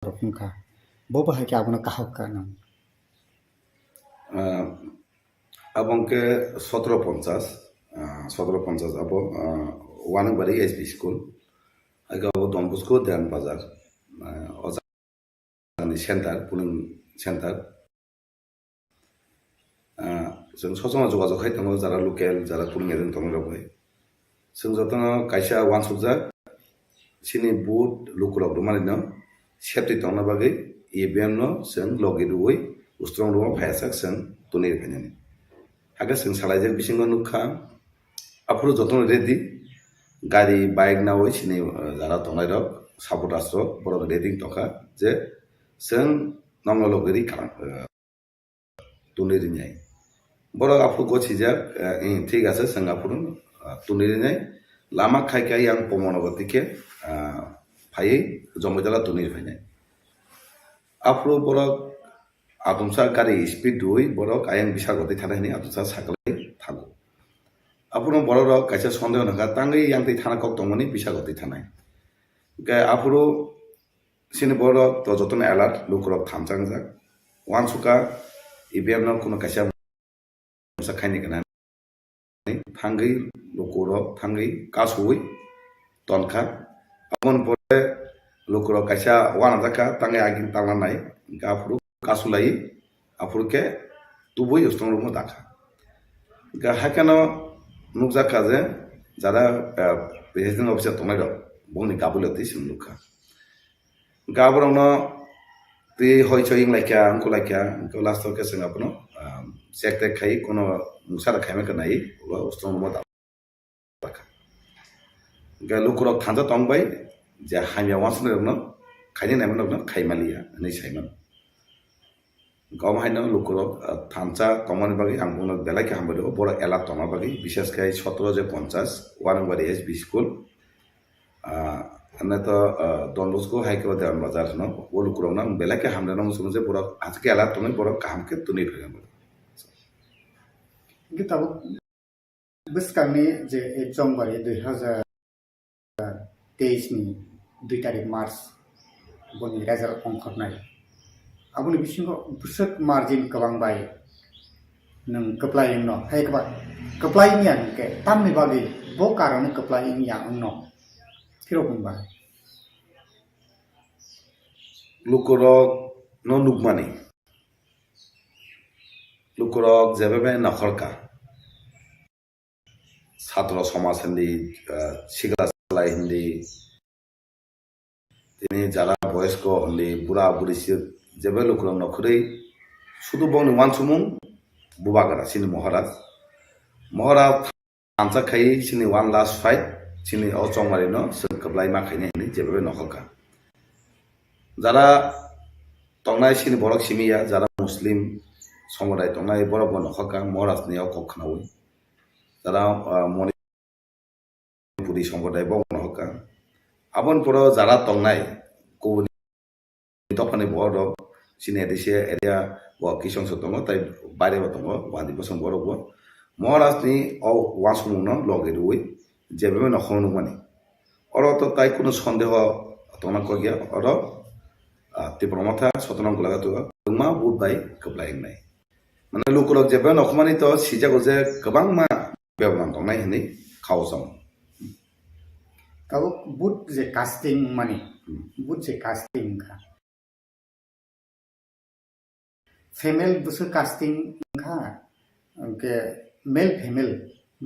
Rokungka bo bahagi abuna kahaka nang abangke 1750 abo wanabari SB school aga abo Dombusko dan bazar ozani center puning center जों ससमा जोगाजोग खायथाङो Zara local Zara पुलिं agent दङ रावहाय जों जतनो कायसा वान सबजा सिनि बुट लुकुराव दमानिनो safety दंना बागै एबिएमनो जों लगिरुयै उस्ट्रं रुमा फायासाक जों तुनिर फायनानै हागा जों सालायजों बिसिङाव नुखा आफुरो जतनो रेडि गारि बाइक नावै सिनि जारा दंनाय रक सापर्ट आस्ट्र बर' रेडिं तखा जे जों नंगो लगिरि तुनिरिनाय बर' आफु गचिजा ठीक আছে जों आफुरो तुनिरिनाय लामा खायखाय आं पमनगतिके फायै जंगजला तुनिर फायनाय आफुरो बर' आदमसा गारि स्पिड दुई बर' आयं बिसागति थानायनि आदमसा सागलै थागो आफुरो बर' रक कायसा सन्देह नखा तांगै यांतै थाना कक दंमोनि बिसागति थानाय गाय आफुरो सिनि बर' तो जतन एलार्ट लुकुरक थामचांजाक वानसुका इबिएमनो कुनो कायसा खायनि गना थांगै लुकुरक थांगै कासुयै तनखा अमन परे लुकुरक कायसा वानाजाका तांगै आगिन तांनाय गाफुरु कासुलाई आफुरके तुबुय उस्तं रुमो दाखा गा हाकानो नुकजाका जे जारा प्रेसिडेन्ट अफिसार तंनाय दं बंनि गाबुलति सिमलुखा गाबरनो ति होयचो इंलाइका अंकुलाइका को लास्ट के संगापनो चेक टेक खाई कोनो मुसारा खायमे कनाई वा उस्तं रुमो दाखा गा लुकुरक थांजा तंबाय जे हामिया वासने रनो खायनि नायमन रनो खायमालिया नै सायमन गाव हायनो लुकुरक थांजा तंमानि बागै आं बुंनो बेलाके हामबो बर' एला तंमा बागै बिशेषकै 1750 वारंबारी एसबी स्कुल अन्य तो डनबस्को हाइको देवन बाजार न वो लुकुरक ना बेलाके हामदे न मुसुन जे बर' आजके एला तंनै बर' काम के तुनि फैगोन kita beskarni je Januari 2023 ni 2 tarik Mars boni result ongkhornai abuni bisingo busuk margin kabang bai nang keplaing no hai kaba keplaing yang ke tamni bagi bo karone keplaing yang no kiro kumba लुकुरक न नुकमानि लुकुरक जेबेबे नखरका ছাত্র সমাজ হিন্দি শিগলা সালাই হিন্দি তিনি যারা বয়স্ক হিন্দি বুড়া বুড়ি যেবে লুকুরক নখরে শুধু বংনি ওয়ান সুমুং বুবাগারা সিনি মহারাজ थांचा खाई सिनि वान लास्ट फाइट सिनि अचंमारि न सोंकबलाय माखायनि हिनि जेबे नखरका যারা तंनाय सिनि बरक सिमिया যারা मुस्लिम समुदाय तंनाय बरक नखरका महाराजनियाव कखनावै যারা मणिपुरी सम्प्रदाय बंग नखरका आबन पर যারা तंनाय गुबुन दफानि बरक सिनि एदिसे एरिया व किसंस दङ ताइ बायरेबो दङ वानि बसं बरक महाराजनि औ वासमुनो लगेरुयै जेबे नखरनु माने अर तो ताइ कुनो सन्देह तंना कगिया अर तिप्रमथा सतनाम गलागातो मा बुट बाय कप्लायनाय माने लुकुरक जेबे नखमानि तो सिजागो जे गोबां मा बेवनां तंनाय हिनि खावसं kabo but je casting mani but je casting ka female busu casting ka ke male female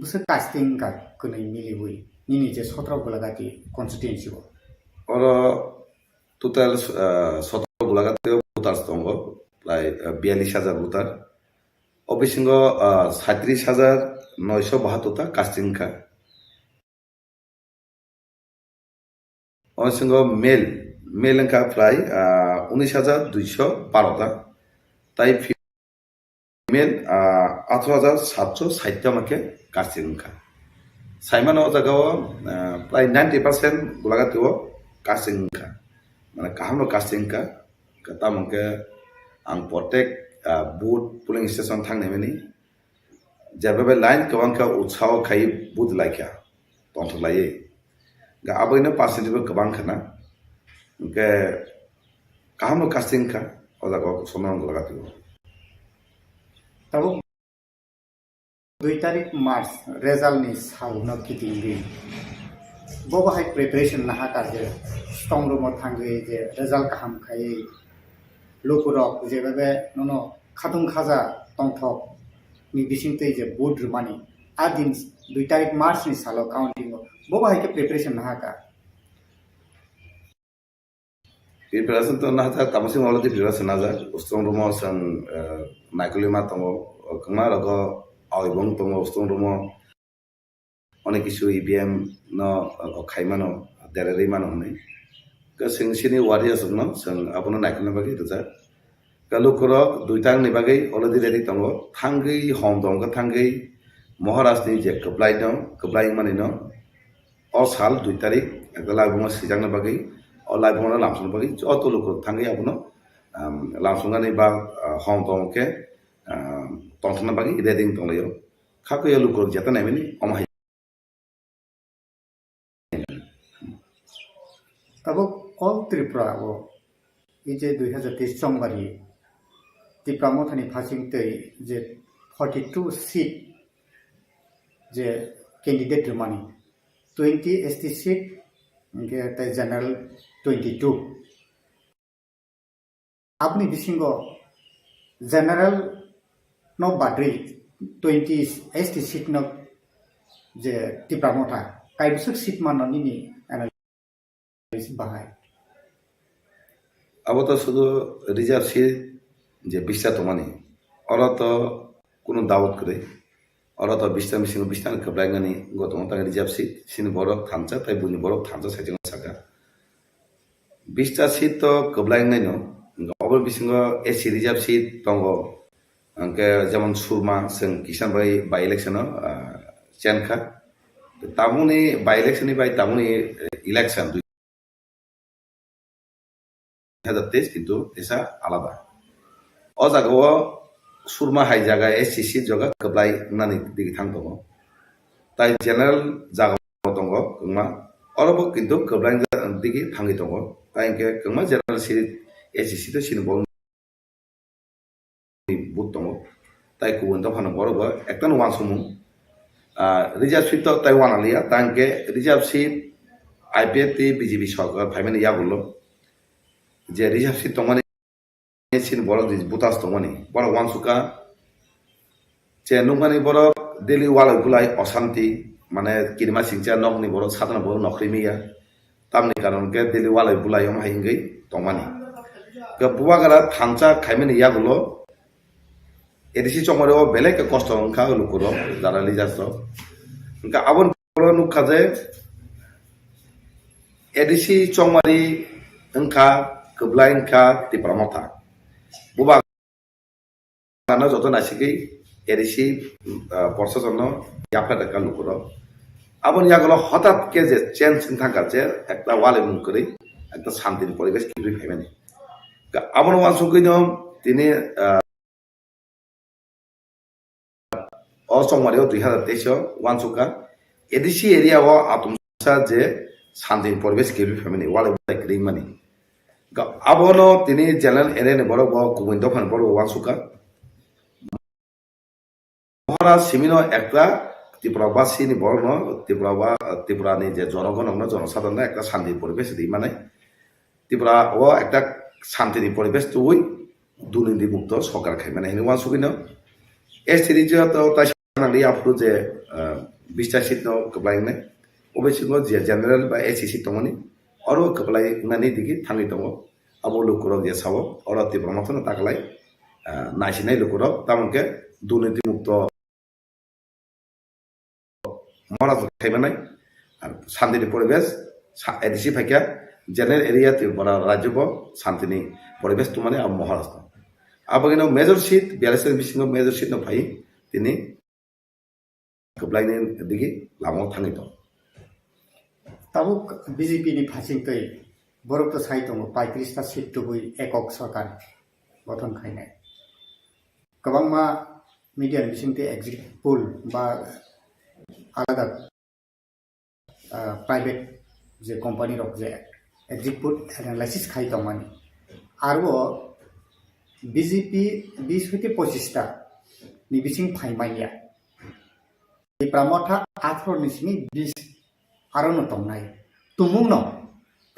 busu casting ka kunai mili hui nini je sotra golagati constituency bo oro total sotra golagati butar stongo প্রায় 42,000 বুতার অবিসিঙ্গ 37,972 টা casting খা অবিসিঙ্গ mail খা প্রায় 19,212 টা তাই female 18,760 টা মাকে casting খা সাইমান জায়গাও প্রায় 90% গোলাগাতিও কাস্টিং খা মানে কাহামনো কাস্টিং খা kata mungke ang potek boot polling station thangni meni jabe line kabangka utsao khai boot laikya tongthlai ga abaino percentage kabang khana ke kahamno casting ka oda ko sonon ko lagati tabo 2 tarik March result ni sal no kitingi bobo hai preparation na ha ka je strong room thangi je result kaham khai lokurok je babe nono khatung khaja tongthok ni bisingte je board rumani adin 2 tarik March ni salo counting bobo hai ke preparation na ha ka preparation to na ta tamasi wala di preparation na ja strong room sang naikuli ma tongo kama rago aibong tongo strong room অনেক কিছু EVM ন খাইমানো দেরারি মানো হনে কা সিং সিনি ওয়ারিয়াস ন song আপনো নাইকনা বাকি রজা কালু কর দুইটাং নি বাকি অলরেডি রেডি তঙ্গ থাঙ্গি হম দং কা থাঙ্গি মহারাষ্ট্র নি যে কপ্লাই মানে ন অ সাল 2 তারিখ একটা লাইবুমা সিজাং না বাকি অ লাইবুমা লামসং বাকি যত লোক থাঙ্গি আপনো লামসংগানি বা হম দং কে তংথনা বাকি রেডিং তংলাyo খাকয়া লোক যেটা নাইমিনি অমা tabo all tripura o ije 2023 January tripura mothani phasing tei je 42 seat je candidate rumani 20 ST seat ge tai general 22 apni bisingo general no badri 20 ST seat no je tripura motha kaibusuk seat manoni ni bahai abo to শুধু reserve seat যে 20টা তোমানি ওরা তো কোনো দাওয়াত করে ওরা তো 20টা missing 20টা কবলাইগানি গতম তা রিজার্ভ সিট সিনি বড় থামচা তাই বুনি বড় থামচা সাইজং সাকা 20টা সিট তো কবলাইগানি নো অবর বিসিং এসি রিজার্ভ সিট দঙ্গ আঙ্কে যেমন সুরমা সং কিষান বাই ইলেকশন চেনখা তামুনি বাই ইলেকশন বাই তামুনি ইলেকশন 2023 কিন্তু এসা আলাদা ও জায়গাও সুরমা হাই জায়গা এসিসি জায়গা কবলাই নানি দিকে থাং দङ তাই জেনারেল জায়গা দङ কংমা অরব কিন্তু কবলাই দিকে থাঙ্গি দङ তাই কে কংমা জেনারেল সিট এসিসি তো সিন বং বুত দङ তাই কুবন তো ফানো বড় একটা ওয়ান সমু রিজার্ভ সিট তো তাই ওয়ান আলিয়া তাই কে রিজার্ভ সিট আইপিএফটি বিজেপি সরকার ফাইমেন ইয়া বললো যে রিজার্ভ সিট দङমানি সিন বড় বুতাস দङমানি বড় ওয়ান সুকা যে নুমানি বড় দিল্লি ওয়ালাই বুলাই অশান্তি মানে কিরমা সিংচা নকনি বড় সাধারণ বড় নখরিমিয়া তামনি কারণ কে দিল্লি ওয়ালাই বুলাই অম হাইঙ্গই দङমানি কে বুয়াগারা থানচা খাইমেন ইয়াগুলো এদিসি চমরে বেলেগ কষ্ট অংখা লুকুর যারা লিজার্স ఇంకా আবন বড় নুখা যে এদিসি চমারি অংখা কবলাই অংখা ত্রিপুরা মথা বুবা কানা যত নাসিকি এদিসি প্রশাসন ইয়াফাটা লুকুর আবন ইয়াগুলো হঠাৎ কে যে চেঞ্জ থাকা যে একটা ওয়ালে মুখ করে একটা শান্তির পরিবেশ কি ফাইবেনি আবন ওয়ান সুকিন তিনি অসমমারিও 2023 ওয়ান সুকা এদিসি এরিয়া ও আতমসা যে শান্তির পরিবেশ কি ফাইবেনি ওয়ালে ক্রিং মানি আবনো তিনি জেনারেল এরিয়া বড় কুমিন দফান বড় ওয়ান সুকা মহারাজ সিমিনো একটা ত্রিপুরাবাসীনি বড় ত্রিপুরানি যে জনগণ জনসাধারণ একটা শান্তির পরিবেশ দিই মানে ত্রিপুরা ও একটা শান্তির পরিবেশ তুই দুর্নীতি মুক্ত সরকার খাই মানে ওয়ান সুকিনো এ সিরিজ তো তাই সাংলি আপু যে 20টা সিট নো কবলাই নে অবশ্যই যে জেনারেল বা এসি সিট দঙনি অর কবলাই নানি দিকে থাঙ্গি দङ আবো লুকুরক যে সাবো অর ত্রিপুরা মতন তাকলাই নাইসিনাই লুকুরক তামকে দুর্নীতি মুক্ত মহারাজ খাইবানাই আর শান্তির পরিবেশ এদিসি ফাইকা জেনারেল এরিয়া ত্রিপুরা রাজ্য শান্তিনি পরিবেশ তো মানে মহারাষ্ট্র আবার মেজর সিট 42 বিশিং মেজর সিট ফাই তিনি কবলাইনি দিকে লামাও থাঙ্গি দङ tabo BJP ni phasing tei borok to sai tongo 35 ta seat tubui ekok sarkar গঠন খাইনাই গোবাংমা মিডিয়ার বিসিংতে এক্সিট পোল বা আলাদা প্রাইভেট যে কোম্পানি রক যে এক্সিট পোল অ্যানালাইসিস খাই দংমানি आरो बिजेपि 20 হইতে 25টা नि बिसिं फाइमाइया प्रामथा 18 नि सिनि 20 आरो न तंनाय तुमुं न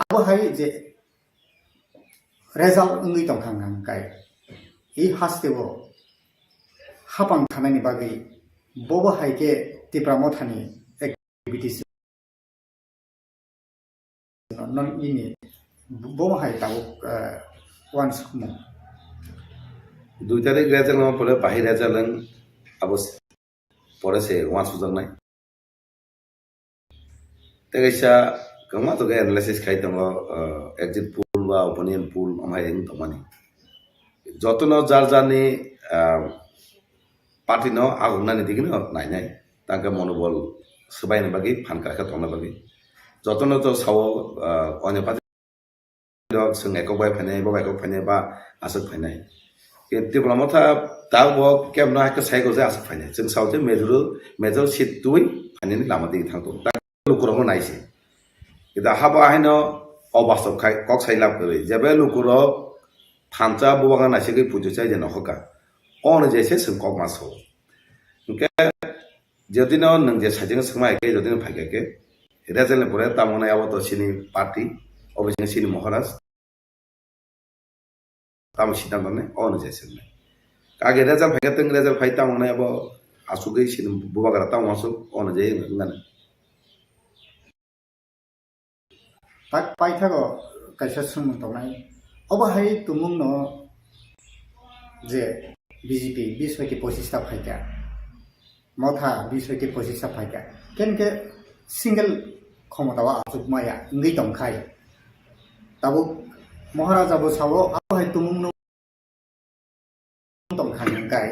आबो हाय जे रेजाल्ट ओंगै दंखांगांखाय इ हास्तेबो हापां थानायनि बागै बबो हायके तिप्रामथानि एक्टिभिटिस नन इनि बबो हाय Tabo once खमो 2 tarik rezel nama pore pahir rezel lang abos pore se wan sujang nai tegaisa kama to ga analysis khai tongo exit pool ba opinion pool amai eng tomani jotono jar jani party no agunani digino nai nai tangka monobol sebai na bagi phan ka tongna bagi jotono to sawo onye party dok sung ekok bai phane ba ekok phane ba asuk phane TRIPURA tawo kem na ka sai ko ja asuk phane jeng saute major seat tui phane ni lama di thang to ta lukuro nai se ida haba haino obastop khai kok sai lab kore jebe lukuro thancha buwaga na se ge pujo chai je no hoka on je se sung kok maso ke যদি ন নং যে সাইজে সময় কে যদি ন ফাইকে কে result পরে তামনা আবো তো সিনি পার্টি অবশ্যই সিনি মহারাজ তাম সিদ্ধান্ত নে অন যাইছেন কাগে রেজাল্ট ফাইকে তেং রেজাল্ট ফাই তামনা আবো আসুগে সিনি বুবাগারা তাম আসু অন যাই গানে tak paithago kaisa sumung tongnai obahay tumung no je BJP 20 হইতে 25টা ফাইকা মথা 20 হইতে 25টা ফাইকা কেনকে সিঙ্গেল ক্ষমতাও আজুকমায়া ngei tongkhai tabo মহারাজাবো সাবো obahay tumung no tongkhai ngai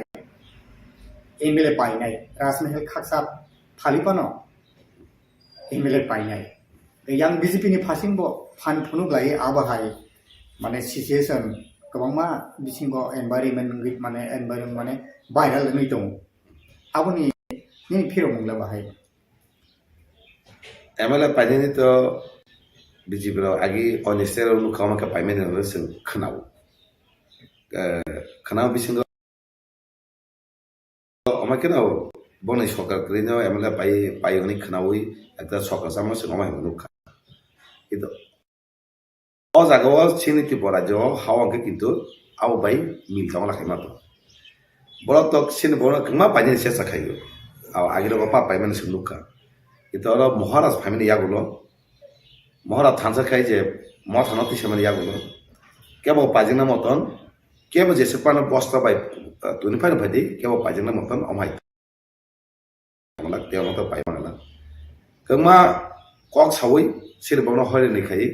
MLA painai rajmahal khaksa phalipano MLA painai yang BJP ni phasingbo phan phunuk lai abahay mane situation kabangma bisingo environment ngit mane environment mane viral ngi tong aboni ni phiro mungla bahay MLA paini to BJP ro agi onistero nu kama ka paimen no sing khanau bisingo amakenao bonai sokar krino MLA pai oni khanawi ekta sokar samo sing amai munukha itu o jagao chini TRIPURA jo hawa ke kintu au bai mil tong la khema to borok tok sin borok kma pani se sakhayo au agiro pa paimen sing nukha itu ro moharaj family yagulo moharaj thansa khai je mo thanati samani yagulo kebo pajina moton kebo jese pana bosta bai tuni phai phai di kebo pajina moton amai malak teo moto pai manala kma kok sawi sir bono hore ni khai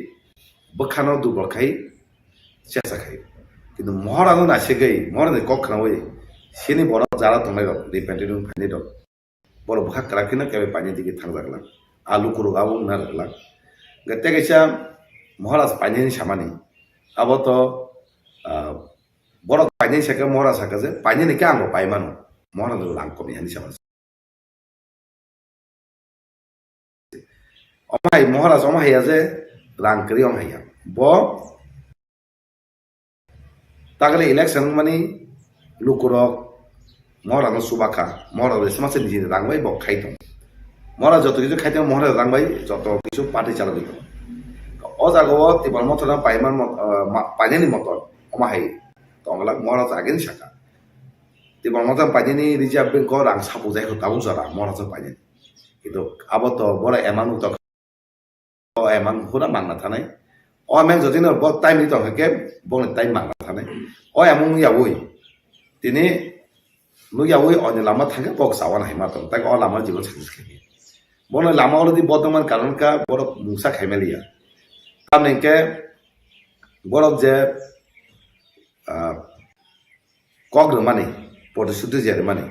bokhano dubor khai sesa khai কিন্তু মহারাজ না সেগৈ মহারাজ cock খানাওই সিনি বড় যারা তোমাই rock dependent ফাইনি rock বড় বখা কারাকিনা কেবে পানি দিকে থাংজাগলা আলু কুরু গাবো নারগলা গতে গেছা মহারাজ পানিনি সামানি আবো তো বড় পানি সেকে মহারাজ সাকাজে পানিনি কে আঙ্গো পাইমানো মহারাজ লাংকমি হানি সামাজ অমাই মহারাজ অমাইয়া যে রাংকরি অমাইয়া ব তাগলে ইলেকশন মানে লুকুরক মহারাজ সুবাখা মহারাজ সমাজে নিজে রাংবাই বক খাইতম মহারাজ যত কিছু খাইতম মহারাজ রাংবাই যত কিছু পার্টি চালাবিত ও জাগো তিবার মতন পাইমান পাইনি মতন অমাহাই তংলাক মহারাজ আগেন শাখা তিবার মতন পাইনি রিজার্ভ বেঙ্ক রাং সাপু যাই তাবু জরা মহারাজ পাইনি কিন্তু আবত বড় এমানু তো এমান হুরা মাংনা থানাই ও আমি যদি না ব টাইম নিতে থাকে বনে টাইম মাংনা থানাই ও এমন ইয়াবই তিনি নু ইয়াবই অন্য লামা থাকে বক সাওয়ান হাইমা তো তাই ও লামা জীবন সাকসেস খাই বনে লামা অলরেডি বর্তমান কারণ কা বড় মুসা খাইমেলিয়া তামনেকে বড় যে কক মানে প্রতিশ্রুতি যে মানে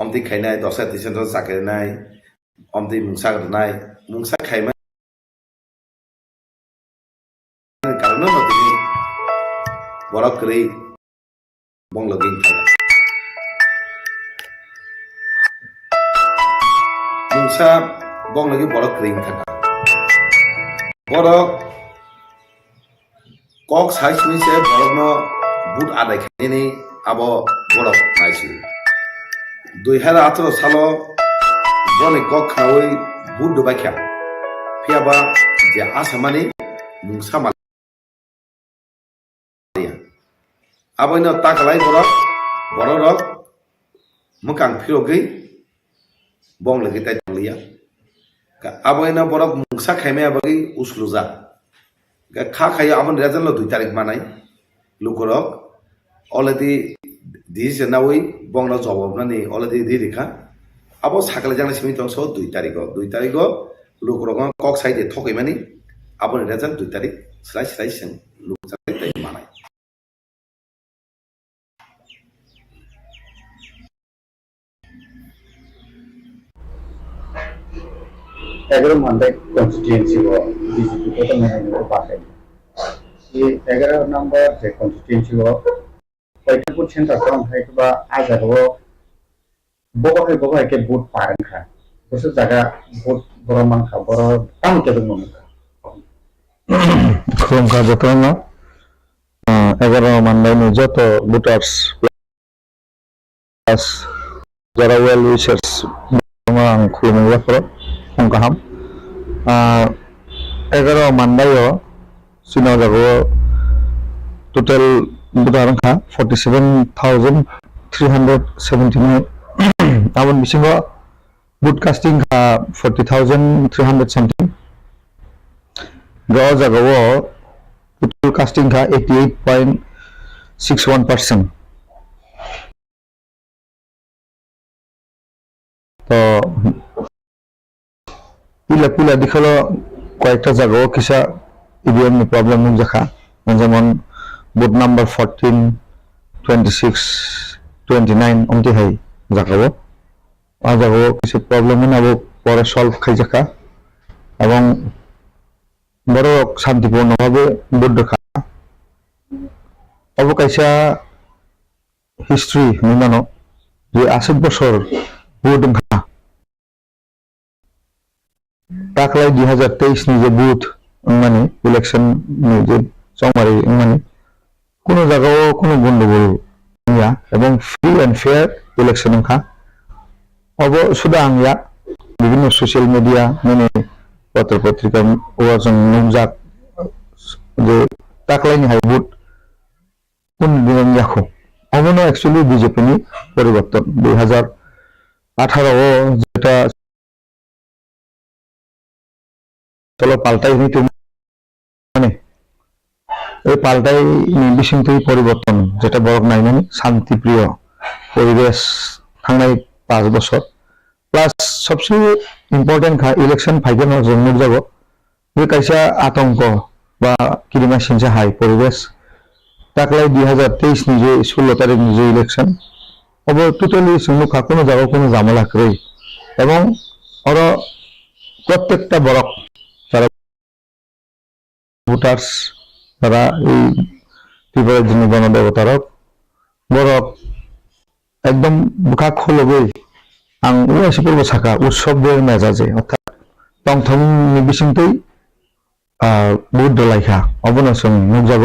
অমতি খাইনাই দশা তিনশো চাকরি নাই অমতি মুংসা খাইমাই কারণ তিনি বড় করে বংলগিং থাকা মুংসা বংলগি বড় ক্রিং থাকা বড় kok sai sini se borok no but adai khaini abo borok naisi 2018 salo boni kok khawi but do bakya phiaba je asamani mungsa malia abo no takalai borok mukang phirogi bong lagi tai tanglia abo no borok mungsa khaime abagi usluja kha khaya amon rezan lo 2 tarik manai lukorok already this nawi bong lo job nani already di rekha abo sakale jang simi tong so 2 tariko lukorok kok sai de thokai mani abo rezan 2 tarik slai sing lukja tai manai एगारो Mandal constituency वो BJP को तो मैंने नहीं पास है ये 11 number से constituency वो पैसे कुछ सेंटर कौन है तो बा आज वो बोगा है के बूट पारन खा उस जगह बूट बड़ा मन खा बड़ा काम के तो मन खा खुम का जतो ना 11 मंडल में जो तो बूटर्स प्लस जरा well wishers mang khulumai wafro ongkaham 11 mandayo sino jago total budarang kha 47,379 abon bisingo broadcasting kha 40,300 something go jago total casting kha 88.61% তো পিলা দিখলো কয়েকটা জায়গা কিসা ইভিএম নি প্রবলেম নুক দেখা যেমন বুথ নাম্বার 14 26 29 অমতি হাই জায়গাও আর জায়গাও কিছু প্রবলেম নাবো পরে সলভ খাই জায়গা এবং বড় শান্তিপূর্ণভাবে বুথ দেখা অবকাইসা হিস্ট্রি নিমানো যে 80 বছর বুথ ताकलाय 2023 नि जे बूथ माने इलेक्शन नि जे चौमारी माने कोनो जागाओ कोनो गन्डगोल या एवं फ्री एंड फेयर इलेक्शन खा अब सुदा आंया विभिन्न सोशल मीडिया माने पत्र पत्रिका ओजन नुजाक जे ताकलाय नि हाय बूथ कोन दिन याखो अबनो एक्चुअली बीजेपी नि परिवर्तन 2018 जेटा चलो पाल्टाई नीति माने এই পাল্টাই নির্বিসিন্তই পরিবর্তন যেটা বড় নাই মানে শান্তিপ্রিয় পরিবেশ থাঙ্গাই 5 বছর প্লাস সবচেয়ে ইম্পর্টেন্ট খা ইলেকশন ফাইনাল জন্য যাব যে কাইসা আতঙ্ক বা কিরিমা সিনসা হাই পরিবেশ তাকলাই 2023 নি যে 16 তারিখ নি যে ইলেকশন অব টোটালি সুন্দর খা কোনো জায়গা কোনো ঝামেলা করে এবং আর প্রত্যেকটা বড় ভোটার্স তারা এই ত্রিপুরার জন্য গণদেবতারক বড় একদম বুকা খুলবে আং উয়াসি পূর্ব শাখা উৎসবের মেজাজে অর্থাৎ টংথং নির্বিসিন্তই বুধ দলাইখা অবনসন নুকজাব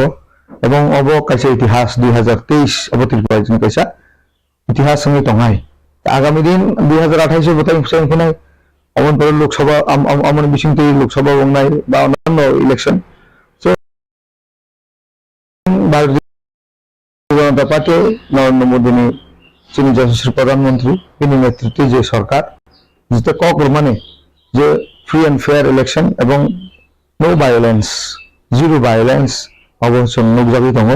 এবং অব কাইসা ইতিহাস 2023 অব ত্রিপুরার জন্য কাইসা ইতিহাস সঙ্গে টঙাই আগামী দিন 2028 ভোটার সংখ্যায় অমন পরে লোকসভা অমন বিসিন্তই লোকসভা বংনাই বা অন্যান্য ইলেকশন জনতা পার্টি নরেন্দ্র মোদী চীন যশস্বী প্রধানমন্ত্রী তিনি নেতৃত্বে যে সরকার যেটা ককর মানে যে ফ্রি এন্ড ফেয়ার ইলেকশন এবং নো ভায়োলেন্স জিরো ভায়োলেন্স অবশ্যই নুকজাবি দङ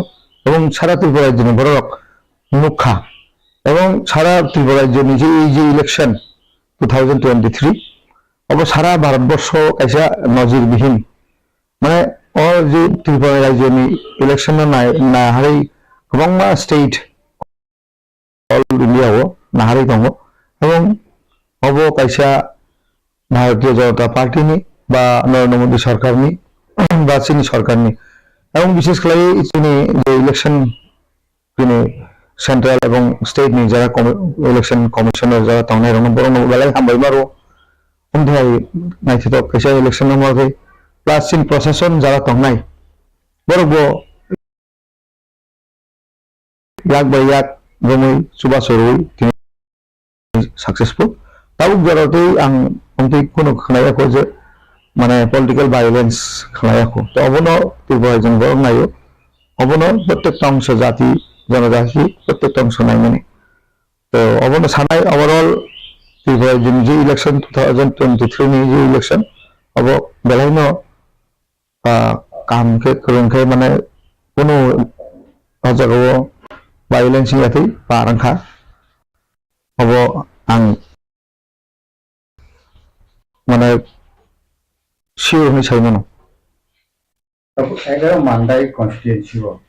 এবং সারা ত্রিপুরা রাজ্যের বড় মুখা এবং সারা ত্রিপুরা রাজ্যের যে এই যে ইলেকশন 2023 অব সারা ভারতবর্ষ কাইসা নজিরবিহীন মানে और जो त्रिपुरा राज्य में इलेक्शन ना हारी गोबां स्टेट ऑल इंडिया हो ना हारी दङ एवं अब कैसा भारतीय जनता पार्टी नि बा नरेंद्र मोदी सरकार नि बा चीन सरकार नि एवं विशेष खाली चीनी जो इलेक्शन चीनी सेंट्रल एवं स्टेट नि जरा इलेक्शन कमिशनर जरा तंनाय रंग बरं बेलाय हामबाय मारो उन्थाय नायथित कैसा इलेक्शन नमाखै प्लास चीन प्रशासन जरा तंनाय बरबो yak by yak gomoi suba soroi tini successful tabuk jarate ang onti kono khnaya ko je mane political violence khnaya ko to obono Tripura jon borok nayo obono প্রত্যেকটা অংশ জাতি জনজাতি প্রত্যেকটা অংশ নাই মানে তো অবশ্য সানাই ওভারঅল Tripura যে ইলেকশন 2023 ni যে ইলেকশন अब বেলাইনো কাম ke kurang ke মানে কোনো জায়গাও ভায়োলেন্স ইয়াতেই পারাংখা अब आं মানে শিওর হই সাইমানো Tapi saya mandai konstituensi wo.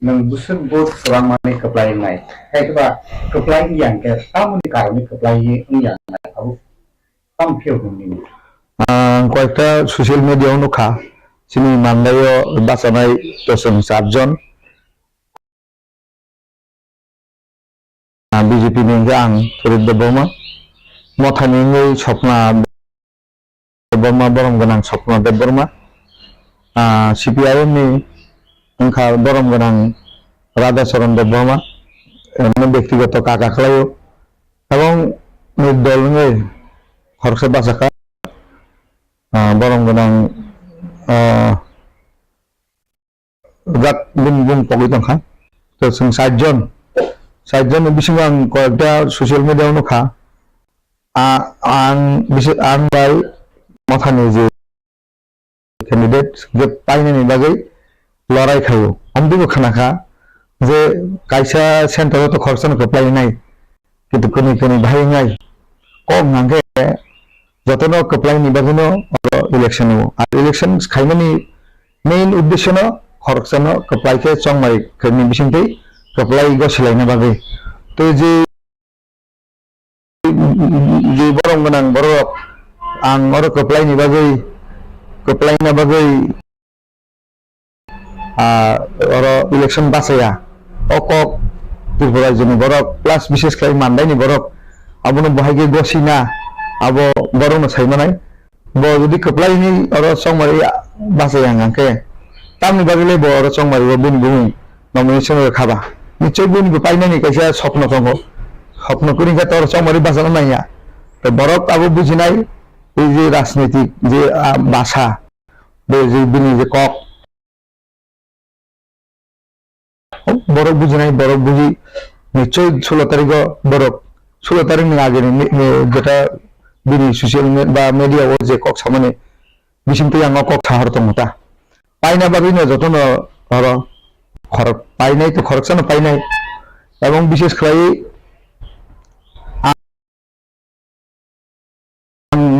Nang busuk bot orang mana keplai nai. Hai tu pak keplai yang ke tamu di kau ni keplai yang nai. Aku tam feel ni. কয়েকটা social মিডিয়াও নখা চিনি মান্দাইও বাঁচানাই দশম 4 জন BJP নিয়ে আং ফরিদ বর্মা মথা নিয়ে স্বপ্না বর্মা বরম গোনাং Swapna Deb Barma CPIM ni engkha borom gonang Radha Charan Dev Burma ব্যক্তিগত কাকা খালাইও এবং দল ngai খরচে বাঁচাকা borom gonang gat bung bung pogoi tongkha to sing 60 John bisingo ang koekta social media nokha ang bai mathani je candidate je painani bagai লড়াই খাইও আমদিবো খানাখা যে কাইসা সেন্টারে তো খরচ কপ্লাই নাই কিন্তু কোনি কোনি ভাই নাই কম নাগে যতন কপ্লাই নিবাজনো ইলেকশন আর ইলেকশন খাইমানি মেইন উদ্দেশ্য ন খরচ ন কপ্লাইকে চংমাই খনি বিসিংতে কপ্লাই গছিলাইনা বাগে তো যে বরং গনাং বরক আং অর কপ্লাই নিবাগৈ কপ্লাই না বাগৈ ইলেকশন বাঁচাইয়া অকক Tripura joni borok plus বিশেষ করে মান্দাইনি borok abono bahage gosina abo borok no saimanai bo jodi keplaini oro songmari bachaia ngangke tamni bagile bo oro songmari bo bun bun nomination khaba nichoi bun go painani kaisa স্বপ্ন tongo স্বপ্ন kuri ka tor songmari bachano naiya to borok abo bujinai ei je rajnৈতিক যে ভাষা be je bini je kok বরক বুঝি নাই বরক বুঝি নিশ্চয়ই 16 তারিখ বরক 16 তারিখ আগে যেটা বিনি সোশ্যাল বা মিডিয়া ও যে কক সামনে বিশিমতে আং কক সাহার তমতা পাইনা বাবি না যতন হর খরক পাই নাই তো খরচ না পাই নাই এবং বিশেষ করে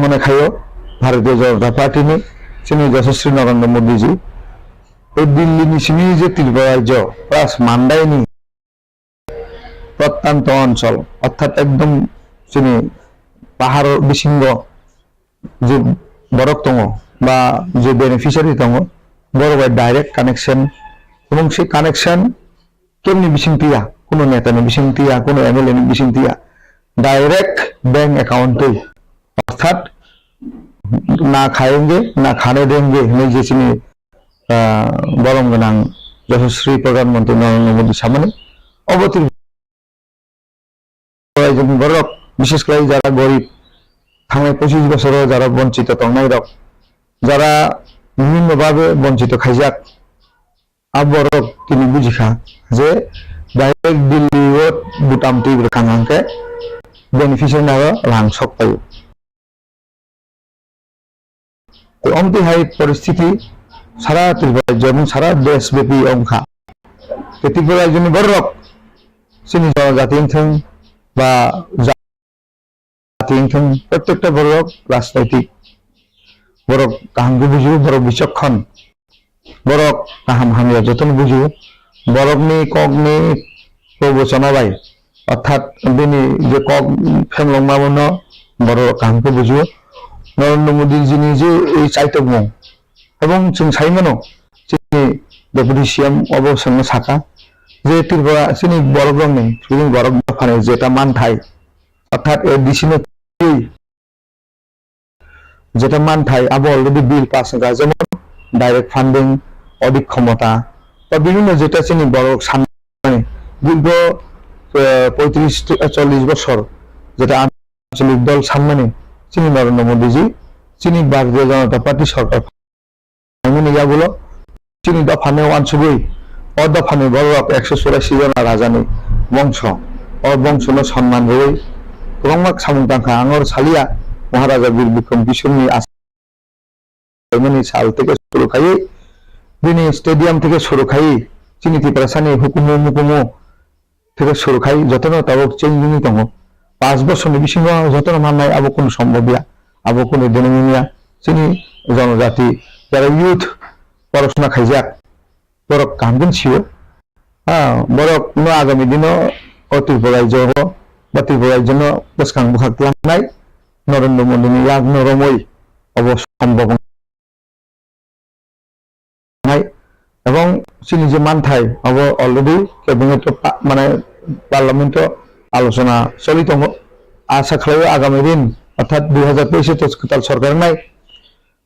মনে খাইও ভারতীয় জনতা পার্টি নি শ্রী যশস্বী নরেন্দ্র মোদী জি দিল্লি নিশিনি যে Tripura রাজ্য প্লাস মান্দাইনি প্রত্যন্ত অঞ্চল অর্থাৎ একদম চিনি পাহাড় বিশৃঙ্গ যে বরক দङ বা যে বেনিফিশিয়ারি দङ বড় বাই ডাইরেক্ট কানেকশন এবং সেই কানেকশন কেমনি বিশিংতিয়া কোনো নেতানি বিশিংতিয়া কোনো এমএলএ নি বিশিংতিয়া ডাইরেক্ট बैंक अकाउंटे অর্থাৎ না খাएंगे না खाने देंगे नहीं যে চিনি বরং গনাং যশস্বী প্রধানমন্ত্রী নরেন্দ্র মোদী সামনে অবতীর্ণ বরক বিশেষ করে যারা গরিব থানায় 25 বছরও যারা বঞ্চিত তংনাই রক যারা বিভিন্নভাবে বঞ্চিত খাইজাক আবরক তিনি বুঝিখা যে ডাইরেক্ট দিল্লি ও বুটামটি কাঙাংকে বেনিফিশিয়ারি নাও রাং সক পাই তো অন্তি হাই পরিস্থিতি সারা Tripura যেমন সারা দেশব্যাপী অংখা Tripura জনি বরক চিনি জনজাতি থং বা জাতি থং প্রত্যেকটা বরক রাজনৈতিক বরক কাহামকে বুঝিও বরক বিচক্ষণ বরক কাহাম হামিয়া যতন বুঝিও বরকনি কগনি প্রবচনা বাই অর্থাৎ বিনি যে কক ফেমলং মামন বরক কাহামকে বুঝিও নরেন্দ্র মোদী যিনি যে এই চাইতব্য এবং जों साइमानो जोंनि डेपुटी सीएम अबसंग साका जे Tripura जोंनि बरक रंनि जोंनि बरक फाने जेटा मानथाय अर्थात एडिशनो जेटा मानथाय अब अलरेडी बिल पास होगा जेमन डायरेक्ट फान्डिंग अडिट क्षमता বা বিভিন্ন যেটা जोंनि बरक सामने দীর্ঘ 35-40 বছর যেটা আঞ্চলিক দল সামনে চিনি নরেন্দ্র মোদীজি চিনি ভারতীয় জনতা পার্টি সরকার ইয়াগুলো চিনি দফানে ওয়ানসুবই অদফানে বড় 184 জন রাজানি বংশ বংশনো সম্মান রয়ে गोबां सामुंदांखा आंगोर सालिया महाराजा वीर विक्रम किशोरनि आसामनि साल থেকে শুরু খাই দিনে স্টেডিয়াম থেকে শুরু খাই চিনি ত্রিপুরাসানি হুকুমু মুকুমু থেকে শুরু খাই যতন তাবক চেঞ্জিনি দङ 5 বছরनि बिसिङाव যতন माननाय आबो কোনো সম্ভबिया आबो কোনো জনমিয়া চিনি জনজাতি যারা ইউথ পড়াশোনা খাইজাক বরক কামগুন ছিল বরক নো আগামী দিনও ত্রিপুরা রাজ্য বা ত্রিপুরা রাজ্য গোসখাং বুখাক লাंनाय নরেন্দ্র মোদীनि याग नरमै অবশ্য সম্ভব নাই এবং চিনি যে মানথাই আবো অলরেডি ক্যাবিনেট মানে পার্লামেন্ট আলোচনা চলিত আশা খালাयो আগামী দিন অর্থাৎ 2023 তৎকাল সরকার নাই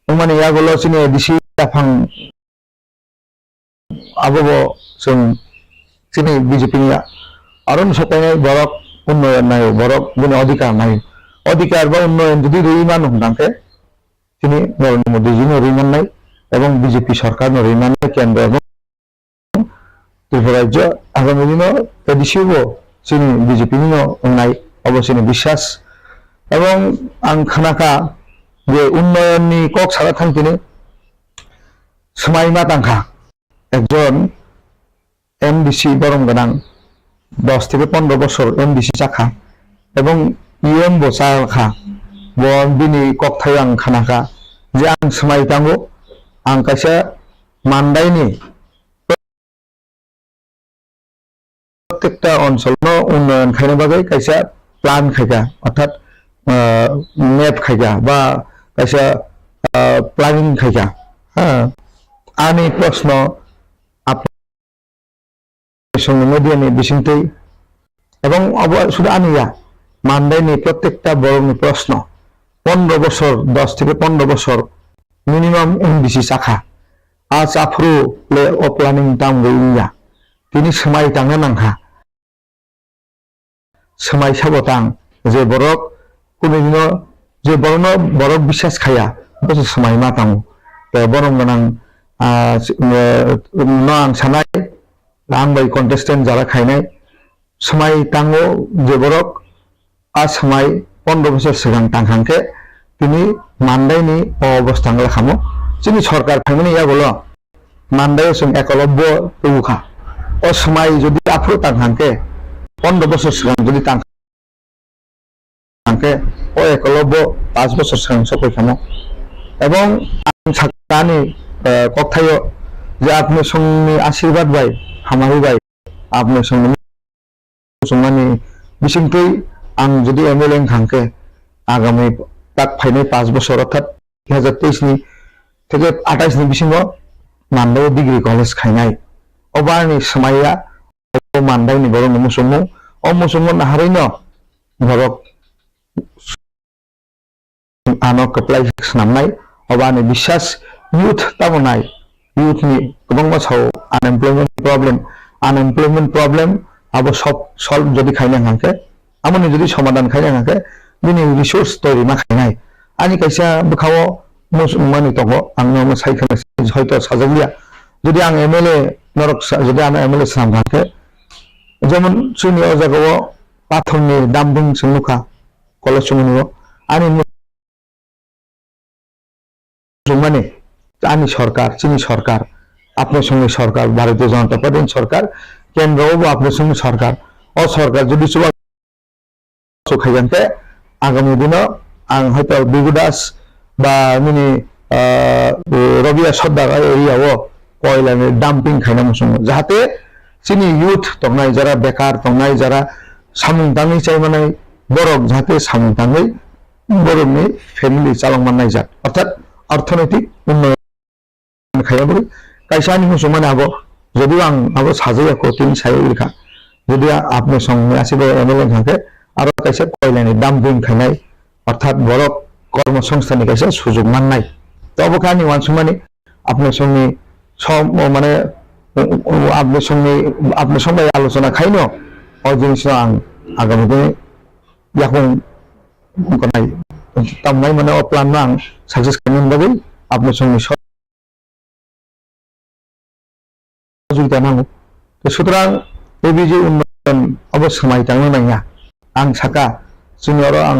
মানে ইয়াগুলো চিনি দিশি আফাং আবো जों চিনি বিজেপিनि আরন সপাইনাय বরক উন্নয়ন নাই বরক গুণ অধিকার নাই অধিকার বা উন্নয়ন যদি রইমান হন্দাকে তিনি নরেন্দ্র মোদীজি রইমান নাই এবং বিজেপি সরকার রইমান নাই কেন্দ্র এবং ত্রিপুরা রাজ্য আগামী দিনও এদিশেও চিনি বিজেপি নাই অবশ্যই বিশ্বাস এবং আং খানাকা যে উন্নয়ননি কক সারা থাকতিনি समायमा तांखा একজন এমডিসি বরং গোনাं 10 থেকে 15 বছর এমডিসি চাখা এবং ইউএম বসাখা বন দিনি ককথাই আং খানাকা যে আং समाय तांगो आं कायसा मानदायनि प्रत्येकटा अञ्चलनो उन्नयन खायनो बागै कायसा प्लान खायगा अर्थात मैप खायगा बा कायसा प्लानिंग खायगा आंनि प्रश्न आपनि मिडियानि बिसिंथै এবং শুধু আনিয়া মানদাইনি প্রত্যেকটা বড়নি প্রশ্ন 15 বছর 10 থেকে 15 বছর মিনিমাম এমডিসি চাখা আজ আফরু লে ও প্ল্যানিং দাম গইয়া তিনি সময় টাঙ্গা নাংখা সময় সাবতাং যে বরক কোনদিন যে বরণ বরক বিশ্বাস খায়া বসে সময় মা তাং বরং গোনাं নাং সানাय आं बाय कन्टेस्टेंट যারা খাইনাय समय तांगो যে বরক आ समय 15 বছর सिगां तांखांके তিনি मानदायनि अबस्था खामो जोंनि सरकार थांनानै यागोल मानदाय जों एकलब्य तौखा अ समय যদি आफरो तांखांके 15 বছর सिगां যদি तांखांके अ एकलब्य 5 বছর सिगां सफै खामो এবং आं साकानि कथायो যে আপনি সঙ্গে আশীর্বাদ ভাই হামারি ভাই আপনি সঙ্গে सम्मानी बिसिंथै आं जुदि एमएलए खांके आगामी ताक फाइनाय 5 बছর अर्थात 2023 नि থেকে 28 नि बिसिङाव मानदाय डिग्री कलेज खाइनाय अबारनि समाया मानदायनि बर मुसुमु अ मुसुमु नाहारैनो भरक आनो कप्लाय खालामनाय अबारनि বিশ্বাস youth ताबनाय youth नि गोबां मासाव अनएमप्लयमेंट प्रॉब्लम अब सब सल्व जदि खाइना हांके आमनि जदि समाधान खाइना हांके दिनै रिसोर्स तैरि मा खाइनाय आनि कायसा बखाव मानि तंगो आंनो साइखना हयतो साजालिया जदि आं एमएलए नरक जदि आं एमएलए साम हांके जेमन सुनि अजागाव पाथरनि दामबिं सुनुखा कलेज सुनियो आनि माने आनि सरकार चिनि सरकार आपनार संगे सरकार भारतीय जनता पार्टी सरकार केंद्र आपनार संगे सरकार और सरकार जुदि खाइजानते आगामी दिन आं हयतो बिगुदास बा मिनि रबिया सद्दा एरियाव कयलानि डाम्पिं खाइना मुसुं जाहाते चिनि youth तंनाय जरा बेकार तंनाय जरा सामुं दाङै चाइमानाय बरक जाहाते सामुं दाङै बरकनि फेमिलि चालांमानाय जात अर्थात अर्थनैतिक उन्नयन खाइयाबो कायसानि मुसुमाने आबो যদি आं आबो साजाया को तीन साय इरखा যদি आपने संगे आसिबो एमएलए थाके आरो कायसा कयलानि डाम्पिं खाइनाय अर्थात बरक कर्मसंस्थाननि कायसा सुजुग माननाय तो अबखानि वानसुमानि आपने संगे सम माने আপনার সঙ্গে আলোচনা খাইনো ও জিনিস আং আগামী দিনে এখন নাই তামনাই মানে ও প্ল্যান আং সাকসেস খাইनो বাগै আপনার সঙ্গে সহযোগিতা নাंगौ সুতরাং এই যে উন্নয়ন অবশ্যই টানো নাইয়া आं साका जोंनियाव आं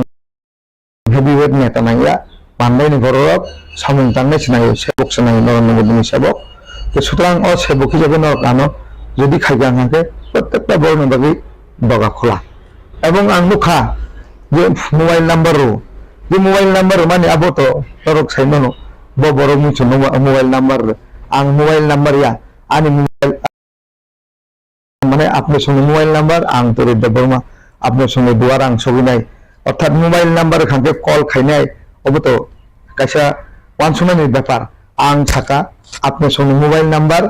हेभिवेट नेता नाइया मानदायनि बर'राव सामुं तांनाय सिनायो सेबक सिनायो नरेन्द्र मोदीनि सेबक तो सुतरां अ सेबक हिसाबै नरकानो जुदि खायगा आंखे प्रत्येकटा बर'नि बागै दगा खोला एवं आं नुखा जे मोबाइल नाम्बार माने आबोत तरक साइनो बो बर' मुंसो मोबाइल नाम्बार या आनि मोबाइल माने आपनि संगे मोबाइल नाम्बार आं तोरिद बर्मा आपने संगे दुआर आं सगिनाय अर्थात मोबाइल नाम्बार खांके कल खाइनाय अबोत कैसा वानसुनायनि ब्यापार आं साका आपने संगे मोबाइल नाम्बार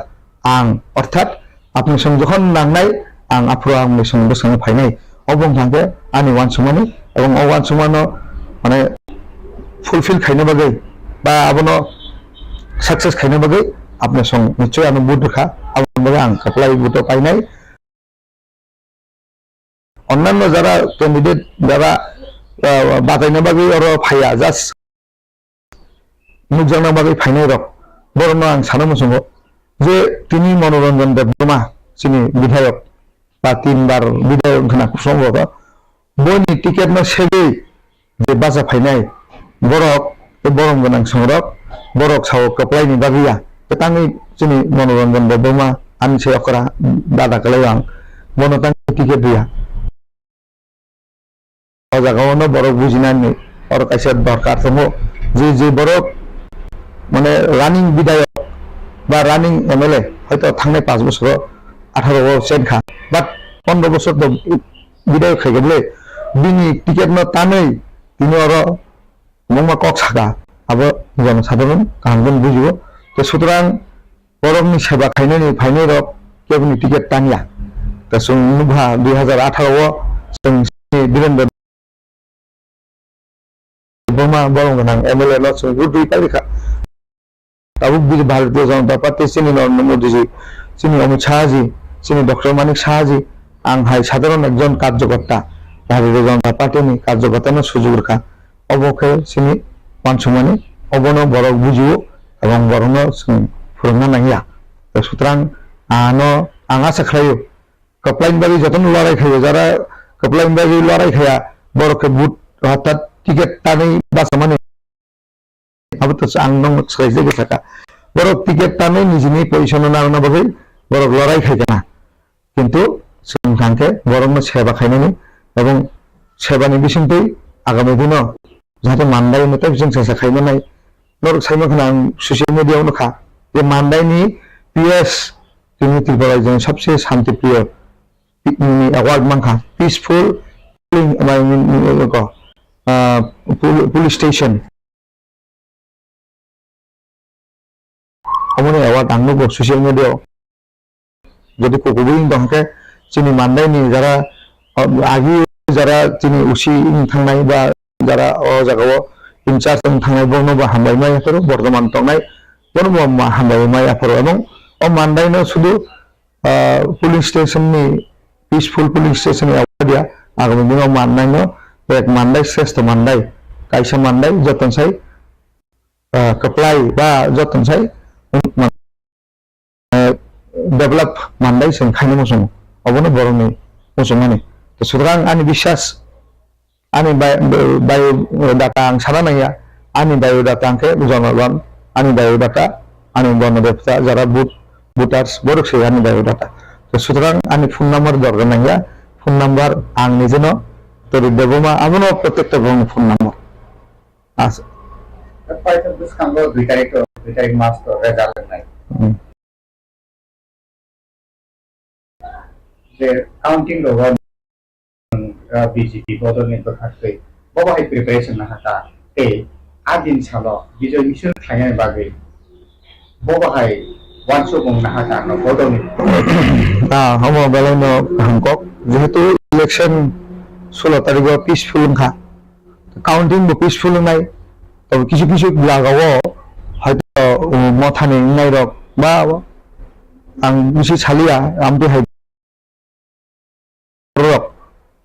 आं अर्थात आपने संगे जखन नांनाय आं आफुरा आंनि संगे बसंगे फाइनाय अबं खांके आनि वानसुमानि एवं अ वानसुमानो माने फुलफिल खाइनो बागै बा आबनो सक्सेस खाइनो बागै आपने संग निश्चय आं बुट रखा आबन बागै आं कपलाय बुट पाइनाय अन्यान्य जरा कैंडिडेट जरा बादायनो बागै और फाया जास्ट नुजानो बागै फाइनाय रक बरनो आं सानो मोसंगो जे तिनि मनोरंजन देबमा सिनि विधायक बा 3 बार विधायक होना कुसंगो बनि टिकेट न सेगै जे बाजा फाइनाय बरक ए बरम गोनां संरक बरक साव कपलायनि बागैया तांनि सिनि मनोरंजन देबमा आनि से अकरा दादा कलाय आं बनो तां टिकेट दिया जगह बरफ बुझिनानै और कैसे दरकार दङ जे बरफ माने रानिंग विधायक बा रानिंग एमएलए हयতো थांनाय 5 বছর 18 सेनखा बाट 15 বছর तो विधायक खाइगले बिनि टिकेट न तानै तिनि और ममा कक सागा अब जनसाधारण कांगन बुझिबो तो सुतरां बरफनि सेवा खाइनायनि फाइनाय रक केबनि टिकेट तानिया तो जों नुभा 2018 जों वीरेन्द्र बर्मा बरं गोनां एमएलए लक्ष्मी रुद्री पालिका अब भारतीय जनता पार्टी सिनि नरेन्द्र मोदी जी सिनि अमित शाह जी सिनि डॉक्टर मानिक शाह जी आं हाय साधारण एकजन कार्यकर्ता भारतीय जनता पार्टी नि कार्यकर्ता सुजुग रखा अबके सिनि मानसुमानि अबनो बरक बुजियो एवं बरनो फोरोंना नाया सुतरां आनो आं आसा खालायो कपलाइन बागै जतन लड़ाई खायो जरा कपलाइन बागै लड़ाई खाया बरके बुट अर्थात टिकेट तानै बासा माने अब तो आं नंग साइजे गेसाका बरक टिकेट तानै निजिनि पजिशन नारना बागै बरक लड़ाई खायना किन्तु जों थांके बरकनो सेवा खायनानि एवं सेवानि बिसिंतै आगामी दिनाव जाहाथे मानदाय मेथाइ जों सेसा खायनाय नरक साइनो खना आं ससियेल मीडियायाव नखा जे मानदायनि पीएस जोंनि त्रिपुराजों सबसे शांति प्रिय अवार्ड मांखा पीसफुल पुलिस स्टेशन हमने अवार्ड आंगो सोशल मीडिया যদি কোকবিন দংকে চিনি মানদাইনি যারা আগি যারা চিনি উসি থাंनाय বা যারা অ জায়গাও ইনচার্জ থাंनाय বর্ণবা হামবাইমাই আফর বর্তমান তংনাই বর্ণবা হামবাইমাই আফর এবং অ মানদাইনো শুধু পুলিশ স্টেশননি পিসফুল পুলিশ স্টেশনनि अवार्ड दिया आगामी दिनाव माननायनो एक मानदाय श्रेष्ठ मानदाय कायसा मानदाय जतनसाय कपलाय बा जतनसाय डेभलप मानदाय जों खायनो मोसं अबनो बर'नि मोसंमाने तो सुतरां आंनि बिश्वास आंनि बायोडाटा आं साना नाया आंनि बायोडाटा आंखे जनगण आंनि बायोडाटा आंनि गणदेवता जरा बुटार्स बरकसे आंनि बायोडाटा तो सुतरां आंनि फोन नम्बर दरकार नाया फोन नम्बर आं निजेनो तोरि देबमा आमनो प्रत्येकटा फोन नम्बर आस पाइथन बुसखांगो दुइ तारिख मास तो रेजाल्ट नाय जे काउंटिंग रो बीजेपी बदलनि बखाखै बबाहाय प्रिपरेशन ना हाता ए आदिन सालो बिजय मिशन थायनाय बागै बबाहाय वानसो बुंना हाता न बदलनि हम बेलायनो हांकक जेहेतु इलेक्शन 16 तारिख पिसफुल खा काउंटिंग बो पिसफुल नाय तो किछु किछु लागाव हयतो मथानि नाय रक बा ang bisi salia amti hai borok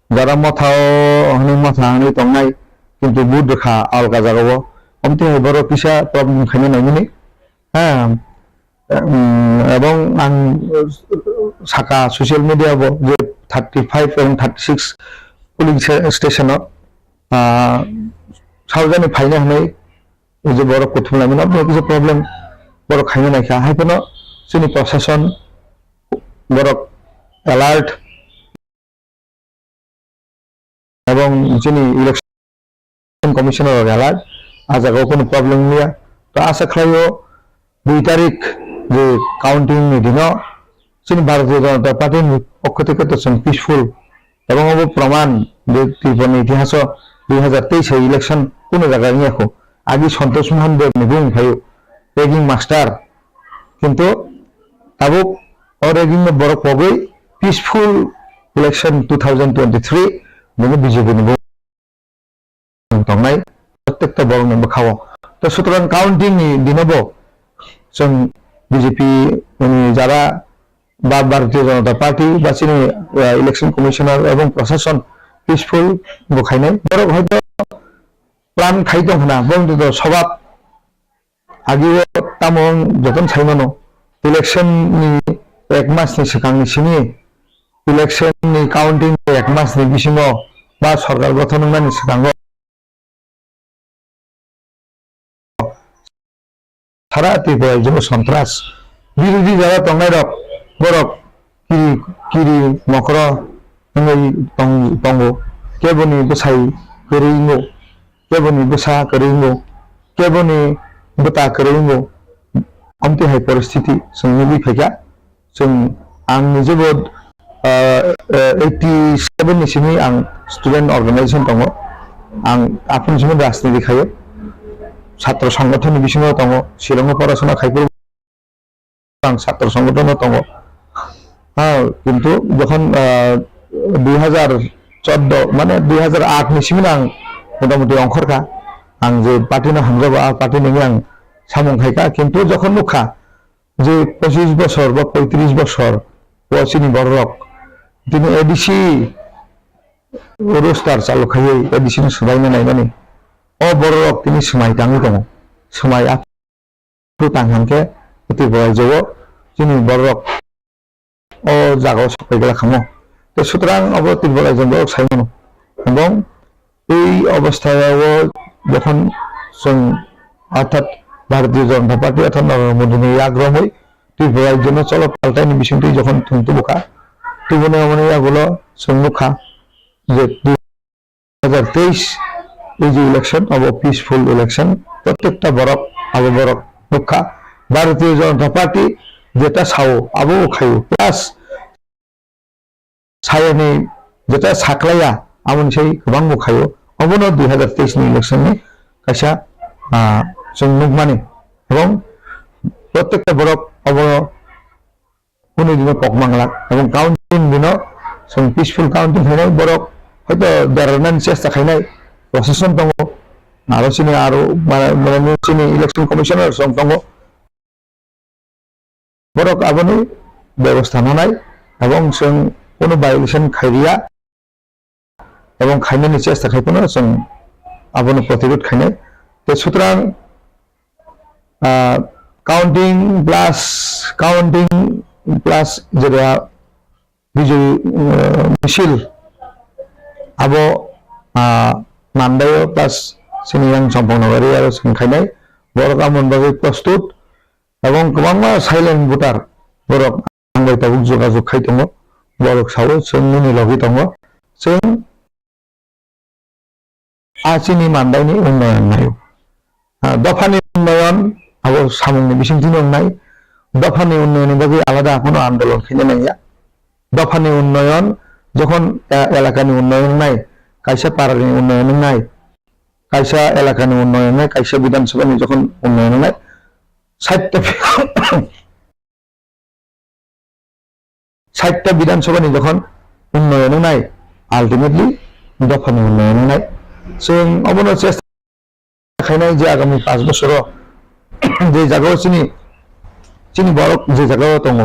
jara mathao honi matha honi tongnai কিন্তু বুট দেখা আলগা জাগাবো আমতে বড় কিসা প্রবলেম খাইনে নাইনি হ্যাঁ এবং আং সাকা সোশ্যাল মিডিয়া যে 35 এবং 36 পুলিং স্টেশনত সাউজানি ফাইনে হनै যে বড় কথম লামিন আপনি কিছু প্রবলেম বড় খাইনে নাইখা হাইপেন जोंनि প্রশাসন বড় অ্যালার্ট এবং जोंनि ইলেকশন কমিশনার অ্যালার্ট আজাগাও কোনো প্রবলেম নিয়া তো আশা খাইও 2 তারিখ যে কাউন্টিং দিন जोंनि ভারতীয় জনতা পার্টির পক্ষ থেকে তো পিসফুল এবং অব প্রমাণ যে ত্রিপুরার ইতিহাস 2023 ইলেকশন কোন জায়গায় নিয়ে আগে সন্তোষ মোহন দেব নিবুং ভাই রেগিং মাস্টার কিন্তু আবু রেগিং বড় পগৈ পিসফুল ইলেকশন 2023 মানে বিজেপি নিবুং তংনাই প্রত্যেকটা বড় নম্বর খাওয়া তো সুতরাং কাউন্টিং দিনব जों বিজেপি মানে যারা বা ভারতীয় জনতা পার্টি বা চিনি ইলেকশন কমিশনার এবং প্রশাসন পিসফুল বখাইনাই বড় হয়তো প্ল্যান খাইতো না বন্ধুদ স্বভাব আগে তামং যতন সাইমানো ইলেকশন নি 1 মাসनि सिगांनि सिनि ইলেকশন নি কাউন্টিং 1 মাসनि बिसिङाव বা সরকার গঠন নানি सिगाङाव সারা ত্রিপুরার জন্য সন্ত্রাস বিরোধী যারা তংনাই রক বরক কিরি মকর তঙ্গো কেবনি বসাই করিঙ্গো কেবনি বসা করিঙ্গো কেবনি বতা করিঙ্গো আমতে হাই পরিস্থিতি जों नुबि फैगा जों आं जोबोद 87 नि सिनि आं स्टुडेन्ट अर्गानाइजेशन दङ आं आफन जों राजनीति खायो ছাত্র সংগঠনের বিষয়ে দङ শিলং পড়াশোনা খাইবো आं ছাত্র সংগঠন दङ হ্যাঁ কিন্তু যখন 2014 মানে 2008 नि सिम आं মোটামুটি অঙ্করকা आं যে পার্টিনা হামজাবা পার্টি নিয়ে आं সামং খাইকা কিন্তু যখন নুখা যে 25 বছর বা 35 বছর ওসিনি বড়রক তিনি এডিসি রোস্টার চালু খাইয়ে এডিসি সুদাইনা নাইমানি ও বড়রক তিনি সময় টাঙ্গি দङ সময় আপু টাংহামকে অতি বয় জব যিনি বড়রক ও জাগাও সবাইগুলা খামো তো সুতরাং অবতীর বলাই জন্য সাইমনো এবং এই অবস্থায়ও যখন जों অর্থাৎ ভারতীয় জনতা পার্টি অর্থাৎ নরেন্দ্র মোদী আগ্রহী ত্রিপুরার জন্য চলো পাল্টাইনি বিষয়টি যখন থুমতু বোকা ত্রিপুরা মানে এগুলো সম্মুখা যে 2023 এই যে ইলেকশন অব পিসফুল ইলেকশন প্রত্যেকটা বরফ আবো বরফ মুখা ভারতীয় জনতা পার্টি যেটা সাও আবো খাইও প্লাস সায়নি যেটা সাকলাইয়া আমন সেই গোबां মুখাইও অবন 2023 नि ইলেকশননি কাইসা जों नुगमानि এবং প্রত্যেকটা বরফ অব কোন দিন পকমাংলা এবং কাউন্টিং দিন जों পিসফুল কাউন্টিং খাইনাই বরফ হয়তো দেরনান চেষ্টা খাইনাই প্রশাসন দङ আরো চিনি আরো মানে চিনি ইলেকশন কমিশনার সং দङ বরফ আবনি ব্যবস্থা নাই এবং जों কোনো ভায়োলেশন খাইরিয়া এবং খাইনানি চেষ্টা খাইপনো जों আবনি প্রতিরোধ খাইনাই তো সুতরাং কাউন্টিং প্লাস যেটা বিজয়ী মিছিল আবো মানদায় প্লাস সিনিয়াং সম্পূর্ণভাবে আর সংখ্যায় বড় আমনভাবে প্রস্তুত এবং গোबां সাইলেন্ট ভোটার বড় আঙ্গাইতাবু যোগাযোগ খাই दङ বড় সাও जोंनि লগি दङ जों आसिनि मानदायनि उन्नयन नायो दफानि उन्नयन आबो सामुंनि बिसिंथि नंनाय दफानि उन्नयन बागै आलादा কোনো आन्दोलन खायनो नाया दफानि उन्नयन যখন এলাকাनि उन्नयन नाय কাইসা পাড়ানি উন্নয়ন নাই কাইসা এলাকানি উন্নয়ন নাই কাইসা বিধানসভানি যখন উন্নয়ন নাই 60টা বিধানসভানি যখন উন্নয়ন নাই আলটিমেটলি দফানি উন্নয়ন নাই जों অবন চেষ্টা খাইনাই যে আগামী 5 বছর যে জায়গাও চিনি বড় যে জায়গাও দङ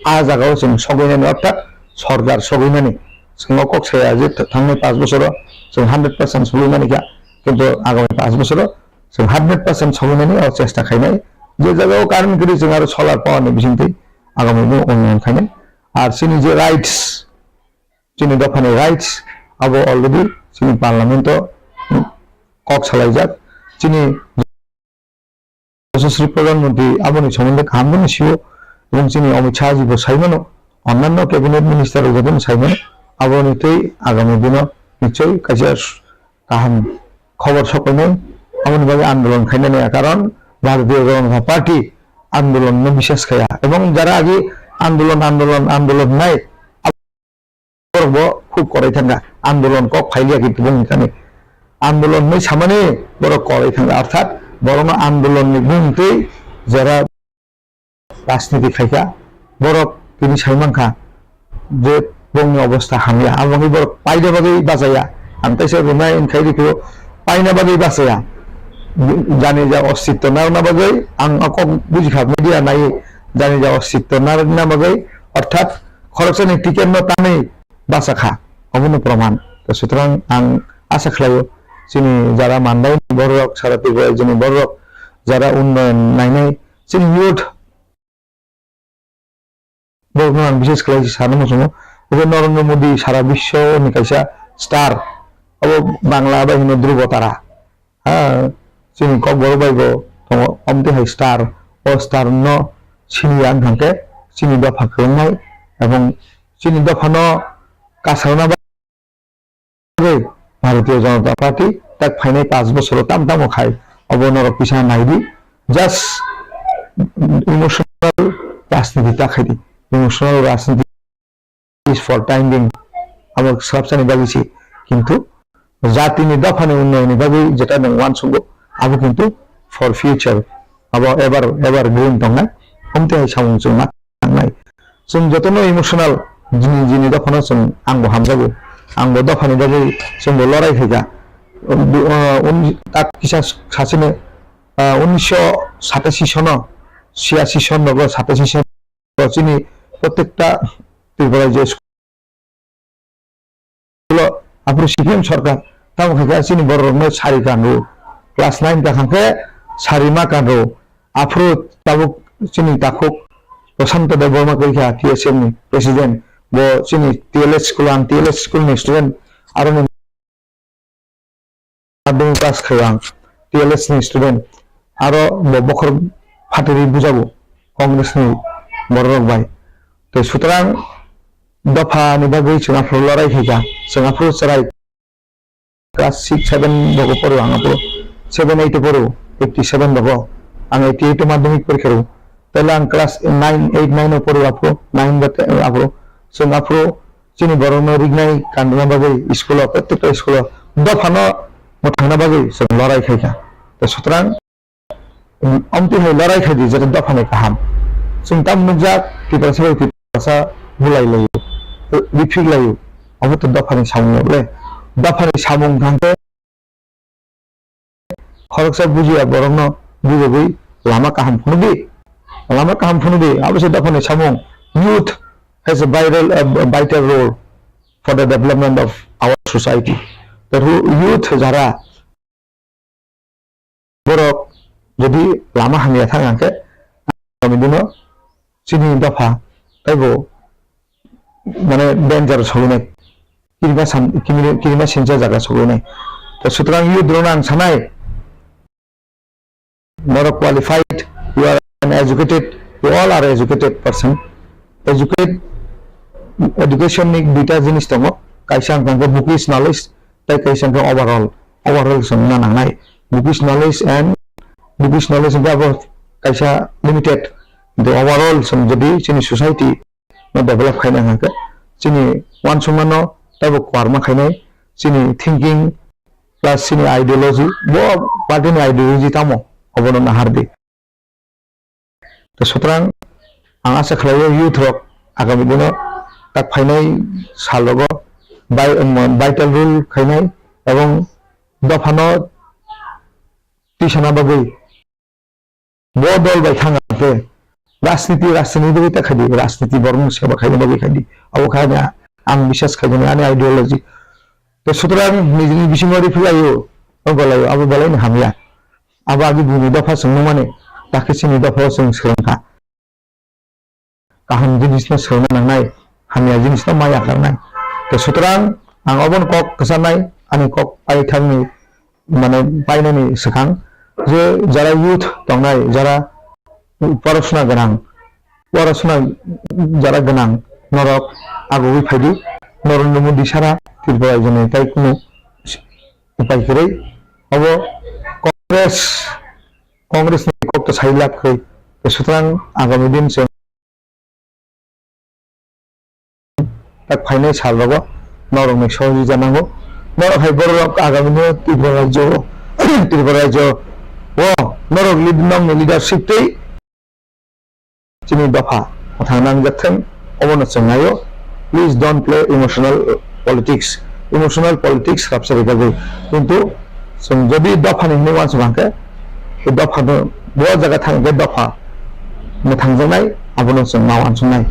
जागाव जों सगैनानै अर्थात सरकार सगैनानै जों कक साया जे थांनाय 5 बोसोराव जों 100% सगैनानै गया किन्तु आगामी 5 बोसोराव जों 100% सगैनानै चेष्टा खायनाय जे जायगायाव कारेन्ट गरी जों आरो सोलार पावारनि बिथिंथि आगामी उन्नयन खायनाय आरो जोंनि जे राइट्स जोंनि दफानि राइट्स अब अलरेडी जोंनि पार्लियामेन्टआव कक सालायजाक जोंनि यशस्वी प्रधानमंत्री आबोनि सोमोन्दै गाहाम मिथिगौ এবং जोंनि अमित शाह जी साइमोन अन्यान्य कैबिनेट मिनिस्टार जो साइमोन आबोनि थै आगामी दिनाव निश्चय खायसे गाहाम खबर सफैनाय आबोनि बागै आंदोलन खायनाय कारण भारतीय जनता पार्टी आंदोलन में विशेष खाया এবং যারা আগে आंदोलन নাই খুব করে থাকা आंदोलन কক ফাইলিয়া কিন্তু বুঝিখানে आंदोलन में सामने बड़ करे थांगा अर्थात बरं आंदोलन बुंते जरा राजनीति खायखा बरक তিনি साइमानखा जे बंनि अवस्था हामिया आंनि बर पाइना बागै बाजाया आं तैसे रुनाय इनखायरिखौ पाइना बागै बाजाया जाने जा अस्तित्व ना बागै आं अक बुजिखा मिडिया नाय जाने जा अस्तित्व ना बागै अर्थात खरचनि टिकेट न तानै बासाखा अबनो प्रमाण तो सुतरां आं आशा खालायो जोंनि जारा मानदाय बरक सारा त्रिपुरा जोंनि बरक जारा उन्नयन नायनाय जोंनि युथ बरकनां विशेष खालाय सानो मोसङो बे नरेंद्र मोदी सारा विश्वनि खायसा स्टार अब बांला बाहिनो ध्रुव तारा जोंनि ककबरक बायगो दङ अमते हाय स्टार अ स्टार न सिनिया थांके जोंनि दफा खालामनाय এবং जोंनि दफानो कासारना भारतीय जनता पार्टी तक फाइनाल 5 बोसोर ताम खाय अब नरक पिछा नायदी जस्ट इमोशनल राजनीति ताखायदी इमोशनल राजनीति इज फर टाइम बिंग आमर सबसानि बागिछि किन्तु जातिनि दफानि उन्नयननि बागै जेटा नों वान संगो आबो किन्तु फर फ्यूचर अब एबार ग्रीन दंनाय हमते हाय सामुं जों मा थांनाय जों जतनो इमोशनल जिनि दफानो जों आंबो हामजागो आंबो दफानि बागै जोंबो लड़ाई हैगा सासेनो 1987 सन 86 सन 87 सन जोंनि प्रत्येकटा त्रिपुरा जे स्कुल आफुर सिपिएम सरकार ताम खायखा जोंनि बर'नो सारि कानरु क्लास 9 काखांखे सारिमा कानरु आफुर ताबु जोंनि ताखौ प्रशांत देव बर्मा कइखा टीएसएम नि प्रेसिडेंट वो जोंनि टीएलएस स्कूल नि स्टूडेंट आरो माध्यमिक पास खालाम टीएलएस नि स्टूडेंट आरो बखर फाटेरि बुजाबो कांग्रेस नि बरक बाय तो सुतरां दफा नि बागै जोंहा लड़ाई हैगा जोंहा सराय क्लास 6 7 बगो परो आंहा 7 8 परो 87 बगो आं 88 माध्यमिक परीक्षा पहले आं क्लास 9 8 9 परो आपको 9 बते आपको जों आपको जोंनि बर'नो रिगनाय कान्दना बागै स्कुलाव प्रत्येकटा स्कुलाव दफानो मोथांना बागै जों लड़ाई खायखा तो सुतरां अमते हाय लड़ाई खायदि जेरै दफानि गाहाम जों ताम नुजा पिपासा बुलाय लायो रिफिक लायो अब तो दफानि सामुंले दफानि सामुं थांते खरकसा बुजिया बर'नो बुजोबै लामा गाहाम फुनुबि अब से दफानि सामुं youth has a vital role for the development of our society. The youth jara borok jadi lama hanya tangan ke kami dulu sini dafa taibo mana danger solune kirima senja jaga solune to sutrang youth dronang sanai borok qualified, you are an educated, you all are educated person. Education ni dita jenis tongo kaisang kanggo bookish knowledge tai kaisang kang overall semna nangai bookish knowledge about kaisa limited the overall sem jadi sini society no develop khaina hangka sini one sumano tabo karma khaina sini thinking plus sini ideology bo party ni ideology tamo obono nahardi to sutrang आं आशा खालायो youth रक आगामी दिनाव तक फाइनाय सालगो vital rule खायनाय एवं दफानो टिसना बागै बदल bye थांगाके राजनीतिगिता खादि राजनीति बरं सेवा खायनो बागै खादि अब खाने आं बिसास खायनो आने आइडियोलॉजी तो सुतरां निजिनि बिसिङारि फैलायो गलायो अब बलायनो हामिया अब आगि बुनि दफा सोंनो माने दाखिसिनि दफा सों सोंखा kaham jenisnya selama nangnai hanya jenisnya maya karena kesuteran ang obon kok kesanai ani kok ai thangni মানে পাইনানি সেখান যে যারা ইউথ দংনাই যারা পড়াশোনা যারা গোনাं নরক আগবি ফাইদি নরেন্দ্র মোদী সারা ত্রিপুরা জনে তাই কোনো উপায় করে अब কংগ্রেস কত সাইলাখै সুতরাং আগামী দিন फाइनाल सालबाबो नरकनि सहयोगी जानांगौ नरक हाइबरक आगामी दिनाव त्रिपुरा राज्य नरक लिडारशिप जोंनि दफा थांनांगोन अबनो सोंनायो please don't play emotional politics कापसारिकाबो किन्तु जों जदि दफानि मानसि बांके बे दफानो बहा जायगा थांगे दफा थांजानाय अबनो जों मावान संनाय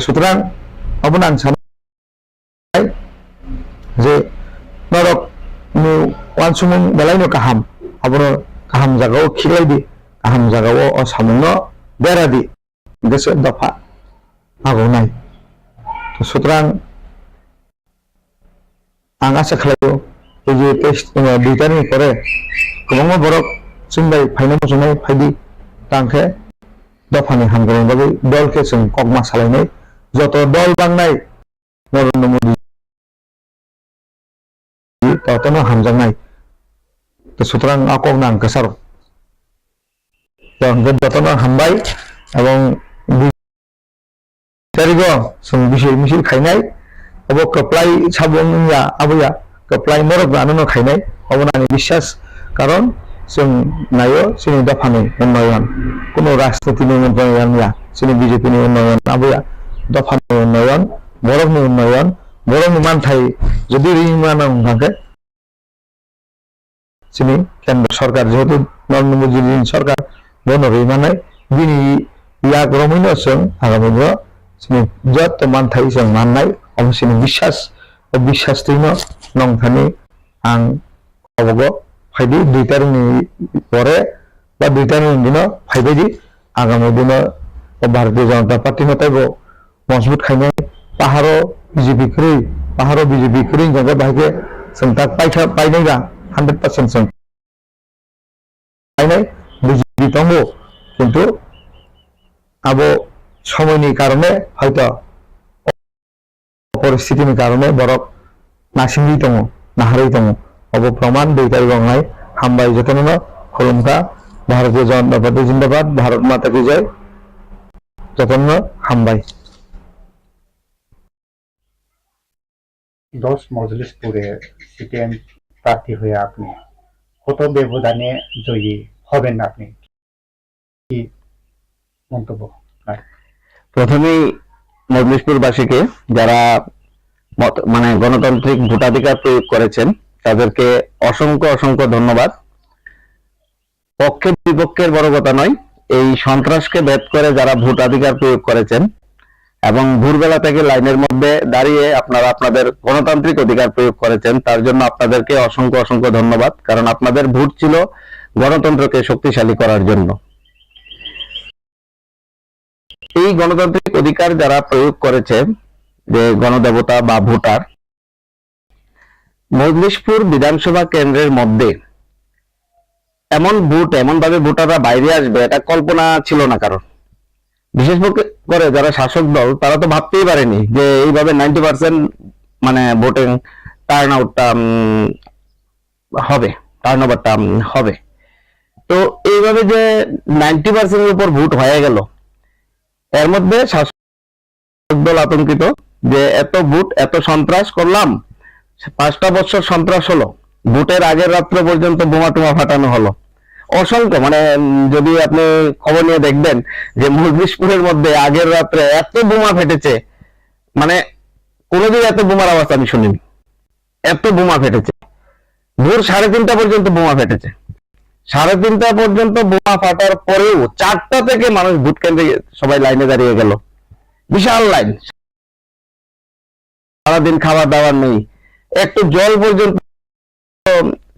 सुतरां अबनो आं सानो जे नरक वानसुमं बेलायनो गाहाम अबनो गाहाम जागाव खिलायदि गाहाम जागाव असामनो बेरादि गोसो दफा आगौनाय तो सुतरां आं आसा खालायो जे टेस्ट दुइटानि परे गोबां बरक जोंबाय फाइनाल मोजनाय फायदि तांखे दफानि हामगोन बागै दलके जों कगमा सालायनाय जत दल बांनाय नरेंद्र मोदी ततनो हामजानाय तो सुतरां आकगना आंकसार जतनो हामबाय एवं तारिखो जों मिसिल खायनाय अब कप्लाय साबुंया आबैया कप्लाय नरक गानो खायनाय अबनानि विश्वास कारण जों नायो जोंनि दफानि उन्नयन कोनो राजनीतिनि उन्नयन या जोंनि बीजेपीनि उन्नयन आबैया दफानि उन्नयन बरकनि उन्नयन बरकनि मानथाय जुदि रिमाना थांके जोंनि केन्द्र सरकार जेहेतु नरेंद्र मोदी सरकार बन रैमानाय दिनै या ग्रमैनो जों आगामी दिनाव जोंनि जत मानथाय जों माननाय अबसिनि বিশ্বাস दैनो नंथानि आं अबगो फायदि दुइटानि परे बा दुइटानि दिनाव फायबायदि आगामी दिनाव भारतीय जनता पार्टी मतायबो मजबूत खायनाय पाहारो बीजेपी ख्रुइ जगह बाहागे जों दा पाइनायगा 100% जों पाइनाय बीजेपी दंगो किन्तु अब समयनि कारणे हयतो परिस्थितिनि कारणे बरक नासिंगि दङ नाहारै दङ अब प्रमाण दुइटारि गंनाय हामबाय जतनो खुलुमखा भारतीय जनता पार्टी जिंदाबाद भारत माता की जय जतनो हामबाय 10 মজলিসপুরে সিটিএম প্রার্থী হয়ে আপনি কত ব্যবধানে জয়ী হবেন আপনি কি মন্তব্য প্রথমেই মজলিসপুরবাসীকে যারা মানে গণতান্ত্রিক ভোটাধিকার প্রয়োগ করেছেন তাদেরকে অসংখ্য ধন্যবাদ। পক্ষে বিপক্ষের বড় কথা নয়, এই সন্ত্রাসকে ভেদ করে যারা ভোটাধিকার প্রয়োগ করেছেন এবং ভোরবেলা থেকে লাইনের মধ্যে দাঁড়িয়ে আপনারা আপনাদের গণতান্ত্রিক অধিকার প্রয়োগ করেছেন তার জন্য আপনাদেরকে অসংখ্য ধন্যবাদ, কারণ আপনাদের ভোট ছিল গণতন্ত্রকে শক্তিশালী করার জন্য। এই গণতান্ত্রিক অধিকার যারা প্রয়োগ করেছে যে গণদেবতা বা ভোটার, মজলিসপুর বিধানসভা কেন্দ্রের মধ্যে এমন ভাবে ভোটাররা বাইরে আসবে এটা কল্পনা ছিল না কারণ। বিশেষ করে যারা শাসক দল তারা তো ভাবতেই পারেনি যে এইভাবে 90% মানে ভোটিং টার্নওভারটা হবে। তো এইভাবে যে 90% এর উপর ভোট হয়ে গেল, এর মধ্যে শাসক দল আতঙ্কিত যে এত ভোট এত সন্ত্রাস করলাম, 5টা বছর সন্ত্রাস হলো, ভোটের আগের রাত্র পর্যন্ত বোমা টোমা ফাটানো হলো অসংখ্য। মানে যদি আপনি খবর নিয়ে দেখবেন যে মজলিসপুরের মধ্যে আগের রাত্রে এত বোমা ফেটেছে, মানে কোনোদিন এত বোমার আওয়াজ আমি শুনিনি, এত বোমা ফেটেছে। ভোর 3:30 পর্যন্ত বোমা ফেটেছে। 3:30 পর্যন্ত বোমা ফাটার পরেও 4টা থেকে মানুষ ভোট কেন্দ্রে সবাই লাইনে দাঁড়িয়ে গেল, বিশাল লাইন, সারাদিন খাওয়া দাওয়া নেই, একটু জল পর্যন্ত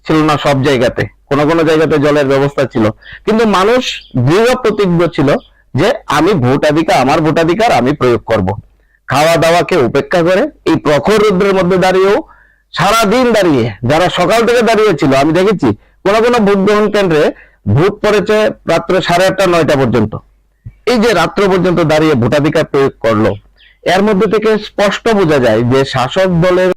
ছিল না সব জায়গাতে, কোন কোন জায়গাতে জলের ব্যবস্থা ছিল, কিন্তু মানুষ দৃঢ় প্রতিজ্ঞ ছিল যে আমি ভোটাধিকার, আমার ভোটাধিকার আমি প্রয়োগ করব। খাওয়া দাওয়াকে উপেক্ষা করে এই প্রখর রৌদ্রের মধ্যে দাঁড়িয়েও সারাদিন দাঁড়িয়ে, যারা সকাল থেকে দাঁড়িয়েছিল, আমি দেখেছি কোন কোন ভোট গ্রহণ কেন্দ্রে ভোট পড়েছে রাত্র 8:30 9টা পর্যন্ত, এই যে রাত্র পর্যন্ত দাঁড়িয়ে ভোটাধিকার প্রয়োগ করলো, এর মধ্যে থেকে স্পষ্ট বোঝা যায় যে শাসক দলের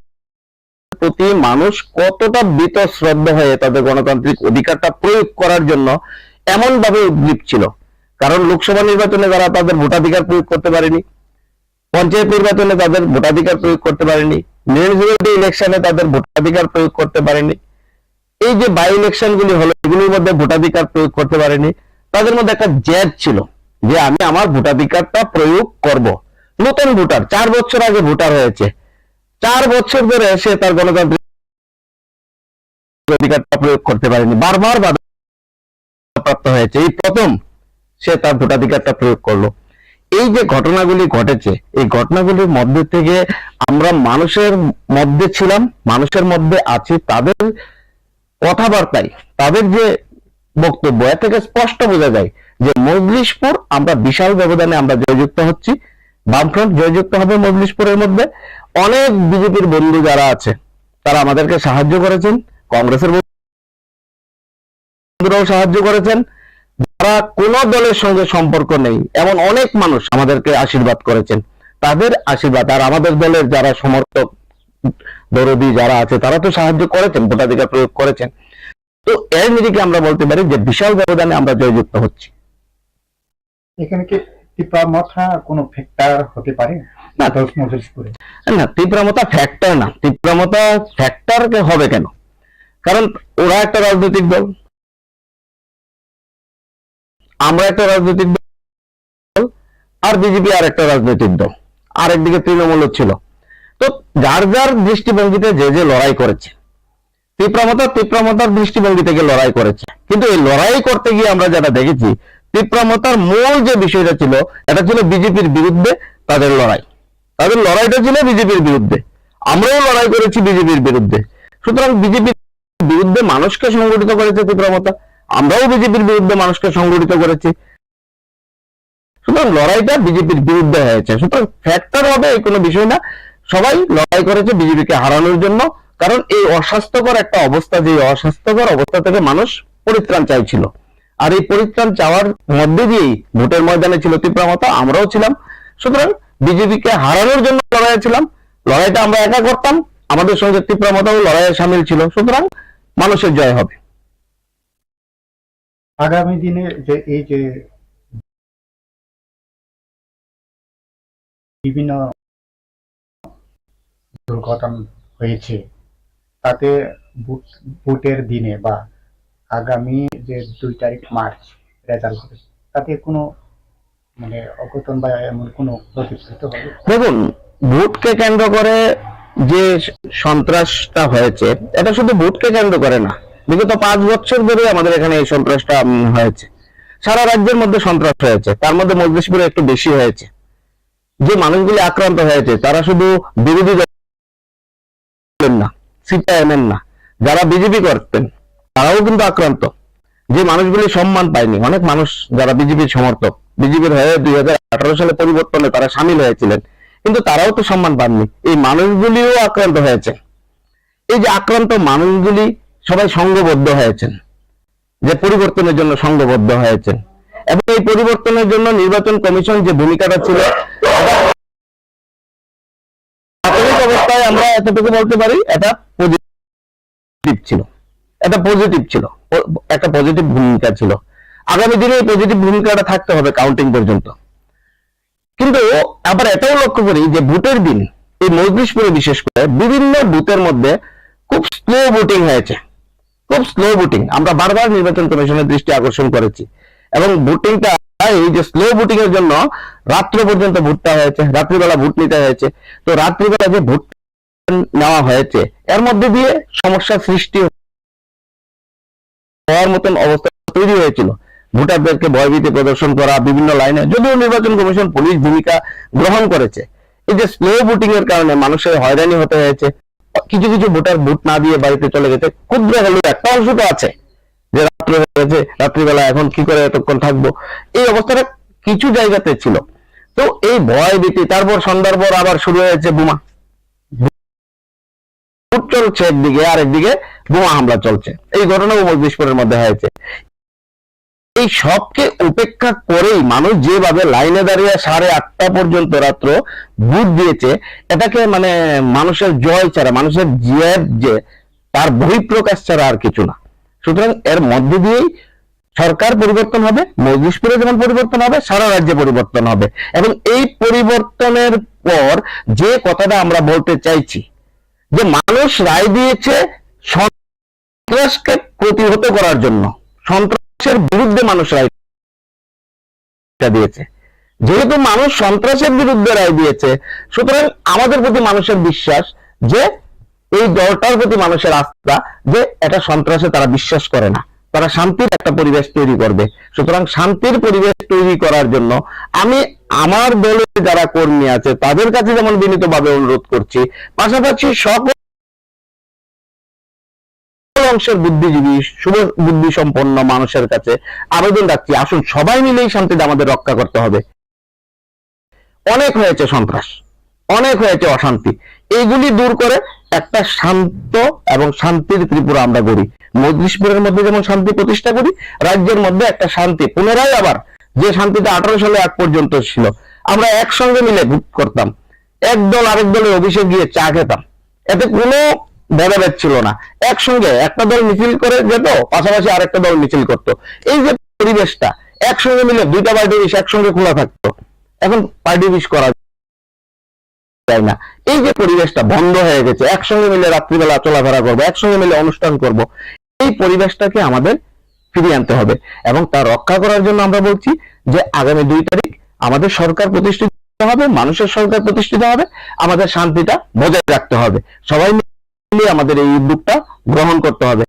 প্রতি মানুষ কতটা বীতশ্রদ্ধ হয়ে তাদের গণতান্ত্রিক অধিকারটা প্রয়োগ করার জন্য এমন ভাবে উদ্গ্রীব ছিল। কারণ লোকসভা নির্বাচনে যারা তাদের ভোটাধিকার প্রয়োগ করতে পারেনি, পঞ্চায়েত নির্বাচনে তাদের ভোটাধিকার প্রয়োগ করতে পারেনি, মিউনিসিপ্যালিটি ইলেকশনে তাদের ভোটাধিকার প্রয়োগ করতে পারেনি, এই যে বাই ইলেকশন গুলি হলো এগুলির মধ্যে ভোটাধিকার প্রয়োগ করতে পারেনি, তাদের মধ্যে একটা জেদ ছিল যে আমি আমার ভোটাধিকারটা প্রয়োগ করব। নতুন ভোটার, 4 বছর আগে ভোটার হয়েছে, 4 বছর ধরে সে তার গণতান্ত্রিক অধিকারটা প্রয়োগ করতে পারেনি, বারবার বাধাপ্রাপ্ত হয়েছে, এই প্রথম সে তার ভোটাধিকারটা প্রয়োগ করলো। এই যে ঘটনাগুলি ঘটেছে, এই ঘটনাগুলির মধ্যে থেকে আমরা মানুষের মধ্যে ছিলাম, মানুষের মধ্যে আছি, তাদের কথাবার্তায়, তাদের যে বক্তব্য, এর থেকে স্পষ্ট বোঝা যায় যে মজলিশপুর আমরা বিশাল ব্যবধানে আমরা জয়যুক্ত হচ্ছি, বামফ্রন্ট জয়যুক্ত হবে মজলিশপুরের মধ্যে। অনেক বিজেপির বন্ধু যারা আছে তারা আমাদেরকে সাহায্য করেছেন, কংগ্রেসের বন্ধুরাও সাহায্য করেছেন, যারা কোন দলের সঙ্গে সম্পর্ক নেই এমন অনেক মানুষ আমাদেরকে আশীর্বাদ করেছেন, তাদের আশীর্বাদ, আর আমাদের দলের যারা সমর্থক দরদি যারা আছে তারা তো সাহায্য করেছেন, ভোটাধিকার প্রয়োগ করেছেন। তো এর নিরিখে আমরা বলতে পারি যে বিশাল ব্যবধানে আমরা জয়যুক্ত হচ্ছি। এখানে কি তীব্রমাত্রা কোনো ফ্যাক্টর হতে পারে না, মজলিশপুরে? না, তীব্রমতা ফ্যাক্টর না, তীব্রমতা ফ্যাক্টর হবে কেন? কারণ ওরা একটা রাজনৈতিক দল, আমরা একটা রাজনৈতিক দল, আর বিজেপি আর একটা রাজনৈতিক দল, আর একদিকে তৃণমূল ছিল। তো যার যার দৃষ্টিভঙ্গিতে যে যে লড়াই করেছে, তীব্রমতার দৃষ্টিভঙ্গি থেকে লড়াই করেছে, কিন্তু এই লড়াই করতে গিয়ে আমরা যেটা দেখেছি, তীব্রমতার মূল যে বিষয়টা ছিল এটা ছিল বিজেপির বিরুদ্ধে তাদের লড়াই, তাদের লড়াইটা ছিল বিজেপির বিরুদ্ধে, আমরাও লড়াই করেছি বিজেপির বিরুদ্ধে। সুতরাং বিজেপির বিরুদ্ধে মানুষকে সংগঠিত করেছে তীব্রমতা, আমরাও বিজেপির বিরুদ্ধে মানুষকে সংগঠিত করেছি, সুতরাং লড়াইটা বিজেপির বিরুদ্ধে হয়েছে। সুতরাং ফ্যাক্টর হবে এই কোনো বিষয় না, সবাই লড়াই করেছে বিজেপিকে হারানোর জন্য। কারণ এই অস্বাস্থ্যকর একটা অবস্থা, যে অস্বাস্থ্যকর অবস্থা থেকে মানুষ পরিত্রাণ চাইছিল, আর এই পরিত্রাণ চাওয়ার মধ্যে দিয়েই ভোটের ময়দানে ছিল তীব্রমতা, আমরাও ছিলাম। সুতরাং বিজেপিকে হারানোর জন্য লড়াই ছিলাম, লড়াইটা আমরা একা করতাম, আমাদের সঙ্গে তীব্রমতাও লড়াইয়ে সামিল ছিল, সুতরাং মানুষের জয় হবে। আগামী দিনে যে এই যে বিভিন্ন দুর্ঘটনা হয়েছে, তাতে ভোটের দিনে বা আগামী যে 2 তারিখ মার্চ রেজাল্ট হবে, তাতে কোনো মানে অঘটন বা এমন কোনো প্রতিফলিত হবে? দেখুন, ভোটকে কেন্দ্র করে যে সন্ত্রাসটা হয়েছে, এটা শুধু ভোটকে কেন্দ্র করে না, বিগত 5 বছর ধরে আমাদের এখানে এই সন্ত্রাসটা হয়েছে, সারা রাজ্যের মধ্যে সন্ত্রাস হয়েছে, তার মধ্যে মজলিশপুরে একটু বেশি হয়েছে। যে মানুষগুলি আক্রান্ত হয়েছে তারা শুধু বিরোধী দলের না, সিপিআইএম না, যারা বিজেপি করতেন তারাও কিন্তু আক্রান্ত। যে মানুষগুলি সম্মান পায়নি, অনেক মানুষ যারা বিজেপির সমর্থক, বিজেপির হয়ে 2018 সালে পরিবর্তনে তারা সামিল হয়েছিলেন, কিন্তু তারাও তো সম্মান পাননি, এই মানুষগুলিও আক্রান্ত হয়েছে। এই যে আক্রান্ত মানুষগুলি সবাই সংঘবদ্ধ হয়েছেন, যে পরিবর্তনের জন্য সংঘবদ্ধ হয়েছেন, এবং এই পরিবর্তনের জন্য নির্বাচন কমিশন যে ভূমিকাটা ছিল, প্রাথমিক অবস্থায় আমরা এতটুকু বলতে পারি এটা পজিটিভ ছিল, এটা পজিটিভ ছিল, একটা পজিটিভ ভূমিকা ছিল। আগামী দিনে এই পজিটিভ ভূমিকাটা থাকতে হবে কাউন্টিং পর্যন্ত। কিন্তু আবার এটাও লক্ষ্য করি যে ভোটের দিন এই মজলিশপুরে বিশেষ করে বিভিন্ন বুথের মধ্যে খুব স্লো ভোটিং হয়েছে, খুব স্লো ভোটিং। আমরা বারবার নির্বাচন কমিশনের দৃষ্টি আকর্ষণ করেছি, এবং ভোটিংটা, এই যে স্লো ভোটিং এর জন্য রাত্র পর্যন্ত ভোটটা হয়েছে, রাত্রিবেলা ভোট নিতে হয়েছে। তো রাত্রিবেলা যে ভোট নেওয়া হয়েছে এর মধ্যে দিয়ে সমস্যা সৃষ্টি হওয়ার মতন অবস্থা তৈরি হয়েছিল। ভোটারদেরকে ভয়ভীতি প্রদর্শন করা, বিভিন্ন লাইনে, যদিও নির্বাচন কমিশন পুলিশ ভূমিকা গ্রহণ করেছে, এই যে স্লো ভোটিং এর কারণে মানুষের হয়রানি হতে হয়েছে। কিছু কিছু ভোটার ভোট না দিয়ে বাড়িতে চলে গেছে। ক্ষুদ্র হলেও একটা অংশ তো আছে যে রাত্রে হয়েছে, রাত্রিবেলা এখন কি করে এতক্ষণ থাকবো, এই অবস্থাটা কিছু জায়গাতে ছিল। তো এই ভয় ভীতি, তারপর সন্ধ্যার পর আবার শুরু হয়েছে বোমা ভোট চলছে একদিকে, আর একদিকে বোমা হামলা চলছে। এই ঘটনাও মজলিশপুরের মধ্যে হয়েছে। এই সবকে উপেক্ষা করেই মানুষ যেভাবে লাইনে দাঁড়িয়ে 8:30 পর্যন্ত রাত্র ভোট দিয়েছে, এটাকে মানে মানুষের জয় ছাড়া, মানুষের জেদ যে তার বহিঃপ্রকাশ ছাড়া আর কিছু না। সুতরাং এর মধ্যে দিয়েই সরকার পরিবর্তন হবে, মজলিশপুরে যেমন পরিবর্তন হবে, সারা রাজ্যে পরিবর্তন হবে। এবং এই পরিবর্তনের পর যে কথাটা আমরা বলতে চাইছি, যে মানুষ রায় দিয়েছে সন্ত্রাসকে প্রতিহত করার জন্য, সন্ত্রাসের বিরুদ্ধে মানুষ রায় দিয়েছে। যেহেতু মানুষ সন্ত্রাসের বিরুদ্ধে রায় দিয়েছে, সুতরাং আমাদের প্রতি মানুষের বিশ্বাস যে এই দলটার প্রতি মানুষের আস্থা যে এটা সন্ত্রাসে তারা বিশ্বাস করে না, তারা শান্তির একটা পরিবেশ তৈরি করবে। সুতরাং শান্তির পরিবেশ তৈরি করার জন্য আমি আমার দলের যারা কর্মী আছে তাদের কাছে যেমন বিনীতভাবে অনুরোধ করছি, পাশাপাশি সকল অংশের বুদ্ধিজীবী, শুভ বুদ্ধি সম্পন্ন মানুষের কাছে আবেদন রাখছি, আসুন সবাই মিলেই শান্তিটা আমাদের রক্ষা করতে হবে। অনেক হয়েছে সন্ত্রাস, অনেক হয়েছে অশান্তি, এইগুলি দূর করে একটা শান্ত এবং শান্তির ত্রিপুরা আমরা গড়ি। মজলিশপুরের মধ্যে যেমন শান্তি প্রতিষ্ঠা করি, রাজ্যের মধ্যে একটা শান্তি পুনরায় আবার, যে শান্তিটা 18 সালে আগ পর্যন্ত ছিল, আমরা একসঙ্গে মিলে ভোট করতাম, এক দল আরেক দলের অফিসে গিয়ে চা খেতাম, এতে কোনো ভেদাভেদ ছিল না। একসঙ্গে একটা দল মিছিল করে যেত, পাশাপাশি আরেকটা দল মিছিল করতো। এই যে পরিবেশটা, একসঙ্গে মিলে দুইটা পার্টি অফিস একসঙ্গে খোলা থাকতো, এখন পার্টি অফিস করা যায় না। এই যে পরিবেশটা বন্ধ হয়ে গেছে, একসঙ্গে মিলে রাত্রিবেলা চলাফেরা করবো, একসঙ্গে মিলে অনুষ্ঠান করব, এই পরিবেশটাকে আমাদের ফিরিয়ে আনতে হবে। এবং তা রক্ষা করার জন্য আমরা বলছি যে আগামী 2 তারিখ আমাদের সরকার প্রতিষ্ঠিত হবে, মানুষের সরকার প্রতিষ্ঠিত হবে, আমাদের শান্তিটা বজায় রাখতে হবে। সবাই মিলে আমাদের এই উদ্যোগটা গ্রহণ করতে হবে,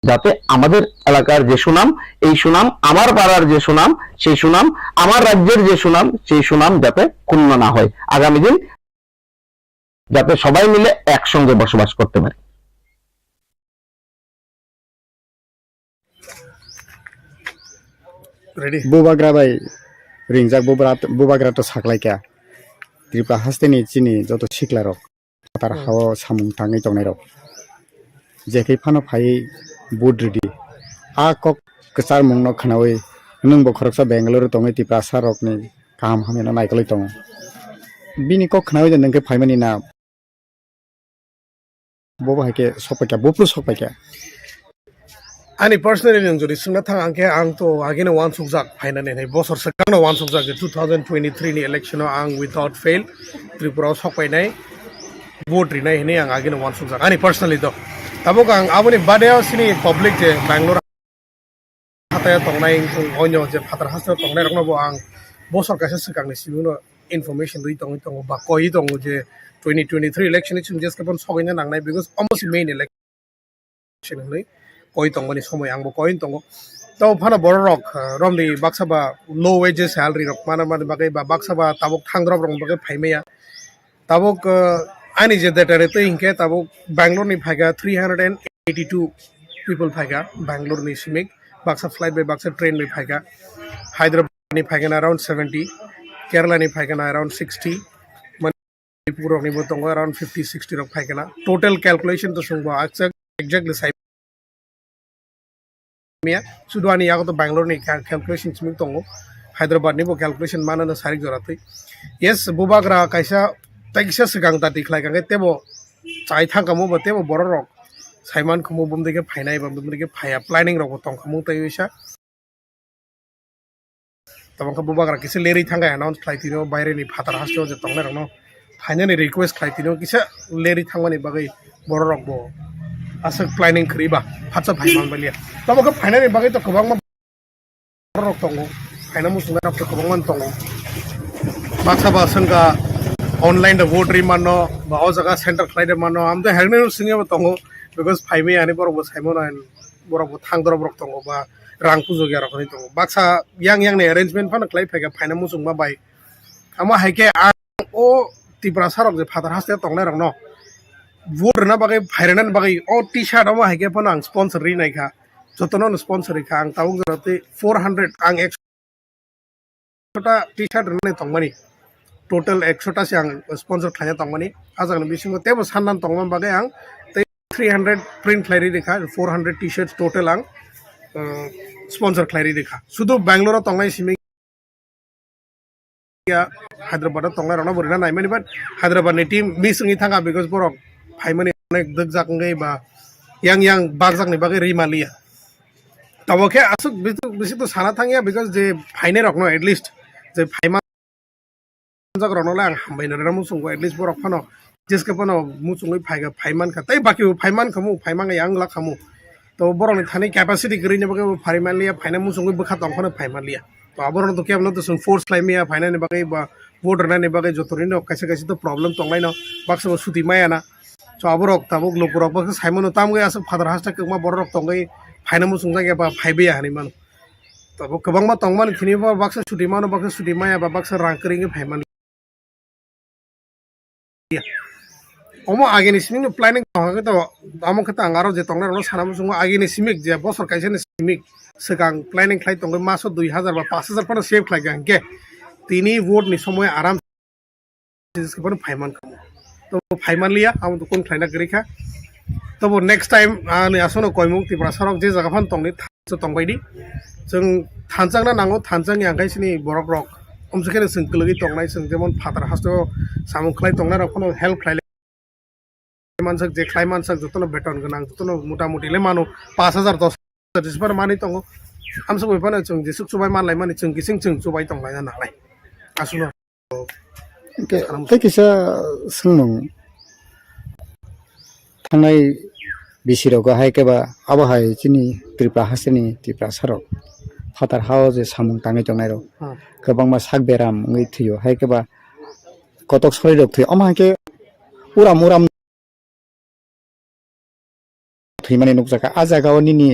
যাতে আমাদের এলাকার যে সুনাম, এই সুনাম, আমার পাড়ার যে সুনাম, সেই সুনাম, আমার রাজ্যের যে সুনাম, সেই সুনাম যাতে ক্ষুণ্ণ না হয়। আগামী দিন যাতে সবাই মিলে একসঙ্গে বসবাস করতে পারে। बुबाग्रा बाय रिंजाक बुबाग्रा तो साख्लायखा त्रिपुरा हास्टेनि चिनि जत सिख्ला रक तार हाव सामुं थाङै दंनाय रक जेखै फानो फायै बुट रेडि आ कक कसार मुंनो खानावै नों बखरकसा बेंगलुरु दङै त्रिपुरा सा रकनि काम हामेना नायखलै दङ बिनि कक खानावै नोंखे फायमानि ना बबा हायके सपायखा बुप्लु सपायखा Ani personally nang jodi sungna thang angke ang to agene wan sukjak finally nei bosor sakang wan sukjak 2023 ni election ang without fail Tripura sokpai nai vote ri nai hene ang agene wan sukjak ani personally do tabok ang aboni badeo sini public je Bangalore hataya tongnai onyo je phatar hasta tongnai rokno bo ang bosor kaise sakang ni simuno information dui tong ba koi tong je 2023 election ni chung just kapon sogaina nang nai because almost main election ni koi tongmani somoy angbo koin tongo to phana borok romni baksaba low wages salary rok mana bagai ba baksaba tabok thangrok rong bagai phaimaya tabok ani je data re to inke tabok Bangalore ni phaga 382 people phaga Bangalore ni simik baksa flight by baksa train ni phaga Hyderabad ni phaga around 70 Kerala ni phaga around 60 Manipur ni botongo around 50-60 rok phaga total calculation to sungba exactly Sudwani yago to Bangalore ni calculation smith tongo Hyderabad ni bo calculation mana na sarik joratui yes bubagra kaisa taisa sigang ta tiklai kang tebo chai thang kamu bo tebo borok saiman khumu bum dike phainai bum dike phaya planning rok tong khamu tai isa tabang ka bubagra kise leri thanga announce khlai tino baire ni phatar hasto je tongnai rok no finally request khlai tino kise leri thangmani bagai borok bo asal planning kriba phatsa phaiman balia tabok finally bagai to kobang ma rok tongo final musunga rok to kobang man tongo baksa ba sanga online the vote ri mano ba o jaga center flight mano am to helmet singe ba tongo because phaime ani por bo saimon and borok thangdor borok tongo ba rang pujo gyara khoni tongo baksa yang ne arrangement phano klai phaiga phaina musung ma bai ama haike ang o Tripura sarok je father haste tongnai rok no vote na bagai phairanan bagai o t-shirt ama haike phano ang sponsor ri naikha jotono sponsor ri kha ang tabuk jarate 400 ang 100 ta t-shirt rene tongmani total 100 ta siang sponsor khanya tongmani ajang bisingo tebo sannan tongman bagai ang 300 print khlairi dekha 400 t-shirts total ang sponsor khlairi dekha sudu bangalore tongnai simi ya Hyderabad tongnai rona borina naimani but Hyderabad ni team misungi thanga because borok phaimani onek dukjak ngai ba yang bagjak ni bagai rimalia taboke asuk bisi to sana thangia because je phaine rok no at least je phaima jak rok no la ang hambaina ramu sungko at least borok phano जिसके पनो मुचुंगै फाइगा फाइमान का तै बाकी फाइमान खमु फाइमांगा yang la खमु तो बरनि थाने capacity गरिने बगे फाइमान लिया फाइना मुचुंगै बखा तंखने फाइमान लिया तो आबरन तो केबन तो फोर्स क्लाइमिया फाइनाने बगे बा वोटर नाने बगे जतरिनो कैसे कैसे तो प्रॉब्लम तंगलाइनो बाक्सो सुति मायाना तो आबरक ताबुक लोकरक बगे साइमन तामगे आस फादर हास्टा कमा बरक तंगै फाइना मुचुंगा बा फाइबिया हानि मान तो गोबांमा तंगमान खिनि बा बाक्सो सुति मानो बाक्सो सुति माया बा बाक्सो रांकरिङै फाइमान omo ageni simik planning tongha to amo khata angaro je tongnai ro sanam sungo ageni simik je bosor kaise ne simik segang planning khlai tongo maso 2000 ba 5000 pano save khlai gang ke tini vote ni somoy aram jiske pano phaiman khamo to phaiman liya amo to kon khlaina gari kha to next time ani asono koimung Tripura sarok je jaga phan tongni so tongbai di जों थानजांना नांगौ थानजांनि आंखायसनि बरक रक अमसकेने जों गोलगै तंनाय जों जेमन father हास्टो सामुखलाय तंनाय रखनो help खालाय मानसक जे खालाय मानसक जतनो बेतन गोनां जतनो मुटामुटि ले मानो 5000 10000 जिसपर मानि तंगो आमसो बयफानो जों जेसुक सुबाय मानलाय मानि जों गिसिं जों सुबाय तंलाय नालाय आसुनो के किसा सोंनं थांनाय बिसिराव गाहाय केबा आबहाय जिनि त्रिपुरा हास्टेनि त्रिपुरा सरक फादार हाव जे सामुं ताङै तंनाय रो गोबांमा साक बेराम ngै थैयो हाय केबा कतक सरि रक थै अमाके उराम उराम थैमाने नुकजाका आ जागावनि नि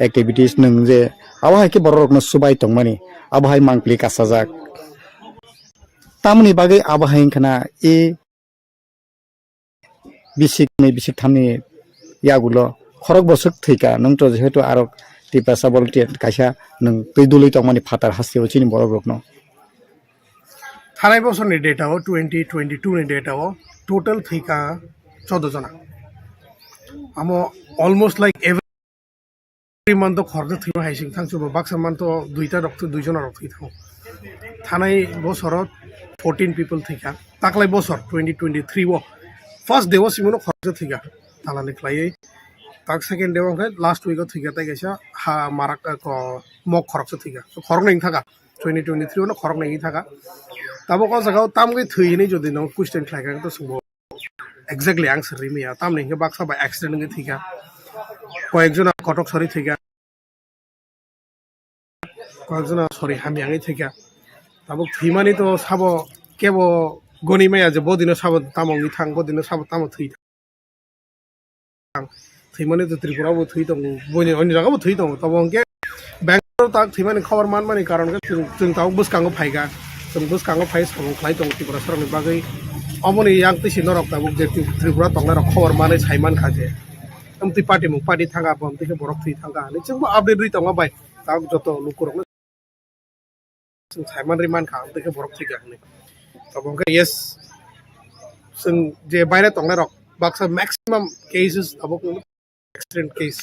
एक्टिविटीज नों जे आबहाय के बररकनो सुबाय तंमानि आबहाय मांक्लि कासाजाक तामनि बागै आबहाय खना ए बिसिक थामनि यागुलो खरक बसक थैका नों तो जेहेतु आरो त्रिपुरा साबल कायसा नों दैदुलै तंमानि फादार हास्टेव चिनि बररकनो थानाय बोसोरनि डेटाव 2022 नि डेटाव टोटल थैका 14 जना आमो almost like every month खरज थैमा हाइसिं थांसुबो Baksa month दुइटा डक्टर दुइजना रक थैथाव थानाय बोसोर 14 पीपल थैका ताकलाय बोसोर 2023 वो फर्स्ट डेव सिमनो खरज थैका तालानि खलायै ताक सेकेंड डेव ओंखाय लास्ट वीक थैका ताय गैसा हा माराक को मक खरज थैका खरग नै थाका 2023 नो खरग नै थाका ताबो को जगाव तामगै थैयिनि जदि नो क्वेश्चन खलायगा तो सुबो एक्जेक्टली आंसर रिमिया तामनि के बाक्सा बा एक्सीडेंट नगे थैका कयेकजना कटक सरि थैका कयेकजना सरि हामियाङै थैका ताबो थैमानि तो साबो केबो गनिमाया जे बदिनो साबो तामंनि थां बदिनो साबो तामो थै थैमानि तो त्रिपुराबो थै दं बनि अन्य जागाबो थै दं तबो के बेंगलोर ताक थैमानि खबर मानमानि कारण के जों ताव बुसकांगो फायगा जों बुसकांगो फाय साबो खलाय दं त्रिपुरा सरनि बागै अमनि yang tisi norok tabuk je Tripura tongna rok khobor mane saiman khaje amti party mung party thanga bom tike borok thui thanga ni chungbo update ri tonga bai ta joto lukurok na sung saiman ri man kha tike borok thika ni tabong ka yes sung je baire tongna rok baksa maximum cases tabuk accident case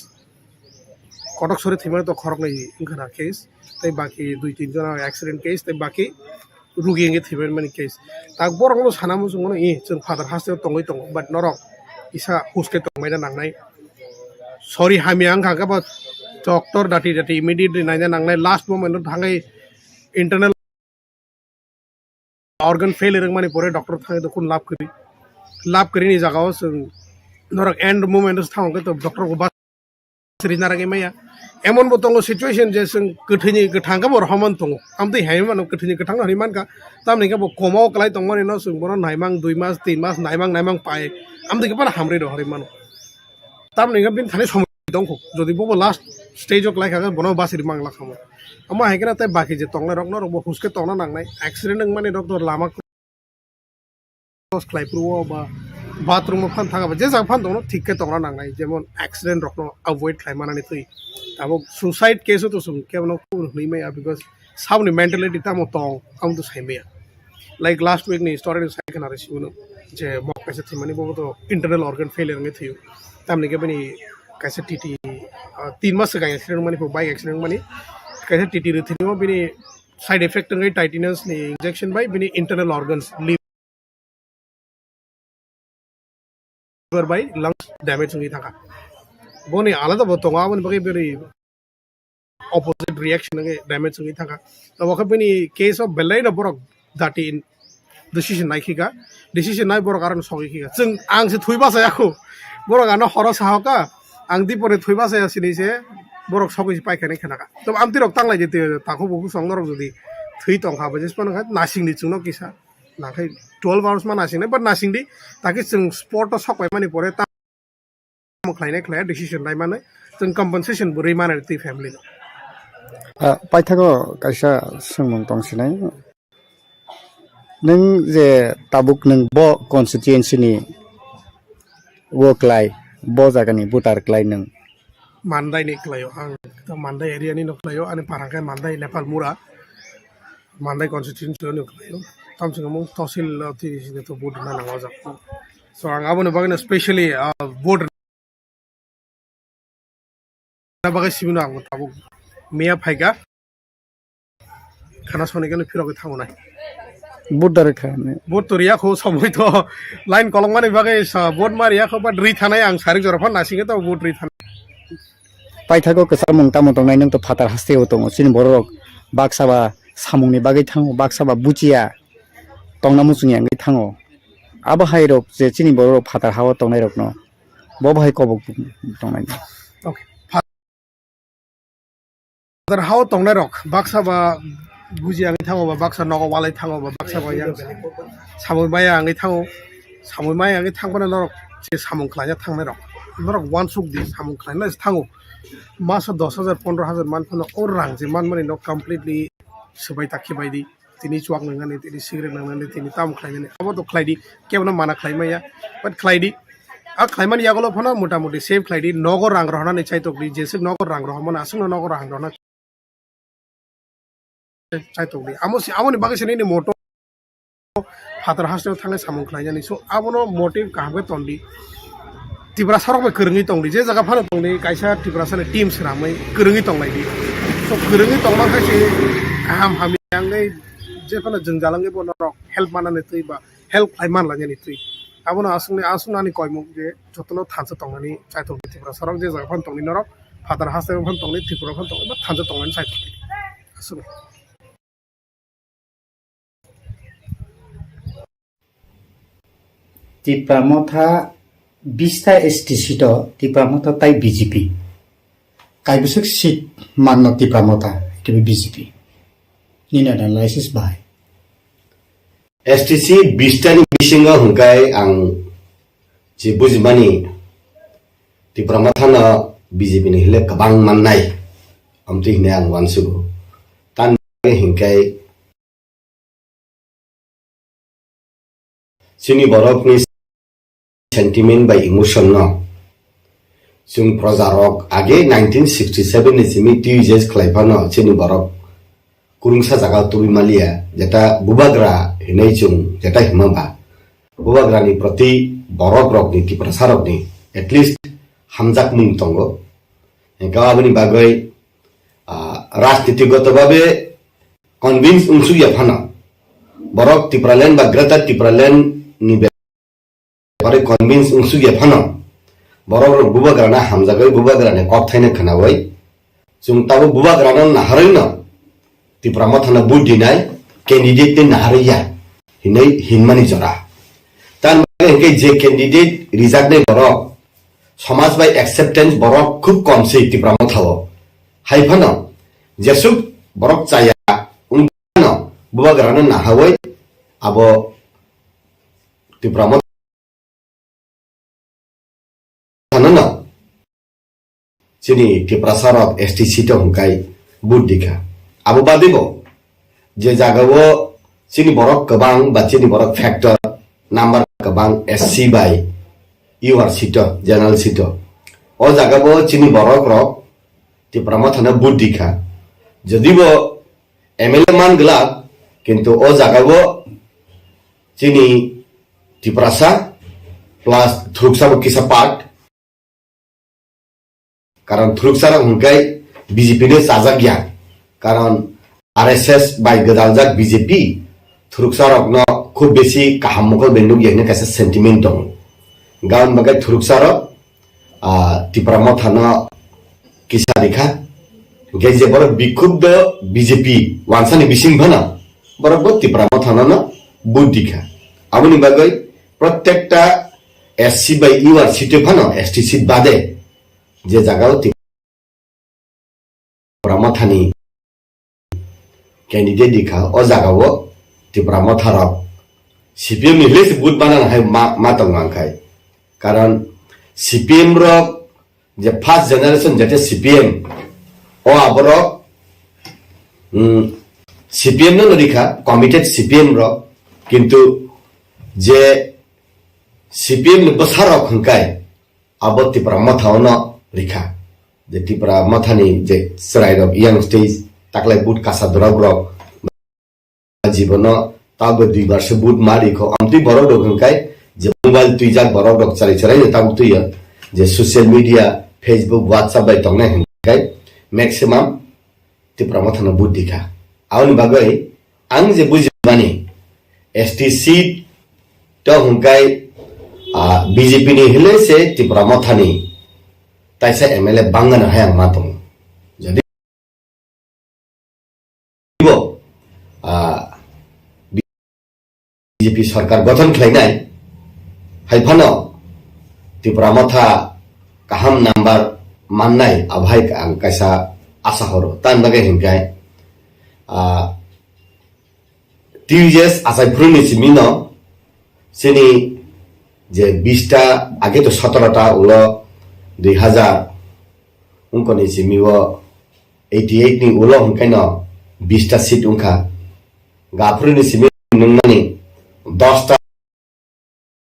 kotok sore thimane to khorok nei ingkhana case tai baki 2-3 jona accident case tai baki रुगिंगे थैबाय माने case ताक बरंनो सानामु जोंनो इ जों father हास्टेव तंगै दं बाट नरक इसा हुसके तंगैना नांनाय सरि हामियां खागाबा डॉक्टर दाति इमिडिएटली नायना नांनाय लास्ट मोमेंट थाङै इंटरनल ऑर्गन फेलियर माने परे डॉक्टर थाङै तो कोन लाभ करिनि जागाव जों नरक एंड मोमेंट थाङै तो डॉक्टर को बास रिनारागे माया एमन बतंगो सिचुएशन जे जों गोथैनि गोथांगा बर हमन दङ आमदै हायमान गोथैनि गोथां हरिमान का तामनि के कमाव कलाय दंमोन न जों बर नायमां 2 मास 3 मास नायमां पाए आमदै के पर हामरे दो हरिमान तामनि के बिन थाने dongko jodi bobo last stage ok lai khaga bono basiri mangla khamo ama haikena tai baki je tongla rok no rok huske tongna nangnai accident ng mani rok to lama cross klai pruo ba bathroom phan thaga ba je jang phan dongno thik ke tongna nangnai jemon accident rok no avoid klai manani tui abo suicide case to sum ke no ku hnui mai because sabni mentality tamo tong am to sai mai like last week ni story ni sai kana resi uno je mok kaise thimani bobo to internal organ failure ngai thiyo tamni ke bani kaise titi 3 mas ka accident mani po bike accident mani kaise titi ru thimo bini side effect ngai titinus ni injection by bini internal organs liver by lungs damage ngai thaka boni alada bo tonga bani bagi beri opposite reaction ngai damage ngai thaka to waka bini case of belai na borok dati in decision nai khiga decision nai borok aran sogi khiga jeng ang se thuiba sa yakho borok ano horo sahaka ang di pore thuiba sa asini se borok sogi paikane khanaka to amti rok tanglai jete takho boku song rok jodi thui tong ha bajes pan kha nasing ni chungno kisa na khai 12 hours ma nasing ne but nasing di taki jeng sport to sokai mani pore ta mo khlaine khlai decision nai mane jeng compensation buri mane ti family no paithago kaisa sungmung tongsinai nang je tabuk nang bo constituency ni work lai bo jagani voter klai nang mandai ni klayo ang to mandai area ni no klayo ani parangkai mandai nepal mura mandai constituency ni klayo tam singa mung tosil ti ni to vote na nang wajak so ang abone bagana especially vote na bagai simuna ang tabuk meya phaiga khana sone gane phiro ke thangonai voter khane vote to riya kho samoi to line kolong mani bagai vote maria kho ba ri thanai ang sarik jora phan nasinge to vote ri thanai paithago kasamung tamo tongnai nang to phatar hasteo tongo sin borok baksaba samungni bagai thango baksaba buchia tongnamu chungi ngai thango abo hairok je chini borok phatar hawa tongnai rok no bo bhai kobok tongnai okay father how tongnai rok baksaba bujiya ngai thango ba baksa nogo walai thango ba baksaba yang samoi maya ngai thango samoi maya ngai thangbana norok je samung khlanya thangnai rok norok one suk di samung khlanya thango masa 10,000 15,000 man phano or rang je man mani no completely subai takhi baidi tini chuak nangani tini cigarette nangani tini tam khlaini abo to khlaidi kebna mana khlaimaya but khlaidi a khlaiman yagolo phano motamuti save khlaidi nogo rang rohna ni chai tokli jese nogo rang rohmana asung nogo rang rohna chai tokli amoni bagai sini ni moto hatar hasno thangai samung khlaini so abono motive kahbe tondi TRIPURA sarok me kerengi tongdi je jaga phano tongni kaisa TRIPURA sane team sramai kerengi tonglai di so kerengi tongma kaise aham hami angai je phano jengjalangi bono help manane tui ba help aiman lani tui abono asungni koimuk je jotono thansa tongnani chai tongni TRIPURA sarok je jaga phano tongni norok father haste phano tongni TRIPURA phano tongni ba thansa tongnani chai tongni asung TRIPURA motha 20টা ST সিটো TRIPURA motha tai BJP kaibusuk sit manno TRIPURA motha itu BJP nina analysis bai STC 20টা ni bisinga hungkai ang je bujimani TRIPURA motha na BJP ni hile kabang mannai amti hine ang wansugo tan hingkai sini borok ni sentiment by emotion no sung prozarok age 1967 ni simi tujes klaipano chini borok kurungsa jaga tubi malia jeta bubagra hinai chung jeta himaba bubagra ni proti borok rok ni TRIPURA sarok ni at least hamjak mung tongo engkawabani bagai rajnitigoto babe convince ungsu ya phana borok TRIPURA land ba greater TRIPURA land ni pare convince ungsu ya phana borok rok bubagra na hamjagai bubagra ne kok thaina khanawai chung tabo bubagra na naharai na TRIPURA mathana budi nai candidate te naharaiya hinai hinmani jora tan engke je candidate reject nei borok समाज by acceptance borok khub kom sei TRIPURA mathao haifano jesuk borok chaya ungno bubagra na nahawai abo TRIPURA sini TRIPURA sarok ST sito hungkai bud dikha abo badibo je jagao sini borok kebang ba sini borok factor number kebang SC by UR sito general sito o jagao sini borok rok TRIPURA mathana bud dikha jodibo MLA man gelap কিন্তু ও জাগাবো চিনি Tripurasa plus থ্রুকসাবো কিসা part কারণ থ্রুকসারা হুঙ্কাই BJP নে সাজা গিয়া কারণ RSS by গদালজাক BJP থ্রুকসারক ন খুব বেশি কাহামকল বেন্ডু গিয়া কাছে সেন্টিমেন্ট দং গাউন বাগাই থ্রুকসারক ত্রিপুরা মথানো কিসা রেখা গেজে বড় বিক্ষুব্ধ বিজেপি ওয়ানসানি বিসিং ভানা বরাবর ত্রিপুরা মথানো বুদ্ধিখা আপনি বাগৈ প্রত্যেকটা SC বাই UR সিটে ভানো ST সিট বাদে যে জায়গাও ত্রিপুরা মথানি ক্যান্ডিডেট দিখা ও জায়গাও ত্রিপুরা মথারক CPM ni hles বুট বানান হাই মা তংমাংখাই কারণ CPM রক যে ফার্স্ট জেনারেশন যেটা CPM ও আবরক CPM no রেখা কমিটেড CPM রক কিন্তু যে CPM ni বসারক হুঙ্কাই আবো ত্রিপুরা মথাও ন রেখা যে ত্রিপুরা মথানি যে সরাই রক ইয়াং স্টেজ তাকলাই বুট কাসা দরক রক জীবন তাবো 2 বর্ষ বুট মারিখো আমতি বড় রক হুঙ্কাই যে মোবাইল তুই যাক বড় রক চালাই চালাই তাবো তুই যে সোশ্যাল মিডিয়া ফেসবুক হোয়াটসঅ্যাপ বাই তংনাই হুঙ্কাই ম্যাক্সিমাম ত্রিপুরা মথানো বুট দিখা आउन बागै आं जे बुजिबानि ST सीट तो हुंकाय BJP नि hele se ত্রিপুরা মথানি তাইসা MLA বাঙ্গানো হায় আং মাতং যদি BJP সরকার গঠন খাইনাই হাইফানো ত্রিপুরা মথা কাহাম নাম্বার মাননাই আভাই আং কাইসা আশা হরো তান বাগै হিংকাय TUS আসাই ফুরনি সিমিনো সিনি যে 20টা আগে তো 17টা উলো 2000 উনকনি সিমিও 88 নি উলো হুনকাইন 20টা সিট উনখা গাফুরনি সিমি নংনানি 10টা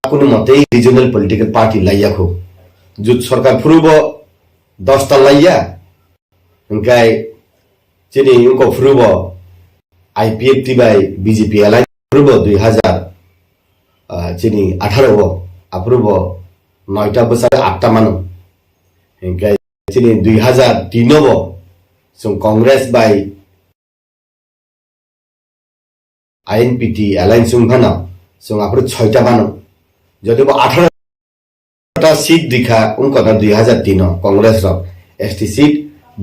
কোনো মতেই রিজিওনাল পলিটিক্যাল পার্টি লাইয়াখো জুত সরকার ফুরুব 10টা লাইয়া হুনকাই চিনি উনকো ফুরুব IPF বাই BJP এলাই ফুরুব 2000 চিনি 18 আপুরুব 9টা বছর 8টা মানো হুনকাই চিনি 2003 সং কংগ্রেস বাই INPT অ্যালায়েন্স ভানা সং আপুর 6টা বানো যদি 18টা সিট দিখা উনকো 2003 কংগ্রেস র ST সিট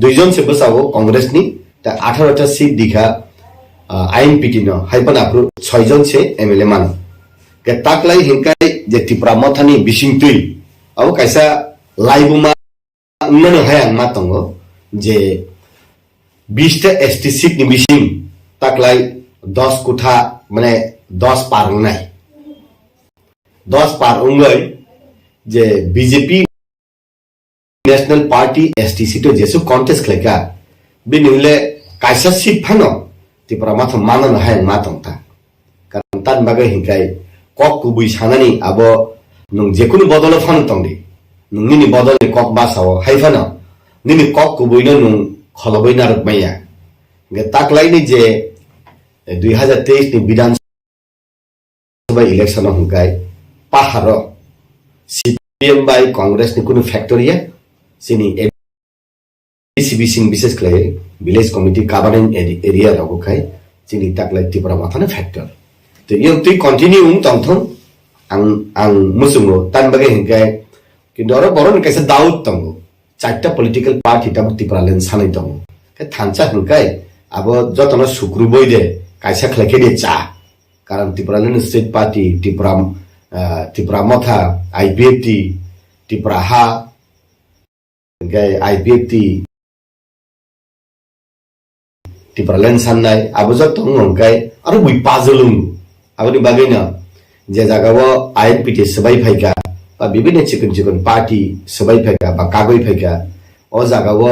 দুইজন সে বসাবো কংগ্রেস নি তা 18টা সিট দিখা INPT ন হাইপান আপরু 6 জন সে MLA মান কে তাকলাই হিংকাই যে ত্রিপুরা মথানি বিসিং তুই আও কাইসা লাইবুমা উন্নয়ন হায়াং মাতঙ্গ যে 20টা ST সিট নি বিসিং তাকলাই 10 কোঠা মানে 10 পার নাই 10 পার উঙ্গই যে বিজেপি ন্যাশনাল পার্টি ST সিটো যেসু কন্টেস্ট খেলেকা বিনিলে কাইসা সিট ফানো ত্রিপুরা মাথা মানন হায় মাতংতা কারণ তান বাগে হিংকাই কক কুবুই সানানি আবো নং যেকুনো বদলে ফানো তংদি নং নিনি বদলে কক বাসাও হাইফানো নিনি কক কুবুইনো নং খলবই নারক মাইয়া গে তাকলাইনি যে 2023 ni বিধানসভা ইলেকশন হুঙ্কাই পাহাড় CPM বাই কংগ্রেস ni কোনো ফ্যাক্টরিয়া সিনি ABCB সিং বিশেষ করে ভিলেজ কমিটি কাভারিং এরিয়া রগখাই সিনি তাকলাই ত্রিপুরা মাথানে ফ্যাক্টর তো ইয়ং তুই কন্টিনিউ তংথং আং মুসুমো তান বাগে হিংকাই কিন্তু আরো বড় কাইসা দাউদ তঙ্গো 4টা পলিটিক্যাল পার্টি তা ত্রিপুরা লেন সানাই তঙ্গো কে থানচা হিংকাই আবো যতন শুক্রু বই দে কাইসা খেলেকে দে চা কারণ ত্রিপুরা লেন state party Tripura Motha IPFT Tripura হা IPFT ত্রিপুরা লেন সান্নাই আবো যত হংকাই আরো বুই পাজলুং আবনি বাগৈ না যে জায়গাও INPT সবাই ফাইকা বা বিভিন্ন চিকন চিকন পার্টি সবাই ফাইকা বা কাগই ফাইকা ও o jagao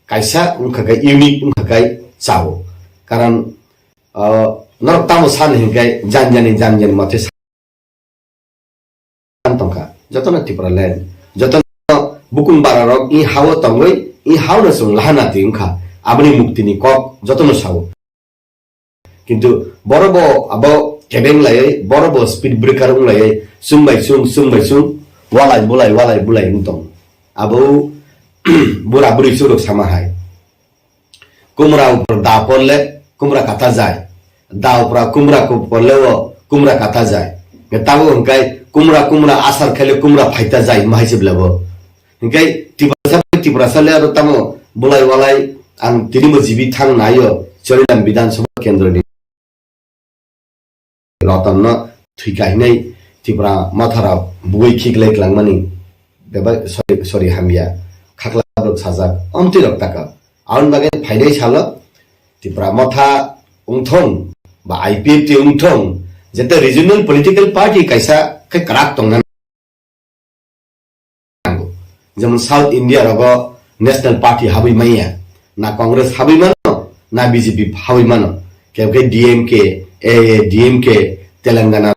kaisa ungkhakai unique ungkhakai chao karon norok tamo san hingkai janjani mathe san tongkha jotono Tripura land jotono bukun bararok I hawo tongoi I hawo na sung lahana tingkha abni muktini kok jotono sao কিন্তু বড় abo কেবেং lai boro speed breaker ung lai sum bai sum walai bulai untong abo bura buri suruk sama hai kumra upar da porle kumra kata jai da upra kumra ko porlewo kumra kata jai ngetawo hingkai kumra asar khale kumra phaita jai mahise blabo hingkai Tripura sale aro tamo bulai walai ang tinimo jibi thang nayo chorilam bidan sabha kendra ni रतन थुइकाहिनै Tripura माथारा बुगै खिगलेक लांमानि बेबा सरी हामिया खाखलाब्रक साजाक अमति रक्ताका आउन बागे फाइदै सालो Tripura माथा उंथं बा IPF ति उंथं जेते रिजनल पॉलिटिकल पार्टी कैसा कै कराक तंगना जेमन साउथ इंडिया रगो नेशनल पार्टी हाबै माइया ना कांग्रेस हाबै मानो ना बीजेपी हाबै मानो केके DMK DMK Telangana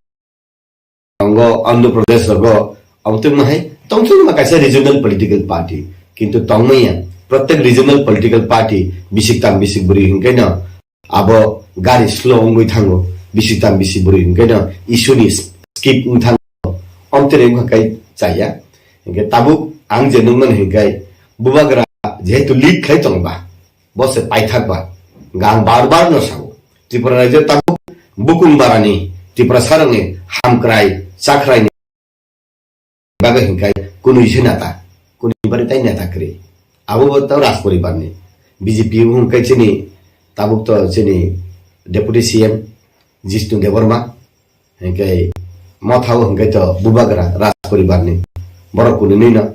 Rango Andhra Pradesh Rango Autum Mahai Tongsu Makasa regional political party Kintu Tongmaya Pratek regional political party Bisiktam Bisikburi Hinkena Abo Gari slow Ongui Tango Bisiktam Bisikburi Hinkena Isuni skip Untango Omtere Hakai Chaya Hinke Tabuk Angje Nungman Hinkai Bubagra Jehetu lead Khai Tongba Bose Paithakba Gang Barbar no Sao Tripura Raja Tabuk Bukung barani Tripura sarangni hamkrai chakrai ni baga hingkai kunu isenata kunu baritai neta kri abo botau ras poribar ni BJP hingkai chini tabuk to chini deputy CM Jishnu Devarma hingkai mothau hingkai to bubagra ras poribar ni borok kunu ni na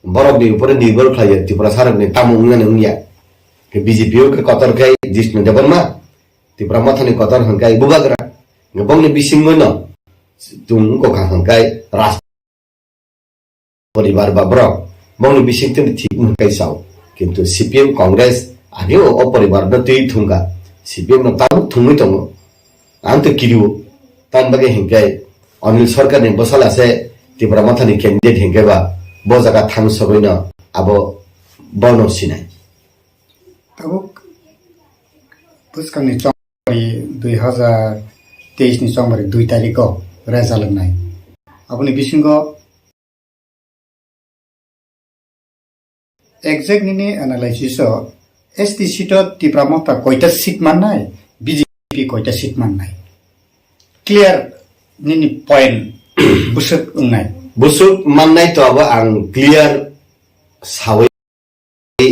borok ni upore nirbhor khlaiye Tripura sarangni tamu ungane ungya ke BJP ke kotor kai Jishnu Devarma Tripura mathani kotor hangkai bubagra ngabong ni bising mo no tung ko ka hangkai ras poribar babro bong ni bising tin thik hangkai sao kintu CPM Congress age o poribar na tei thunga CPM na tabu thungui tongo ante kiriu tan bage hangkai Anil Sarkar ni bosala se Tripura mathani candidate hangkai ba bo jaga thang sabai na abo bono sinai tabuk puskani 2023 ni January 2 tarikh result nai aboni bisingo exact ni analysis o ST seat Tripura mata koita seat mannai BJP koita seat mannai clear ni point busuk ungnai busuk mannai to abo ang clear sawi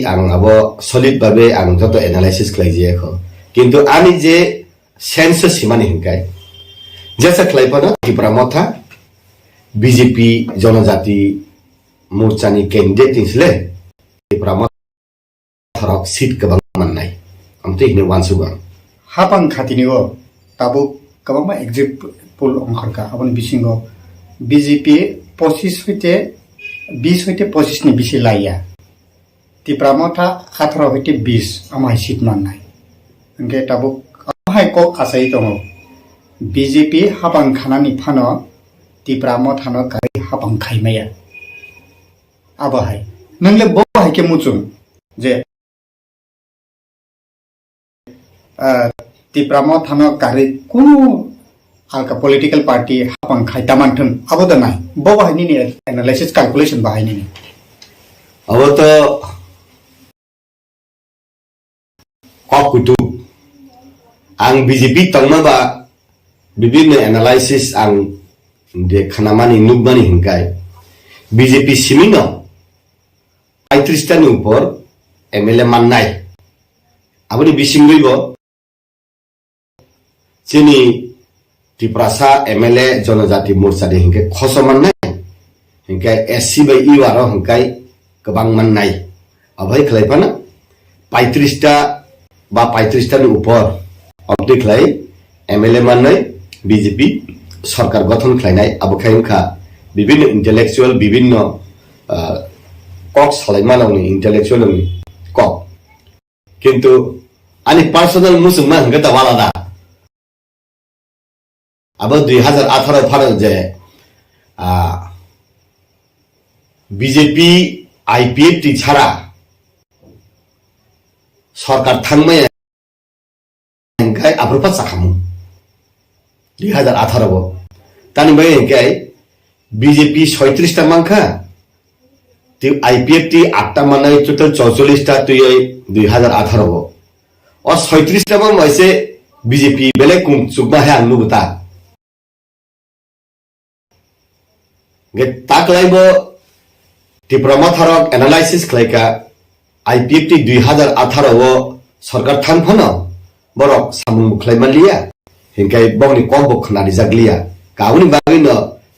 ang abo solid babe ang joto analysis khlaije kho কিন্তু আমি যে census Himani হিংকাই যেসা খ্লাইপানা Tripura মাথা BJP জনজাতি মোর্চানি candidate ইসলে Tripura মাথা seat কবাং মাননাই আমতে হিনে ওয়ানসুগাং হাপাং খাতিনিও তাবু কবাংমা example অংখরকা আবন বিসিংগো BJP 25 হইতে 20 হইতে 25 নি বিসি লাইয়া Tripura মাথা 18 হইতে 20 আমাই seat মাননাই Engke tabuk hai kok asai tongo BJP habang khanani phano Tripura mothano kai habang khaimaya abo hai nangle bo hai ke muchung je Tripura mothano kari kunu alka political party habang khaita manthun abo da nai bo hai ni analysis calculation bahai ni abo to kok kutu ang BJP tangma ba bibinno analysis ang de khanamani nubmani hingkai BJP simino 35 tani upor MLA mannai aboni bisinggoibo chini Tripura sa MLA jonojati morcha de hingkai khoso mannai hingkai SC bai iwaro hingkai kebang mannai abai khlaipana 35 ta ba 35 tani upor অবদিকলাই MLA মাননাই BJP সরকার গঠন খাইনাই আবখাইমখা বিভিন্ন intellectual বিভিন্ন kok salaiman ni intellectual ni kok কিন্তু ani personal musulman kata walada আবার 2018 ফারে যে বিজেপি আইপিএফটি ছাড়া সরকার থাকবে আবার চাখামু 2018 তানি ভাই এনকাই বিজেপি 37টা মাংখা আইপিএফটি 8টা মানে টোটাল 44টা তুই 2018 ও 37টা মান হইছে বিজেপি বেলে কোন সুকমা হে আনুগুতা তাকলাইব ত্রিপুরা মথারক এনালাইসিস খাইকা আইপিএফটি 2018 সরকার থানফন বরক সামুং খাইমালিয়া হিংকাই বংনি কম্ব খনারি জাগলিয়া কাউনি বাগিন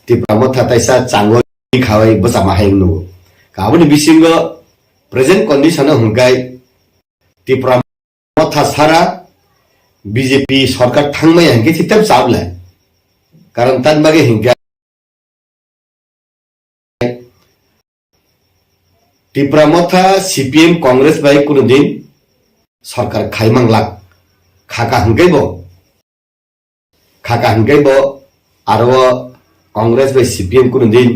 ত্রিপুরা মথা তাইসা চাঙ্গই খাওয়াই বসামা হাইনু কাউনি বিসিঙ্গ প্রেজেন্ট কন্ডিশন হুংকাই ত্রিপুরা মথা সারা বিজেপি সরকার থাংমাই হিংকে চিতাম চাবলা কারণ তান বাগে হিংকা ত্রিপুরা মথা সিপিএম কংগ্রেস বাই কোনদিন সরকার খাইমাংলাক খাকা হাঙ্গাইব আরো কংগ্রেস বাই সিপিএম কোনদিন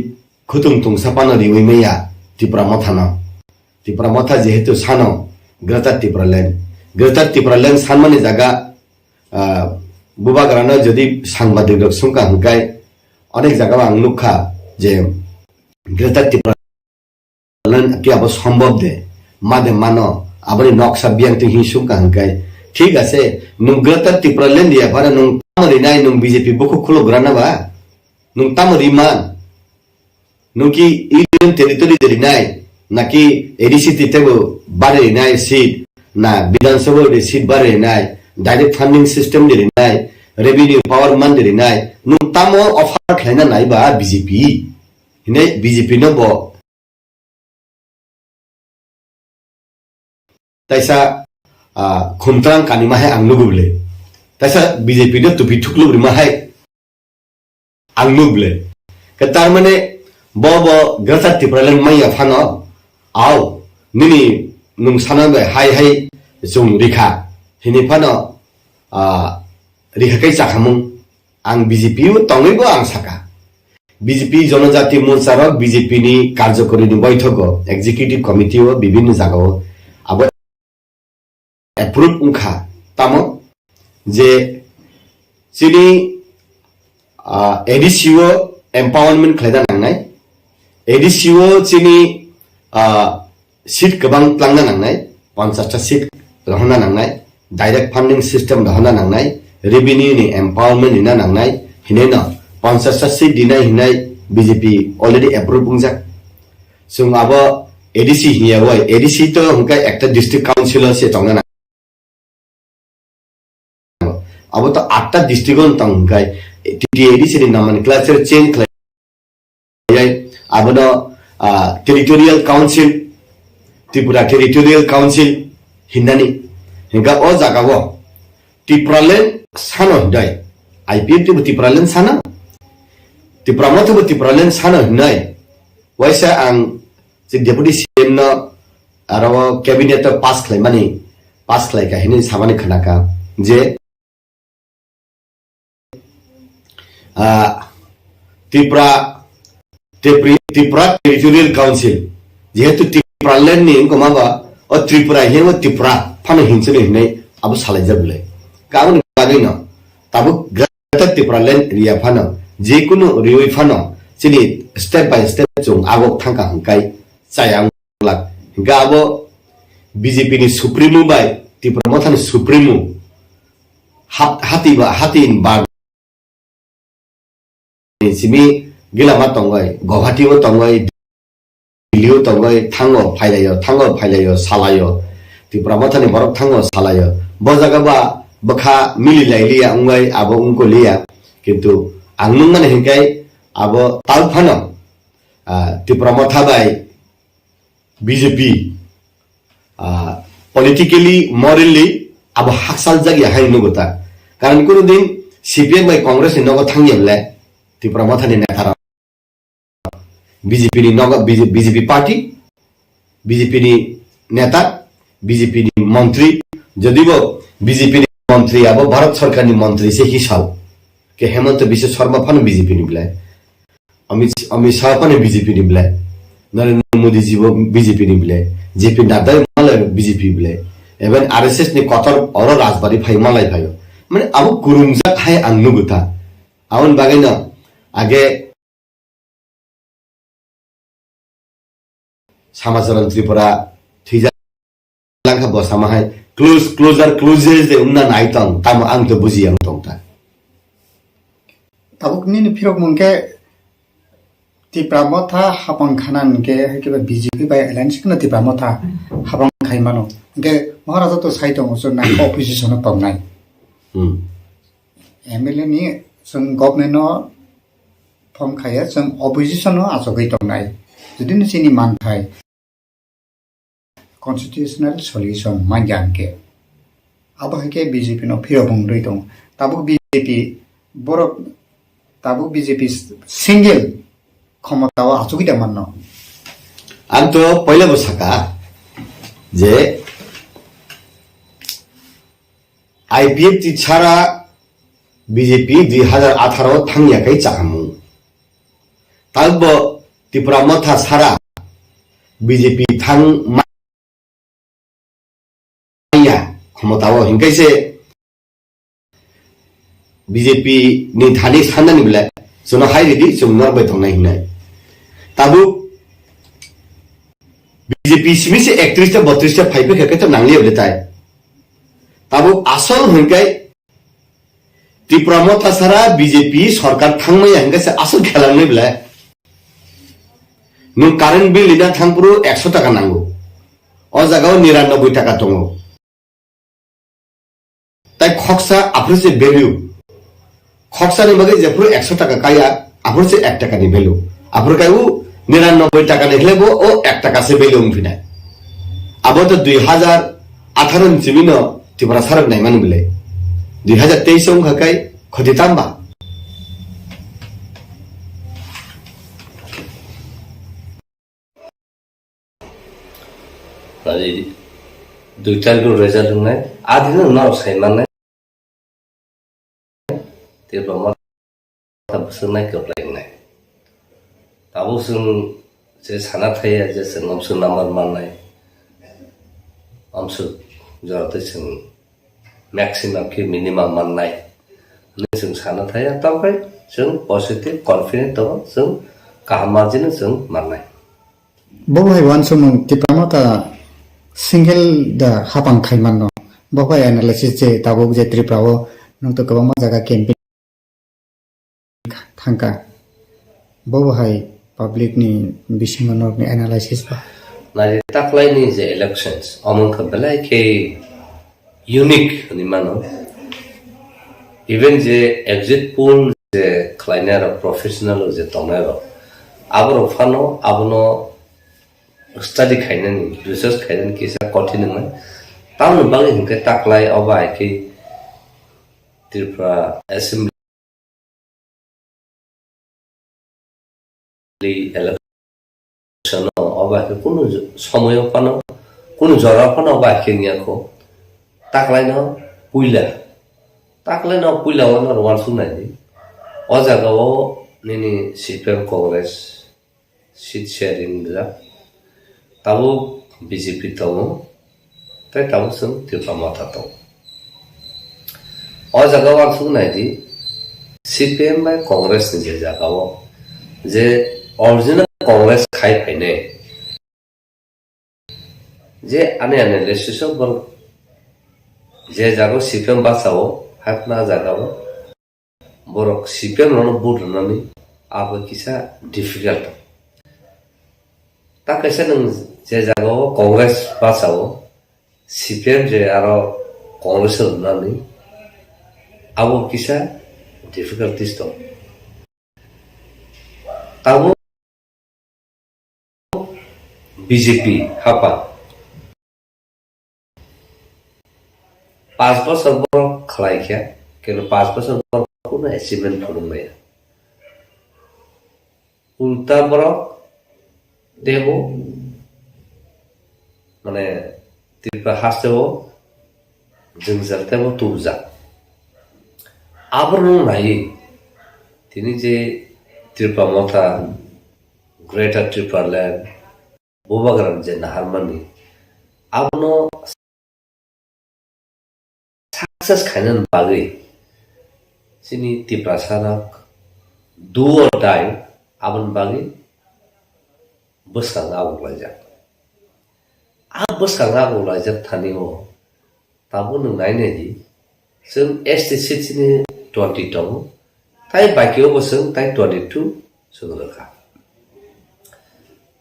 খুতুং তুংসাপানো রিউইমেয়া ত্রিপুরা মথা যেহেতু সানো গ্রেটার ত্রিপুরা ল্যান্ড সানমানি জায়গা বুবাগ্রানো যদি সাংবাদিক সুংকা হাঙ্গাই অনেক জায়গা আং নুখা যে গ্রেটার ত্রিপুরা কি আবার সম্ভব দে মাদে মানো আবার নকশা বিয়াংতে হিংসুকা হাঙ্গাই ঠিক আছে নুং গ্রেটার ত্রিপুরা ল্যান্ড দিয়া পারে নুং তামরি নাই নুং বিজেপি বকু খুলো গ্রানাবা নুং তামরি মান নুং কি ইউনিয়ন টেরিটরি দেরি নাই নাকি এডিসি তেগো বারে নাই সিট না বিধানসভা সিট বারে নাই ডাইরেক্ট ফান্ডিং সিস্টেম দেরি নাই রেভিনিউ পাওয়ার মান দেরি নাই নুং তামো অফার খাইনা নাই বা বিজেপি হিনে বিজেপি নব তাইসা খুমতাং কানিমাহে আংনুগুবলে তাইসা বিজেপি নো টুপি ঠুকলুবরিমাহে আংনুবলে তার মানে ব গ্রেটার ত্রিপুরা ল্যান্ড মাইয়া ফানো আও নিনি নুং সানাবে হাই জং রিখা হিনি ফানো রিখাkai চাখামুং আং বিজেপি তংইবো আং সাকা বিজেপি জনজাতি মোর্চারক বিজেপি নি কার্যকরী বৈঠক এক্সিকিউটিভ কমিটি ও বিভিন্ন জায়গাও আবার এপ্রুভ উংখা তামো যে চিনি এডিসিও এম্পাওয়ারমেন্ট খাইদা নাংনাই এডিসিও চিনি সিট গোबां প্লাংনা নাংনাই 50টা সিট রহনা নাংনাই ডাইরেক্ট ফান্ডিং সিস্টেম রহনা নাংনাই রেভিনিউ নি এম্পাওয়ারমেন্ট নিনা নাংনাই হিনেনা 50টা সিট দিনাই হিনাই বিজেপি অলরেডি এপ্রুভ উংজাক সুং আবো এডিসি হিয়াওয়াই এডিসি তো হুংকা একটা ডিস্ট্রিক্ট কাউন্সিল সে তংনা अब तो 8टा डिस्ट्रिक्ट तंगाई टीएडीसी नि नोमेनक्लेचर चेंज खाय अब न territorial council Tripura territorial council हिन्नानि हिंगा ओ जागावो त्रिपुरा ल्যান্ড सानो हिंदाय आईपीएफ ति त्रिपुरा ल्যান্ড साना त्रिपुरा मथो त्रिपुरा ल्যান্ড सानो हिंनाय वैसा आं जे डेपुटी सीएम न आरो कैबिनेट पास खालायका हिनि सामानि खनाका जे त्रिपुरा टेरिटोरियल काउंसिल जेहेतु त्रिपुरा ल्যান্ড नि गमाबा ओ त्रिपुरा हेव त्रिपुरा फानो हिंसने हिनै अब सालायजाबले गाबोन बागैनो ताबो ग्रेटार त्रिपुरा ल्যান্ড एरिया फानो जेकुनु रिवै फानो सिनि स्टेप बाय स्टेप जों आगो थांका हंकाय चायांगला गाबो बीजेपी नि सुप्रीमो बाय त्रिपुरा मथानि सुप्रीमो हातिन बा सिमी गिलामा तंगाय गुवाहाटीओ तंगाय दिल्लीओ तंगाय फाइलायो सालायो त्रिपुरा मथानि बरक थांगो सालायो ब जागाबा बखा मिली लाइलिया उंगाय आबो उनको लिया किंतु आंगनु माने हिंकाय आबो तालफानो त्रिपुरा मथा बाय बीजेपी पॉलिटिकली मॉरली आबो हाकसाल जागिया हाइनुगोता कारण कोनो दिन सीपीएम बाय कांग्रेस नि नगो थांगियले त्रिपुरा मथानि नेतारा बीजेपी नि नग BJP party BJP ni neta BJP ni mantri jodibo BJP ni mantri abo Bharat Sarkar ni mantri se hisal ke Hemanta Biswa Sharma phan BJP ni blai Amit Shah phan BJP ni blai Narendra Modi ji BJP ni blai JP Nadda malai BJP blai even RSS ni kotor oro rajbari phai malai phayo mane abo kurumja khai angnu guta awon bagaina age Samasaran Tripura Thija langkha bosama hai closes de umna naitang tam ang to buji ang tong ta tabuk ni phirok mungke Tripura hapang khanan ke ke BJP by alliance kana Tripura hapang khai mano ke Maharaja to sai tong so na opposition tong nai MLA ni sung government no phom khaya sung opposition no asogai tong nai jodi ni sini man thai constitutional solution manjan ke abo ke BJP no phiro bung roi tong tabuk BJP borok tabuk BJP single ক্ষমতাও আচুকিটা মান্য আমি তো পয়লা বসাকা যে IPF ছাড়া BJP 2018 থাংয়াকাই চাকামু তালব Tripura মথা ছাড়া BJP থাং মাইয়া ক্ষমতাও হিংকাইছে BJP নি ধানি সান্দানি বলে जोंनो हाइरेडि जों नरबाय थांनाय हिनाय ताबु बीजेपी सिमिसे 31 टा 32 टा फाइबे खेके तो नांगले बलेताय ताबु आसल हंकाय त्रिपुरा मथा सारा बीजेपी सरकार थांमाय हंगासे आसल खेलांनाय बले नु कारेन्ट बिल लिना थांपुरु 100 टाका नांगौ अ जागाव 99 टाका दङ ताय खक्सा आफ्रिसे भेल्यू खक्सानि बगे जेफुर 100 टाका काया आफुर से 1 टाका नि भेल्यू आफुर कायु 99 टाका नेखलेबो ओ 1 टाका से भेल्यू उमफिनाय आबो तो 2018 नि सिमिनो त्रिपुरा सारक नाय मान बिले 2023 ओं खकाय खदिताम्बा आदि दुइटार गो रिजल्ट होनाय आदिनो नाव सायमानाय त्रिपुरा बोसोरनाय गोब्रायनाय दाबो जों जे साना थायो जे जों अमसु नाम्बार माननाय अमसु जरते जों मैक्सिमाम कि मिनिमाम माननाय जों साना थाया तावहाय जों पजिटिव कन्फिडेंट दङ जों गाहामाजिनो जों माननाय बहाय वानसुमु Tripura सिंगल दा हापां खायमान न बहाय एनालिसिस जे ताबो जे Tripura नंग तो गोबां जागा केम्पेन थांका बहाय पब्लिक नि बिसिङाव नि एनालाइसिस बा नाय ताकलायनि जे इलेक्शंस अमनख बेलाय के यूनिक नि मानो इवन जे एग्जिट पोल जे क्लाइनार प्रोफेशनल जे तनारो आबरो फानो आबनो स्टडी खाइनानि रिसर्च खाइनानि केसा कन्टिन्यू नङा ताउन बागै हिंके ताकलाय अबाय के त्रिपुरा एसेम्बली इलेक्शन अबाके कुनु समय पानो कुनु जरा पानो अबाके नियाखौ ताकलायनो पुइला वन रवान सुनायनि अ जागाव निनि सीपीएम कांग्रेस सीट शेयरिंग जा ताबो बीजेपी दङ ताय ताबो जों त्रिपुरा माथा दङ अ जागाव वन सुनायनि सीपीएम बाय कांग्रेस नि जे जागाव जे ओरिजिनल कांग्रेस खाइ फाइने जे आने एनालिसिस बर जे जागो सीपीएम बासाव हातना जागाव बरक सीपीएम नो बुरनानि आबो किसा डिफिकल्ट ता कैसे नों जे जागाव कांग्रेस बासाव सीपीएम जे आरो कांग्रेस होनानि आबो किसा डिफिकल्टीज दं ताबो बीजेपी हापा 5 बोसोर बर खलायखे किन्तु 5 बोसोर बर कोनो अचिभमेन्ट खालामनाया उल्टा बर देबो মানে ত্রিপুরা হাসতেও जों जालतेबो तुजा आबरनो नायै তিনি যে ত্রিপুরা মথা গ্রেটার ত্রিপুরা ল্যান্ড বুবাগ্রাম যে নাহারমানি আবনো সাকসেস খাইনাन बागै सिनि ত্রিপুরা सानाक डू और डाई आबन बागै बोस्रां आवलायजाक बोस्रां आवलायजाक थानायाव ताबो नों नायनायदि जों एसटि सिटिनि 20 दं ताई बाकियावबो जों ताई 22 जों रोखा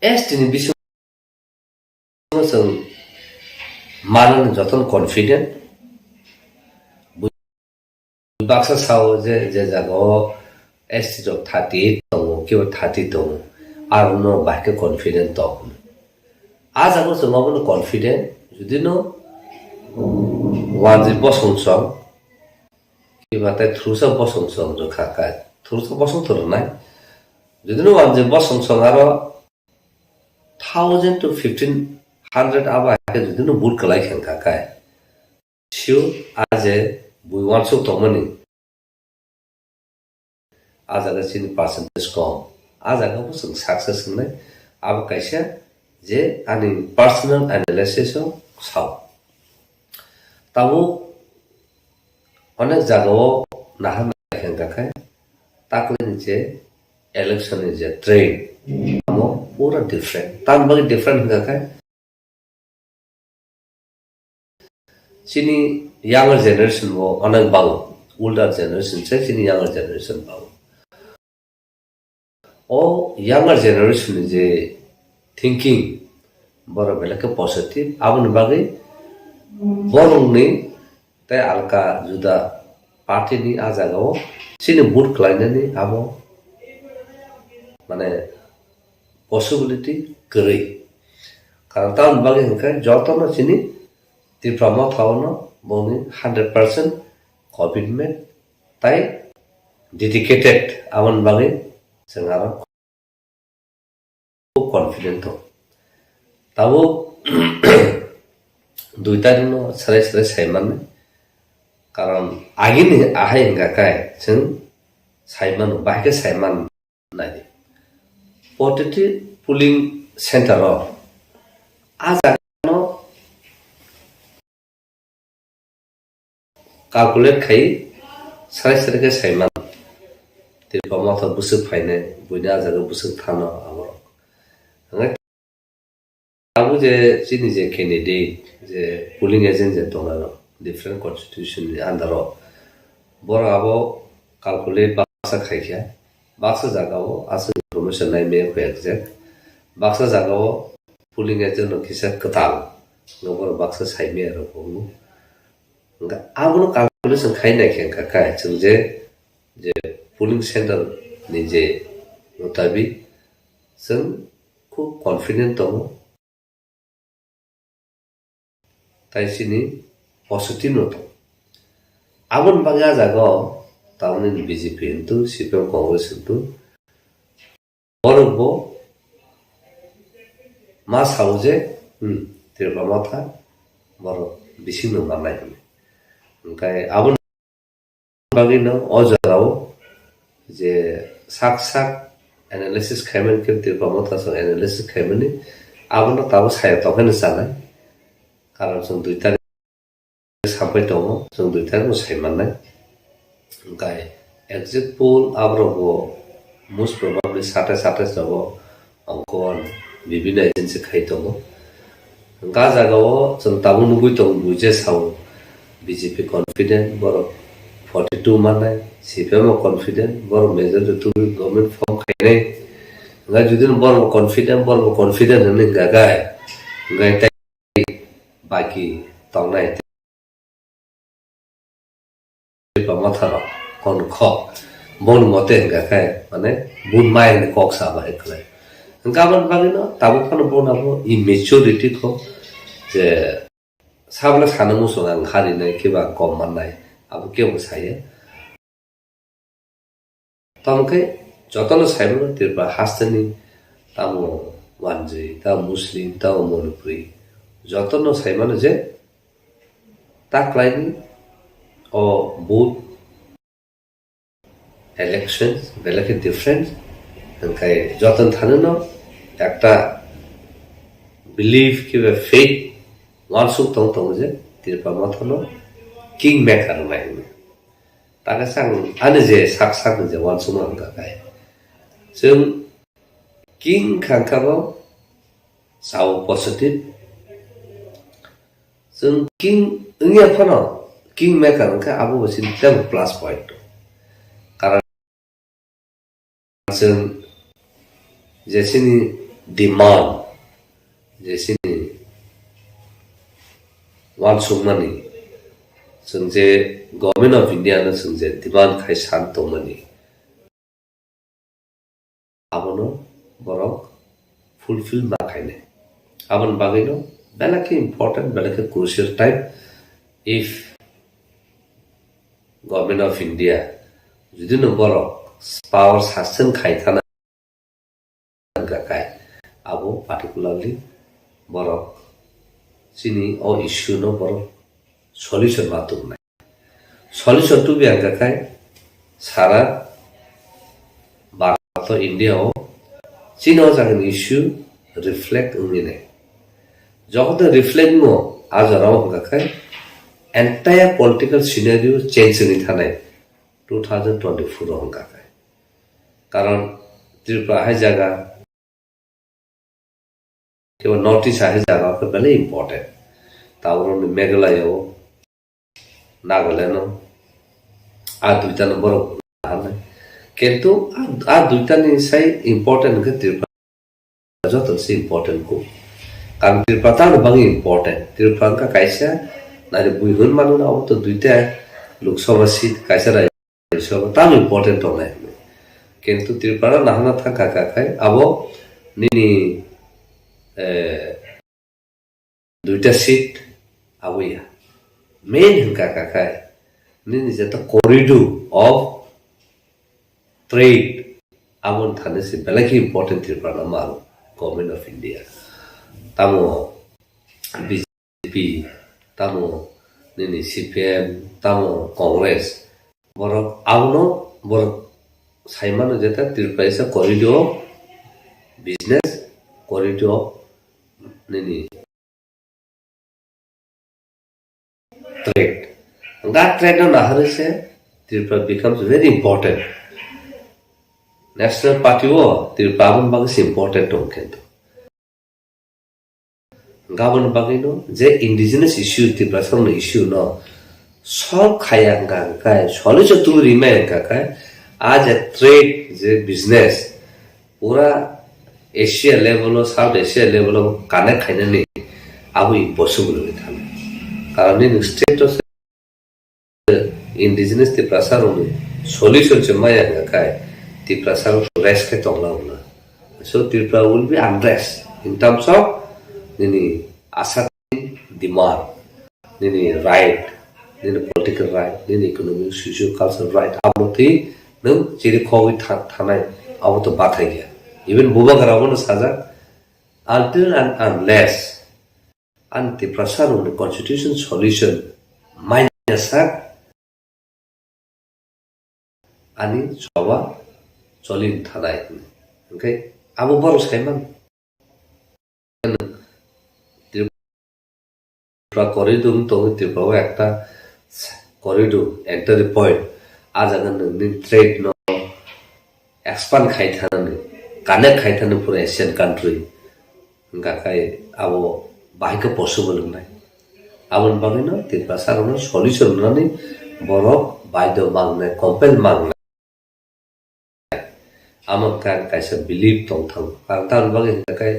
एसटिनि बिसय जों मानो जतन कन्फिडेंट बाक्सा साव जे जागायाव एसटि दं 38 दं केवल 30 दं आरो न बाकी कन्फिडेंट दं आ जागायाव जों माबोनो कन्फिडेंट जुदि न वानजि बसंसं किबाथाय थ्रुसा बसंसं रोखाखाय थ्रुसा बसंथरनाय जुदि वानजि बसंसं आरो 1000 to 1500 आबाके जुदि बुट कलाय खेंखाखाय सिउ आजे बुइवानसो तमनि आजागा सिनि परसेंटेज कम आजागाबो जों सक्सेस होननाय आबो कायसे जे आंनि पर्सनल एनालिसिसआव साव ताबो अनेक जागायाव नाहारनाय खेंखाखाय ताकलिनि जे इलेक्शननि जे ट्रेड आमो पूरा डिफरेंट तान बागै डिफरेंट होनखाय सिनि यंगर जनरेशन वो अनेक बागो ओल्डर जनरेशन से सिनि यंगर जनरेशन बागो ओ यंगर जनरेशन जे थिंकिंग बरो बेलेके पॉजिटिव आबन बागै बरंनि ताई आलका जुदा पार्टीनि आ जागायाव सिनि बुट खालायनायनि आबो माने पसिबिलिटी गरै कारण तान बागै होनखाय जतन सिनि ত্রিপুরা मथावनो बनि 100% कमिटमेंट ताई डेडिकेटेड आबन बागै जों आरो खूब कन्फिडेंट दं ताबो दुइटानो साराय सायमान कारण आगिनि आहाय होनखाय जों सायमान बाहायके सायमान नाय पटिटि पुलिंग सेन्टाराव आ जागायाव calculate खाई साराय के सायमान ত্রিপুরা मथा बुसुक फायनाय बुइनि आजागा बुसुक थानो आबरक आबो जे सिनि जे कैंडिडेट जे पुलिंग एजेंट जे दं आरो डिफरेंट कन्स्टिट्यूशन आन्डाराव बर आबो calculate बाक्सा खायखा बाक्सा जागायाव आसो इनफरमेशन नाय मे एग्जैक्ट बाक्सा जागायाव पुलिंग एजेंट किसा कताल नगर बाक्सा सायमे आरो बुङो आबनो calculation खायनाय खेंखाखाय जों जे पुलिंग सेन्टार नि जे मुताबिक जों खूब कन्फिडेंट दं ताइसिनि पजिटिव नोट आबन बागा जागायाव तावनि BJP into CPM Congress into बरबो मा सावजे ত্রিপুরা मथा बर बिसिनो मानाय ओंखाय आबन बागैनो अजराव जे साक एनालिसिस खायमोन के ত্রিপুরা मथा सो एनालिसिस खायमोन आबनो ताबो साया तखैनो जानाय कारण जों दुइटा सामबाय दङ जों दुइटाखौ सायमाननाय ओंखाय एग्जिट पोल आब्रबो मोस्ट प्रबाबली 27 दङ अंकन विभिन्न एजेंसी खाय दङ गा जागाव जों ताबो नुबुय दङ बुजे साव बीजेपी कॉन्फिडेंट बर 42 मानाय सीपीएम कॉन्फिडेंट बर मेजॉरिटी गवर्नमेंट फॉर्म खायनाय गा जुदि बर कॉन्फिडेंट होनो गागाय गाय बाकी तंनाय ত্রিপুরা मथा कोन ख बन मते गाखाय माने बुन माइन कक साबा एकलाय गाबन बागैनो ताबो फानो बनाबो इ मेच्योरिटी खौ जे साबला सानो मुसो आं हारिनाय केबा कम माननाय आबो केबो सायो तमके जतन सायबो ত্রিপুরা हास्टनि तामो वानजि ता मुस्लिम ता मनपुरी যতন সাইমানো যে তাকলাইনি ও বুথ elections বেলাকে ডিফারেন্ট ওখানে যতন থানো একটা বিলিভ কিংবা ফেথ ওয়ানসুক তং যে তিরপা মতনো কিং মেকার নাই তাকে সাং আনে যে সাক সাক যে ওয়ানসুক গায় जों किं खांखाबाव साव पजिटिभ जों किं इंगिया फानो किं मेकार का आबो बसिन तेम प्लस पॉइंट कारण जों जेसिनि डिमांड जेसिनि वानसुकमानि जों जे गभर्नमेंट ऑफ इंडिया न जों जे डिमांड खाय सानतोमनि abono borok fulfill ma khaine abon bagino belaki important belaki crucial time if government of India jodi no borok power শাসন খাইথানা gakai abo particularly borok sini o issue no borok solution matum nai solution to bi gakai sara तो India हो Chino जागन issue reflect उन्हें जब तो reflect मो आज राव होगा एंटायर पॉलिटिकल सिनेरियो चेंज नहीं था नहीं 2024 होगा कारण त्रिपुरा है जगह केवल नॉर्थ ईस्ट है जगह पर पहले इम्पोर्टेंट तावरों में मेघालय हो नागालैंड हो आदुता नंबर किंतु आ दुईटा निसाय इम्पोर्टेंट के त्रिपुरा जतो से इम्पोर्टेंट को कारण त्रिपुरा ता बांग इम्पोर्टेंट त्रिपुरा का कैसा नारे बुइहुन मानु ना तो दुईटा लोकसभा सीट कैसा रहे सब ता इम्पोर्टेंट होना है किंतु त्रिपुरा नाहना था का अबो निनी दुईटा सीट अबोया मेन का निनी जतो corridor of trade abon thane se belaki important Tripura maru government of India tamo BJP tamo nini CPM tamo Congress borok auno borok saimano jeta Tripura is a corridor business corridor nini trade that trade no nahare se Tripura becomes very important National Party wo Tripura bagus important dong kento. Gaban bagino je indigenous issue Tripura song issue no सब खाया का solution तू remain का आज trade जे business पूरा Asia level south Asia level काने खाइने नहीं अब इम्पॉसिबल हो था कारण in state indigenous Tripura song solution चमाया का Tripura song rest के तोला होना so Tripura will be unrest in terms of nini asserting demand nini right nini political right nini economic social cultural right amuti nung jiri covid thanai amuto bathai gya even buba garabon saja until and unless Tripura song constitution solution minus ani soba solid thanai okay abu baru saiman corridor to Tripura ekta corridor entry point ajagan ni trade no expand khaithana connect khaithana pura Asian country gakai abo bahika possible nai abon bagino Tripura sarona solution nani borok baido mangne compel mangne amang kan kaisa believe tong thang tan bagin gakai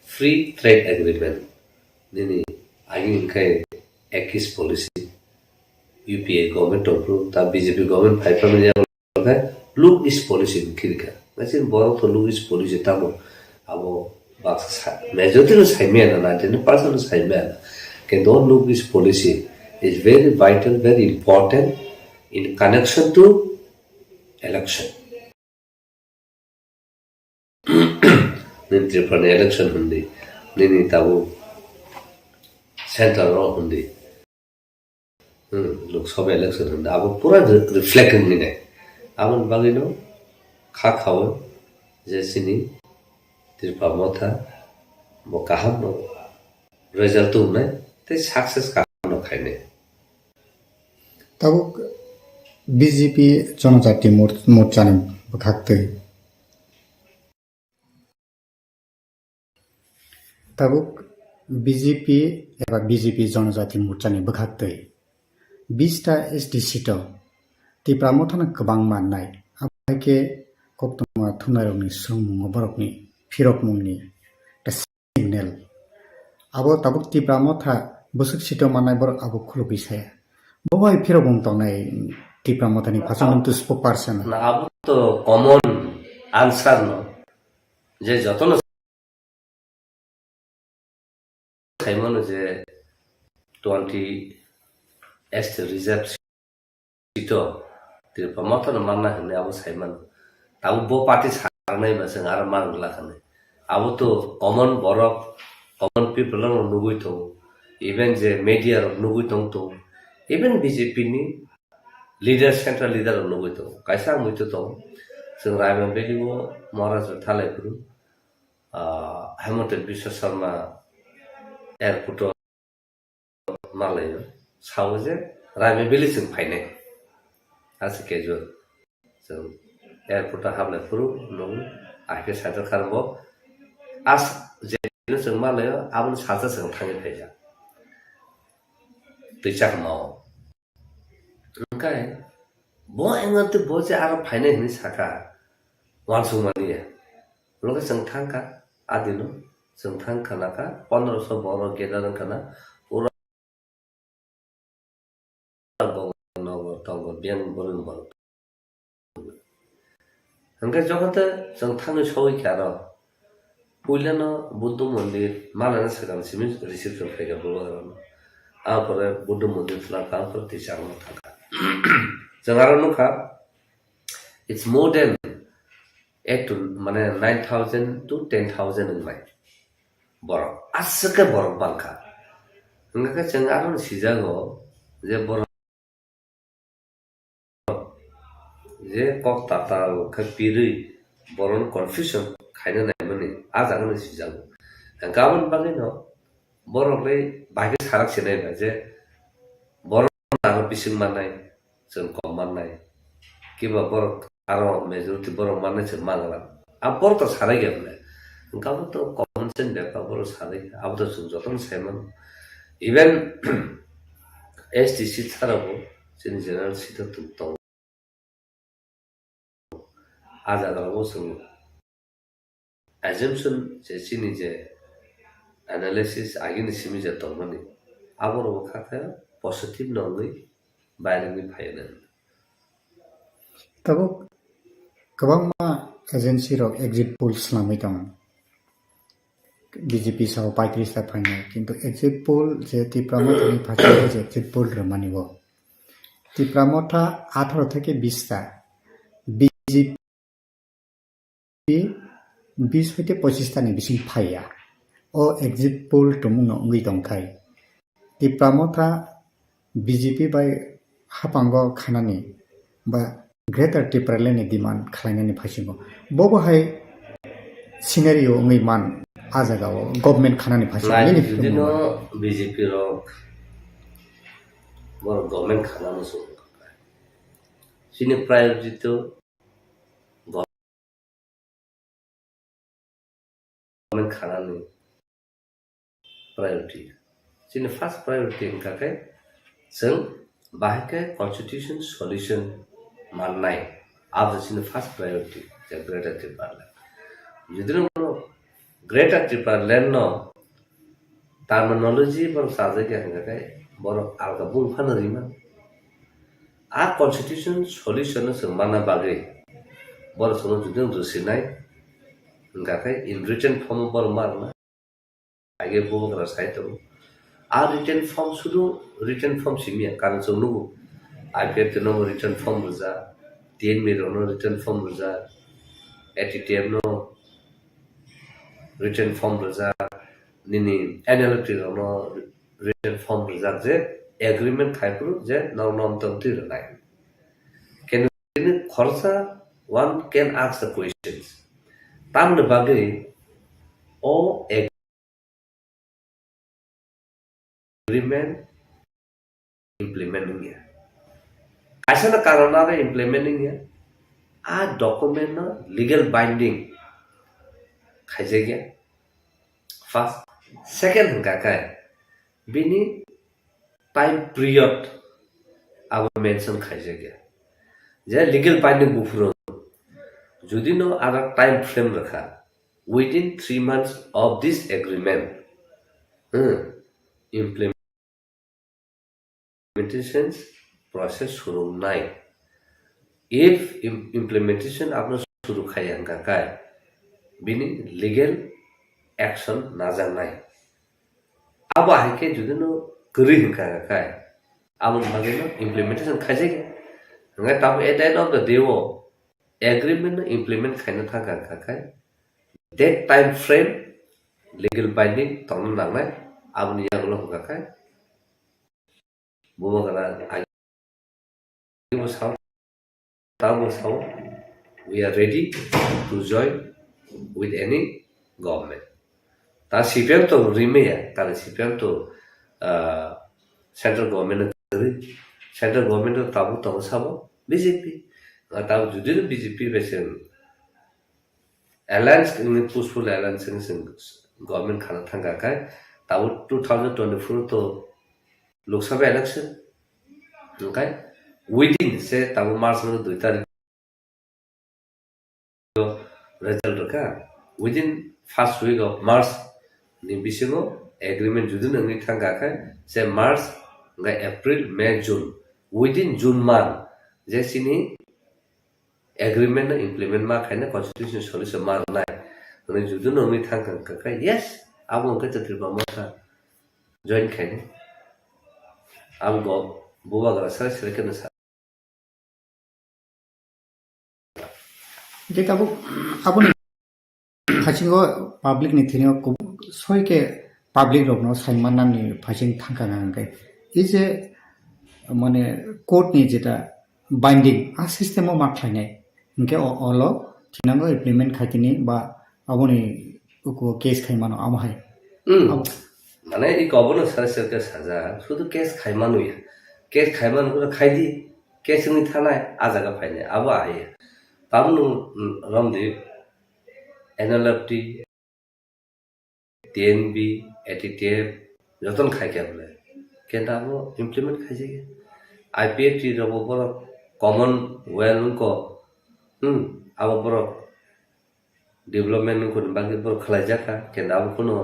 free trade agreement nini Again, X policy, UPA government approved, the BJP government 5 million look is policy in Kirka. That's in Borok to look is policy tamo. Abo box majority is Haiman and 90% is Haiman. Can don't look is policy is very vital, very important in connection to election. Then Tripura election hundi, nini tabu. Central हुंदी Lok Sabha election हुंदी अब पूरा reflect नहीं आमन बागिनो खा खाओ जैसे त्रिपुरा मथा वो कहा नो रिजल्ट तो नहीं ते सक्सेस कहा नो खाने तब बीजेपी जनजाति मोर्चानि बखाक्तै तब बीजेपी एबा बीजेपी जनजाति मोर्चानि बखाक्तै 20टा एसटी सीटआव त्रिपुरा मथानो गोबां माननाय आबाइके कक्तमा थुनारनि सुमुं बरकनि फिरक मुंनि सिगनेल आबो तब त्रिपुरा मथा बोसोर सीटआव माननाय बर आबो खुलुबिसाया बहाय फिरक मुं तंनाय त्रिपुरा मथानि फासमन्टु स्पोकपारसन ना अब तो कॉमन आंसर नो जे जतन साइमन जे 20 एस्ट रिजर्व सीटो त्रिपुरा मथानो मानना होने अब साइमन अब बो पार्टी सारनाय बसं आरो मांगला खने अब तो कॉमन बरक कॉमन पीपल नो नुगुइ तो इवन जे मीडिया रो नुगुइ तो इवन बीजेपी नि लीडर सेंट्रल लीडर रो नुगुइ तो कैसा मुइतो तो जों रायमा बेलिवो महाराज थालायपुरु हेमन्त विश्व शर्मा एयरपोर्ट मालय सावजे रायमा बेलि जों फायनाय आसे केजुअल जों एयरपोर्ट हाबलायपुरु नु आके साइड खारबो आस जे जों मालय आबन साजा जों थाङै फैजा दैसा माव ओंखाय बो एंगते बो जे आरो फायनाय नि साका वानसुमानिया लोगो जों थांका आदिनो जों थांखानाका 1500 बर गेदारन खाना पुरा नगर तंग बेन बोलन बर ओंखाय जगते जों थांनो सौइखारो पुइलानो बुद्ध मन्दिर मालाना सिगां सिमिन रिसेप्शन फैगा बोलन आपर बुद्ध मन्दिर फ्ला कांफोर तिसांनो थांका जों आरो नुखा इट्स मोर देन 8 to माने 9000 to 10000 होनबाय बरक आसके बरक बांखा ओंखाय जों आरो सिजागो जे बरक जे कक ताताल खपिरै बरन कन्फ्यूजन खायनो नायमोनि आजागनो सिजागो गाबोन बागैनो बरकले बागे साराक सिनाय जे बरक आरो बिसिं मानाय जों कम माननाय किबा बरक आरो मेजरिटी बरक माननाय जों मानला आ बरक साराय गैया गाबोन तो कमन सेन बेका बरक साराय अब तो जों जतन सायमन इवन एसटीसी थाराबो जोंनि जेनेरेल सीट दं आजागारावबो जों assumption जे जोंनि जे एनालिसिस आगिनि सिमि जे दंमोन आबरबो खाखा पजिटिभ नङै बायरनि फायनो तब गोबां एजेन्सि रो एग्जिट पोल्स नामै दं बीजेपी साव 35 ता फायनाय किन्तु एग्जिट पोल जे त्रिपुरा मथानि फासे जे एग्जिट पोल रो मानिबो त्रिपुरा मथा 18 থেকে 20 ता बीजेपी 20 হইতে 25 तानि बिसिं फाया ओ एग्जिट पोल टमुनो उंगै दंखाय त्रिपुरा मथा बीजेपी बाय हापांगो खानानि बा ग्रेटर त्रिपुरा लेनि डिमान्ड खालायनायनि फासिबो बबहाय सिनारियो उंगै मान आजागाव गभर्नमेन्ट खानानि फासि नाय जुदिनो बीजेपी रो बर गभर्नमेन्ट खानानो सो सिनि प्रायोरिटी तो गभर्नमेन्ट खानानि प्रायोरिटी सिनि फर्स्ट प्रायोरिटी इनकाके जों बाहायके कन्स्टिट्यूशन सल्यूशन माननाय अब सिनि फर्स्ट प्रायोरिटी जे ग्रेटर त्रिपुरा जुदिनो ग्रेटर त्रिपुरा लैंड नो टर्मिनोलॉजी बर साजे के हंगाके बर आलगा बुंफानो रिमा आ कन्स्टिट्यूशन सल्यूशन जों माना बागै बर सनो जुदिनो रुसिनाय हंगाके इन रिटन फॉर्म बर मारना आगे बुंग्रा साइट आ रिटन फॉर्म सुदु रिटन फॉर्म सिमिया कारण जों नुगु आईपीएफ नो रिटन फॉर्म रुजा टीएनबी नो रिटन फॉर्म रुजा एटीटीएम नो रिटन फॉर्म रुजा निनी एनएलपी नो written form rijak je agreement khaipru je nom tamti rilai can khorsa one can ask the questions tamne bagai o agreement implementing ya kaisa na karana re implementing ya a document na legal binding khaije gya first second hingka kai bini time period abo mention khaije gya je legal binding bufuro jodi no ara time frame rakha within 3 months of this agreement implementation process shuru nai if implementation apno shuru khai hingka kai bini legal action najangnai abo haike jodi no gori hingka kai abo bage no implementation khaije gya ngai tabu at the end of the day wo agreement no implement khaina thaka kai that time frame legal binding tong nangnai abni yaglo hingka kai bumo gala agi saw we are ready to join with any government ta CPM to rimeya ta CPM to central government central government to tabu tong sabo BJP tabu judi BJP besen alliance in peaceful alliance in government khana thanga kai tabu 2024 to Lok Sabha election okay within say tabu March no 2 tarikh result ka within first week of March ni bisingo agreement judi nang thanga kai say March ngai April May June within June month je sini agreement na implement ma khaina constitution solution ma nai ngai judi nang thanga kai yes abo ka chatriba ma tha join khaina abo go buba gara sara sira kana sa J Tabo आबुनि फाचिंगो public नि थिनो सयके public रकनो साइमान नामनि फाचिंग थांका नांगै इजे माने court नि जेटा binding आ सिस्टेमो माख्लायनाय इनके अलो थिनांगो implement खातिनि बा आबुनि को case खायमानो आमहाय মানে এই গভর্নর সরকার সাজা শুধু কেস খাইমানো কেস খাইমানো করে খাইদি কেস নি থানায় আজাগা ফাইনে আবো আইয়া তাবনু রমদি এনএলএফটি টিএনবি এটিটিএফ যতন খাইকে বলে কেন আবো ইমপ্লিমেন্ট খাইছে আইপিএফটি রব বড় কমন ওয়েল কো আবো বড় ডেভেলপমেন্ট কোন বাকি বড় খালাইজাকা কেন আবো কোনো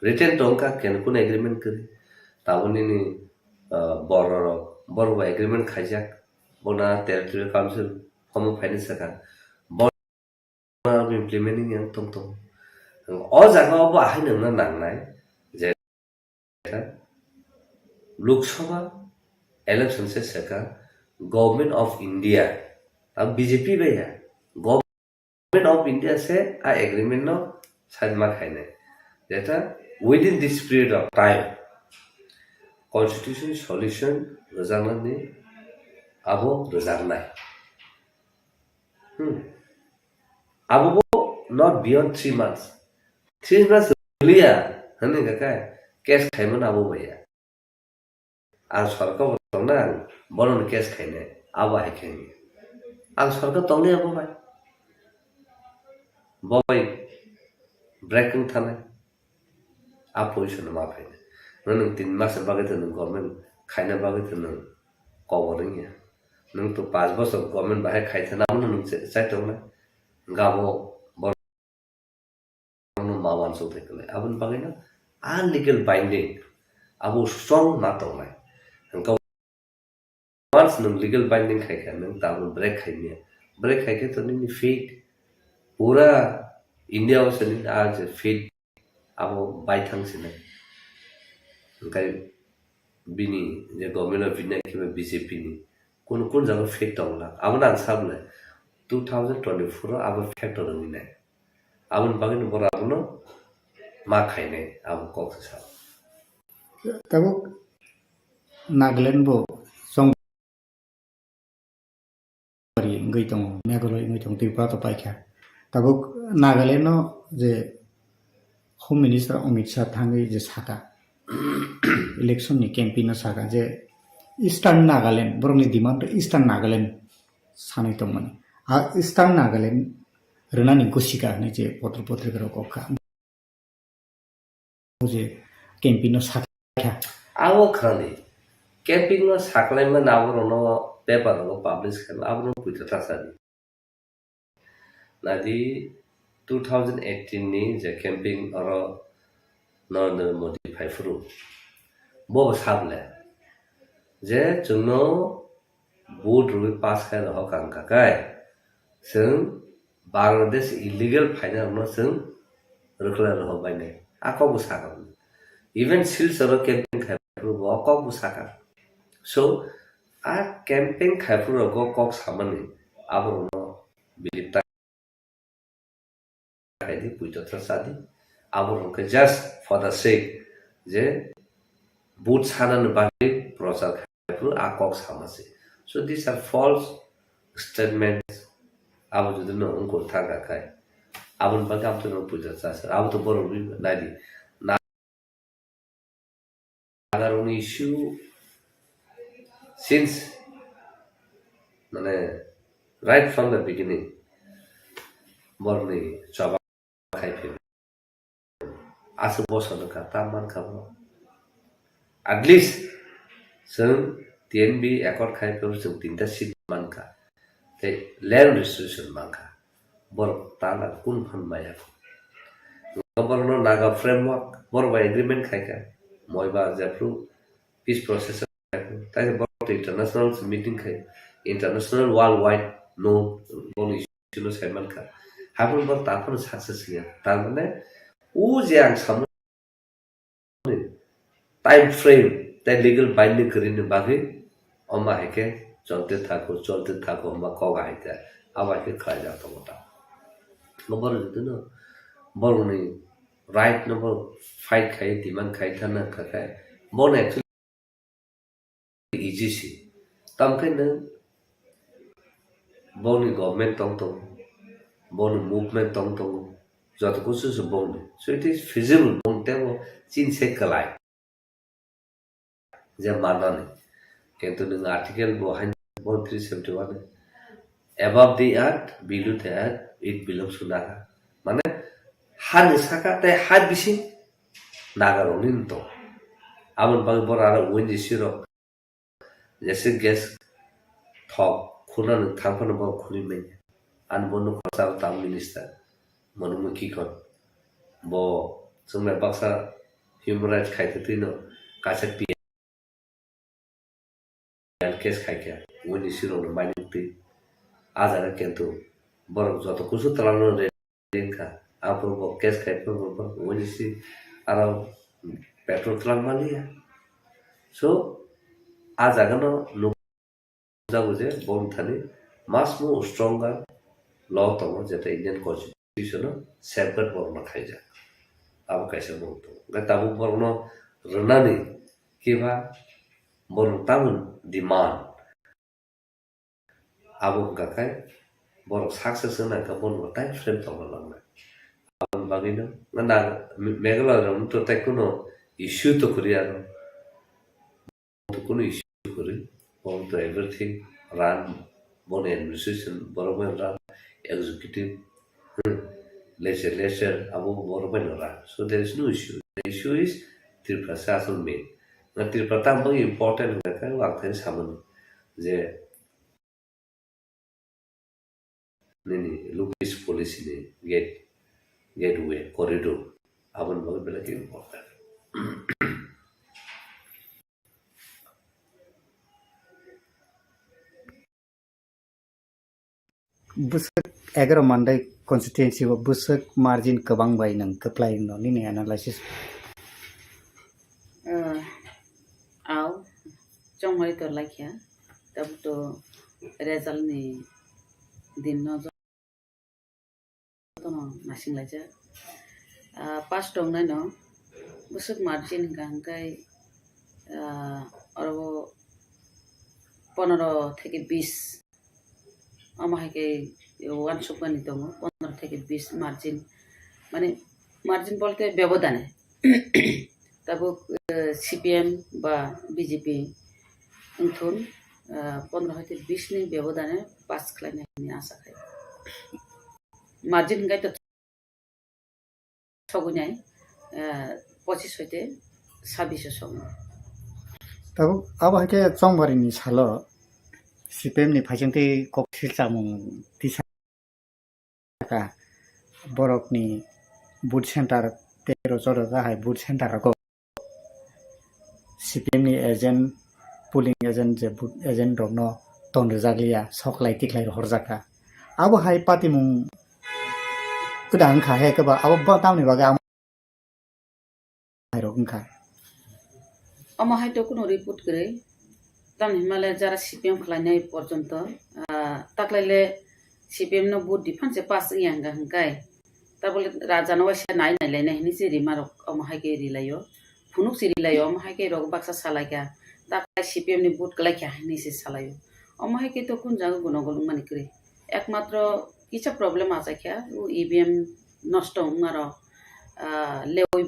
written tongka ken kun agreement kari tabuni ni bor agreement khajak bona territorial council form finance ka bona implementing yang tong o jaga obo ahai nang na nangnai je Lok Sabha election se saka government of India ab BJP bhaiya government of India se a agreement no side ma khaine jeta within this period of time constitution solution rozanani abo rozarnai abo not beyond 3 months 3 months earlier hani ka case khaiman abo bhaiya ar sarkar tongna boron case khaine abo ai khaine ar sarkar tongle abo bhai boy breaking thana a position ma faine nang 3 mas bagai tan government khaina bagai tan koboring ya nang to 5 bosor government bahai khaithana nang chai tongna gabo bono mawan so thekle abun bagai na illegal binding abo strong na tongna once nang legal binding khaika nang tabun break khaike to ni feet pura India was as a feet abo by thanks in kai bini the government of India ke BJP ni kun jaga fact tongla abun an sabla 2024 abo fact ni nai abun bagin bora abuno ma khaine abo kok sa Tabuk Nagaland bo song bari ngai tong Meghalaya ngai tong Tripura to paikha. Tabuk Nagaland no je Home Minister Amit Shah thangai je saka election ni campaign no saka je Eastern Nagaland borongni demand Eastern Nagaland sanai tongmani. A Eastern Nagaland renani gosika ne je potro potrika ro kokha. Je campaign no saka Awo khani camping no saklai man abro no paper no publish khan abro puita tasani. Nadi 2018 ni je camping oro Narendra Modi phaifru bo sable je chungno board rui pass khai ro kang ka kai sung Bangladesh illegal final no sung rukla ro bai ne ako bu sakam even silsaro camping khai ro ko bu sakam so a camping khai ro go kok samani abro no bilip di puito trasadi abro ke just for the sake je boot sanan bagi prasar khai a kok samase so these are false statements abu judu no unko thaga kai abun bagam to no puja sasa abu to boro bi nadi agar un issue since mane right from the beginning borni chaba khai phi asu bosono ka taman khabo at least sung TNB accord khai phi sung tinta sit man ka the land restriction man ka bor tala kun phan maya Goborno Naga framework bor by agreement khai ka moi ba japru peace process tai bor international meeting khai international worldwide no boni issue no sai man ka habun bor ta phan success ya tar mane u jang sam time frame tai legal binding karin bagi oma heke cholte thako ma ko ga hita aba ke khai ja to mota gobor judu no bor ni right number fight khai demand khai thana khai bon actually easy si tam kai na bon government tong bon movement tong jot ko su bon so it is feasible bon te chin se kalai je mana ne কিন্তু ng article bo 371 above the earth below the earth it belongs to naga mane har saka te har bisi naga ronin to amon bag bor ara win siro jese gas thok khunan thangpan bo khuni me an bonu khosar tam minister monumukhi kon bo sumre baksa human rights khaite tino kase case khai win siro no manipti azara kento bor joto kusu talano renka apro case khai pro win si ara petrol tlang malia so azagano no জাগুজে বন Thani much more stronger law tomo jeta Indian constitution safeguard borno khaija abo kaisa bolto gatabu borno runani kiba borno tamun demand abo gakai borno success na ka borno time frame tomo langna abon bagino na Meghalaya ron to takuno issue to korea to kono issue kori on to everything run bon administration boroban run executive legislature abu boroban run so there is no issue the issue is Tripura Shasan main na Tripura tam bang important na ka waktan saman je nini lugis policy ne gateway corridor abon bang bela important busak 11 mandai constituency wa busak margin kabang bai nang keplai no ni analysis aw trong hoi to lakhya tab to result ni din no to no nasing laja pas tong na no busak margin gang kai আরো 15 থেকে 20 আমাকে ওয়ানশপ বানি দङ 15 থেকে 20 margin মানে margin বলতে ব্যবধানে তারপর CPM বা বিজেপি উঠুন 15 হইতে 20 নি ব্যবধানে পাস খালাयनायनि आसा खाय मार्जिन गायत सगुनाय 25 হইতে 26 सगुन तब अब के चौंबरीनि सालो सिपिएमनि फाइजोंथै ककसिल चामुं तिसाका बरकनि बुथ सेन्टार 13 जरा गाहाय बुथ सेन्टारखौ सिपिएमनि एजेन्ट पुलिं एजेन्ट जे बुथ एजेन्ट रनो तन्डजागलिया सकलाय तिख्लाय हरजाका अब हाय पार्टीमुं गोदान खाहे कबा अब तामनि बागै आम हायरकनखा আমাহাই তো কোনো রিপোর্ট করে তাম হিমালে যারা সিপিএম খালাयनाय পর্যন্ত তাকলাইলে সিপিএম নো বুট ডিফান্সে পাস ইয়াঙ্গা হংকাই তাবলে রাজানো ওয়াসা নাই নাইলাইনা হিনি সিরি মারক আমাহাই কে রিলাयो फुनुक सिरिलायो আমাহাই কে রক বাক্সা सालायका তাকলাই সিপিএম नि बुट गलायखा हिनि सि सालायो আমাহাই কে তো কোন জায়গা গুণগল মানি করে একমাত্র কিছা প্রবলেম আছাইখা ও ইভিএম নষ্ট মার লেওই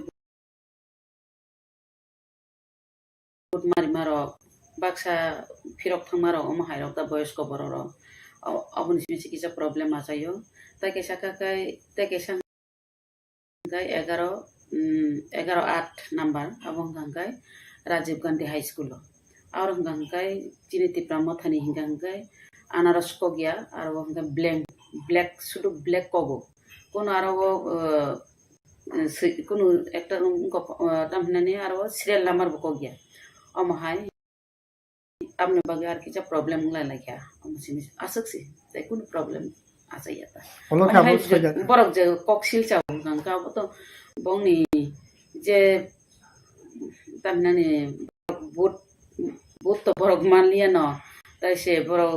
बुट मारि मारो बाक्सा फिरक थां मारो अमाहाय रक दा बयस्क बररो अबनि सिमिसि किसा प्रॉब्लम आजायो ताके साकाकाय ताके सांगाय 11-8 नंबर अबं गांगाय राजीव गांधी हाई स्कूल और गांगाय चिनि तिप्रा मथानि हिंगांगाय अनारस कोगिया और वंगा ब्लैक सुदु ब्लैक कोगो कोन आरो कोनो एकटा तामनानि आरो सीरियल नंबर कोगिया अमाहाय आपने बागे आर किछा प्रॉब्लेम लायलायखा अमसिनि आसक्सि ताय कुन प्रॉब्लेम आजायाता बरक जे ककसिल चाव गांका तो बंगनि जे तामनानि बुट तो बरक मानलिया न तायसे बरक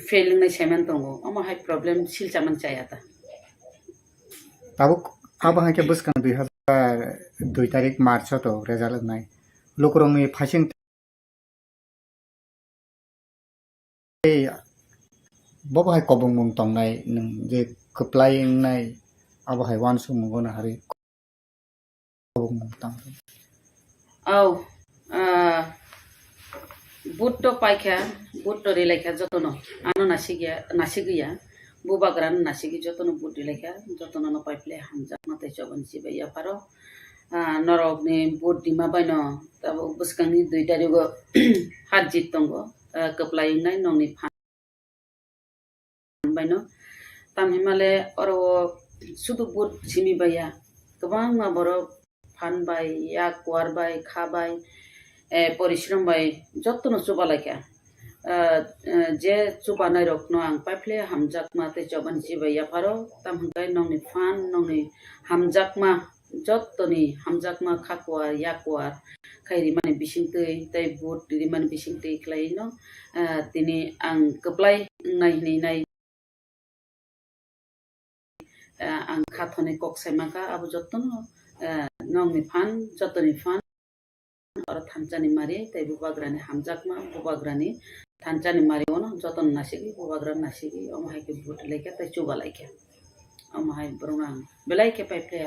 फेलिंग नै सेमेन दंगो अमाहाय प्रॉब्लेम सिलचामन चायाता अब हाके बसखां 2002 तारिख मार्च तो रिजाल्ट नाय लोकरंनि फाइसिं बबाहाय कबं मुं तंनाय नों जे खोप्लायनाय आबहाय वानसु मुगोन हारि कबं मुं तंग औ बुट तो पाइखा बुट तो रिलायखा जतन आनो नासिगिया बुबाग्रान नासिगि जतन बुट रिलायखा जतन न पाइप्ले हामजा माते जबन सिबाया पारो नरकनि बुट दिमा बायनो तब बसखांनि 2 तारिखो हात जित दंगो कप्लायनाय नंनि फान बायनो ताम हिमाले अरो सुदु बुट सिमि बाया गोबां माबरो फान बाय या क्वार बाय खाबाय परिश्रम बाय जतन सुबालायखा जे चुबानाय रकनो आं पाइप्ले हामजाकमा ते जबन सिबाया पारो ताम हंगाय नंनि फान नंनि हामजाकमा जतनी हामजाकमा खाकुआर याकुआर खायरि माने बिसिंतै ताय बुट दिरि माने बिसिंतै खलायनो दिनै आं कप्लाय नाय आं खाथने ककसायमाका आबो जतन नंनि फान जतनी फान और थानचानि मारि ताय बुबाग्रानि हामजाकमा बुबाग्रानि थानचानि मारि ono जतन नासिगि बुबाग्रा नासिगि अमाहाय के बुट लायका ताय चुबालायखा अमाहाय ब्रंगा बेलायके पाइप्ले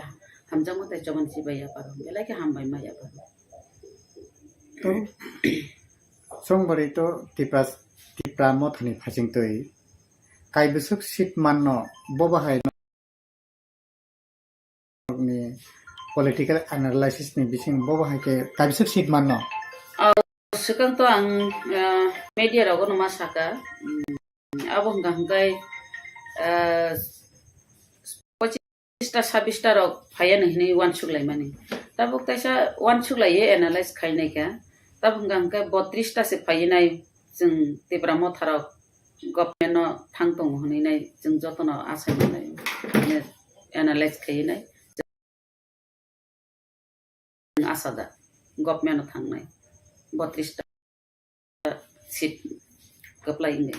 हामजामा ताय जबन सिबाया पारो बेलायके हामबाय माया पारो तो चौंबरी तो तिप्रा मथानि फाइसिंतै कायबसक सीट माननो बबाहाय नि पॉलिटिकल एनालिसिस नि बिसिं बबाहाय के कायबसक सीट माननो सिगां तो आं मीडिया रगो नमा साका अब हंगाय 25-26 रक फाया नहीं वन सुगलाय माने तब तैसा वन सुगलाय एनालाइज खायनायका तब हंगाय 32 से फायनाय जों तिप्रा मथाराव गभर्नमेन्ट थां दं हनैनाय जों जतन आसायनाय एनालाइज खायनाय आसादा गभर्नमेन्ट थांनाय 32 सीट कप्लायनाय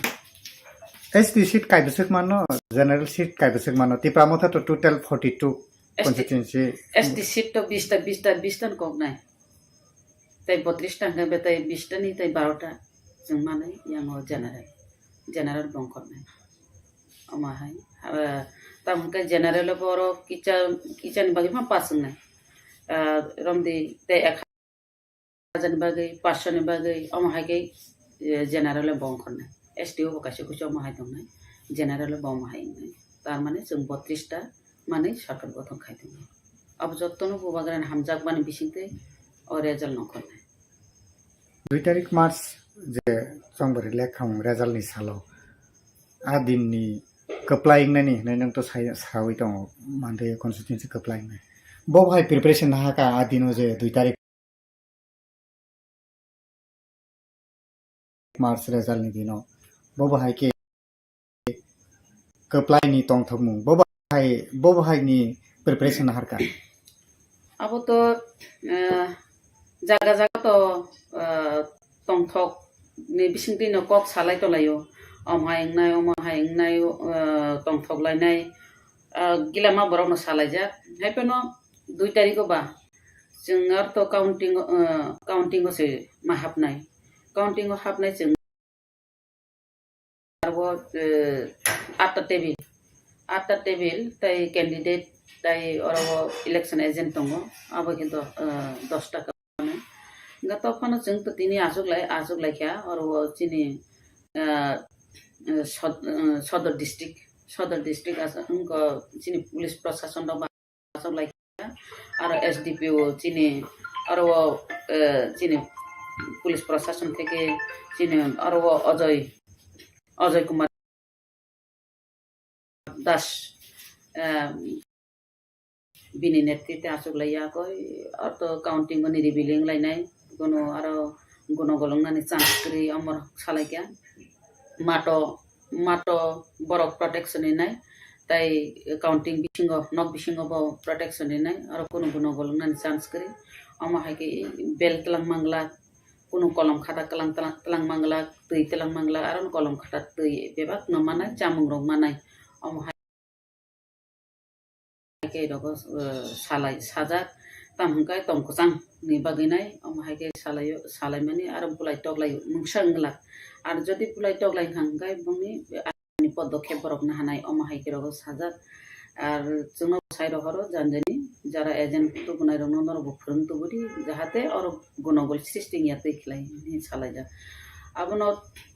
एसटी सीट कायबसक मानो जनरल सीट कायबसक मानो तिप्रा मथा तो टोटल 42 constituency एसटी सीट तो 20 ता कोगनाय তাই 32 টাকা বে তাই 20 টা নি তাই 12টা जों माने yang general bongkorne amahay tam ka general boro kicha bagi ma pasung romdi te 1000 bagai 500 ni bagai amahay ke general bongkorne STO bokase kucho amahay dong nai general bongmahay nai tar mane जों 32 টা মানে সরকার গঠন খাইতে अब जत्तनो बुबाग्रान हामजाक बानि बिसिंते और resale नखरने 2 तारिख मार्च जे चंबरी लेखां रेजल्टनि सालाव आ दिननि कप्लाइंनानि नों तो सावै दं मानदे कन्स्टिट्युएन्सि कप्लाइंनाय बहाय प्रिपारेसन हाका आ दिनो जे 2 तारिख मार्च रेजल्टनि दिनो बहाय के कप्लाइनि तंथमु बहायनि प्रिपारेसन हारका अब तो जागा जागा तो tongthok ni bising din kok salai to layo omhai ngnai tongthok lainai gilama borok no salai ja haipeno 2 tarikh ba जों ar to counting se ma hapnai counting hapnai जों arbo 8 table tai candidate tai oro election agent tongo abo kinto 10 ta Nggak tahu kan jeng tetini asuk lai kya or sini sodor district asuk ke sini pulis prosason dong asuk lai kya ar SDPO sini ar sini pulis prosason থেকে sini ar Ajoy Kumar Das bini netrite asuk lai ya koi ar to counting ko ni revealing lai nai gono aro gono golongnani chance kri amor salaikya mato borok protection nai tai counting bisingo bo protection nai aro kono gono golongnani chance kri ama haike bel telang mangla kono kolom khata telang mangla tui telang mangla aro kolom khata tui bebak no manai chamung rok manai ama haike rogo salai sajak tamhungkai tongkusang ni baginai omhaike salai mani ar pulai toklai mungsangla ar jodi pulai toklai hangkai bungni ani পদক্ষেপ borok na hanai omhaike rogo sajak ar jungno sai rohoro janjani jara agent to bunai rono norobo phurung to budi jahate or gunogol system yate khlai ni salai ja abono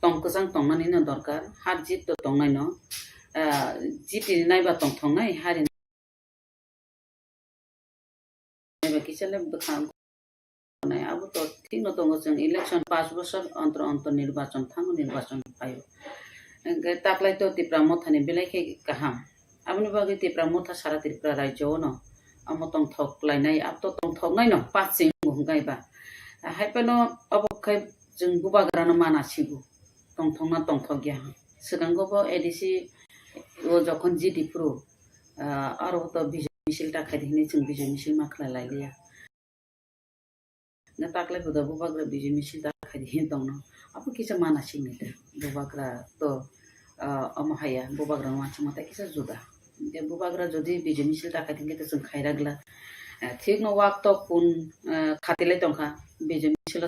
tongkusang tongnani no dorkar har jit to tongnai no jiti naiba tongthongnai hari kisale bkhang nai abo to ঠিক tongo जों election 5 বছর অন্তর নির্বাচন পাইও তাকলাই তো ত্রিপুরা মথানি বেলাইকে কাহাম আপনি বাকি ত্রিপুরা মথা সারা ত্রিপুরা রাজ্য ন আমো তংথক লাইনাই আপ তো তংথক নাই ন পাচিং হুঙ্গাইবা হাইপেনো অবখাই जों बुबाग्रानो मानासिगु तंथंना तंथगिया सिगांगोबो एडिसि ओ जखन जिडिपुरु आरो तो बिजय मिছিল टाखायदिनि जों Bijay मिছিল Makhla लाइलिया na takle buda bubagra biji misil टाखायदिनि दङ apa kisah manasing ni bubagra to amahaya bubagra मानसि मते किसा जुदा दे बुबाग्रा जदि बिजय मिছিল टाखायदिनि तो जों खायरागला ठीक न वाक तो पुन खातिले दंखा बिजय मिছিল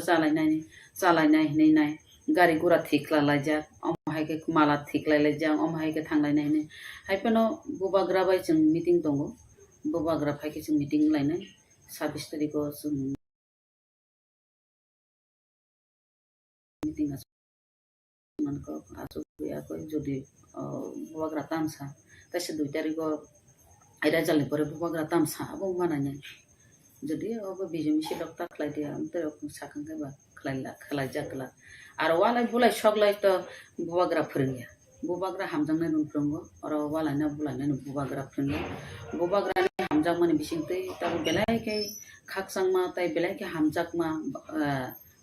चालायनाय नै गारि गुरा थिखला लायजा अमहायके माला थिखलाय लायजा अमहायके थांलायनाय नै हायपेनो बुबाग्रा बाय जों मिटिं दङ बुबाग्रा फायके जों मिटिं लायनाय 26 तारिखो जों मिटिं मानको आसुया को जदि बुबाग्रा तामसा तसे 2 तारिखो रेजाल्टनि परे बुबाग्रा तामसा अब मानाय जदि अब बिजय मिছিল टाखलाय दिया तर साखांगबा खलाय जागला आरो वालाय बुलाय सकलाय तो बुबाग्रा फोरोंगिया बुबाग्रा हामजांनाय नंफ्रोंगो आरो वालायना बुलायनाय बुबाग्रा फोरोंगिया बुबाग्रानि हामजांमानि बिसिंतै ताबो बेलायकै खाकसांमा ताय बेलायकै हामजाकमा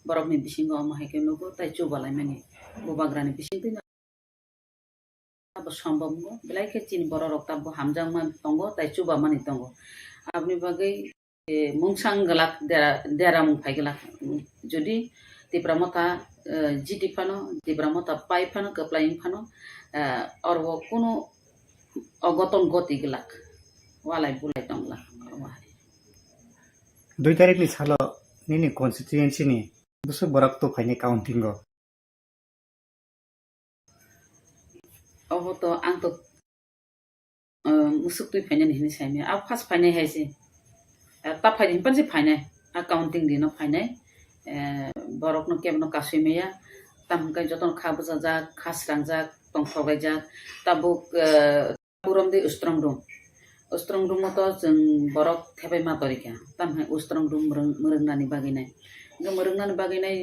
बरकनि बिसिंगो अमहायके नुगो ताय चुबालाय माने बुबाग्रानि बिसिंतै अब सम्भवगो बेलायकै चिन बर रक्ताबो हामजांमा दंगो ताय चुबामानि दंगो आपनि बागै मुंसां गलाक देरा मुं फाइगला जुदि ত্রিপুরা মথা জিটি ফানো ত্রিপুরা মথা পাই ফানো কপ্লাইং ফানো और वो कोनो अगतन गति गलाक वालाय बुलाय दंगला 2 तारिखनि सालाव nini constituency ni busuk borak to phaine counting go obo to ang to musuk tui phaine ni saime a first phaine haisi ta phaine pansi phaine accounting dino phaine borok no kebno kasui tam kai joton khabuja ja khasrang ja tongthogai ja tabuk purom de strong room to jeng borok thebai ma torika tam hai strong room merengnani baginai merengnani baginai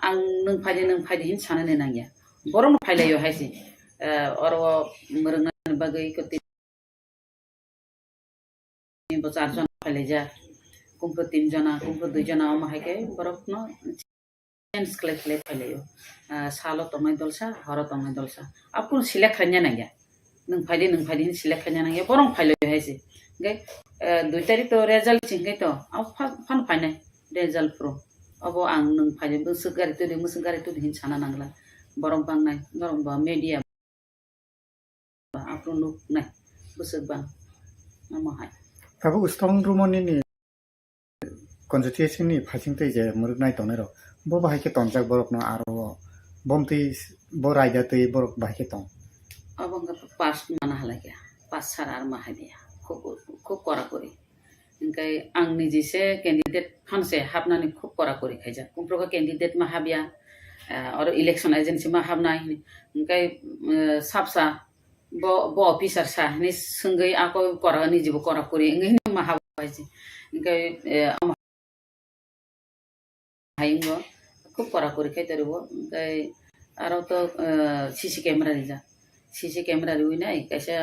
ang nung phaide hin sanane nangya borok no phailayo haisi oro merengnani bagai ko tin bo 4 jon phailaija kumpro 3 jona kumpro 2 jona ama haike borok no chance kle phailayo salo tomai dolsa horo tomai dolsa apun select khanya nangya nung phaide select khanya nangya borong phailayo haisi gai 2 tarik to result chingai to fan phaine result pro abo ang nung phaide musugari to hin sana nangla borong bangnai borong ba media apun look nai busuk bang ama hai kabu strong room ni constituency ni phasing tei je murugnai tonai ro bo bahai ke tonjak borok no aro bomti bo raida tei borok bahai ke tong abang pas mana halagya pas sarar mahadia খুব কড়াকড়ি Inkai আং নিজেসে candidate ফানসে হাবনানি খুব কড়াকড়ি খাইজা কুমপ্রকা candidate মা হাবিয়া আর election agency মা হাবনাই Inkai সাবসা ব officer সা নি সঙ্গই আকো করা নিজেবো কড়াকড়ি ইংই মা হাবাইছে ইনকাই হাইঙ্গ খুব কড়াকড়ি খাইতারিব ইনকাই আরো তো CC camera Reza CC camera রুই নাই কাইসা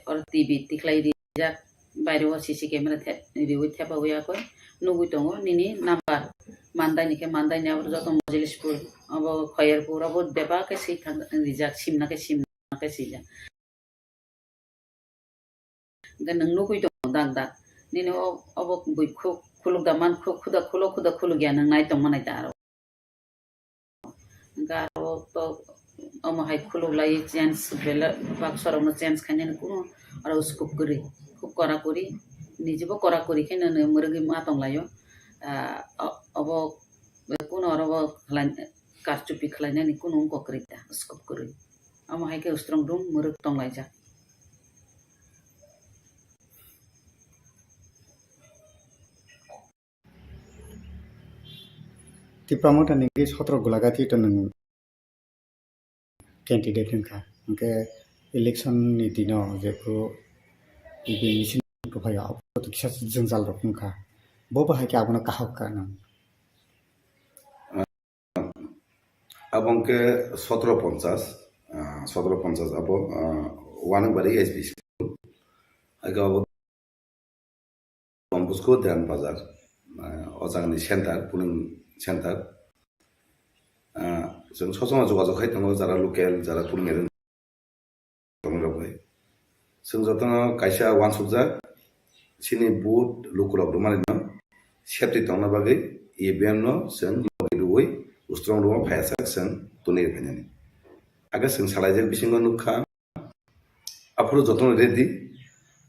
और टीवी तिखलाई रिजा बाहिर सीसी क्यामेरा रिउइ थ्यापा उयाको नुगुइ दङ निनि नाम्बार मान्दाइनिखे मान्दाइनि अब जत मजिलिसपुर अब खयरपुर अब बेबाके सि थां रिजा सिमनाके सिजा दा नों नुगुइ दङ दागदा निनि अब बुइखु खुलुगदा मान खुदा खुलो ग्या नों नाइ दङ नाइ दारो गारो तो अमहाय खुलुगलाई चेन्स बेला बाक्सरावनो चेन्स खाने कुनो और उसको करी खूब करा करी निजेबो करा करी खेन मरगि मा तंलायो अब कुनो और अब कारचुपि खलायनानि कुनो को करिता उसको करी अमहाय के स्ट्रंग रूम मरग तंलायजा तिप्रामोटा निगे 17 गुलागाति त नों कैंडिडेट होनखा ओमके इलेक्शन नि दिनाव जेखौ इबे मिसिन प्रफाया अपत किसा जंजाल रखुनखा बो बाहाय के आबना काहका नों abangke 1750 abo wan bari SBC aga abo Bambusko dan bazar ojangni center puning center जों ससमा जगाजग खाइथाङो जारा लकेल जारा पुलिंगेर दंरबाय जों जतन कायसा वान सुबजा सिनि बुट लुकुलाव दमानि न सेफ्टि तंना बागै इबिएम न जों लगिरुय उस्ट्रं रुमा फायासा जों तुनि फायनानि आगे जों सालायजों बिसिंगो नुखा आफुरो जतन रेडि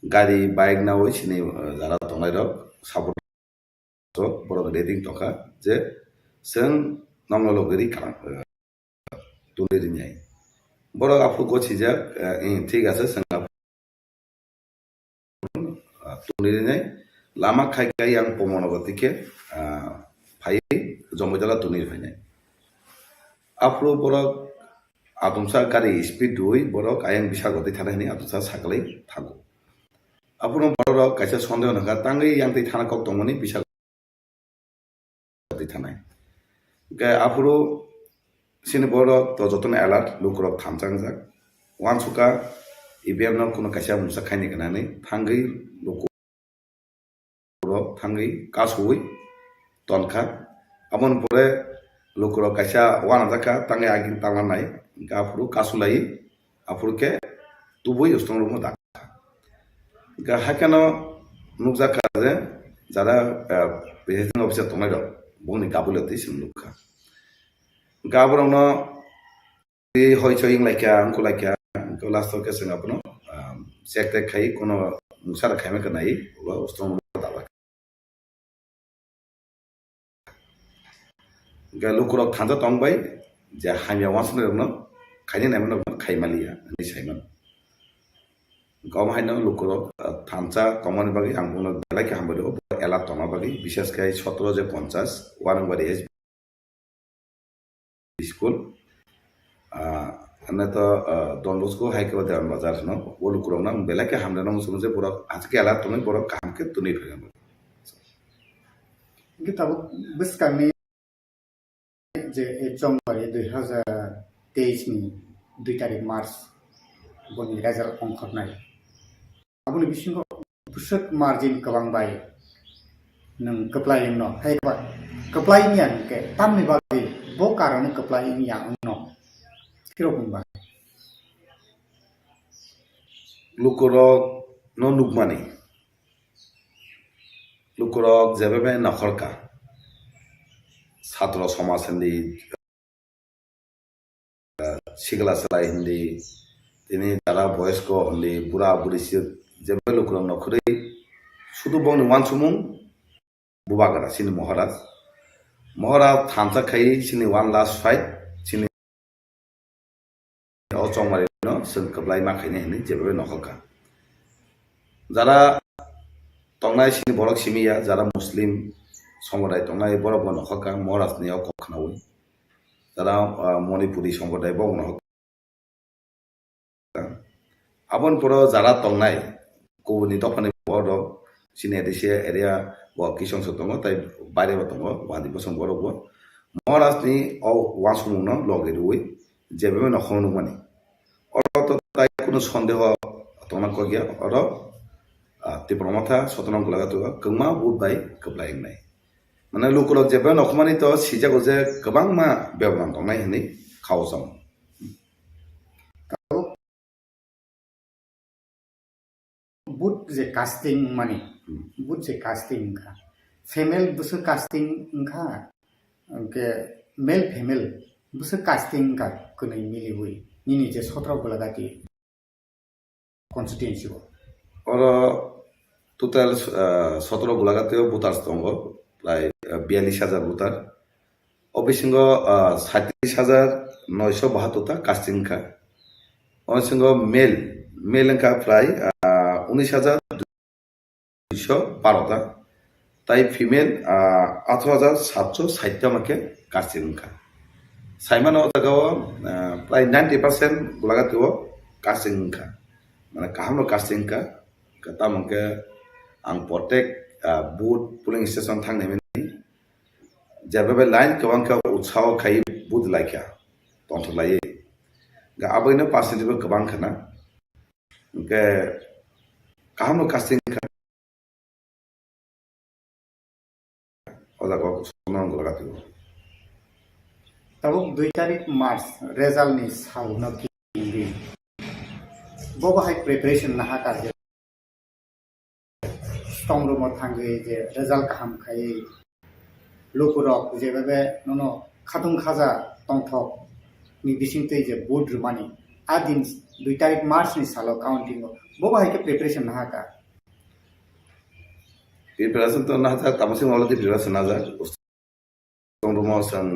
गारि बाइक नावै सिनि जारा तंनायरक सापर्ट बरक रेडि तखा जे जों नामलो गरि खालाम तुलिरिनाय बरक आफु गछिजा ठीक আছে जों तुलिरिनाय लामा खायखाय आं पमनगतिके फाय जमैदला तुनिर फायनाय आफु बरक आदमसा गारि स्पिड दुइ बरक आयं बिसागति थानायनि आदमसा सागलै थागो आफुनो बरक कायसा सन्देह नखा तांगै यांतै थाना कक दंमनि बिसागति थानाय गा आफुरो सिनि बरक तो जतन अलर्ट लुकरक थामजांजाक वान सुका इबिएम न कुनो कायसा मुसा खायनि गनानै थांगै लुकरक थांगै कासुइ तनखा आमन परे लुकरक कायसा वान जाका तांगै आगिन तांगानाय गा आफुरो कासुलाई आफुरके तुबुइ उस्तं रुम दा गा हाकानो नुकजाका जे जारा बेहेजन अफिसार तंनाय दं बंनि गाबुलति सिमलुखा गाबरंनो हयचयिं लाइका अंको लाइका अंको लास्ट के संग अपनो चेक टेक खाइ कोनो मुसार खाइमे कनाइ उस्तं lukurok thanja tongbai je hamya wansne rokno khaini naimano khaimalia ni saiman gom haino lukurok thanja tongmani bagi ang buno belai ke hambalo ela tongma bagi bishas kai 17 je 50 wanambari school ana to Don Bosco hai ke dewan bazar no wo lukurok na belai ke hamla no musun je pura azke ela tongni pura kam ke tuni phega kita beskan যে এই জংবারে 2023 ni 2 tarik Mars boni result ongkhornai aboni bisingo busak margin kabangbai nang keplaing no hai ba keplaing yan ke tamni bagi bo karone keplaing yang no kiro ba lukurok no nukmani lukurok jebebe nakhorka ছাত্র সমাজ হিন্দি শিগলা সেলাই হিন্দি তিনি যারা বয়স্ক হিন্দি বুড়া বুড়ি যেভাবে লোকরং নখরে শুধু বংনি ওয়ান সুমুং বুবাগারা সিনি মহারাজ থামসা খাই সিনি ওয়ান লাস্ট ফাইট সিনি অচংমারি ন जों কবলাই মা খাইনে হিন্দি যেভাবে নখকা যারা তংনাই সিনি বরক সিমিয়া যারা মুসলিম সম্প্রদায় তংনাই বরক নখকা মহারাজ নিয়াও কখনাউই যারা মণিপুরি সম্প্রদায় বং নখকা abon poro jara tongnai kobuni topani boro sini edise area wa kishon sotongo tai bare botongo wandi bosong boro bo moras ni o wasung no loge ruwi jebe no khonu mani oro to tai kono sondeho tongna ko gya oro ti promotha sotonong laga to kengma bud bai keblai nai mane lukulok jebe no khmani to sijago je kebang ma bebang tongnai hini khawsam But je casting money, but je casting ka. Female busu casting ka, ke male female busu casting ka kunai mili hui. Nini je sotra golagati constituency ho. Oro total 17 golagati butar stongo, প্রায় 42,000 বুতার অবিসিংহ 37,972টা casting খা অবিসিংহ mail খা প্রায় 19,212টা তাই female 18,760টা মাকে casting খা সাইমানো জাগাও প্রায় 90% গোলাগাতিও casting খা মানে কাহামো কাস্টিং খা কতা মকে আং প্রত্যেক বুথ পুলিং স্টেশন থাংনাই जेबे लाइन कबां का उत्साह खाई बुद लाइका तंथ लाये गा आबैनो पार्सेन्टेज गोबां खाना के काहामनो कास्टिं खा ओदा को सोनन गलागाति Tabo 2 tarik Mars result ni saw no ki bobo hai preparation na haka je strong room thangai je result kaham khai lukurok jebabe nono khatung khaja tongthok ni bisingte je board rumani adin 2 tarik Mars ni salo counting bobo hai ke preparation na haka preparation to na ta tamasi ngolati preparation na ja strong room sang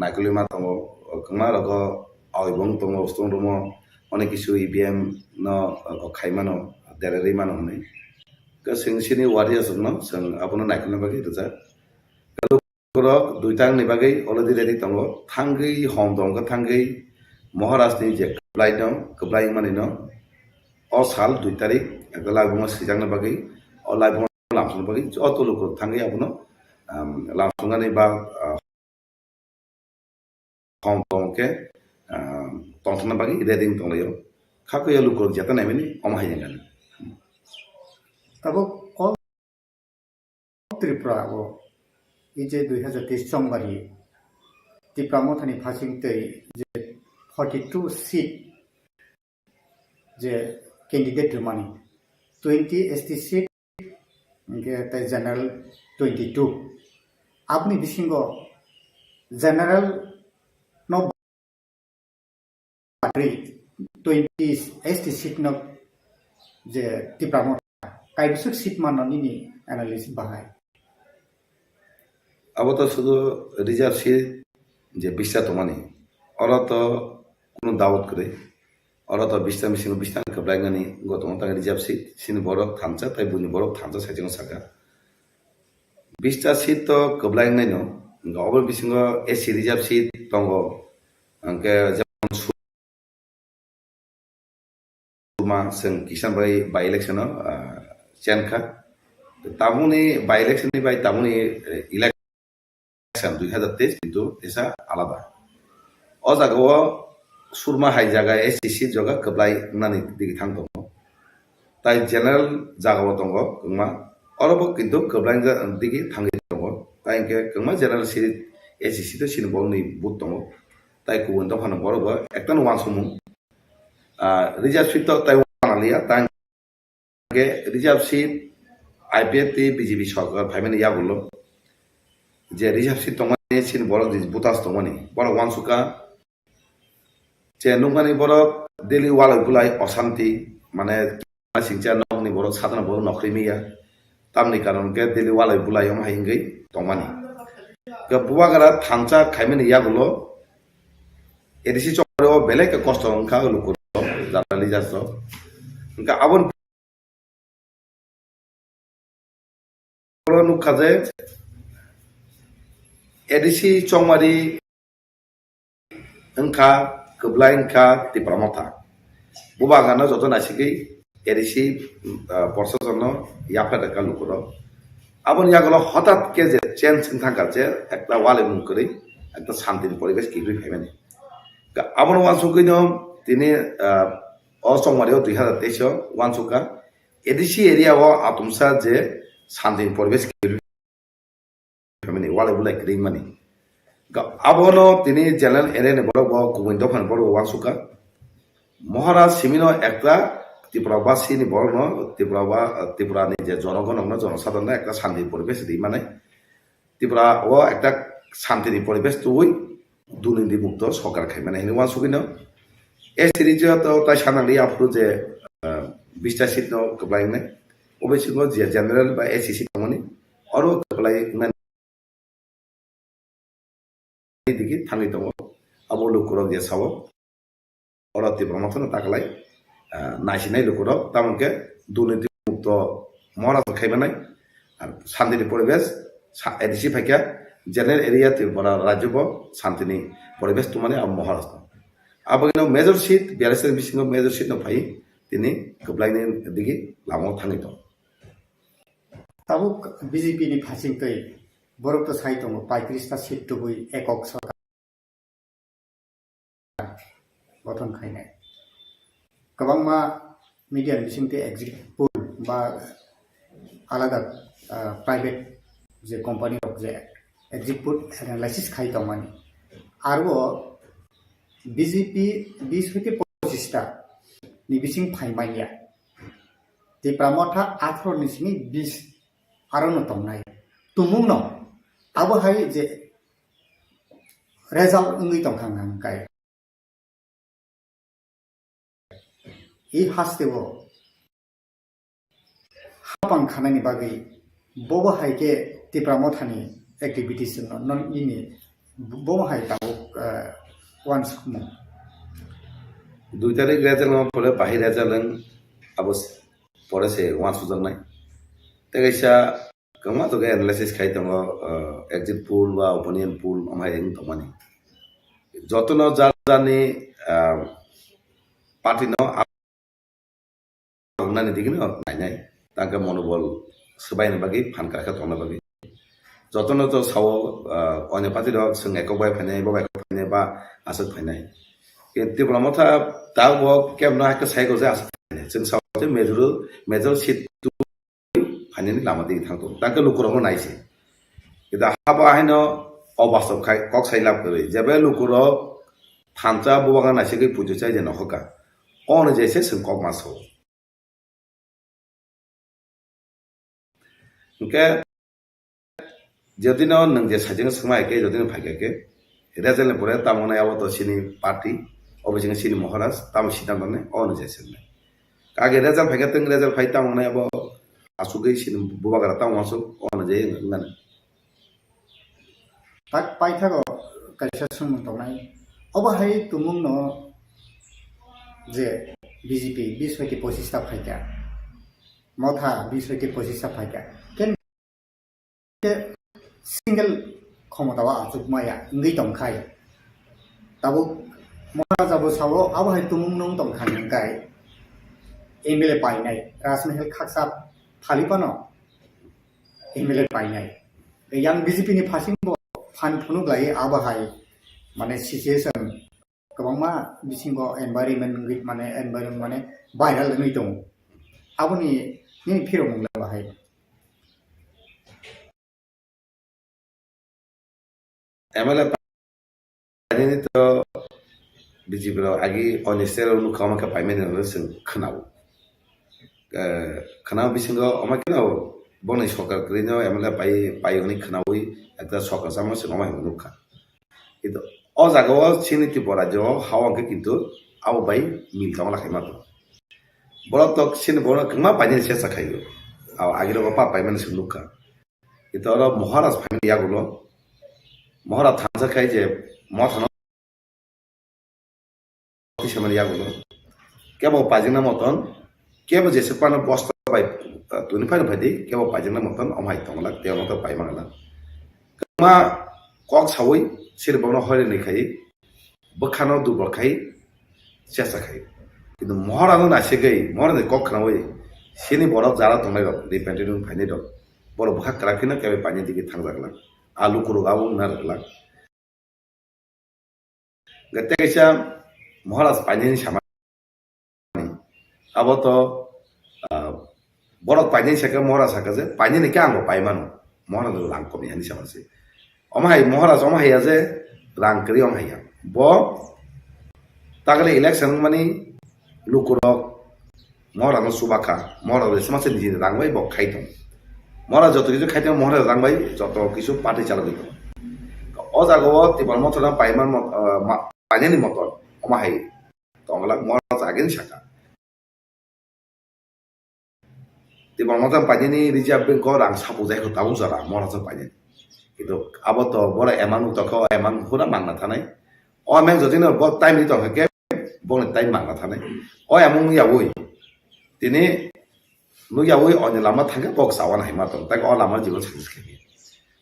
nakulima tongo kama rago aibong tongo strong room অনেক কিছু IBM no খাইমানো দেরারি মানো হনে ka sing warriors no sang abono naikuna bagi ruja korok duitang ni bagai already ready tongo thangai hom dong ka thangai maharaj ni je keblai mani no o sal 2 tarik ekala bunga sijang na bagai o lai bunga lamsung bagai joto loko thangai abono lamsunga ni ba hom dong ke tongthana bagai ready tong layo khako ya loko jata na meni omai jangan tabo all Tripura o ije 2023 January Tripura mothani phasing tei je 42 seat je candidate rumani 20 ST seat ge tai general 22 apni bisingo general no 20 ST seat no je Tripura kai bisuk seat manoni ni analysis bahai আবো তো শুধু reserve seat যে 20টা তোমানি ওরা তো কোনো দাওয়াত করে ওরা তো 20টা মিশিং 20টা কবলাইগানি গতম তাকে রিজার্ভ সিট সিনি বড় থানচা তাই বুনি বড় থানচা সাইজং সাকা 20টা সিট তো কবলাইগাই নো অবর বিসিং এসি রিজার্ভ সিট দङ angke যেমন সুরমা जों किसान बाय इलेक्शन चेनखा तामुनि बाय इलेक्शन बाय तामुनि इलेक्शन 2023 কিন্তু এসা আলাদা ও জায়গাও সুরমা হাই জায়গা এসিসি জায়গা কবলাই নানি দিকে থাং দङ তাই জেনারেল জায়গাও দङ কংমা অরব কিন্তু কবলাই দিকে থাঙ্গি দङ তাই কে কংমা জেনারেল সিট এসিসি তো সিন বনি বুত দङ তাই গুবুন দফানো বড় একটা ওয়ান সমু রিজার্ভ সিট তো তাই ওয়ানালিয়া তাই রিজার্ভ সিট আইপিএফটি বিজেপি সরকার ফাইমেন ইয়াগুলো যে রিজার্ভ সিট দমানি সিন বড় বুতাস দমানি বড় ওয়ান সুকা যে নুমানি বড় দিল্লি ওয়াল বুলাই অশান্তি মানে সিংচা নকনি বড় সাধারণ বড় নকরিমিয়া তামনি কারণ কে দিল্লি ওয়াল বুলাই হাইঙ্গই দমানি বুয়াগারা থানচা খাইমেন ইয়াগুলো এডিসি চক্রেও বেলেগ কষ্ট অংখা লুকো যারা লিজার্স ఇంకా আবন নুখাজে এডিসি চংমারি ওংখা কবলাই ওংখা তিপ্রামথা বুবাগানো যত নাসিকি এডিসি প্রশাসন ইয়াফাটা লুকুর আবন ইয়াগুলো হঠাৎ কে যে চেঞ্জ থাকা যে একটা ওয়ালে মুখ করে একটা শান্তির পরিবেশ কি ফাইবেনি আবন ওয়ানসুকিনো তিনি অসংমারিও 2023 ওয়ানসুকা এডিসি এরিয়াও আতমসা যে শান্তির পরিবেশ ফ্যামিলি ওয়ালে বুলাই ক্রিম মানি আবনো তিনি জেনারেল এরিয়া বড় গুবুন দফান বড় ওয়ানসুকা মহারাজ সিমিনো একটা ত্রিপুরাবাসীনি বড় ত্রিপুরানি যে জনগণ জনসাধারণ একটা শান্তির পরিবেশ দিই মানে ত্রিপুরা ও একটা শান্তির পরিবেশ তুই দুর্নীতি মুক্ত সরকার খাই মানে হিনি ওয়ানসুকিনো এ সিরিজ তো তাই সানালি আপনি যে 20টা সিট নো কবলাই নাই অবশ্যই যে জেনারেল বা এসিসি দমনি আরো কবলাই দিকে থামি দङ আবো লুকুর যে সাব অরতি প্রমথন তাকলাই নাইসিনাই লুকুর তামকে দুর্নীতি মুক্ত মহারাজ খাইবানাই আর শান্তির পরিবেশ এডিসি ফাইকা জেনারেল এরিয়া ত্রিপুরা রাজ্য শান্তিনি পরিবেশ তোমানে মহারাজ আবগিনো মেজর সিট 42 বিসিং মেজর সিট ফাই তিনি কবলাইনি দিকে লামাও থাঙি দङ তাবো বিজেপি नि फासिंगै बरक तो साइ दङ 35টা সিট টুবুই একক সরকার গঠন খাইনাय गोबांमा মিডিয়া বিসিংতে এক্সিট পুল বা আলাদা প্রাইভেট যে কোম্পানি রক যে এক্সিট পুল অ্যানালাইসিস খাই দমানি আরো বিজেপি 20 থেকে 25টা नि बिसिं फाइमाइया जे प्रामथा 18 निसिनि 20 आरोनो तंनाय तुमुंनो आबो हाय जे रेजाल्ट ओंगै तंखांगांकाय इ हास्तेबो हापां खानायनि बागै बबो हायके ते प्रामथानि एक्टिभिटिस नन इनि बबो हाय ताबो ওয়ান্স কুমু 2 তারিখ রেজাল্ট পরে বাহির রেজাল্ট আবস পরে সে ওয়ান সুযোগ নাই তেগাইসা কমা তো অ্যানালাইসিস খাই দङ এক্সিট পুল বা ওপিনিয়ন পুল আমায় এং দমানি যতন জানি পার্টি ন নানি দিগিনো নাইনাই তাকে মনোবল সবাইনি বাকি ফানকাখা তংনা বাকি যতন তো সাও অন্য পার্টি রক जों একবাই ফাইনাই বা ফাইনাই বা আসক ফাইনাই কিন্তু প্রমথা তাও কেমন একটা সাইকেল যে আসক ফাইনাই जों সাউতে মেজর সিট ফাইনানি লামা দিকে থাংতো তাকে লুকুরও নাইছে কিন্তু হাবা হাইনো অবাস্তব খাই কক সাই লাভ করে যেবে লুকুরও থানচা বুবাগা নাইছে কে পুজো চাই যে নহকা অন যেছে जों কক মাসো ओके যদিন নং যে সাইজং সমায়কে যদিন ফাইকে রেজাল্ট পরে তামনে আবত সিনি পার্টি অবশ্যই সিনি মহারাজ তাম সিদ্ধান্তনে অন যেছেন কাগে রেজাল্ট ফাইকে তেং রেজাল্ট ফাই তামনে আব আসুগৈ সিনি বুবাগারা তাম আসু অন যে নানে tak paithago kaisa sumung tongnai obahai tumung no je BJP 20-25 টা ফাইকা মথা 20-25 টা ফাইকা কেন সিঙ্গেল ক্ষমতাwa achukmaya ngei tongkhai tabo মহারাজাবো সাবো আবহাই tumung nong tongkhang kai MLA painai rajmahal khaksa phalipano MLA painai yang BJP ni phasing bo phan phunu lai abahai mane situation kabangma bisingo environment ngit mane environment mane viral ngei tong aboni ni phiro mongla bahai MLA ini to BJP lo agi onestero nu kama ka payment no sen khnau khnau bisingo omakino boni sokar krino MLA pai oni khnaui ekta sokar samo sen omai nukha itu o jago chini TRIPURA jo hawa ke kintu au bai mil tong la khai ma to bolo to sin bolo kma payment se sakhayo au agiro pa payment sen nukha itu ro moharaj family yagulo মহারাজ থানসা খাই যে মথানো সেমানে ইয়াগুলো কেবল পাজিনা মতন কেবল যেসে পানো বস্তা পাই তুনি fine ফাইদি কেবল পাজিনা মতন অমাই তংলা তেও মত পাই মাংলা মা cock সাউই সিরবনো হরে নেখাই বখানো দুবর খাই চেষ্টা খাই কিন্তু মহারাজ নাসে গই মহারাজ কক খানাওই সেনি বড় যারা তংলাই রক ডিপেন্ডেন্ট ফাইনি রক বড় বখা কারাখিনা কেবে পানি দিকে থাংজাগলা alu kuru gabung narla gate kaisa moharas painin samani abo to borok painin saka moharas saka je painin ke ango paimano moharas lang komi ani samase omahai moharas omahai aje lang kri omahai bo tagale election mani lukurok moharas subaka moharas samase dijin rangbai bo khaitong মরা যত কিছু খাইতে মহারা রাংবাই যত কিছু party চালাবি ও জাগো তিবার মতন পাইমান পাইনানি মতন অমাহাই তংলা মরা again সাকা তিবার মতন পাইনানি রিজার্ভ বেঙ্ক রাং সাপু যাই তাবু যারা মরা পাইনানি কিন্তু আবো তো বড় এমান তখ এমান হুরা মাংনা থানাই ও এমন যদি না ব টাইম নি তখকে বনে টাইম মাংনা থানাই ও এমন ইয়াবই তিনি nuyawi on lama thanga bok sawan hai maton tak o lama jibo sakis khagi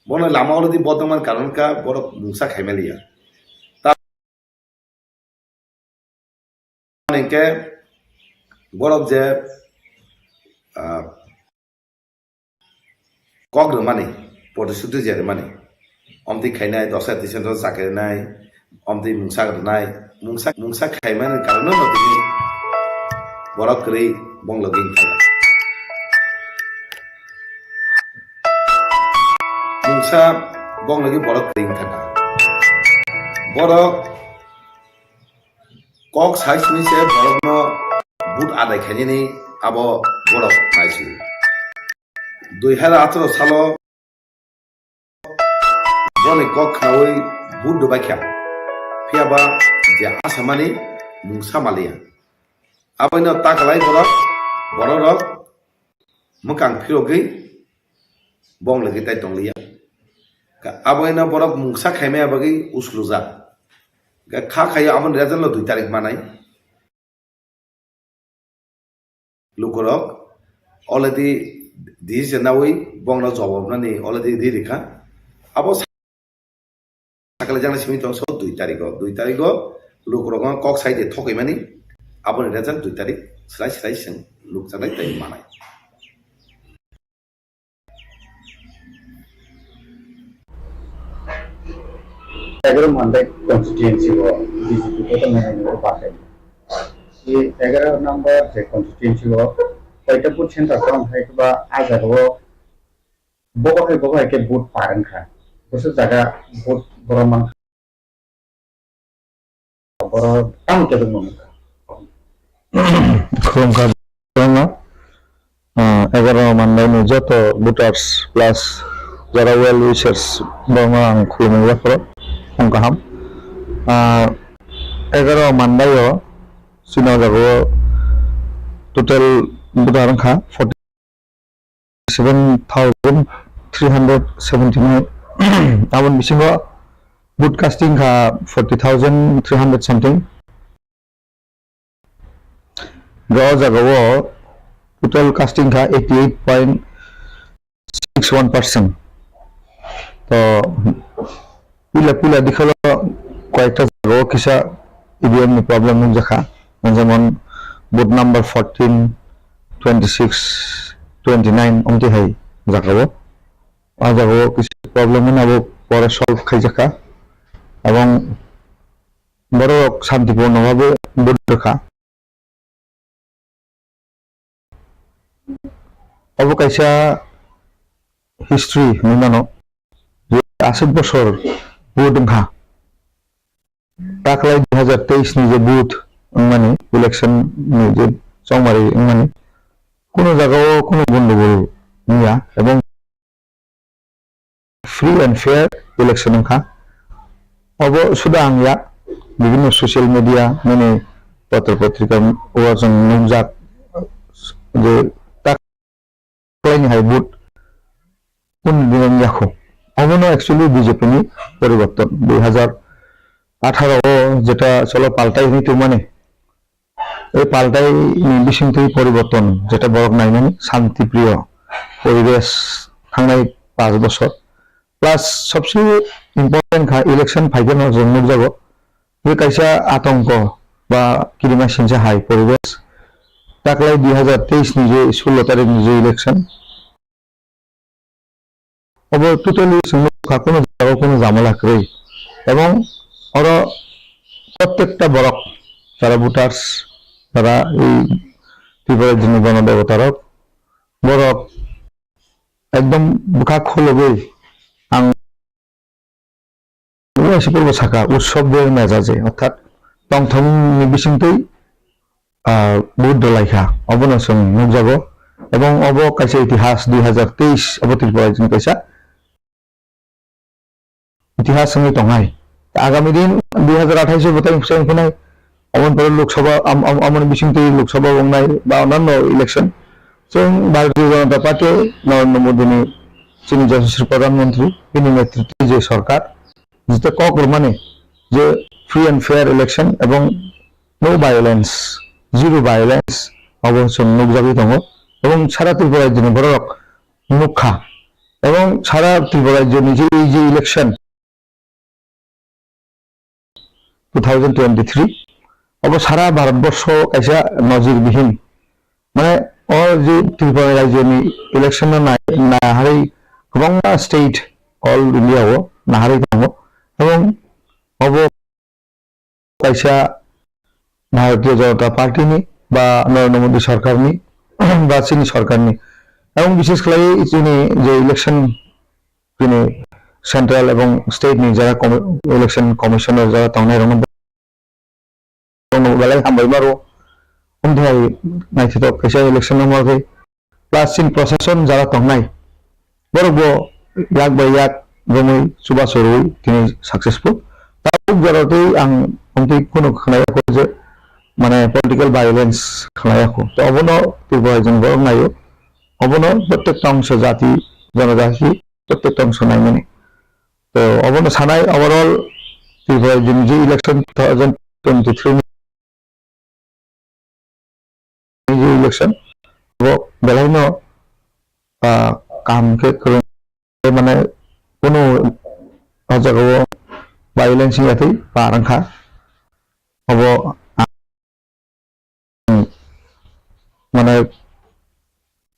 bono lama olodi bodoman karon ka boro musa khaimelia ta nenke borok je kog mane podisutu je mane omti khainai dosa tisen do sakenai omti mungsa khaiman karon no tini borok kri bong login thaga mungsa bong lagi borok kering thaka borok kok size ni se borok no but adai khani ni abo borok naisi 2018 salo bone kok khawai but do bakya phiaba je asamani mungsa malia abano takalai borok mukang phirogi bong lagi tai tonglia aboina borok mungsa khaime abagi usluja ga kha khaya amon rezan lo 2 tarik manai lukorok already this nawi bong na job nani already di rikha abo sakale jana simi tong so 2 tariko lukorok kok side thokai mani abon rezan 2 tarik slai sing luk janai tai manai एगारो Mandal constituency वो BJP को तो मैंने पास है ये 11 number जे constituency वो PETA put centre कौन है तो बा आज वो बको है के बूट पारन खा उस जगह बूट बरमान बरो टाउन के दम में खुम का दोनों 11 मंडल में जो तो बूटर्स प्लस जरा वेल विशर्स दोनों खुम में वो Kongkaham 11 Mandayo Sinajago total budaran kha 47,379 abon bisingo boot casting ha 40,300 something draw jagawo total casting ha 88.61%. তো পিলা দিখলো কয়েকটা জায়গাও কিসা ইভিএম নি প্রবলেম নুন জাখা যেমন বুট নাম্বার 14 26 29 অমতি হাই জাগাও আ জাগাও কিছু প্রবলেম নাবো পরে সলভ খাই জাখা এবং বড় শান্তিপূর্ণভাবে বুট রাখা অবকাইসা হিস্ট্রি নিমানো 80 বছর বুট ঘা টাকলাই 2023 ni je বুথ মানে ইলেকশন ni je চৌমারি মানে কোন জায়গাও কোনো গন্ডগোল নিয়া এবং ফ্রি এন্ড ফেয়ার ইলেকশন ঘা অব শুধু আংয়া বিভিন্ন সোশ্যাল মিডিয়া মানে পত্র পত্রিকা ওয়াজন নুমজাক যে টাকলাই ni হাই বুট কোন দিন রাখো অবনো অ্যাকচুয়ালি বিজেপি নি পরিবর্তন 2018 যেটা চলো পাল্টাই হইতো মানে এই পাল্টাই নির্বিসিন্তই পরিবর্তন যেটা বড় নাই মানে শান্তিপ্রিয় পরিবেশ থানায় 5 বছর প্লাস সবচেয়ে ইম্পর্টেন্ট খা ইলেকশন ফাইনাল জন্য যাব যে কাইসা আতঙ্ক বা কিরিমা সিনসা হাই পরিবেশ টাকলাই 2023 নিজে 16 তারিখ নিজে ইলেকশন অব টোটালি কোনো জায়গা কোনো ঝামেলা করে এবং ওরা প্রত্যেকটা বড় যারা ভোটার্স তারা এই ত্রিপুরার জন্য গণদেবতার বড় একদম বুকা খোলবে আং এসে পড়বো শাখা উৎসবের মেজাজে অর্থাৎ টংথং নির্বিসিন্তই বুট দলাইখা অবনশন মুখ যাব এবং অব কাছে ইতিহাস 2023 অব ত্রিপুরার জন্য কাইসা ইতিহাস সঙ্গে টঙাই আগামী দিন 2028 বোতাই ফোনাই অমন পরের লোকসভা অমন বিশিংতি লোকসভা বংনাই বা অন্যান্য ইলেকশনซึ่งভারতীয় জনতা পার্টি নরেন্দ্র মোদী চীনী যশস্বী প্রধানমন্ত্রী তিনি নেতৃত্বে যে সরকার যেটা কক মানে যে ফ্রি এন্ড ফেয়ার ইলেকশন এবং নো ভায়োলেন্স জিরো ভায়োলেন্স অবশ্যই নুকজাবি দङ এবং সারা ত্রিপুরার জন্য বড় মুখা এবং সারা ত্রিপুরার জন্য যে এই যে ইলেকশন 2023 অব সারা ভারতবর্ষ কাইসা নজিরবিহীন মানে और जो त्रिपुरा राज्य में इलेक्शन में नाहारी गोबां स्टेट ऑल इंडिया हो नाहारी दङ এবং अब কাইসা ভারতীয় জনতা পার্টি নি বা নরেন্দ্র মোদী সরকার নি বা চীনী সরকার নি এবং বিশেষ করে চীনী যে ইলেকশন তিনি সেন্ট্রাল এবং স্টেট নি যারা ইলেকশন কমিশনার যারা তাওনাই রং বেলায় হামবাইবারো উন্ধাই নাইথিত কাইসা ইলেকশন নামাকে প্লাস চীন প্রশাসন যারা তংনাই বড় ইয়াক বাই ইয়াক রঙই সুবা সরুই তিনি সাকসেসফুল তাও জরাতেই আং অন্তি কোনো খানায়াকো যে মানে পলিটিক্যাল ভায়োলেন্স খানায়াকো তো অবনো ত্রিপুরা জন বড় নাইও অবনো প্রত্যেকটা অংশ জাতি জনজাতি প্রত্যেকটা অংশ নাই মানে তো অবনো সানাই ওভারঅল ত্রিপুরা জন যে ইলেকশন 2023 ইলেকশন বেলাইন কাম के মানে কোনো জায়গায় ভায়োলেন্স ইয়াতে পারাংখা হব মানে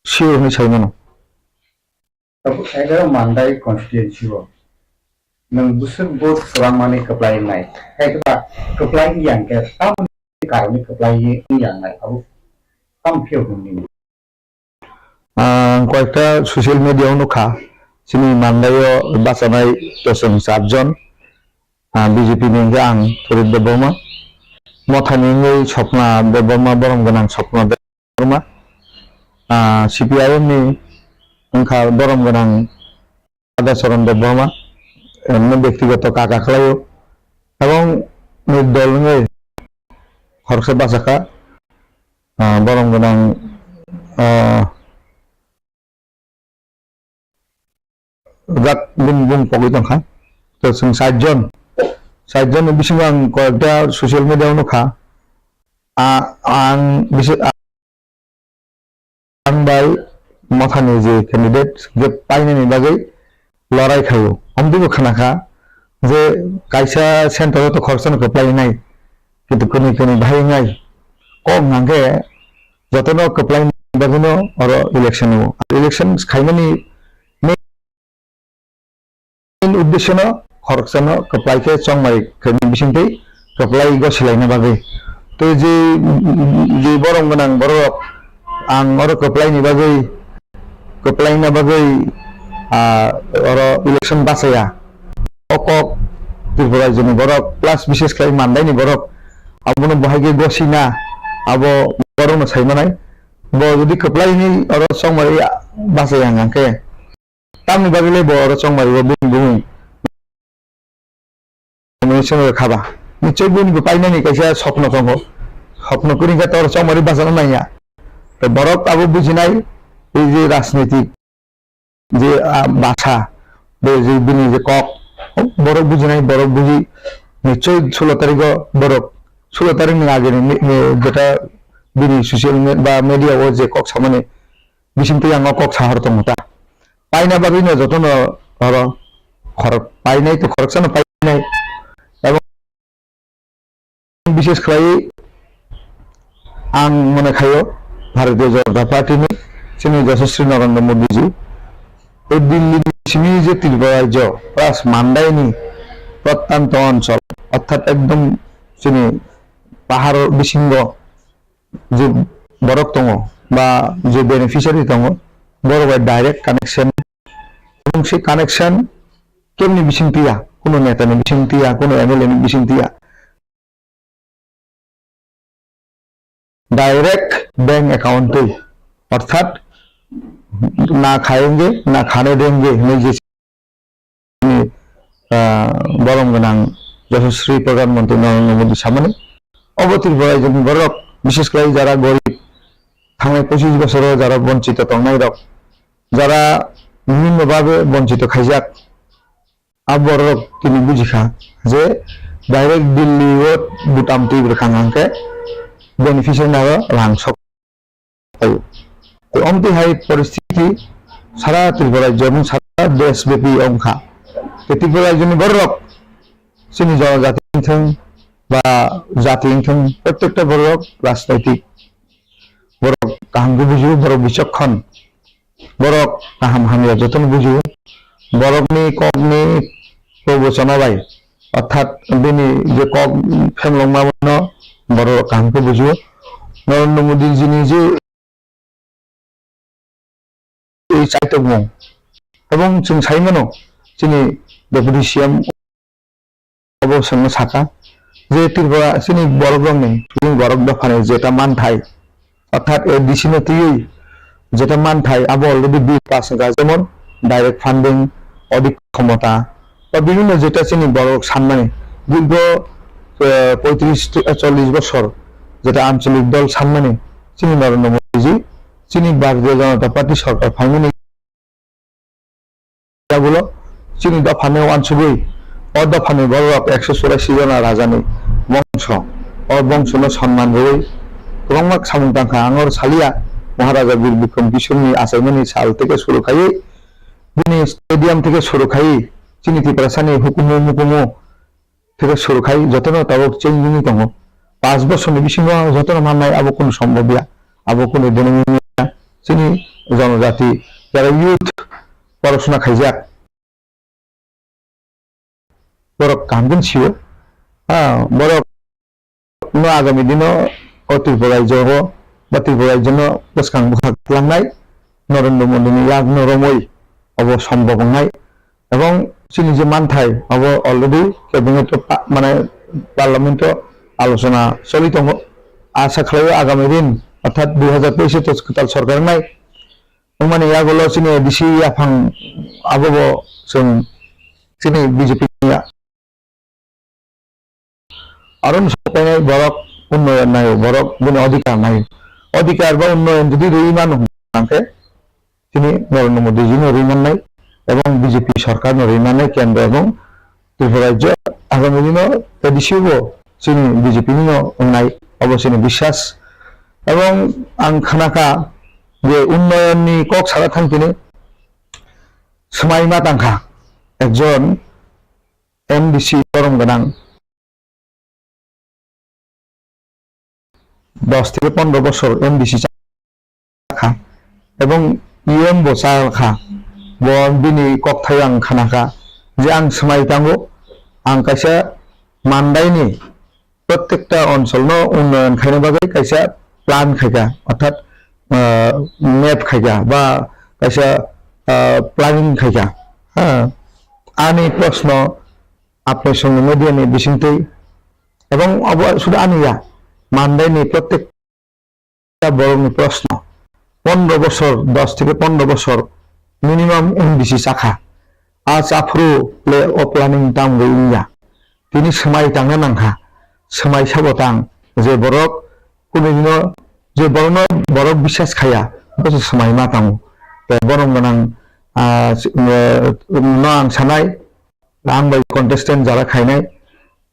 শিওর হই মানো एगारो मानदाय कन्स्टिट्युएन्सि नों बुसुर बोर्ड सोरां माने कप्लाय नाय हैबा कप्लाय यांके ताम कारणे कप्लाय यांनाय अब ताम फेव गुनि কয়েকটা সোশ্যাল মিডিয়াও নখা চিনি মানদায় বাঁচানায় দশজন 7 জন বিজেপি নিয়ে আং ফরিদ দেববর্মা মথানি স্বপ্না দেববর্মা বরম গোনাं স্বপ্না দেববর্মা সিপিআইএম নি ओंखा बरम गोनां आदाचरण देबबर्मा एमनि व्यक्तिगत काका खालायो এবং দল খরচা বাঁচাকা বরম গোনাं जाक बुं पगै दंखा तो जों 7 जन साइडजन बिसिंग आं कयेकटा ससियेल मिडियायाव नुखा आं बिसोर आं बाय मथानि जे कैंडिडेट जे पाइनायनि बागै लड़ाई खायो हमदिबो खानाखा जे कायसा सेंटर तो खरसन को पाइनाय किंतु कोनी कोनी भाइनाय कम नांगे जतनो कप्लाई बागनो और इलेक्शन खाइनानि मेन उद्देश्य न खरसन कप्लाई के चंगमाय खनि बिसिंतै कप्लाई गसिलायना बागै तो जे बरं गोनां बरक आं और कप्लाइनि बागै कप्लाइना बागै और इलेक्शन बासाया अकक त्रिपुरा जनि बरक प्लस विशेष खाय मानदायनि बरक आबनो बहायगे गसिना आबो बरंनो सायमानाय बो जुदि कप्लाइनि और चंगमाय बासाया आंके तामनि बागैले बो और चंगमाय बुं मेसेनो खाबा निश्चय बुनि पाइनायनि कैसा स्वप्न दङ स्वप्न करिगा तर चंगमाय बासाना नाया बरक आबो बुजिनाय जे राजनीतिक जे बासा बे जे बिनि जे कक बरक बुजिनाय बरक बुझि निश्चय 16 तारिख बरक 16 तारिख आगे जेटा बिनि ससियेल बा मीडिया जे कक सामने बिसिंतै आं कक साहर दंता पाइना बागैनो जतन और खरक पाइनाय तो खरकसन पाइनाय एवं विशेष खाय आं मने खायो भारतीय जनता पार्टी में जोंनि यशस्वी नरेंद्र मोदी जी दिल्ली सिमी जे त्रिपुरा राज्य प्लस मानदायनि प्रत्यंत अंचल अर्थात एकदम जोंनि पाहाड़ बिसिंग जे बरक दङ बा जे बेनिफिशियारि दङ बरक डायरेक्ट कानेक्शन এবং সেই কানেকশন কেমনি বিসিংতিয়া কোনো নেতানি বিসিংতিয়া কোনো এমএলএ नि বিসিংতিয়া डायरेक्ट बैंक अकाउंट अर्थात ना खाएंगे ना खाने देंगे बरम गोनां यशस्वी प्रधानमंत्री नरेंद्र मोदी सामने अवतीर्णय जोंनि बरक विशेष कर जरा गरीब थांनाय 25 बोसोराव जरा वंचित तंनाय रक जरा विभिन्न भावे वंचित खाइजाक आबरक तिनि बुझिखा जे डायरेक्ट दिल्ली बुटाम तीव्र खांगांके बेनिफिशियरी नारो रां सक तो अमतिहाय परिस्थिति सारा त्रिपुरा राज्य এবং सारा देशव्यापी अंखा त्रिपुरा राज्यनि बरक जोंनि जनजाति थों बा जाति थों प्रत्येकटा बरक राजनैतिक बरक काहामखौ बुजियो बरक बिचक्षण बरक काहाम हामिया जतन बुजियो बरकनि ककनि प्रवचनाबाय अर्थात बिनि जे कक फेमलंमामनो बरक काहामखौ बुजियो नरेंद्र मोदी जी नि जे चाइतों एवं जों साइमनो जोंनि डेपुटी सीएम अबसंनो साका जे त्रिपुरा जोंनि बरक दंनि जोंनि बरक दफानि जेटा मानथाय अर्थात एडीसी नथियै जेटा मानथाय आबो अलरेडी बी पास जेमन डायरेक्ट फान्डिं अधिक क्षमता बा বিভিন্ন जेटा जोंनि बरक साननाय दीर्घ 35-40 বছর जेटा आंचलिक दल साननाय जोंनि नरेंद्र मोदी जी जोंनि भारतीय जनता पार्टी सरकार फाइनानि गुलो जोंनि दफानि 102 और दफानि बरक 184 जना राजानि वंश और वंशनो सम्मान होयै गोबां सामुंदांखा आंगर सालिया महाराजा वीर विक्रम किशोरनि आसामनि साल থেকে শুরু খাই बिनि स्टेडियाम থেকে শুরু খাই जोंनि त्रिपुरासानि हुकुमो मुकुमो থেকে শুরু খাই যতन तबक चेंजिंग दङ 5 বছरनि बिसिङाव जतन माननाय आबो कोनो सम्भव गैया आबो कोनो देनिया जोंनि जनजाति जारा यूथ पढ़ाशोना खाइजाक बरक कामगोन छियो बरक नो आगामी दिनाव त्रिपुरा राज्य बा त्रिपुरा राज्यनो गोसखां बुखारलांनाय नरेंद्र मोदीनि याग्न रमै अब सम्भव नाय एवं जोंनि जे मानथाय अब अलरेडी कैबिनेट माने पार्लियामेंट आलोचना चलि दङ आशा खालामो आगामी दिन अर्थात 2023 तो कताल सरकार नाय माने यागोलो जोंनि डिसि आफां आबो जों जोंनि बीजेपी आरन सपायनाय बरक उन्नयन नाय बरक बिनि अधिकार बा उन्नयन जुदि रैमान होनांके जोंनि नरेंद्र मोदी जी रैमाननाय एवं बीजेपी सरकार रैमाननाय केंद्र एवं त्रिपुरा राज्य आं আগামী দিনও এডিসিও जोंनि बिजेपिनि अननाय अबश्यनि বিশ্বাস এবং आं खानाखा जे उन्नयननि कक सारा थांखिनि समायमा तांखा एकजन एमडिसि गरम गोनां 10 থেকে 15 বছর এমডিসি চাখা এবং ইউএম বসাখা বনবিনি ককথাই आं खानाखा जे आं समाय तांगो आं कायसा मानदायनि प्रत्येकटा अनसलनो उन्नयन खायनो बागै कायसा प्लान खायगा अर्थात मेप खायगा बा कायसा प्लानिंग खायगा आंनि प्रश्न आपनि संगे मिडियानि बिसिंथै এবং শুধু আনিয়া মানদাইনি প্রত্যেকটা বড়নি প্রশ্ন 15 বছর 10 থেকে 15 বছর মিনিমাম এমডিসি চাখা আজ আফ্রু প্লে ও প্ল্যানিং দাম গইয়া তিনি সময় টাঙ্গা নাংখা সময় সাবতাং যে বরক কোনদিন যে বরণ বরক বিশ্বাস খায়া বসে সময় মা তামু বরং গোনাं आं सानाय आं बाय कन्टेस्टेंट जारा खायनाय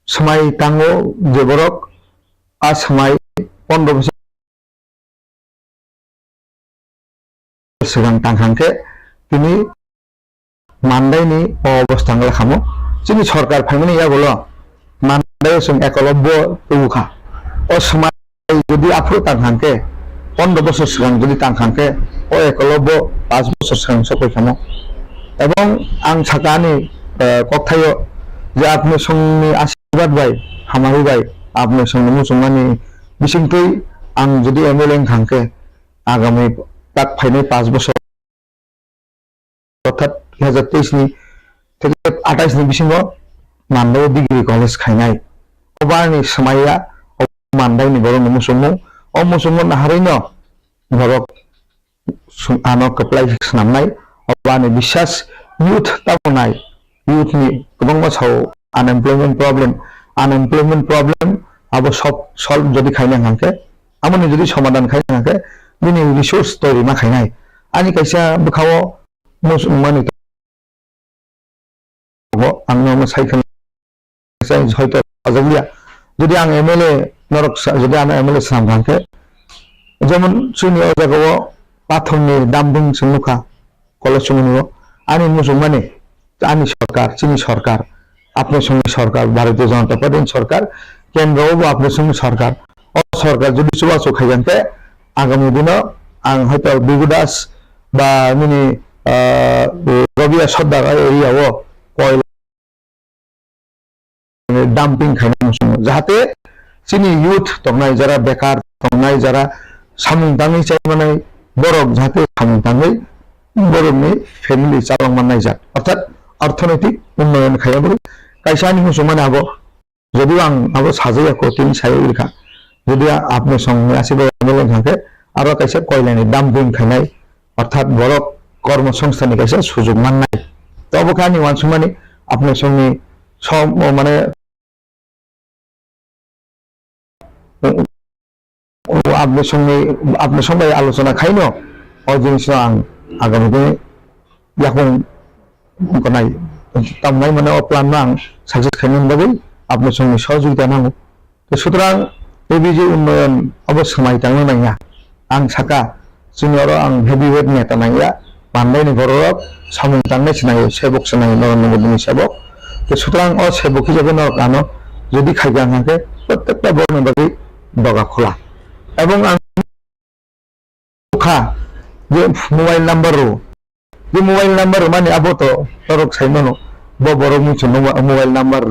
समय तांगो जे बरक आ समय 15 বছর सिगां तांखांखे तिनि मानदायनि अबस्था खामो जोंनि सरकार फाइमानि यागोल' मानदाय जों एकलब्य तौखा अ समय जुदि आफ्रु तांखांखे 15 বছর सिगां जुदि तांखांखे अ एकलब्य 5 বছর सिगां सफैखामो এবং आं साकानि ककथायो जे आपनि संनि आशीर्वाद बाय हामारि बाय आपनि संनि मुसुमानि बिसिंथै आं जुदि एमएलए खांखे आगामी ताक फाइनाय 5 বছর अर्थात 2023 नि থেকে 28 नि बिसिङाव मानदाय डिग्री कलेज खायनाय अबानि समाया मानदायनि बर मुसुमु अ मुसुमु नाहारैनो बरक आनो कप्लाय खालामनाय अबानि বিশ্বাস youth ताबनाय youth नि गोबां मासाव अनएमप्लयमेंट प्रॉब्लम अब सब सल्व जदि खायनो हांखे आमनि जदि समाधान खायनो हांखे बिनि रिसोर्स तोरि मा खायनाय आनि कैसा बखाव मुसुमानि आंनो साइकेल हयतो आजालिया যদি आं एमएलए नरक যদি आं एमएलए सामखांखे যেমন जोंनि जायगायाव पाथरनि दामबुं सुमुखा कलेज सुमुनियो आनि मुसुमानि आनि सरकार चीनी सरकार आपनि संगे सरकार भारतीय जनता पार्टी सरकार केंद्रआव आपनि संगे सरकार अ सरकार যদি सुबासो खायगांखे आगामी दिनाव आं हयतो बिगुदास बा मिनि रबिया सद्दार एरियाव कयल डाम्पिंग खायनाय सम जाहाथे चीनी youth तंनाय जरा बेकार तंनाय जरा सामुंदाङै चायमानाय बरक जाहाथे सामुंदाङै बरकनि फेमिलि चालांमानाय जात अर्थात अर्थनैतिक उन्नयन खायाबो कायसानि मुसुमानि आबो যদিও आं आबो साजायाखौ तिन सायाव लिखा যদি आपनि संगे आसिबो एमएलए खांखे आरो कायसा कयलानि डाम्पिंग खायनाय अर्थात बरक कर्मसंस्थाननि कायसा सुजुग माननाय तो अबखानि वानसुमानि आपनि संगे सम माने आपनि संगे आलोचना खायनो अ जिनिस आं आगामी दिन याखं गनाय तामनाय माने अ प्लान आं सक्सेस खायनो बागै आपनि संगे सहयोगिता नांगौ तो सुतरां बेबिजे उन्नयन अबश्य समाय तांनो नाया आं साका जोंनियाव आं हेभिवेट नेता नाया मानदायनि बरक सामुं तांनाय सिनायो सेबक सिनायो नरेन्द्र मोदीनि सेबक तो सुतरां अ सेबक हिसाबै नरकानो যদি খাইगा हांखे प्रत्येकटा बरनि बागै दगा खोला এবং आं खा जे मोबाइल नम्बर माने अब तो तरक साइमनो बरक मिथिनो मोबाइल नम्बर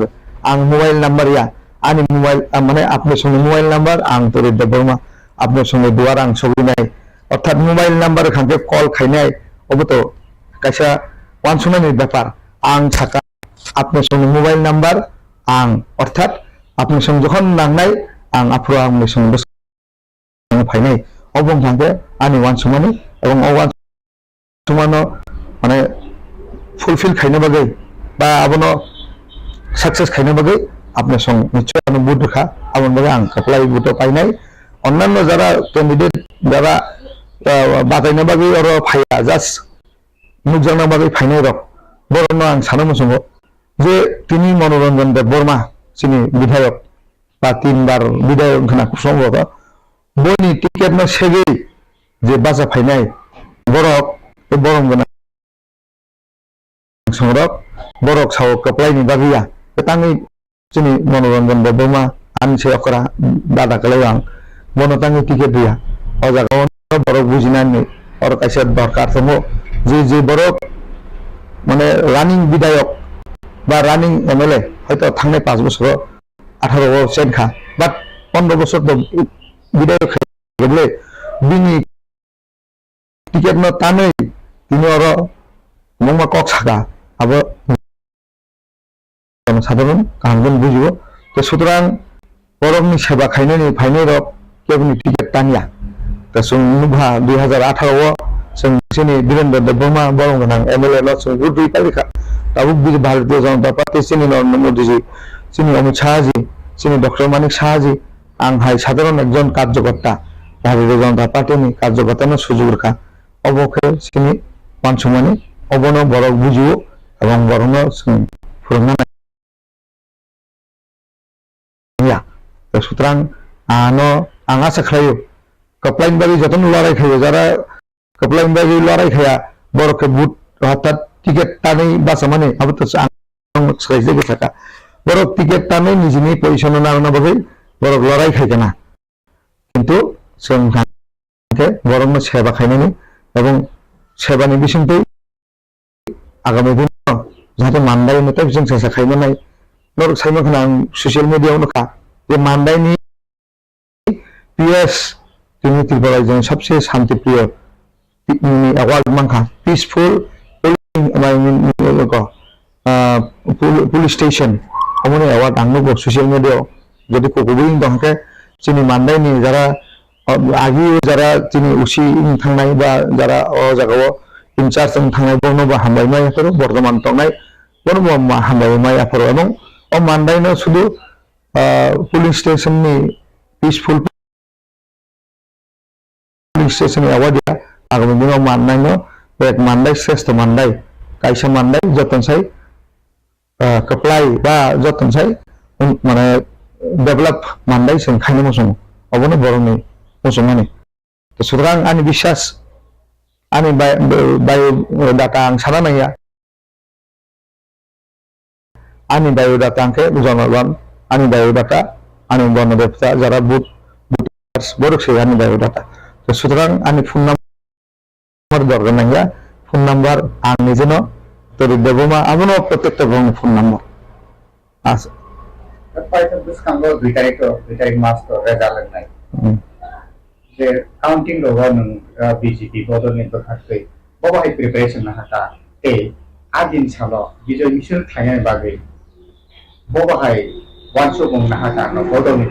आं मोबाइल नम्बर या आनि मोबाइल माने आपनि संगे मोबाइल नम्बर आं तोरे दबरमा आपनि संगे दुआर आं सगिनाय अर्थात मोबाइल नम्बर खांखे कल खायनाय अब तो कायसा वानसुनायनि ब्यापार आं थाका आपनि संगे मोबाइल नम्बर आं अर्थात आपनि संगे जखन नांनाय आं आफ्रो आंनि संगे फाइनाय अबं थांखे आनि वानसुमानि एवं अवान सुमानो माने फुलफिल खायनो बागै बा आबनो सक्सेस खायनो बागै आपनि संग निश्चय आनो बुट रखा आबन बागै आं कप्लाय बुट पाइनाय अन्नान्य जारा कैंडिडेट जारा बादायनो बागै और फाया जास्ट मुजाना बागै फाइनाय रक बरनो आं सानो मुसुंगो যে তিনি মনোরঞ্জন দেব বর্মা যিনি বিধায়ক বা 3বার বিধায়ক होना সম্ভবত বনি টিকেট না সেগে যে বাজা ফাইনাই বরক বরং गोनां संरक borok sao kaplai ni bagia tangi sini मनोरंजन देब बर्मा आन से अकरा दादा कलेवां bono tangi tiket dia o jaga borok bujinani or kaisa দরকার সমো যে borok মানে রানিং বিধায়ক বা রানিং এমএলএ হয়তো থাকলে 5 বছর 18 বছর সেনখা বাট 15 বছর তো বিধায়ক গেলে বিনি টিকেট ন তানে তিনি আর মংমা কক ছাকা আবার জনসাধারণ কাহামজন বুঝিব তো সুতরাং বরকনি সেবা খাইনানি ফাইনাই রক কেবনি টিকেট টানিয়া তো जों नुभा 2018 जों जोंनि वीरेन्द्र देब बर्मा बरं गोनां एमएलए ल जों गुड रिपारिखा दाबो भारतीय जनता पार्टी जोंनि नरेन्द्र मोदी जी जोंनि अमित शाह जी जोंनि डक्टर मानिक शाह जी आंहाय साधारण एकजन कार्यकर्ता भारतीय जनता पार्टीनि कार्यकर्तानो सुजुग रखा अबखे जोंनि मानसुमानि अबनो बरक बुजियो एबं बरनो जों फोरोंनानै तो सुतरां आनो आं आसा खालायो कपलाइन बागी जतन लड़ाई खायो जरा कपलाइन बागी लड़ाई खाया बरके बुट हठात टिकेट तानै बासा माने अब तो आं सैजे गेसाका बरक टिकेट तानै निजिनि पजिशन नांना बागै बरक लड़ाई खायगोना किन्तु जों के बरकनो सेवा खायनानै एबं सेवानि बिसिंखै आगामी दिन जाहाथे मानदाय मेथाइ जों सेसा खायनानै नरक साइमखना आं ससियेल मिडियायाव नखा जे मानदायनि पीएस जोंनि त्रिपुरा जों सबसे शांति प्रिय अवार्ड मांखा पीसफुल पुलिस स्टेशन अमने अवार्ड आंनो ससियल मिडियायाव যদি कोकबोरिं दंके जोंनि मानदायनि जारा आगि जारा जोंनि उसी थांनाय बा जारा अ जागायाव इनचार्ज थांनाय बनो हामबायमायफोर बर्तमान थांनाय बनो हामबायमायफोर एबं अ मानदायनो शुधु पुलिस स्टेशननि पीसफुल पुलिस स्टेशन अवार्ड आगामी दिनाव माननायनो एक मानदाय श्रेष्ठ मानदाय कायसा मानदाय जतनसाय कपलाय बा जतनसाय माने डेभलप मानदाय जों खायनो मोसं अबनो बरनि मोसंमाने तो सुतरां आंनि बिश्वास आंनि बायोडाटा आं साना नाया आंनि बायोडाटा आंखे जनरबान आंनि बायोडाटा आंनि बनदेबता जारा बुट बरक से आंनि बायोडाटा तो सुतरां आंनि फोन नम्बर दरकार नाया फोन नम्बर आंनि जेनो तोरि देबमा आबनो प्रत्येकटा गंनि फोन नम्बर आस पाइथन बुसखांगो 2 तारिख मार्च तो रेजाल्ट होनाय जे काउंटिंग रवा नों बीजेपी बदलनि बखाखै बबाहाय प्रिपारेशन हाता ए आदिन सालो बिजय मिसल थायनाय बागै बबाहाय वानसो बुंनो हाता न बदलनि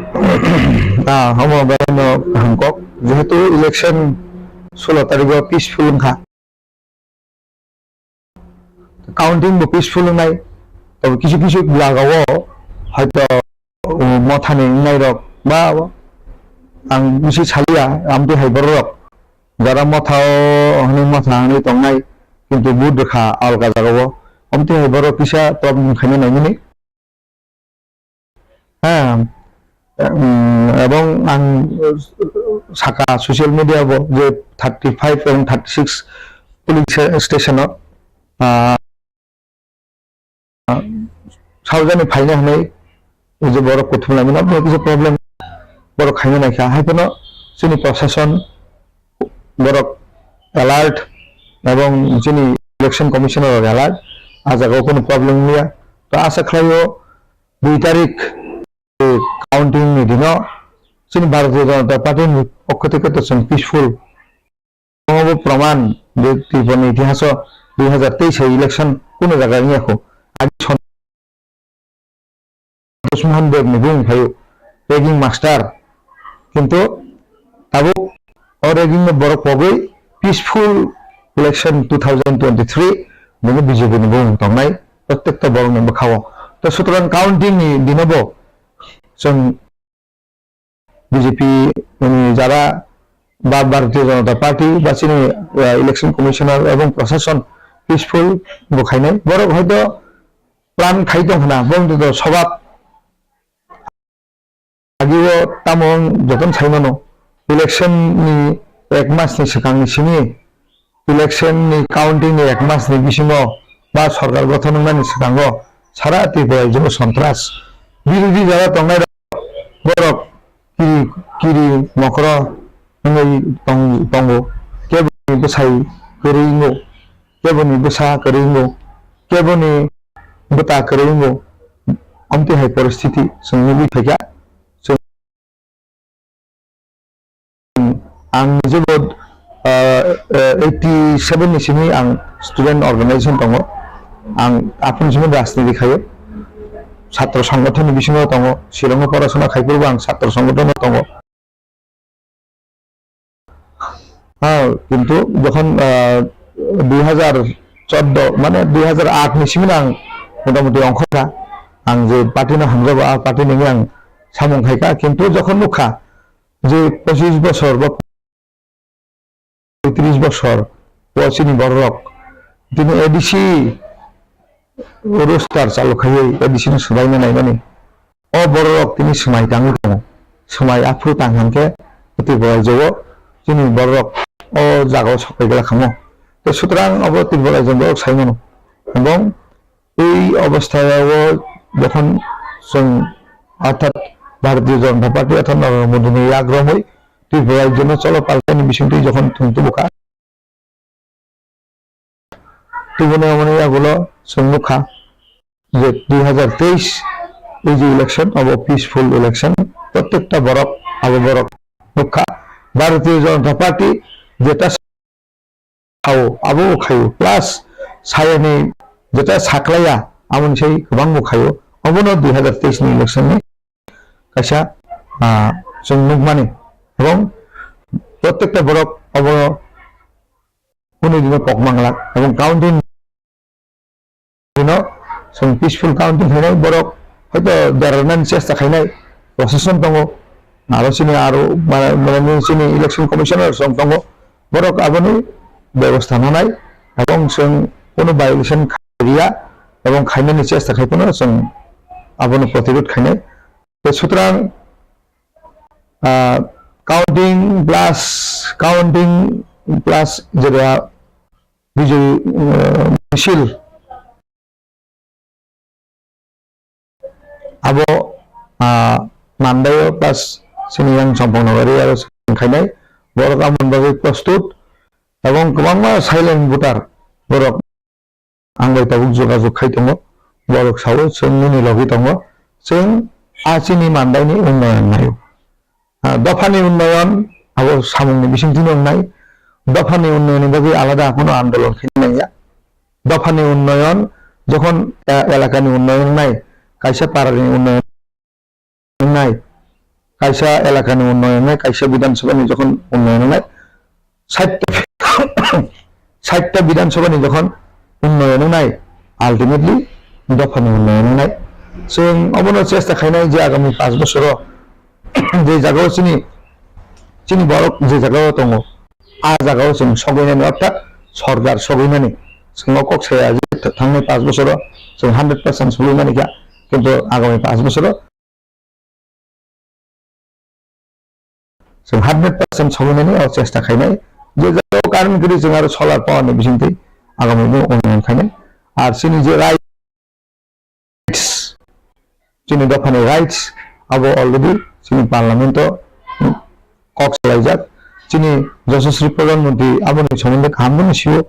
हम बेनो हांकक जेहेतु इलेक्शन 16 तारिख पीसफुल खा काउंटिंग बो पीसफुल नाय तब किछु किछु लागावो হয়তো মথানি নাইরক বা आं मुसी छालिया आमते हाइबरक जरा मथाओ हनि मथा हनि तंनाय किन्तु बुद रेखा अलगा जागावो आमते हाइबरक किसा प्रॉब्लेम खायनो नायनि हां এবং आं साका सोशल मीडिया बो जे 35 এবং 36 पुलिस स्टेशन सावजानि फाइनो हनै जे बरक कोथुमलामोना किसा प्रॉब्लेम बरक खायनो नायखा हायफोनो जोंनि प्रशासन बरक अलर्ट एवं जोंनि इलेक्शन कमिशनर अलर्ट आ जागाव कोनो प्रॉब्लेम गैया तो आशा खालायो 2 तारिख काउंटिंग नि दिनाव जोंनि भारतीय जनता पार्टीनि पक्ष থেকে तो जों पीसफुल महबो प्रमाण जे त्रिपुरानि इतिहास 2023 इलेक्शन कोनो जागा गैयाखौ आदि देवनि बुंफायो रेगिं मास्टार किन्तु तब और रेगिंग में बरक पगै पीसफुल इलेक्शन 2023 नों बीजेपी नि बुं तंनाय प्रत्येकटा बरक नि बखाव तो सुतरां काउंटिंग नि दिनबो जों बीजेपी नि जारा बा भारतीय जनता पार्टी बा जोंनि इलेक्शन कमिशनार एवं प्रशासन पीसफुल बखायनाय बरक हयतो প্ল্যান খাইতো না বন্ধু তো স্বভাব আগেও তামং যতন সাইমানো ইলেকশন ni 1 মাসनि सिगांनि सिनि इलेक्शन ni काउंटिंग ni 1 मासनि बिसिङाव बा सरकार गठन होनायनि सिगाङाव सारा त्रिपुरायाव जोङो सन्त्रास बिरोधि जाना दंनाय बरक किरि नखरा नै दंगो केबनि बसाय करिङो केबनि बसा करिङो केबनि बता करिङो अमते हाय परिस्थिति जोंनि बिफाया आं जोबोद 87 नि सिमनि आं स्टुडेन्ट अर्गानाइजेशन दङ आं आफुनसिम राजनीति खायो ছাত্র সংগঠনের বিषय दङ शिलंआव পড়াশোনা খাইफोरबो आं ছাত্র সংগঠনে दङ কিন্তু যখন 2014 মানে 2008 नि सिमनि आं মোটামুটি অংশটা आं যে পার্টি না হামজাবো পার্টি নিয়ে आं সামং খাইকা কিন্তু যখন নুখা যে 25 বছর বা 35 বছর পশ্চিনী বড়রক তিনি এডিসি রোস্টার চালু খাইয়ে এডিসিनि सुबायना नायनानै अ बड़रक তিনি समाय दाङो दङ समाय आफु तांहांके त्रिपुरा जगो जोंनि बड़रक अ जागाव सफायग्रा खामो तो सुतरां अब त्रिपुरा जगो साइमोन এবং এই অবস্থায় যখন जों অর্থাৎ ভারতীয় জনতা পার্টি অর্থাৎ নরেন্দ্র মোদীর আগ্রহই त्रिपुराর জন্য চলো পাল্টানি বিষয়টি যখন তুমি বোকা त्रिपुरा মানে এগুলো সম্মুখা যে 2023 এই যে ইলেকশন অব পিসফুল ইলেকশন প্রত্যেকটা বরক আবরক মুখা ভারতীয় জনতা পার্টি যেটা খাও আবো খায়ো প্লাস সায়নি যেটা সাকলায়া আমন সেই গোबां খায়ো অবনো 2023 नि ইলেকশনে কাইসা जों नुगमाने এবং প্রত্যেকটা বরক অব কোনে দিনে পকমাংলা এবং কাউন্টিং जों पिसफुल काउंटिंग खायनाय बरक हयतो देरनानै चेष्टा खायनाय प्रसेसन दङ आरो सिनि आरो माने सिनि इलेक्शन कमिशनार सं दङ बरक आबोनि व्यवस्था नाय এবং जों কোনো ভায়োলেশন खारिया এবং खायनायनि चेष्टा खायफोनो जों आबोनि प्रतिरोध खायनाय तो सुतरां काउंटिं प्लास जेरै Bijay मिছিল abo mandayo plus siniyang sampurnogari aro खायनाय borok amon bagai प्रस्तुत এবং गोबां साइलेंट भोटार borok आंगै tabuk जगाजग खाय दङ borok सावो जोंनि लगै दङ जों आसिनि मान्दायनि उन्नयन नायो दफानि उन्नयन abo सामुंनि बिसिंथि नंनाय दफानि उन्नयननि बागै आलादा কোনো आन्दोलन खायनाया दफानि उन्नयन যখন এলাকাनि उन्नयन नाय কাইসা পাড়ানি উন্নয়ন নাই কাইসা এলাকানি উন্নয়ন নাই কাইসা বিধানসভানি যখন উন্নয়ন নাই 60টা বিধানসভানি যখন উন্নয়ন নাই আলটিমেটলি দফানি উন্নয়ন নাই जों অবনো চেষ্টা খাইনাই যে আগামী 5 বছর যে জায়গায় চিনি বড় যে জায়গায় দङ आ জায়গায় जों সগৈনানি অর্থাৎ সরকার সগৈনানি जों কক্সায়া थांनाय 5 বছর जों 100% সগৈনানি গিয়া কিন্তু আগামী 5 বছর जों 100% সগৈনানি চেষ্টা খাইনাই যে জায়গায় কারণ করি जों আরো সলার পাওয়ানি বিসিংতি আগামী উন্নয়ন খাইনাই আর চিনি যে রাইটস চিনি দফানি রাইটস আবো অলরেডি চিনি পার্লামেন্ট কক্সলাইজার চিনি যশস্বী প্রধানমন্ত্রী আবনি সম্বন্ধে খামবনি সিও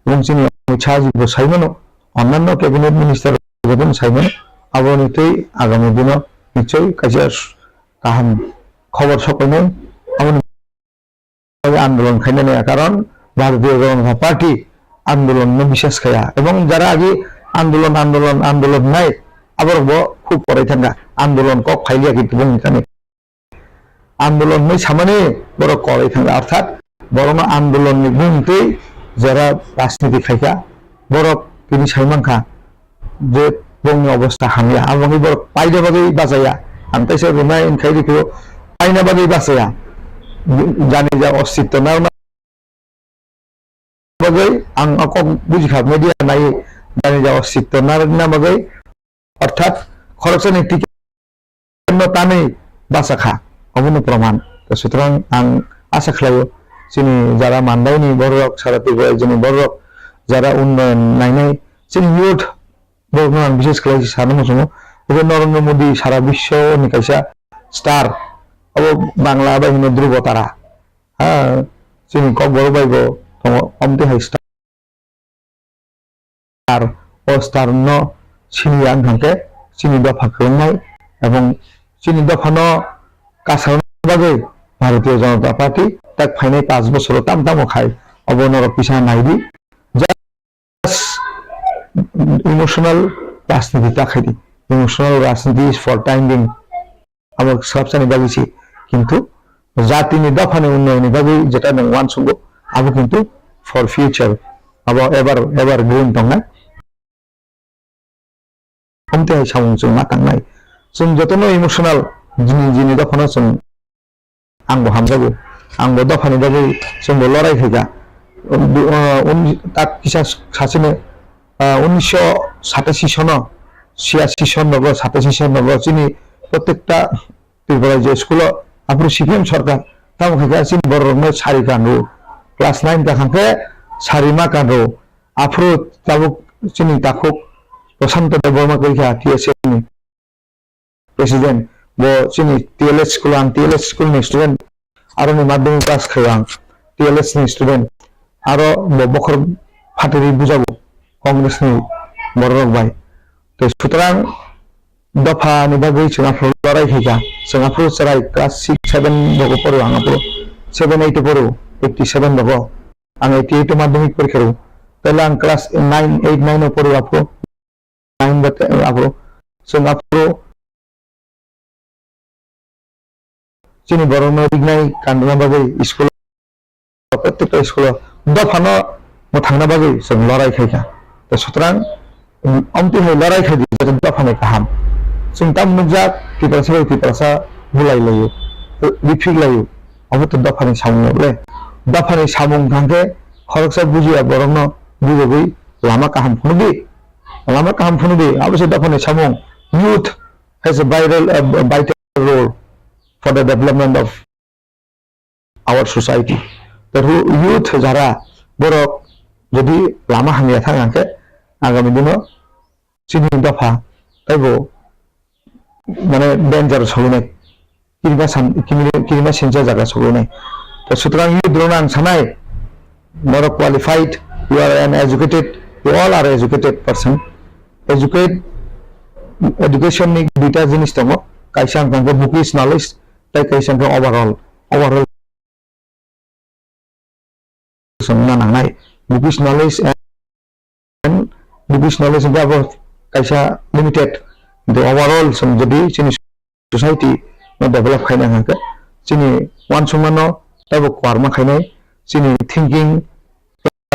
এবং চিনি ছাজি সাইমনো অন্যান্য ক্যাবিনেট মিনিস্টার গঠন সাইমনো আবনিতেই আগামী দিন নিশ্চয়ই কাছে কাহাম খবর সকালে আবনি আন্দোলন খাইনানে কারণ ভারতীয় জনতা পার্টি আন্দোলন বিশ্বাস খায়া এবং যারা আগে আন্দোলন নাই আবার খুব পরে থাকা আন্দোলন কক খাইলিয়া কিন্তু বংখানে আন্দোলন নই সামানে বড় করে থাকা অর্থাৎ বরং আন্দোলননি বুনতেই যারা রাজনীতি খাইকা বড় তিনি সাইমাংখা যে বংনি অবস্থা হামিয়া আমি বড় পাইনা বাগै বাঁচাইয়া আনতাইছে রুমাই খাই দিও পাইনা বাগै বাঁচাইয়া জানি যা অস্তিত্ব না বাগै आं बुझिखा मिडिया नाय जानि जा अस्तित्व ना बागै অর্থাৎ খরচের টিকে টানে বাসা খা অবন্য প্রমাণ। তো সুতরাং আং আশা খালাयो जोंनि যারা মান্দাইনি বড়রক সারা ত্রিপুরায় जोंनि বড়রক যারা উন্নয়ন নাইনাই जोंनि ইউথ বড় আं বিশেষ করে সারা মসম এবে নরেন্দ্র মোদী সারা বিশ্ব নিকাইসা স্টার ও বাংলা বাহিনী ধ্রুব তারা হ্যাঁ जोंनि ককবরক বাইব অমতে হাই স্টার ও স্টার ন চিনি আং হাंके চিনি দফা খাलामनाय এবং চিনি দফানো কাছার বাগে ভারতীয় জনতা পার্টি তাক ফাইনাই 5 বছর কাম খায় অবনর পিছা নাইবি ইমোশনাল রাজনীতি তাখাইদি ইমোশনাল রাজনীতি ফর টাইম বিং আমার সবসানি বাগিছি কিন্তু জাতিনি দফানি উন্নয়নি বাগি যেটা নং ওয়ান সঙ্গ আবো কিন্তু ফর ফিউচার আবো এবার গ্রিন দংনাय हमते हाय सामुं जों मा थांनाय जों जतनो इमोशनल जिनि दफानो जों आंबो हामजागो आंबो दफानि बागै जोंबो लड़ाई हैगा ताक किसा सासेनो 1987 सनो 86 सन नगो 87 सन नगो जोंनि प्रत्येकटा त्रिपुरा जे स्कुलाव आफुर सिपिएम सरकार ताम हैगा जोंनि बर'नो सारि गानो क्लास 9 दाखांखे सारि मा गानो आफुर ताबो जोंनि ताखौ प्रशांत बर्मा करिखा टीएसएल नि प्रेसिडेंट वो जोंनि टीएलएस स्कूल आं टीएलएस स्कूल नि स्टूडेंट आरो नि माध्यमिक पास खायो आं टीएलएस नि स्टूडेंट आरो बखर फाटेरि बुजाबो कांग्रेस नि बररक बाय तो सुतरां दफा नि बागै जों आफुर लड़ाई हैगा जों आफुर सराय क्लास 6 7 बगो परो आं आफुर 7 8 परो 87 बगो आं 88 माध्यमिक परीक्षा पहले आं क्लास 9 8 9 परो आफुर आपरो जों आपरो जोंनि बर'नो दिगनाय कान्दना बागै स्कुल प्रत्येकटा स्कुल दफानो थांना बागै जों लड़ाई खायखा तो सुतरां अमति है लड़ाई खायदि जों दफानि गाहाम जों दा मुजा टिपासा बुलाय लायो रिफिक लायो अब तो दफानि सामुंले दफानि सामुं थांके खरकसा बुजिया बर'नो बुजोबै लामा गाहाम फुनबि lama kaham funubi abse dafane samung youth has a vital role for the development of our society the youth jara borok jodi lama hamiya thangake agami dino chini dafa taibo mane danger solune kirima senja jaga solune to sutrang youth dronang sanai more qualified you are an educated you all are educated person education ni duita jinis tongo kaisa angkangko bookish knowledge tai kaisa angko overall sonna nangai bookish knowledge abo kaisa limited the overall som jodi chini society no develop khaina hangka chini one sumano tabo karma khainai chini thinking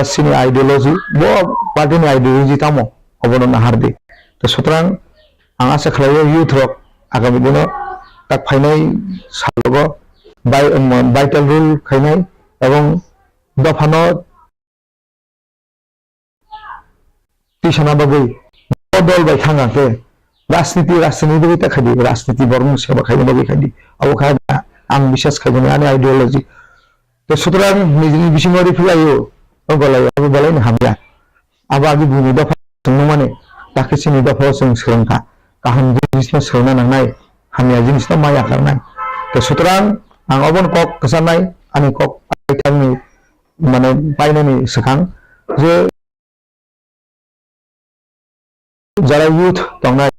chini ideology bo party ni ideology tamo অবনন হারবে তো সুতরাং আং আশা খালাयो youth rock আগামী দিনে তাক ফাইনাই সালগ vital rule খাইনাই এবং দফানো টিশনা বাগৈ দল বাই থাঙাকে রাজনীতি বাগৈ তাখাদি রাজনীতি বরং সেবা খাইনো বাগৈ খাদি আবো খা আং বিশ্বাস খাইনো আনি আইডিयोलॉजी তো সুতরাং নিজনি বিসিমরি ফিলাयो গলাयो আবো বলাইনি হামলা আবো আগে বুনি দফা माने ताके चिनि दफा जों सोलोंखा गाहाम जिनिसनो सोलोंना नांनाय हामिया जिनिसनो माया खारनाय तो सुतरां आं अबन कक गोसानाय आंनि कक आइटामनि माने बायनायनि सिगां जे যারা ইউথ দंनाय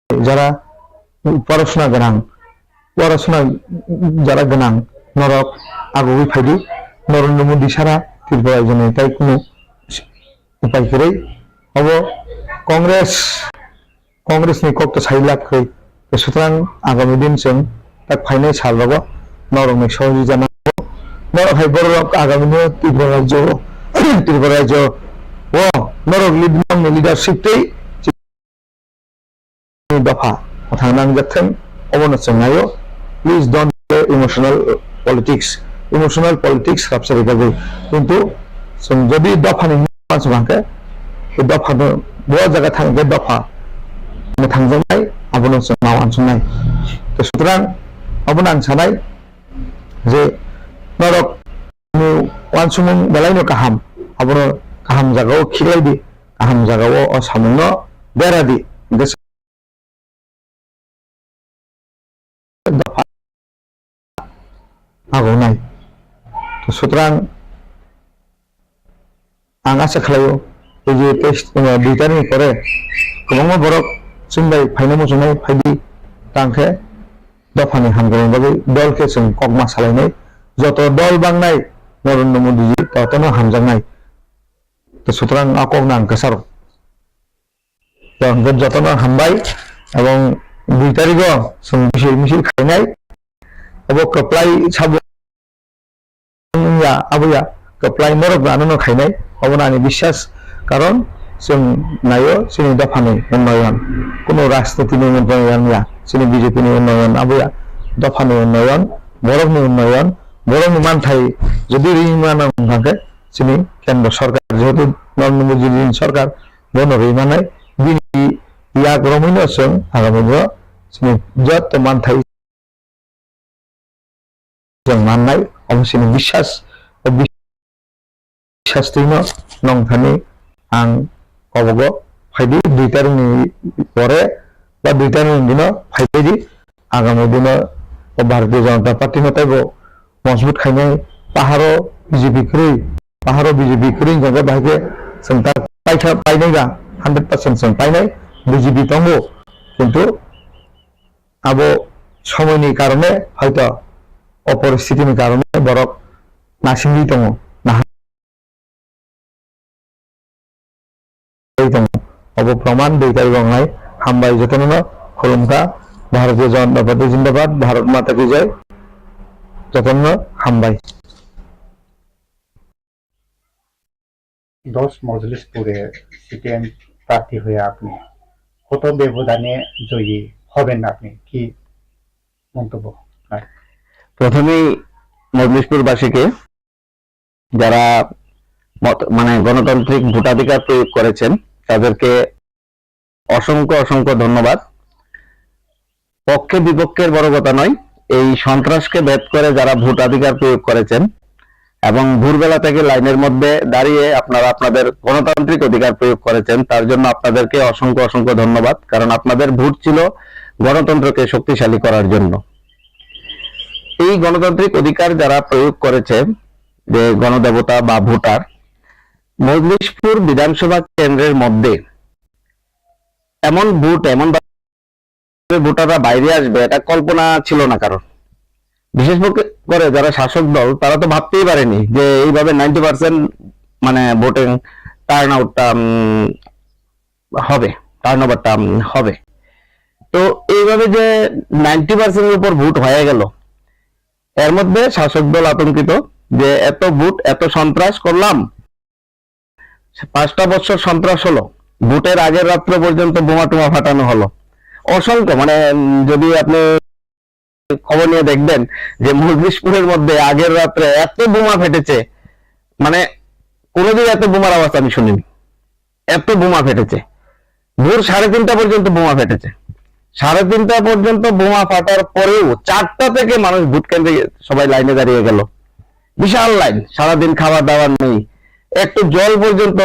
যারা পড়াশোনা যারা गोनां नरक आगुबै फायदि नरेंद्र मोदी सारा त्रिपुरा जने ताई कुनु उपाय गैयै अब कांग्रेस नि कक तो साइलाक खै सुतरां आगामी दिन जों ताक फाइनाय सालबाबो नरक नि सहजी जाना नरक हाय बरक आगामी दिन त्रिपुरा राज्य वो नरक लिडारशिप तै दफा थांनां जाथों अबनो जोंनायो please don't play emotional politics सबसे गगै किंतु जों जदि दफानि मानसि बांके दफा बहुत जगह थांगे दफा थांजोबनाय आबोनो जोंनाव अनसुंनाय तो सुतरां आबोनो आं सानाय जे नरक अनसुमुं बेलायनो गाहाम आबोनो गाहाम जागायाव खिलायदि गाहाम जागायाव असामुंनो बेरादि आगौनाय तो सुतरां आं आसा खालायो जे टेस्ट दुइटानि परे गोबां बरक जोंबाय फायनो मोजोंनाय फायदि तांखे दफानि हामग्रानि बागै दलके जों कगमा सालायनाय जत दल बांनाय नरेन्द्र मोदी जी ततनो हामजांनाय तो सुतरां आकगना आं गोसार जतनो हामबाय एवं 2 तारिखो जों मिছিল खायनाय अब कप्लाय साबो आबैया कप्लाय मरक गानो खायनाय अबनानि विश्वास कारण जों नायो जोंनि दफानि उन्नयन कोनो राजनीतिनि उन्नयन या जोंनि बीजेपीनि उन्नयन आबैया दफानि उन्नयन बरकनि मानथाय जुदि रिमाना थांखे जोंनि केन्द्र सरकार जेहेतु नरेन्द्र मोदी सरकार बन रिमानाय बिनि या ग्रमैनो जों आगामीबो जोंनि जत मानथाय जों माननाय अबसिनि विश्वास शास्त्रीनो नंथानि आं गावबागाव फायदि 2 तारिखनि परे बा 2 तारिखनि दिनाव फायदि आगामी दिनाव भारतीय जनता पार्टी मतायबो मजबूत खायनाय पाहारो बीजेपी ख्रुइ जगह बाहागे जों दा पायनायगा 100% जों पायनाय बीजेपी दंगो किन्तु अब समयनि कारणे हयतो अपरिस्थितिनि कारणे बरक नासिंगि दङ अब प्रमाण 2 तारिखआवहाय हामबाय जतनो खुलुमखा भारतीय जनता पार्टी जिंदाबाद भारत माता की जय जतनो हामबाय 10 মজলিসপুরে সিটিএম প্রার্থী হয়ে আপনি কত ব্যবধানে জয়ী হবেন আপনি কি মন্তব্য প্রথমেই মজলিশপুরবাসীকে যারা মানে গণতান্ত্রিক ভোটাধিকার প্রয়োগ করেছেন তাদেরকে অসংখ্য ধন্যবাদ। পক্ষে বিপক্ষের বড় কথা নয়, এই সন্ত্রাসকে ভেদ করে যারা ভোটাধিকার প্রয়োগ করেছেন এবং ভোরবেলা থেকে লাইনের মধ্যে দাঁড়িয়ে আপনারা আপনাদের গণতান্ত্রিক অধিকার প্রয়োগ করেছেন, তার জন্য আপনাদেরকে অসংখ্য ধন্যবাদ। কারণ আপনাদের ভোট ছিল গণতন্ত্রকে শক্তিশালী করার জন্য। এই গণতান্ত্রিক অধিকার যারা প্রয়োগ করেছে, যে গণদেবতা বা ভোটার, মজলিশপুর বিধানসভা কেন্দ্রের মধ্যে এমন ভোটাররা বাইরে আসবে এটা কল্পনা ছিল না কারণ। বিশেষ করে যারা শাসক দল তারা তো ভাবতেই পারেনি যে এইভাবে 90% মানে ভোটিং টার্নওভারটা হবে। তো এইভাবে যে 90% উপর ভোট হয়ে গেল, এর মধ্যে শাসক দল আতঙ্কিত যে এত ভোট, এত সন্ত্রাস করলাম, 5টা বছর সন্ত্রাস হলো, ভোটের আগের রাত্র পর্যন্ত বোমা টোমা ফাটানো হলো অসংখ্য। মানে যদি আপনি খবর নিয়ে দেখবেন যে মজলিশপুরের মধ্যে আগের রাত্রে এত বোমা ফেটেছে, মানে কোনোদিন এত বোমার আওয়াজ আমি শুনিনি, এত বোমা ফেটেছে। ভোর 3:30 পর্যন্ত বোমা ফেটেছে। 3:30 পর্যন্ত বোমা ফাটার পরেও 4টা থেকে মানুষ ভোট কেন্দ্রে সবাই লাইনে দাঁড়িয়ে গেল, বিশাল লাইন। সারাদিন খাওয়া দাওয়া নেই, একটু জল পর্যন্ত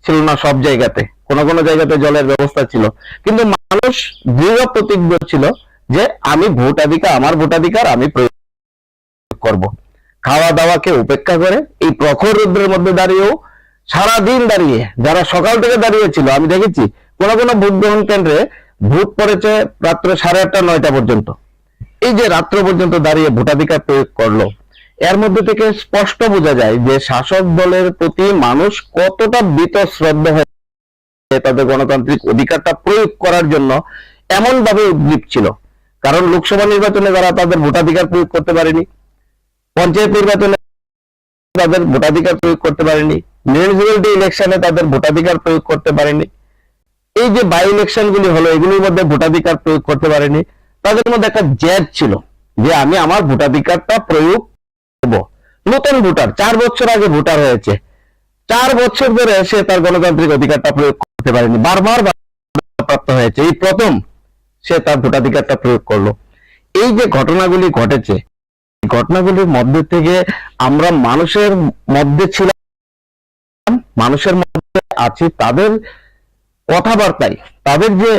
ছিল না সব জায়গাতে, কোন জায়গাতে জলের ব্যবস্থা ছিল, কিন্তু মানুষ দৃঢ় প্রতিজ্ঞ ছিল যে আমি আমার ভোটাধিকার আমি প্রয়োগ করব। খাওয়া দাওয়াকে উপেক্ষা করে এই প্রখর রোদ্রের মধ্যে দাঁড়িয়েও সারাদিন দাঁড়িয়ে, যারা সকাল থেকে দাঁড়িয়েছিল আমি দেখেছি কোন ভোট গ্রহণ কেন্দ্রে ভোট পড়েছে রাত্র 8:30 9টা পর্যন্ত। এই যে রাত্র পর্যন্ত দাঁড়িয়ে ভোটাধিকার প্রয়োগ করলো, এর মধ্যে থেকে স্পষ্ট বোঝা যায় যে শাসক দলের প্রতি মানুষ কতটা বীতশ্রদ্ধ হয়ে তাদের গণতান্ত্রিক অধিকারটা প্রয়োগ করার জন্য এমন ভাবে উদ্গ্রীব ছিল। কারণ লোকসভা নির্বাচনে যারা তাদের ভোটাধিকার প্রয়োগ করতে পারেনি, পঞ্চায়েত নির্বাচনে তাদের ভোটাধিকার প্রয়োগ করতে পারেনি, মিউনিসিপ্যালিটি ইলেকশনে তাদের ভোটাধিকার প্রয়োগ করতে পারেনি, এই যে বাই ইলেকশন গুলি হলো এগুলির মধ্যে ভোটাধিকার প্রয়োগ করতে পারেনি, তাদের মধ্যে একটা জেদ ছিল যে আমি আমার ভোটাধিকারটা প্রয়োগ করব। নতুন ভোটার, 4 বছর আগে ভোটার হয়েছে, 4 বছর ধরে সে তার গণতান্ত্রিক অধিকারটা প্রয়োগ করতে পারেনি, বারবার বাধাপ্রাপ্ত হয়েছে, এই প্রথম সে তার ভোটাধিকারটা প্রয়োগ করলো। এই যে ঘটনাগুলি ঘটেছে, ঘটনাগুলির মধ্যে থেকে আমরা মানুষের মধ্যে ছিলাম, মানুষের মধ্যে আছি, তাদের কথাবার্তায়, তাদের যে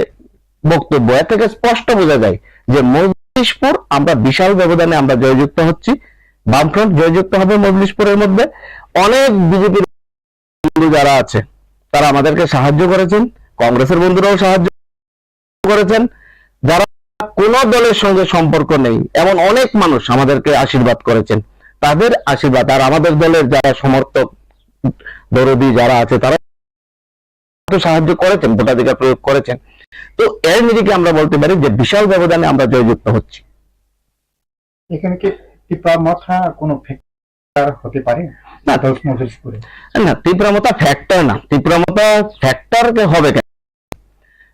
বক্তব্য, এর থেকে স্পষ্ট বোঝা যায় যে মজলিশপুর আমরা বিশাল ব্যবধানে আমরা জয়যুক্ত হচ্ছি। বামফ্রন্ট জয়যুক্ত হবে মজলিশপুরের মধ্যে। অনেক বিজেপির বন্ধু যারা আছে তারা আমাদেরকে সাহায্য করেছেন, কংগ্রেসের বন্ধুরাও সাহায্য করেছেন, যারা কোন দলের সঙ্গে সম্পর্ক নেই এমন অনেক মানুষ আমাদেরকে আশীর্বাদ করেছেন। তাদের আশীর্বাদ আর আমাদের দলের যারা সমর্থক দরদি যারা আছে তারা সাহায্য করেছেন, ভোটাধিকার প্রয়োগ করেছেন। তো এর নিরিখে আমরা বলতে পারি যে বিশাল ব্যবধানে আমরা জয়যুক্ত হচ্ছি। এখানে কি তীব্রমাত্রা কোনো ফ্যাক্টর হতে পারে না, মজলিশপুরে? না, তীব্রমতা ফ্যাক্টর না। তীব্রমতা ফ্যাক্টর হবে কেন?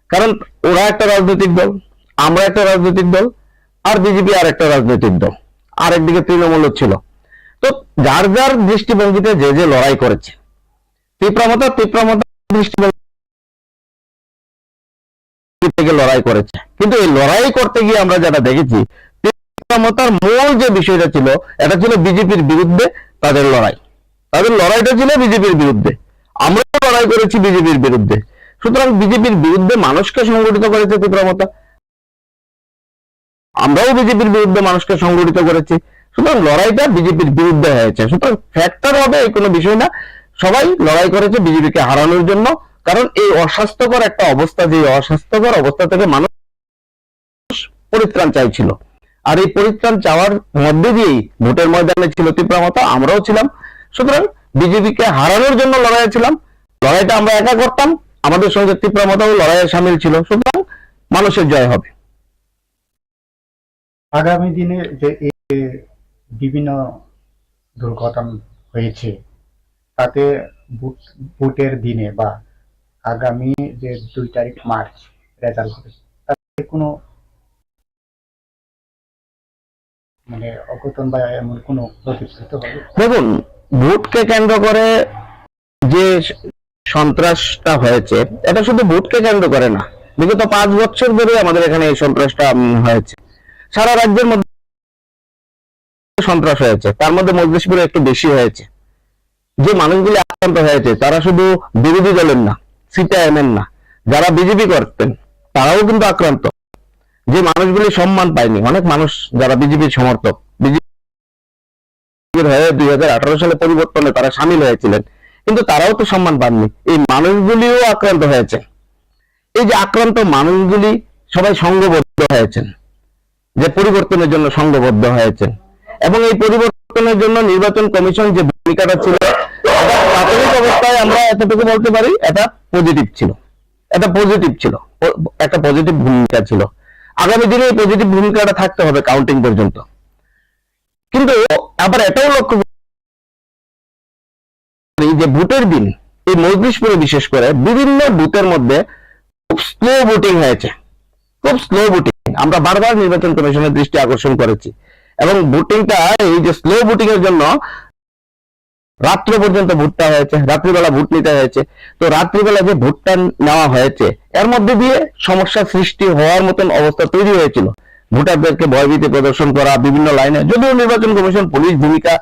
কারণ ওরা একটা রাজনৈতিক দল, আমরা একটা রাজনৈতিক দল, আর বিজেপি আর একটা রাজনৈতিক দল, আর একদিকে তৃণমূল ছিল। তো যার যার দৃষ্টিভঙ্গিতে যে যে লড়াই করেছে, তীব্রমতা দৃষ্টিভঙ্গি থেকে লড়াই করেছে। কিন্তু এই লড়াই করতে গিয়ে আমরা যেটা দেখেছি, তীব্রমতার মূল যে বিষয়টা ছিল, এটা ছিল বিজেপির বিরুদ্ধে তাদের লড়াই। তাদের লড়াইটা ছিল বিজেপির বিরুদ্ধে, আমরাও লড়াই করেছি বিজেপির বিরুদ্ধে। সুতরাং বিজেপির বিরুদ্ধে মানুষকে সংগঠিত করেছে তীব্রমতা, আমরাও বিজেপির বিরুদ্ধে মানুষকে সংগঠিত করেছি। সুতরাং লড়াইটা বিজেপির বিরুদ্ধে হয়েছে। সুতরাং ফ্যাক্টর হবে এই কোনো বিষয় না, সবাই লড়াই করেছে বিজেপিকে হারানোর জন্য। কারণ এই অস্বাস্থ্যকর একটা অবস্থা, যে অস্বাস্থ্যকর অবস্থা থেকে মানুষ পরিত্রাণ চাইছিল, আর এই পরিত্রাণ চাওয়ার মধ্যে দিয়েই ভোটের ময়দানে ছিল তীব্রমতা, আমরাও ছিলাম। সুতরাং বিজেপিকে হারানোর জন্য লড়াইয়ে ছিলাম। লড়াইটা আমরা একা করতাম, আমাদের সঙ্গে তীব্রমতাও লড়াইয়ে সামিল ছিল। সুতরাং মানুষের জয় হবে। আগামী দিনে যে বিভিন্ন দুর্ঘটনা হয়েছে, তাতে ভোটের দিনে বা আগামী যে 2 তারিখ মার্চ রেজাল্ট হবে, তাতে কোনো মানে অঘটন বা এমন কোনো প্রতিষ্ঠিত হবে? দেখুন, ভোটকে কেন্দ্র করে যে সন্ত্রাসটা হয়েছে, এটা শুধু ভোটকে কেন্দ্র করে না, বিগত 5 বছর ধরে আমাদের এখানে এই সন্ত্রাসটা হয়েছে। সারা রাজ্যের মধ্যে সন্ত্রাস হয়েছে, তার মধ্যে মজলিশপুরে একটু বেশি হয়েছে। যে মানুষগুলি আক্রান্ত হয়েছে তারা শুধু বিরোধী দলের না, সিপিআইএমের না, যারা বিজেপি করতেন তারাও কিন্তু আক্রান্ত। যে মানুষগুলি সম্মান পায়নি, অনেক মানুষ যারা বিজেপির সমর্থক, বিজেপির হয়ে 2018 সালে পরিবর্তনে তারা সামিল হয়েছিলেন, কিন্তু তারাও তো সম্মান পাননি। এই মানুষগুলিও আক্রান্ত হয়েছে। এই যে আক্রান্ত মানুষগুলি সবাই সংঘবদ্ধ হয়েছেন, যে পরিবর্তনের জন্য সংঘবদ্ধ হয়েছেন, এবং এই পরিবর্তনের জন্য নির্বাচন কমিশন যে ভূমিকাটা ছিল, প্রাথমিক অবস্থায় আমরা এতটুকু বলতে পারি এটা পজিটিভ ছিল, একটা পজিটিভ ভূমিকা ছিল। আগামী দিনে এই পজিটিভ ভূমিকাটা থাকতে হবে কাউন্টিং পর্যন্ত। কিন্তু আবার এটাও লক্ষ্য করি যে ভোটের দিন এই মজলিশপুরে বিশেষ করে বিভিন্ন বুথের মধ্যে খুব স্লো ভোটিং হয়েছে, খুব স্লো ভোটিং। আমরা বারবার নির্বাচন কমিশনের দৃষ্টি আকর্ষণ করেছি, এবং ভোটিংটা এই যে স্লো ভোটিং এর জন্য রাত্র পর্যন্ত ভোটটা হয়েছে, রাত্রিবেলা ভোট নিতে হয়েছে। তো রাত্রিবেলা যে ভোটটা নেওয়া হয়েছে, এর মধ্যে দিয়ে সমস্যা সৃষ্টি হওয়ার মতন অবস্থা তৈরি হয়েছিল। ভোটারদেরকে ভয়ভীতি প্রদর্শন করা বিভিন্ন লাইনে, যদিও নির্বাচন কমিশন পুলিশ ভূমিকা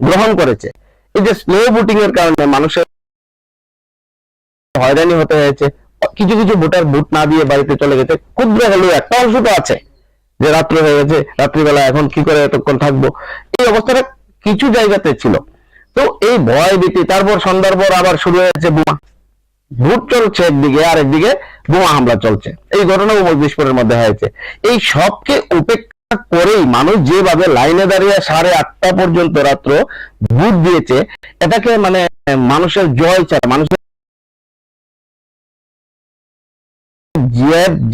গ্রহণ করেছে, এই যে স্লো ভোটিং এর কারণে মানুষের হয়রানি হতে হয়েছে। কিছু কিছু ভোটার ভোট না দিয়ে বাড়িতে চলে গেছে। ক্ষুদ্র হলেও একটা অংশ তো আছে যে রাত্র হয়ে গেছে, রাত্রিবেলা এখন কি করে এতক্ষণ থাকবো, এই অবস্থাটা কিছু জায়গাতে ছিল। তো এই ভয় ভীতি, তারপর সন্ধ্যার পর আবার শুরু হয়েছে বোমা, ভোট চলছে একদিকে, আর একদিকে বোমা হামলা চলছে। এই ঘটনাও মজলিশপুরের মধ্যে হয়েছে। এই সবকে উপেক্ষা করেই মানুষ যেভাবে লাইনে দাঁড়িয়ে 8:30 পর্যন্ত রাত্র ভোট দিয়েছে, এটাকে মানে মানুষের জয় ছাড়া, মানুষের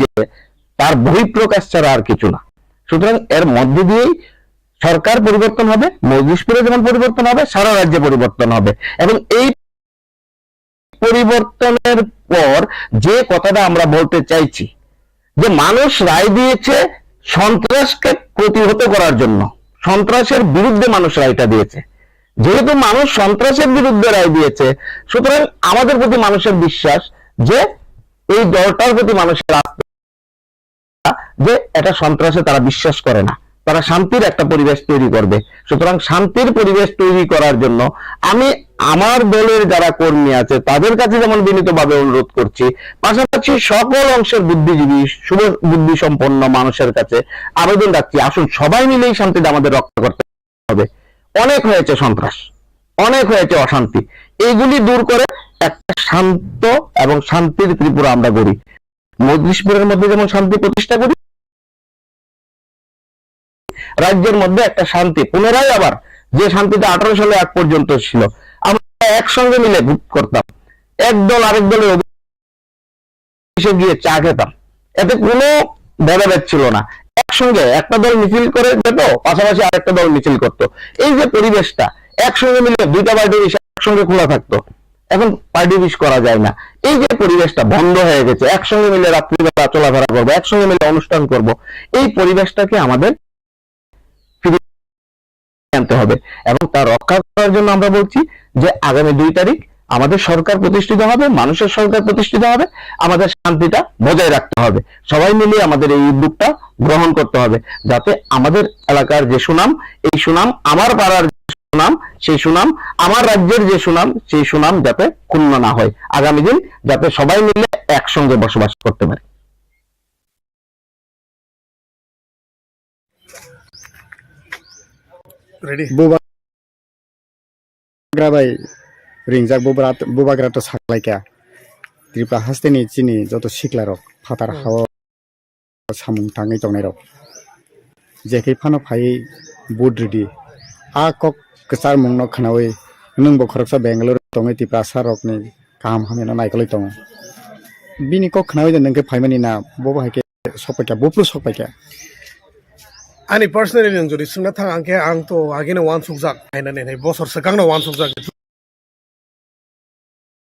যে তার বহিঃপ্রকাশ ছাড়া আর কিছু না। সুতরাং এর মধ্যে দিয়েই সরকার পরিবর্তন হবে, মজলিশপুরে যেমন পরিবর্তন হবে, সারা রাজ্যে পরিবর্তন হবে। এবং এই পরিবর্তনের পর যে কথাটা আমরা বলতে চাইছি, যে মানুষ রায় দিয়েছে সন্ত্রাসকে প্রতিহত করার জন্য, সন্ত্রাসের বিরুদ্ধে মানুষ রায়টা দিয়েছে। যেহেতু মানুষ সন্ত্রাসের বিরুদ্ধে রায় দিয়েছে, সুতরাং আমাদের প্রতি মানুষের বিশ্বাস যে এই দলটার প্রতি মানুষের আস্থা যে এটা সন্ত্রাসে তারা বিশ্বাস করে না, তারা শান্তির একটা পরিবেশ তৈরি করবে। সুতরাং শান্তির পরিবেশ তৈরি করার জন্য আমি আমার দলের যারা কর্মী আছে তাদের কাছে যেমন বিনীতভাবে অনুরোধ করছি, পাশাপাশি সকল অংশের বুদ্ধিজীবী শুভ বুদ্ধি সম্পন্ন মানুষের কাছে আবেদন রাখছি, আসুন সবাই মিলেই শান্তিটা আমাদের রক্ষা করতে হবে। অনেক হয়েছে সন্ত্রাস, অনেক হয়েছে অশান্তি, এইগুলি দূর করে একটা শান্ত এবং শান্তির ত্রিপুরা আমরা গড়ি। মজলিশপুরের মধ্যে যেমন শান্তি প্রতিষ্ঠা করি, রাজ্যের মধ্যে একটা শান্তি পুনরায় আবার যে শান্তিটা 18 সালে আগ পর্যন্ত ছিল, আমরা একসঙ্গে মিলে ভোট করতাম, এক দল আরেক দলের অফিসে গিয়ে চা খেতাম, এতে কোনো ভেদাভেদ ছিল না। একসঙ্গে একটা দল মিছিল করে যেত, পাশাপাশি আরেকটা দল মিছিল করত। এই যে পরিবেশটা, একসঙ্গে মিলে দুইটা পার্টি একসঙ্গে খোলা থাকতো, এখন পার্টি বিশ করা যায় না। এই যে পরিবেশটা বন্ধ হয়ে গেছে, একসঙ্গে মিলে রাত্রিবেলা চলাফেরা করবো, একসঙ্গে মিলে অনুষ্ঠান করব, এই পরিবেশটাকে আমাদের আনতে হবে। এবং তা রক্ষা করার জন্য আমরা বলছি যে আগামী 2 তারিখ আমাদের সরকার প্রতিষ্ঠিত হবে, মানুষের সরকার প্রতিষ্ঠিত হবে, আমাদের শান্তিটা বজায় রাখতে হবে। সবাই মিলে আমাদের এই উদ্যোগটা গ্রহণ করতে হবে, যাতে আমাদের এলাকার যে সুনাম, এই সুনাম আমার পাড়ার সুনাম, সেই সুনাম আমার রাজ্যের যে সুনাম, সেই সুনাম যাতে ক্ষুণ্ণ না হয়। আগামী দিন যাতে সবাই মিলে একসঙ্গে বসবাস করতে পারে। Ready? গ্রাবাই রিংজাক বুবাগ্রাটো সাকলাইকা ত্রিপুরা হাস্তেনি চিনি যত সিকলারক ফাতার হাওয়া সামুং थाङै दंनायरक जेखै फानो फायै बुट रेडि आ कक कचार मुंनो खनावै नों बखरकसा बेंगलुरु दङै त्रिपुरा सारकनि गाहाम हामना नायगलै दङ बिनि कक खनावै नोंखै फायमानि ना बबो हायके सपायका बुप्लु सपायका Ani personally nang jodi sungna thang angke ang to agine wan sukjak haina ne bosor sekang na wan sukjak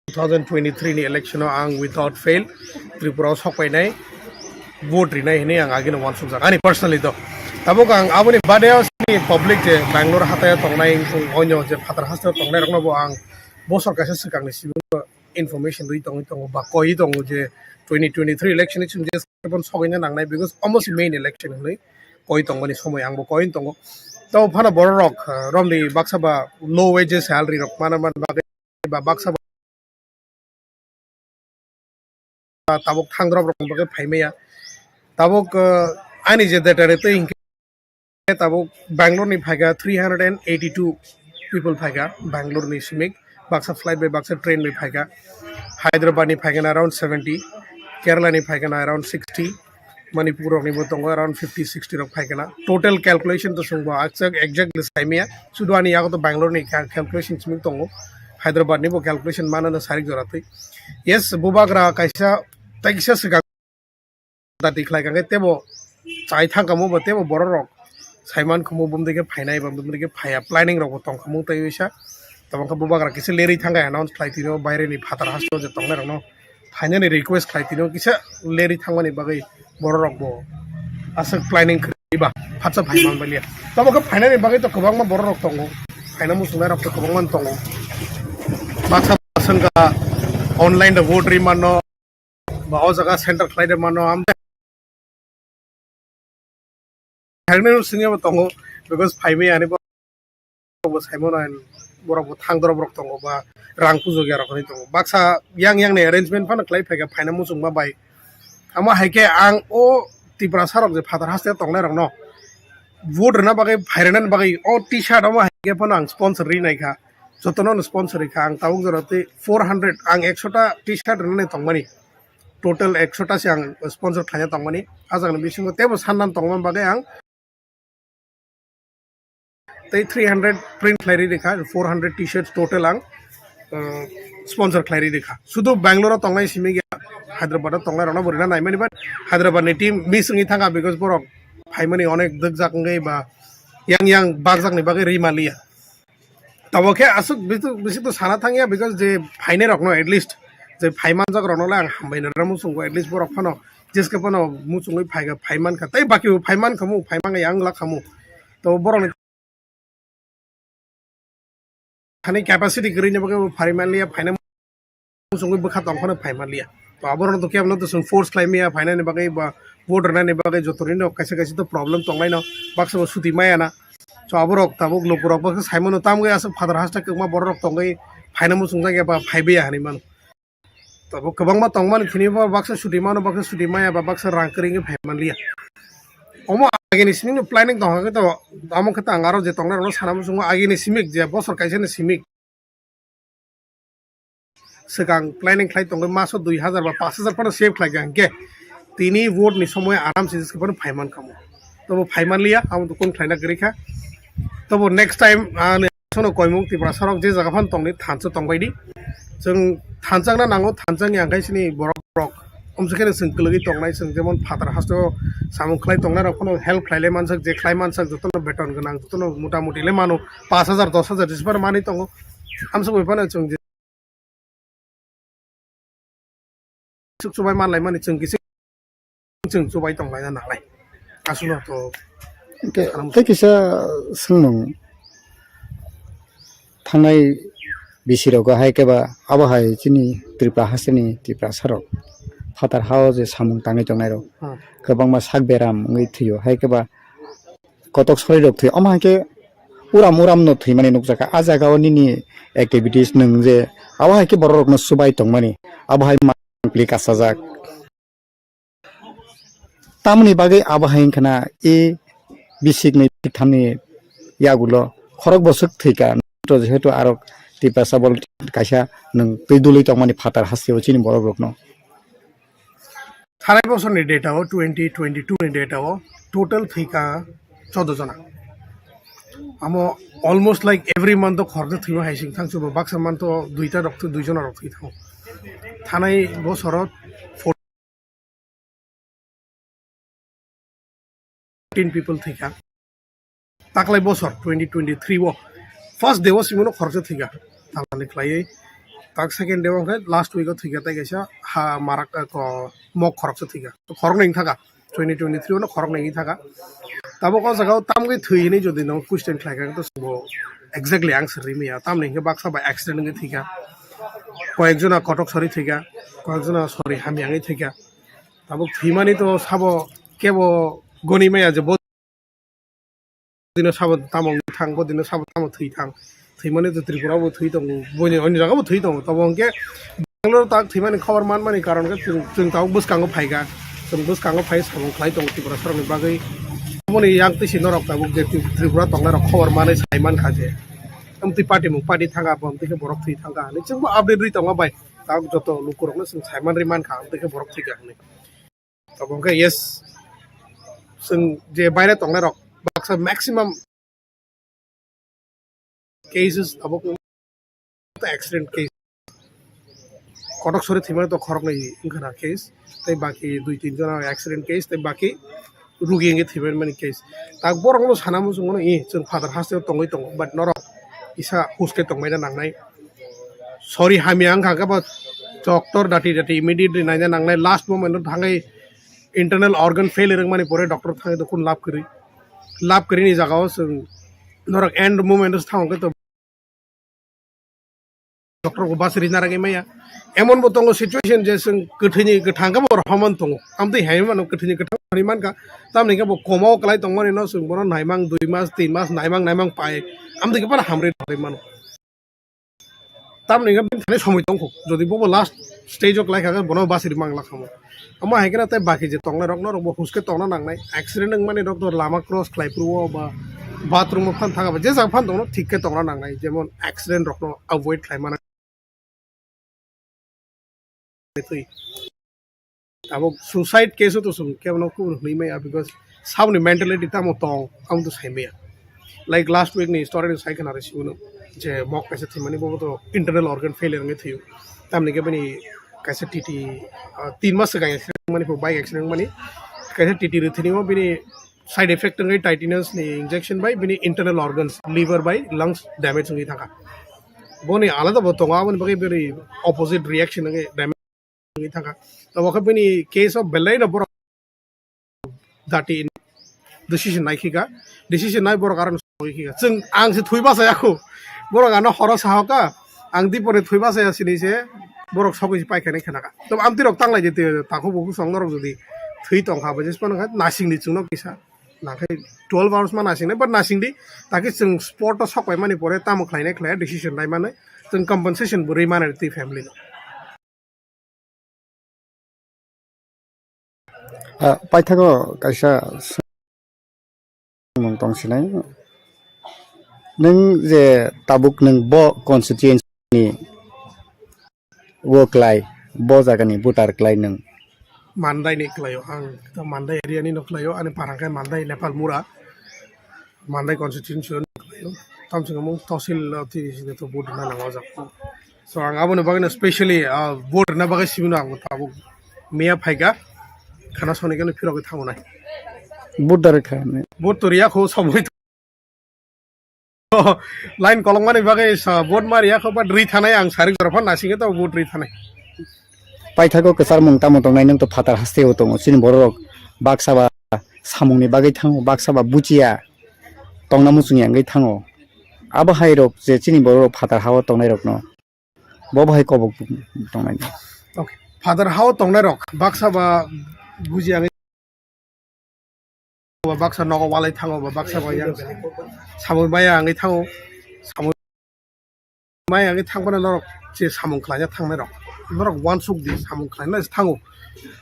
2023 ni election o ang without fail Tripura sokpai nai vote ri nai hene ang agine wan sukjak ani personally do tabok ang aboni bade ni public je Bangalore hataya tongnai onyo je phatar hasta tongnai rokno bo ang bosor kaisa sekang ni sibu information dui tong ba koi tong je 2023 election ni chung je kon sogaina nangnai because almost main election hoi koi tongmani somoy angbo koin tongo to phana borok romni baksaba low wages salary rok manaman ba baksaba tabok thangrok rok bage phaimaya tabok ani je datare to inke tabok Bangalore ni phaiga 382 people phaiga Bangalore ni simik baksa flight by baksa train ni phaiga Hyderabad ni phaiga around 70 Kerala ni phaiga around 60 Manipur ni botongo around 50-60 rok phaikana total calculation to sungbo exactly saimia sudwani yago to Bangalore ni calculation smik tongo Hyderabad ni bo calculation mana na sarik joratoi yes bubagra kaisa taisa siga ta diklai kange tebo chai thangkamu bo tebo borok saiman khumu bumdike phainai bumdike phaya planning rok tong khamu taisa tabangka bubagra kise leri thanga announce khlaitino baire ni phatar hasto je tongnai rokno finally request खाइतिनो किसा लेरी थांगमानि बागै बररक बो आसा planning खरिबा फाचा फाइमान Ballia तबको finally बागै तो गोबां मा बररक दंगो फाइना मुसुनाय रक गोबां मान दंगो बासा संगा ऑनलाइन द वोट रि मानो बाव जगह सेंटर खाइदे मानो आम थांनो सिङे दंगो बिकज फाइमे आनि बो Simon borok thangdor borok tongo ba rang pujo gyara khoni tongo baksa yang ne arrangement phana klai phaiga phaina musung ma bai ama haike ang o Tripura sarok je phatar haste tongnai rok no vote na bagai phairenan bagai o t-shirt ama haike phana ang sponsor ri nai kha jotono sponsor ri kha ang taung jorate 400 ang 100 ta t-shirt ne tongmani total 100 ta se ang sponsor khanya tongmani ajang bisingo tebo sannan tongman bagai ang 300 print clary देखा 400 t-shirts total ang sponsor clary देखा सुधु Bangalore tongnai simi gya Hyderabad tongnai rona borina nai mani but Hyderabad ni team misingi thanga because borok phaimani onek dagjak ngai ba yang bagjak ni bagai rimalia taboke asuk bisu to sana thangia because je phaine rokno at least je phaiman jak rokno la ang hambaina ramu sungko at least borok phano jeske phano musungoi phaiga phaiman kha tai baki phaiman khamu phaiman yang la khamu to borok खाने capacity गरी ने बगे फाइमान लिया फाइना मुसुंगै बखा दंखने फाइमान लिया तो aborno to kemno to force claimia finance bagai ba voter na ne bagai jotorino kaise to problem tonglai no baksa suti maya na so aborok tabuk lupurok baksa saimono tamgai asa father hasta kma borok tongai finance mu sungja ba phaibe hani man tabuk kabangma tongman khini ba baksa suti mano baksa suti maya ba baksa rangkring phaiman liya omo agini simik planning dong to among kata angaro je tongna no sanam sungo agini simik je bosor kaise ne simik sekarang planning khlai tong maso 2000 ba 5000 pano save khlai gang ke tini vote ni somoy aram se jiske pano phaiman kamo to phaiman liya am to kon khlaina gerikha to next time sono koimung Tripura sarok je jaga phan tongni thanso tongbaidi जों थानजांना नांगौ थानजांनि आंखायसिनि बरक अमसखेने जों गोलगै तंनाय जों जेमन father हास्तो सामुं खलाय तंनाय रखनो help खलायले मानसक जे खलाय मानसक जतनो बेतन गोनां जतनो मोटा मोटिले मानो 5000 10000 जिसबार मानि तंगो आमसो बयफानो जों सुबाय मानलाय मानि जों गिसे जों जुबाय तंबाय ना नालाय आसुनो तो के किसा सोंनं थांनाय बिसिराव गाहाय केबा आबहाय जिनि त्रिपुरा हासनि त्रिपुरा सरक फातार हाव जे सामुं ताङै जंनायरो गोबां मा साग बेराम ngै थैयो हाय केबा कतक सरि रक थै अमाके उराम उराम न थै माने नुकजाका आ जागाव निनि एक्टिविटीज नों जे आबहाय के बरक न सुबाय तंग माने आबहाय मांप्लि कासाजाक तामनि बागै आबहाय खना ए बिसिक नै थामनि यागुलो खरक बसक थैका तो जेहेतु आरक Tripura sabol kaisa nang peiduli tongmani fatar hasio chini borok rokno थानाय बोसोरनि डेटाव 2022 नि डेटाव टोटल थैका 14 जना आमो अलमोस्ट लाइक एवरी मंथ खर्च थैमा हाइसिं थांसो बाक्सा मंथ दुइटा रक्त दुइजना रक्त थैथाव थानाय बोसोराव 14 people थैका ताकलाय बोसोर 2023 वो फर्स्ट डे सिमनो खर्च थैका थांनानै खलायै ताक सेकेंड डे ओंखाय लास्ट वीक थैका ताय गैसा हा माराक को मक खरच थैका तो खरक नै थाका 2023 नो खरक नै थाका ताबो को जगाव तामगै थैनि जदि न क्वेश्चन खलायका तो सबो एक्जेक्टली आंसर रिमिया ताम नै बाक्सा बा एक्सीडेंट नै थैका कयेकजना कटक सरी थैका कयेकजना सरी हामियाङै थैका ताबो थैमानि तो साबो केबो गनिमाया जे दिन साबो तामौ थां बदिनो साबो तामौ थै थां थैमाने तो त्रिपुराबो थै दं बयनि अन्य जागाबो थै दं तब अंके बेंगलोर ताक थैमाने खबर मानमानि कारण के जों ताव बसकांगो फायगा जों बसकांगो फाय साबो खलाय दं त्रिपुरा सरनि बागै मनि यां तिसि नरक ताबो जे त्रिपुरा तंनार खबर माने सायमान खाजे अमति पार्टी मु पार्टी थांगा बमति के बरक थै थांगा ने जोंबो अपडेट रि दंगा बाय ताक जतो लुकुरकनो जों सायमान रि मान खा अमति के बरक थैगा ने तब अंके यस जों जे बायरे तंनार बाक्सा maximum cases abok accident case kotok sore thimane to khorok nei ingkhana case tai baki 2-3 jona accident case tai baki rugi nge thimane mani case tak borong lo sanamu sungono जों father hasteo tongoi tong but norok isa huske tongmai na nangnai sorry hami ang khaga ba doctor dati immediately naina nangnai last moment thangai internal organ failure mani pore doctor thangai to kun lab kari ni jagao जों norok end moment thangai to doctor को बास रिना रगे मैया एमन बो तंगो situation जे जों गथैनि गथांगा बर हमन तंग आमदै हायमान गथैनि गथां हरिमान का तामनि के कोमाव कलाय तंगमनि न जों बर नायमां 2 मास 3 मास नायमां पाय आमदै के बार हामरे हरिमान तामनि के बिन थाने समय तंगखौ जदि बो लास्ट स्टेज अफ लाइक बनो बास रिमां लाखामो अमा हायगना ताय बाकी जे तंगना रक न रक हुसके तंगना नांनाय एक्सीडेंट माने डॉक्टर लामा क्रॉस खलायफ्रुओ बा बाथरूम फान थागा जे जा फान दंनो ठीक के तंगना नांनाय जेमन एक्सीडेंट रक न अवॉइड खालायमाना अब सुसाइड केस तो सुन क्या बनो को नहीं मैं बिकॉज़ साउंड मेंटालिटी ता मो तंग आम तो साइमे लाइक लास्ट वीक नि स्टोरी साइकन आरो सिवनो जे मक कैसे थि माने बो तो इंटरनल ऑर्गन फेलियर ने थियो तामने के बनी कैसे टीटी 3 मास गाय एक्सीडेंट माने बाइक एक्सीडेंट माने कैसे टीटी रे थिनि बिनि साइड इफेक्ट नgai टाइटेनस नि इंजेक्शन बाय बिनि इंटरनल ऑर्गन्स लिवर बाय लंग्स डैमेज नgai थाका बोनी आलादा बो तंगा बनि बागै बेरि अपोजिट रिएक्शन नgai डैमेज थाका तो वखबिनि केस ऑफ बेलाइन बर दाटी डिसीजन नायखिगा डिसीजन नाय बर कारण सयखिगा जों आं से थुइबा जायाखौ बर गानो हर साहका आं दिपरे थुइबा जायासिनि से borok sokoi paikani khanaka to amti rok tanglai jete tako boku songnarok jodi thui tongkha bajis pano kha nasing ni chungno kisa nakai 12 hours ma nasing ne but nasing di taki chung sport to sokai mani pore tamo khlainai khlaya decision lai mane chung compensation buri mane ti family no paithago kaisa mong tong sinai nang je tabuk nang bo constituency ni work lai bo jagani voter klai nang mandai ni klayo ang to mandai area ni no klayo ani parangkai mandai Nepal mura mandai constituency no klayo tamsing mong tosil ti to board na nang wajak so ang abo na bagana especially board na bagai simino ang tabuk meya phaiga khana sone gane phiro ke thangonai voter khane board to riya kho samoi line kolong mane bagai board maria kho but ri thanai ang sarik jorphan nasinge to board ri thanai paithago kesar mong tamo tong nai nang to phatar haste o tong sin borok baksaba samungni bagai thango baksaba buchia tongnamu chungi angai thango abo hairok je chini borok phatar hawo tong nai rok no bo bhai kobok tong nai okay father how tongnai rok baksa ba buji angai baksa nogo walai thango ba baksa ba yang samung maya angai thango samung maya angai thangbana norok je samung khlanya thangnai rok norok one suk di samung khlanya thango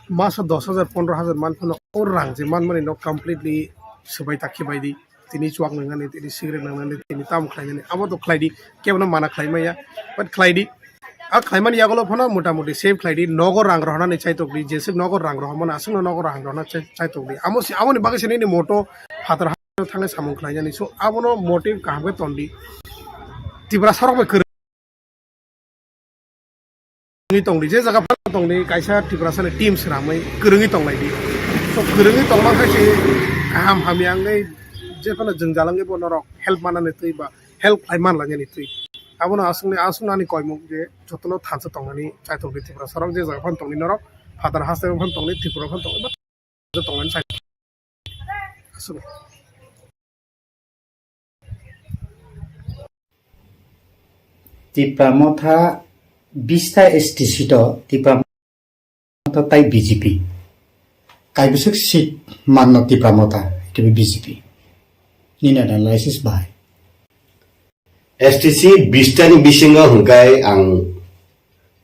masa 10,000 15,000 man phono or rang je man mani no completely subai takhi bai di tini chuak nangani tini cigarette nangani tini tam khlanya ni abo to khlaidi kebna mana khlaimaya but khlaidi a khlaiman yagolo phono motamuti save khlaidi nogo rang rohna ni chaitokdi jese nogo rang rohmon asung nogo rang rohna chaitokdi amoni bagai sene ni moto phatar thangai samung khlanya ni so abono motive kahbe tondi tibra sarok be ni tongdi je jaga pha tongni kaisa tibra sane team sramai kurungi tonglai di so kurungi tongma khaise kaham hamiangai je kono jengjalangai bonorok help manane tui ba help aiman lanya ni tui abono asungni koimuk je jotono thansa tongnani chaitokdi tibra sarok je jaga phan tongni norok phatar haste phan tongni tripura phan tongni ba tongani chai asung tipramotha 20টা ST seat Tipra Motha তাই BJP কাইবসক seat মান্য টিপ্রামথা এটা BJP নিন analysis বাই STC 20টা ni bisingo hungkai ang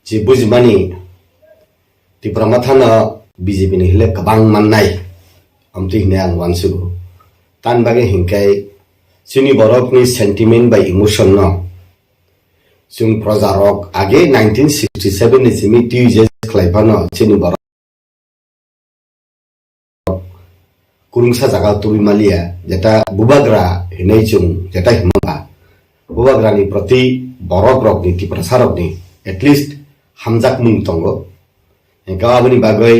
je bujmani tipramathana BJP ni hile kabang mannai amti hine ang wansugo tan bage hingkai chini borok ni sentiment by emotion no chung projarok age 1967 ni simi tuje khlaipano chini borok kurungsa jaga tubi malia jeta bubagra hinai chung jeta himaba bubagra ni proti borok rok ni tiprasarok ni at least hamjak mung tongo engkawabni bagai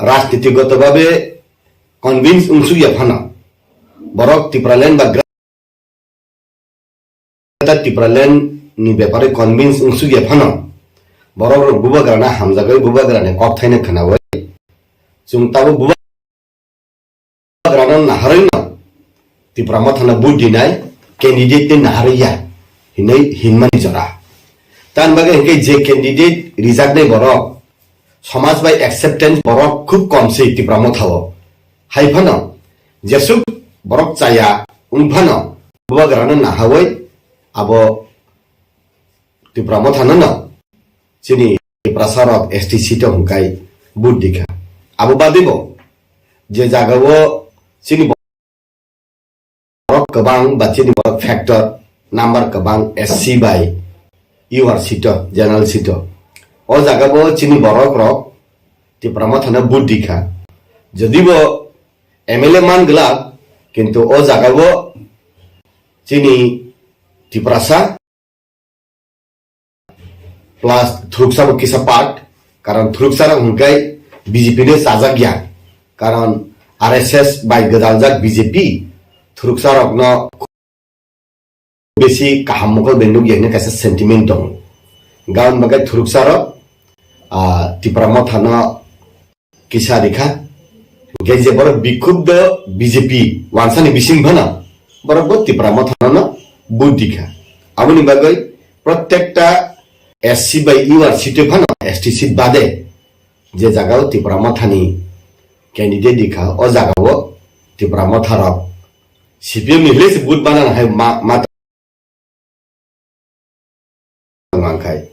রাজনীতিগতভাবে convince উংসুয়া ফানা বরক টিপ্রালেন বা টিপ্রালেন ni ব্যাপারে convince উংসুয়া ফানা বরক বুবাগ্রানা হামজাগৈ বুবাগ্রানে cock থাইনে খানাবৈ जों ताबो बुबाग्राना नाहारैना टिप्रामा थाना बुदिनाय candidate ने नाहारैया हिनै हिनमानि जरा तान बागे हेंके जे कैंडिडेट रिजार्ट नै बरक समाज बाय एक्सेप्टेंस बरक खूब कम से टिप्रामा थाओ हाइफानो जेसु बरक चाया उंफानो बुबाग्राना नाहावै आबो टिप्रामा थाना न चिनि प्रसारक एसटीसी तो हुंकाय बुद्धिका आबो बादिबो जे जागावो चिनि बरक गोबां बा चिनि बरक फैक्टर नम्बर गोबां एससी बाय यूआर सीटो जनरल सीटो ओ जागावो चिनि बरक रक टिप्रामा थाना बुद्धिका जदिबो एमएलए मान गला किंतु ओ जागावो चिनि टिप्रासा प्लस थ्रुकसा किसा पार्ट कारण थ्रुकसा हुंकाय बीजेपी ने साजा गया कारण आरएसएस बाय गदालजाक बीजेपी थ्रुकसा रकन बेसी काहामखल बेन्दुक यने कैसे सेंटिमेंट दं गाउन बगे थ्रुकसा र टिप्रामा थाना किसा दिखा गेजे बर बिखुब बीजेपी वानसानि बिसिं भना बर टिप्रामा थाना न बुद्धिखा आबनि बगै प्रत्येकटा SC by UR সিটে ফানো ST সিট বাদে যে জায়গাও ত্রিপুরা মাথানি ক্যান্ডিডেট দিখা ও জায়গাও Tripura মাথারক CPM ni hles but banan hai mata mangkai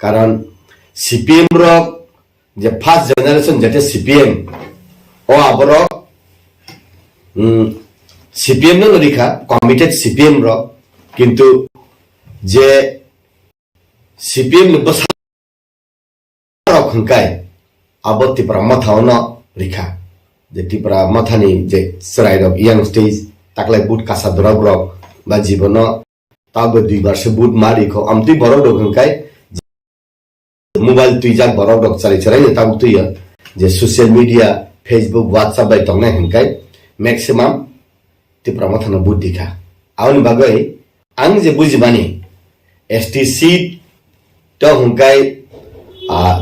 karon CPM rok je first generation jete CPM o aborok CPM no rikha committed CPM rok kintu je CPM ni basa rok hangkai abot Tripura matha no rikha je Tripura matha ni je serai rok young stage takle but kasa dorok rok ba jibono tabe 2 bar se but mari ko amti borok rok hangkai mobile tuijak borok rok chari charai tabu tuya je social media Facebook WhatsApp bai tongnai hangkai maximum Tripura matha no but dikha awni bagai ang je bujibani ST seat to hangkai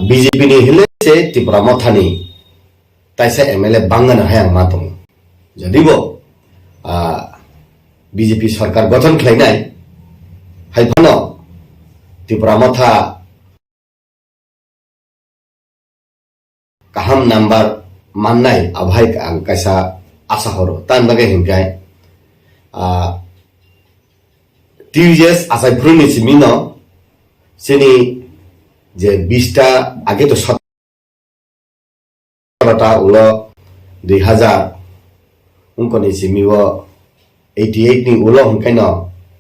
BJP ni hile se Tripura matha ni taisa MLA bangan hayang matong jadi bo BJP সরকার গঠন খাইনাই হাইফানো ত্রিপুরা মাথা কাহাম number মাননাই আভাই কাইসা আশা হরো তান বাগে হিংকাই টিউজেস আসাই ভ্রুনি সিমিন সিনি যে 20টা আগে তো 17টা উলো 2000 उनकोनी सिमिवो 88 ni ulo hungkaino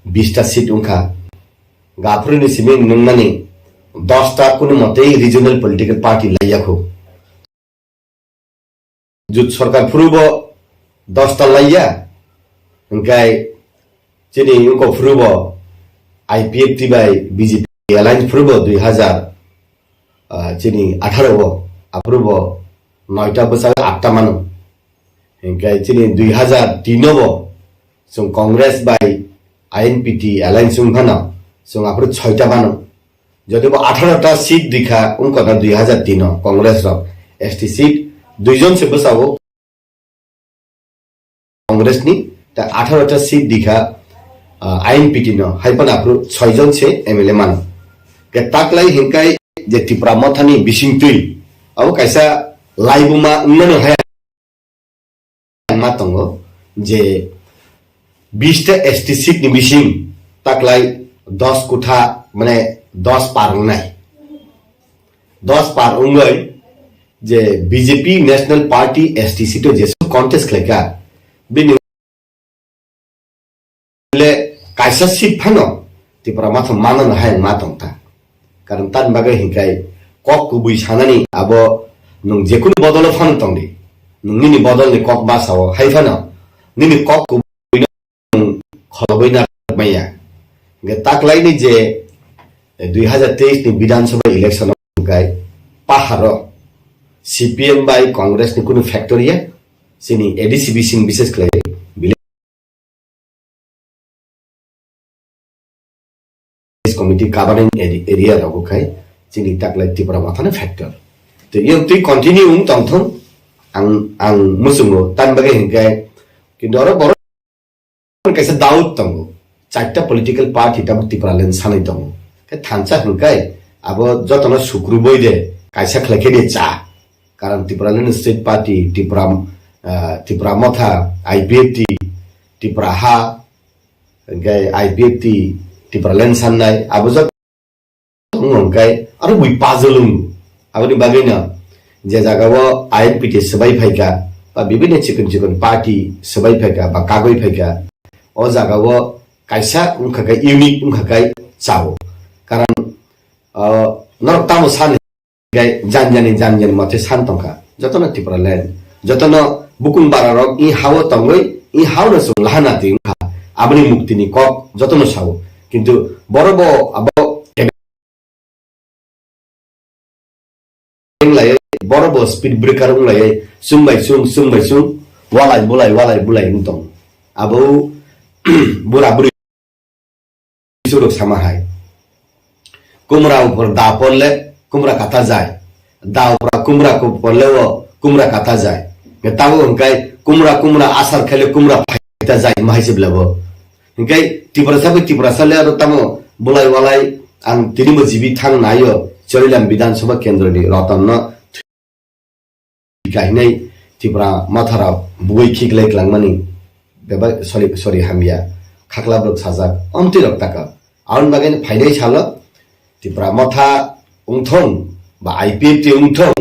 20টা সিট উনখা গাফরুনি সিমি নংমানি 10টা কোন মতেই রিজিওনাল পলিটিক্যাল পার্টি লাইয়াখো জুত সরকার ফুরুব 10টা লাইয়া হংকাই চিনি উনকো ফুরুব IPFT বাই বিজেপি এলাইন্স ফুরুব 2000 চিনি 18 আফরুব 9টা বছর 8টা মানো hingkai chini 2003 bo sung congress by INPT alliance sung phana sung apro 6 ta bano jodi bo 18 ta seat dikha unko na 2003 congress ro ST seat duijon se bosabo congress ni ta 18 ta seat dikha INPT no haipan apro 6 jon se MLA mano ke taklai hingkai je Tripura mathani bisingtui abo kaisa laibuma unnano haya matongo je 20টা ST seat ni bising taklai 10 kutha mane 10 par nai 10 par ungai je BJP national party ST seat je contest leka bini le kaisa seat phano Tripura matho manan hai matong ta karon tan bagai hingkai kok kubui sanani abo nung jekuni bodolo phan tongdi nini bodol ni kok basao haifana nini kok kubina kholobaina maya ge taklai ni je 2023 ni বিধানসভা election গাই পাহাড় CPM by Congress ni কোনো ফ্যাক্টরিয়া সিনি ADCB Singh বিশেষ করে village committee covering area রগো খাই সিনি তাকলাই Tripura মাথানে factor তো young তুই continue তংথং ang musungo tan bagai hingkai kintu oro boro kaisa daud tongo 4ta political party ta Tripura len sanai tongo ke thancha hingkai abo jotono sukru boide kaisa khleke de cha karon Tripura len state party Tripura matha IPFT Tripura ha hingkai IPFT Tripura len sanai abo jot hingkai aro bui pazulung abo ni bagai na যে জায়গাও INPT সবাই ফাইকা বা বিভিন্ন চিকন চিকন party সবাই ফাইকা বা কাগই ফাইকা ও জায়গাও কাইসা উনখাকাই ইউনিক উনখাকাই চাও কারণ নরতামো সান গাই জানজানি মাথে সান তংখা যতন Tripura ল্যান্ড যতন বুকুন বারারক ই হাও তংগই ই হাও না সুং লাহানাতি উনখা আবনি মুক্তিনি কক যতন সাও কিন্তু বড় আব boro bo speed breaker ulai sung bai sung walai bulai untong abo bura buri suruk sama hai kumra upor da porle kumra kata jai da upor kumra ko porle wo kumra kata jai ke tawo hingkai kumra asar khele kumra phaita jai mahai siblabo hingkai Tripura sale aro tamo bulai walai ang tinimo jibi thang nayo Chorilam Vidansabha Kendra ni Ratanna kahinai Tripura mathara bugoi khik lek langmani beba sorry hamia khakla blok sajak amti roktaka aun bagen phaidai chalo Tripura matha ungthong ba IPF ti ungthong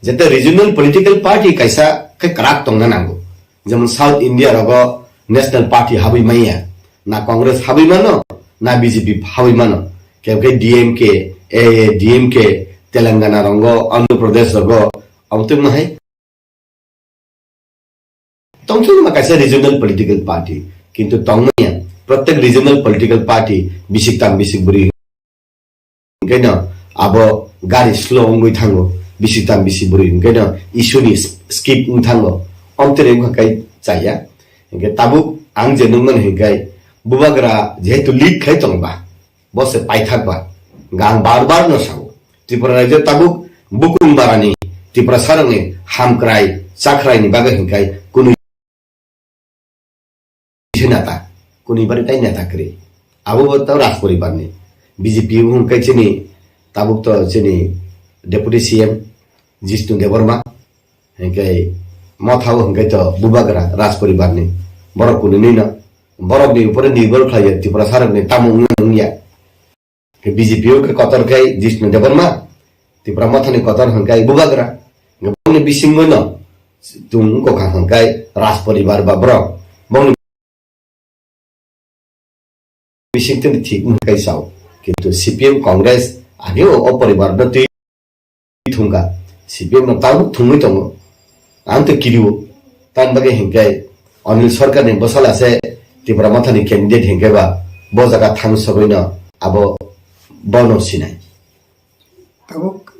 jete regional political party kaisa kai karak tongna nango যেমন south India রগ national party হাবি মাইয়া না কংগ্রেস হাবি মানো না BJP হাবি মানো কেউকে ডিএমকে ডিএমকে তেলেঙ্গানা রঙ্গ অন্ধ্রপ্রদেশ রগ অমতুম নাহাই তংসুং মাকাছে রিজনাল পলিটিক্যাল পার্টি কিন্তু তংনিয়া প্রত্যেক রিজনাল পলিটিক্যাল পার্টি বিসিকতাম বিসিকবুরি কেন আবো গাড়ি স্লো অঙ্গই থাঙ্গো বিসিকতাম বিসিকবুরি কেন ইস্যুনি স্কিপ থাঙ্গো অন্তরে খাই চাইয়া তাবুক আং যে নংমান হিংকাই বুবাগরা যেহেতু লিড খাই তংবা বসে পাই থাকবা গাং বারবার নসাও ত্রিপুরা রাজ্য তাবুক বুকুম বারানি ত্রিপুরা সারংনি হামক্রাই চাকরাইনি বাগে হিংকাই কোন নেতা কোন বাড়ি তাই নেতা করে আবু তাও রাজ পরিবার নি বিজেপি হুমকাই চিনি তাবুক তো চিনি ডেপুটি সিএম জিষ্ণু দেববর্মা হিংকাই মাথাও হংকাই তো বুবাগরা রাজ পরিবার নি বরক কোন নি না বরক নি উপরে নির্ভর খাইয়া ত্রিপুরা সারক নি তামু নিয়া বিজেপি কে কতর খাই জিষ্ণু দেববর্মা ত্রিপুরা মাথানি কতর হংকাই বুবাগরা বংনি বিসিং মন তুম কো খা হংকাই রাজ পরিবার বা ব্রক বংনি বিসিং তেন ঠিক হংকাই সাও কিন্তু সিপিএম কংগ্রেস আগেও অপরিবার ন তুই থুঙ্গা সিপিএম ন তাও থুঙ্গই তঙ্গ आंत किरियो तान बगे हिंकाय अनिल सरकार नि बसाला से त्रिपुरा माथानि कैंडिडेट हिंकायबा बो जगा थांग सबैन आबो बनो सिनाय ताबुक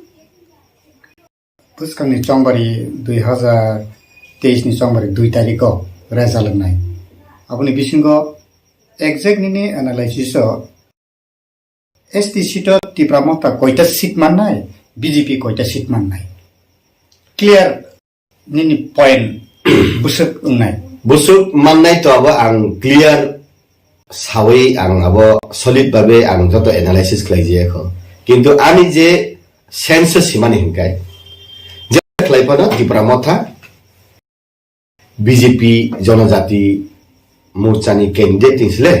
पुस्कंनि चंबारी 2023 नि चंबारी 2 तारिखो राजालनाय आबुनि बिसिंगो एक्जेक्ट नि एनालाइसिस एसटी सीट त्रिपुरा माथा कयटा सीट माननाय बीजेपी कयटा सीट माननाय clear Nini point busuk ungnai busuk mannai to abo ang clear sawi ang abo solid babe ang joto analysis khlaije kho kintu ani je sense simani hinkai je khlaipada Tripura matha BJP jonojati morchani candidate isle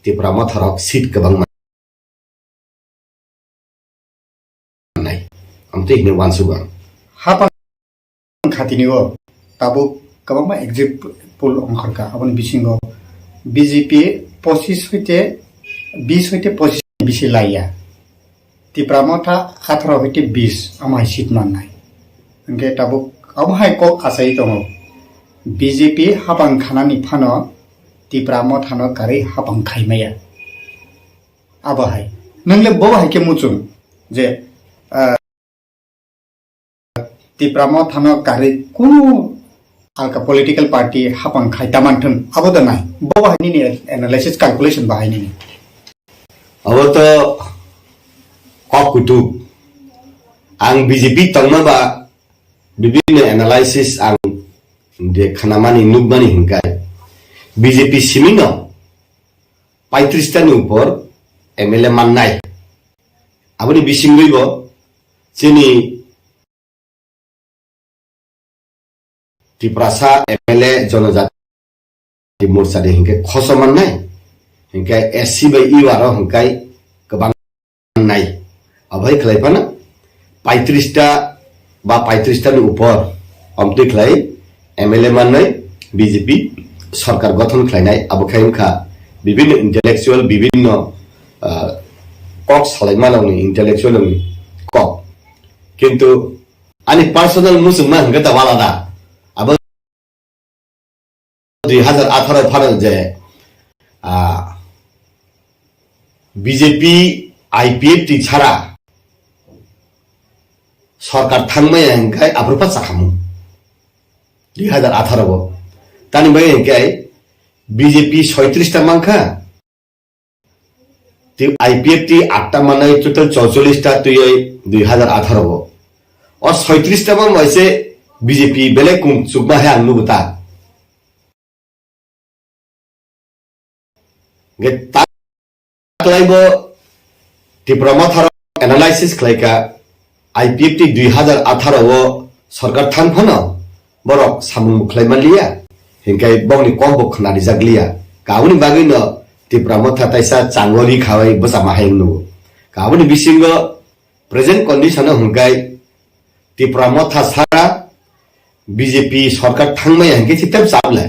Tripura matha rok seat kabang nai amte hine wansugang hapa खातिनिगो ताबु कबांबा example अंखरका आबन बिसिंगो BJP 25 हइते 20 हइते 25 बिसि लाया त्रिपुरा माथा 18 हइते 20 आमाय सीट माननाय ओंके ताबु आबहाय को आसाय दङ बीजेपी हाबां खानानि फानो त्रिपुरा माथानो गारै हाबां खायमाया आबहाय नंले बहाय के मुचुं जे त्रिपुरा माथानो गारै कुनु आलका पॉलिटिकल पार्टी हाबां खायतामानथों आबोदा नाय बहायनि एनालाइसिस कैलकुलेशन बाहायनि अब तो ककुटु आं बीजेपी तंगमाबा विभिन्न एनालाइसिस आं दे खानामानि नुगमानि हिंकाय बीजेपी सिमिनो 35 टानि ऊपर एमएलए माननाय आबनि बिसिंगैबो जोंनि त्रिपुरा सा एमएलए जनजाति मोर्चा दे हिंके खसमान नाय हिंके एससी बाय इवारो हिंकाय गोबां नाय अबहाय खलायफाना 35 टा बा 35 टानि ऊपर अमति खलाय एमएलए माननाय बीजेपी सरकार गठन खलायनाय अबखायमखा विभिन्न इंटेलेक्चुअल विभिन्न कक सालायमानावनि इंटेलेक्चुअल कक किंतु आनि पर्सनल मुसुमा हिंके दावालादा 2018 फारल जे बीजेपी आईपीएफ टी छाड़ा सरकार थांगमाय हिंकाय आब्रुपा साखामु 2018 बो तानि बाय हिंकाय बीजेपी 36 टा मांखा ती आईपीएफ टी 8 टा मानाय टोटल 44 टा तुय 2018 बो और 36 टा मा वैसे बीजेपी बेले कुम सुगमा है अनुबता त्रिपुरा माथार एनालाइसिस खालायका IPFT 2018 o सरकार थान फनो borok samung khlaiman liya hingkai bongni kombo khnari jaglia kauni bagino Tripura motha taisa changori khawai bosama haingnu kauni bisingo present condition hingkai Tripura motha sara BJP सरकार thangmai hingkai chitap sablai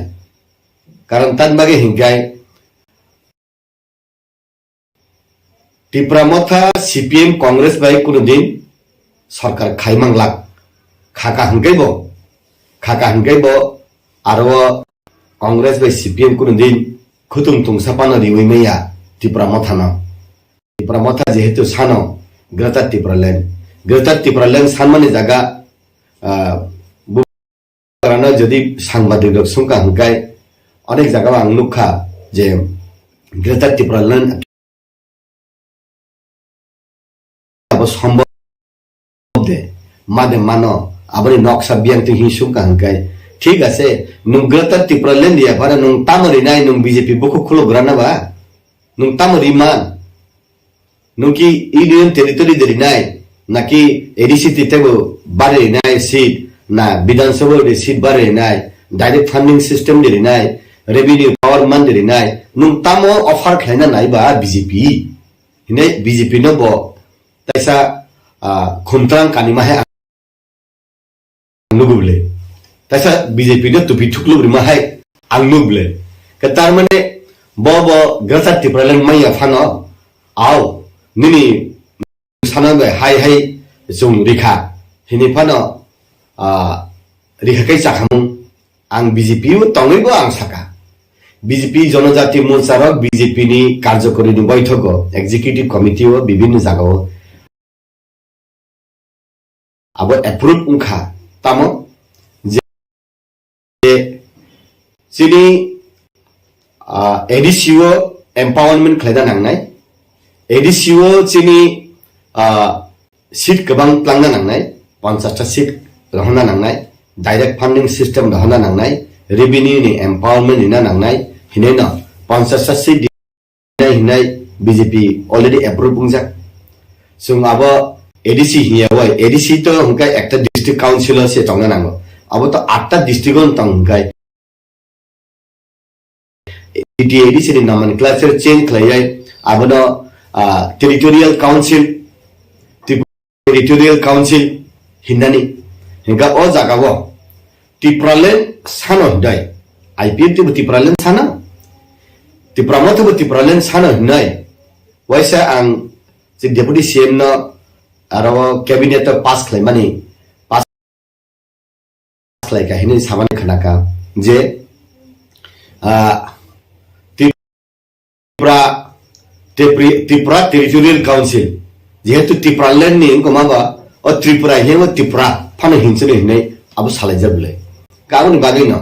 karon tan bage hingkai Tripura motha CPM Congress bai kuno din सरकार खाइमां लाग खाका हंगै बो आरो कांग्रेस बै CPM कुनो दिन खुतुम तुंसापानो रिवै मैया Tripura मथा जेहेतु सानो ग्रेटर Tripura लैंड सानमानि जागा बुरानो जदि सांबादिक रक सुंका हंगाय अनेक जागा आं नुखा जे ग्रेटर Tripura लैंड अब सम्भव दे मादे मानो abani noksa biang tu hisung ka hangkai ठीक আছে नुं ग्रेटर Tripura लैंड या बारा नुं तामरि नाय नुं BJP बुको खुलो ग्राना बा नुं तामरि मान नुं की यूनियन टेरिटरी दरि नाय नाकी एडीसी तितेबो बारे नाय सीट ना विधानसभा दे सीट बारे नाय डायरेक्ट फंडिंग सिस्टम दरि नाय रेवेन्यू पावर मान दरि नाय नुं तामो ऑफर खैना नाय बा BJP हिने BJP नो बो तैसा खुमत्रांग कानिमा है नुगुबले तैसा BJP ने तुपी ठुकलु रिमाहाय आंगनुबले कतार मने बो ग्रेटर Tripura लैंड मैया फानो आओ निनी सानाबे हाय जों रिखा हिनि फानो रिखा कै चाखामु आं BJP तंगैबो आं साका BJP जनजाति मोर्चार BJP नि कार्यकरिनि बैठक एक्जिक्युटिभ कमिटि ओ विभिन्न जागाओ अब एप्रुभ उखा तामो चिनी एडीसीओ एम्पावरमेंट खालायना नांनाय एडीसीओ चिनी सीट गोबां प्लांना नांनाय 50 सीट रहना नांनाय डायरेक्ट फंडिंग सिस्टम रहना नांनाय रेवेन्यू नि एम्पावरमेंट हिना नांनाय हिनेना 50 सीट हिनाय BJP अलरेडी एप्रुभ बुंजा जों अब एडीसी हियावय एडीसी तो हंकाय एकटा डिस्ट्रिक्ट काउन्सिलर से तंगना नांगो अब तो 8टा डिस्ट्रिक्ट on तंगाय एडीसी नि नोमेनक्लेचर चेंज खलाय आबनो टेरिटोरियल काउन्सिल हिन्नानि हिंगा ओ जागावो Tripura लैंड सानो हिदाय IPFT बो Tripura लैंड सानो Tripura मथो बो Tripura लैंड सानो हिनाय वैसा आं जे डेपुटी CM न आरो कैबिनेट पास खलायमानि पास खलायका हिनि सामानि खनाका जे Tripura टेरिटोरियल काउन्सिल जेहेतु Tripura लैंड नि गमाबा ओ Tripura हेमो Tripura फानो हिंसने हिनै अब सालाय जबले काउनि बागैनो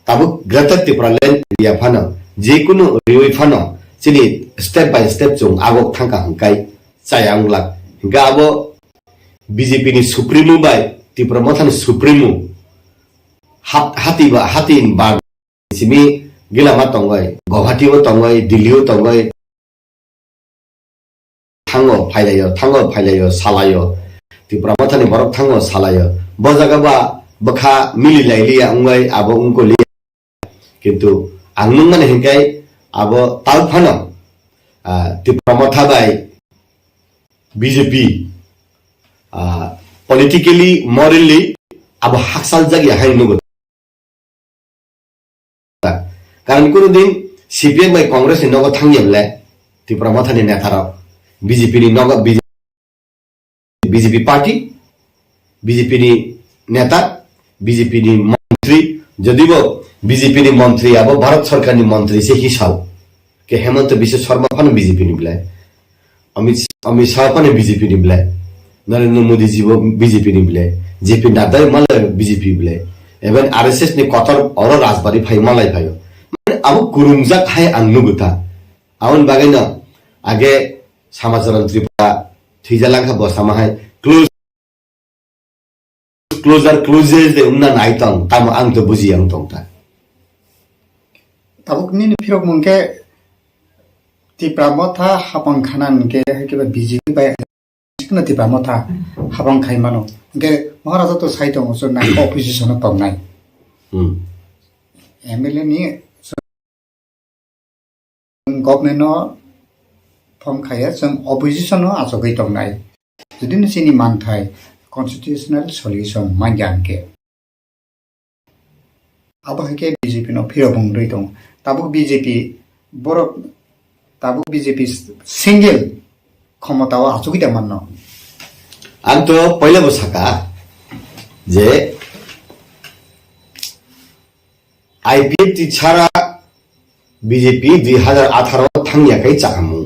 ताबो ग्रेटर Tripura लैंड या फानो जेकुनु रिवै फानो चिनि स्टेप बाय स्टेप जों आगो थांका हंकाय चायांगला गाबो BJP नि सुप्रीमो बाय Tripura मथानि सुप्रीमो हाती बा सिमी गिलामा तंगाय गुवाहाटीबो तंगाय दिल्लीबो तंगाय थांगो फाइलायो सालायो Tripura मथानि बरक थांगो सालायो बजागाबा बखा मिलि लाइलिया उंगाय आबो उंको लिया किन्तु आंनुं माने हिंकाय आबो ताल फानो Tripura मथा बाय BJP politically morally अब हाकसाल जागिया हाय नुगो कारण कुनो दिन CPM बाय कांग्रेस नि नगो थांगियले Tripura मथानि नेतारा BJP नि नगो BJP पार्टी BJP नि नेता BJP नि मंत्री जदिबो BJP नि मंत्री अब भारत सरकार नि मंत्री से हिसाब के हेमंत बिश्व शर्मा पनि BJP नि बिलाय अमित शाह पनि BJP नि बिलाय नरेंद्र मोदी जी वो BJP नि बिलाय JP नड्डा मलाई BJP बिलाय एवं RSS नि कतर और राजबारी फाइ मलाई फायो माने अब कुरुमजा खाय आंनुगुता आउन बागैनो आगे समाचार Tripura थैजालांखा बसामाहाय क्लोजेस दे उन्ना नाइतंग ताम आं तो बुजियां तंगता tabuk ni firok mungke Tripura मथा हाबं खानान के हेकेबा बीजेपी बाय सिकना त्रिपुरा मथा हाबं खाइमानो के महाराजा तो साइड दङ जो ना अपोजिसन पाउनाय एमएलए नि गभर्नमेन्ट फर्म खाया जों अपोजिसन आजगै दंनाय जुदि नसिनि मानथाय कन्स्टिट्यूशनल सल्यूशन मानजान के अब हेके बीजेपी नो फिर बुंदै दं ताबो बीजेपी बरक ताबो बीजेपी सिंगल क्षमताव आजगै मान्न आं तो पहिला बसाका जे आईपीएफ ती छारा बीजेपी 2018 थांयाखै चाखामु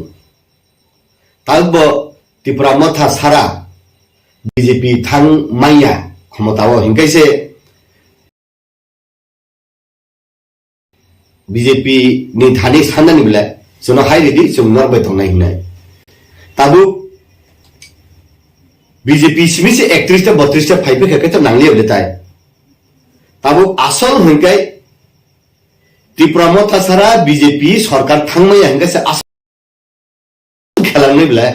ताबो त्रिपुरा मथा सारा बीजेपी थां माइया क्षमताव हिंकाइसे बीजेपी नि थानी साननानि बेला जोंनो हाइरेदि जों नरबाय दंनाय हिनाय ताबु बीजेपी सिमिसे 31 ता 32 ता फाइपे खेखे तो नांगले बेताय ताबु आसल हिंकाय त्रिपुरा मथा सारा बीजेपी सरकार थांमाया हिंकासे आसल खेलांनाय बेला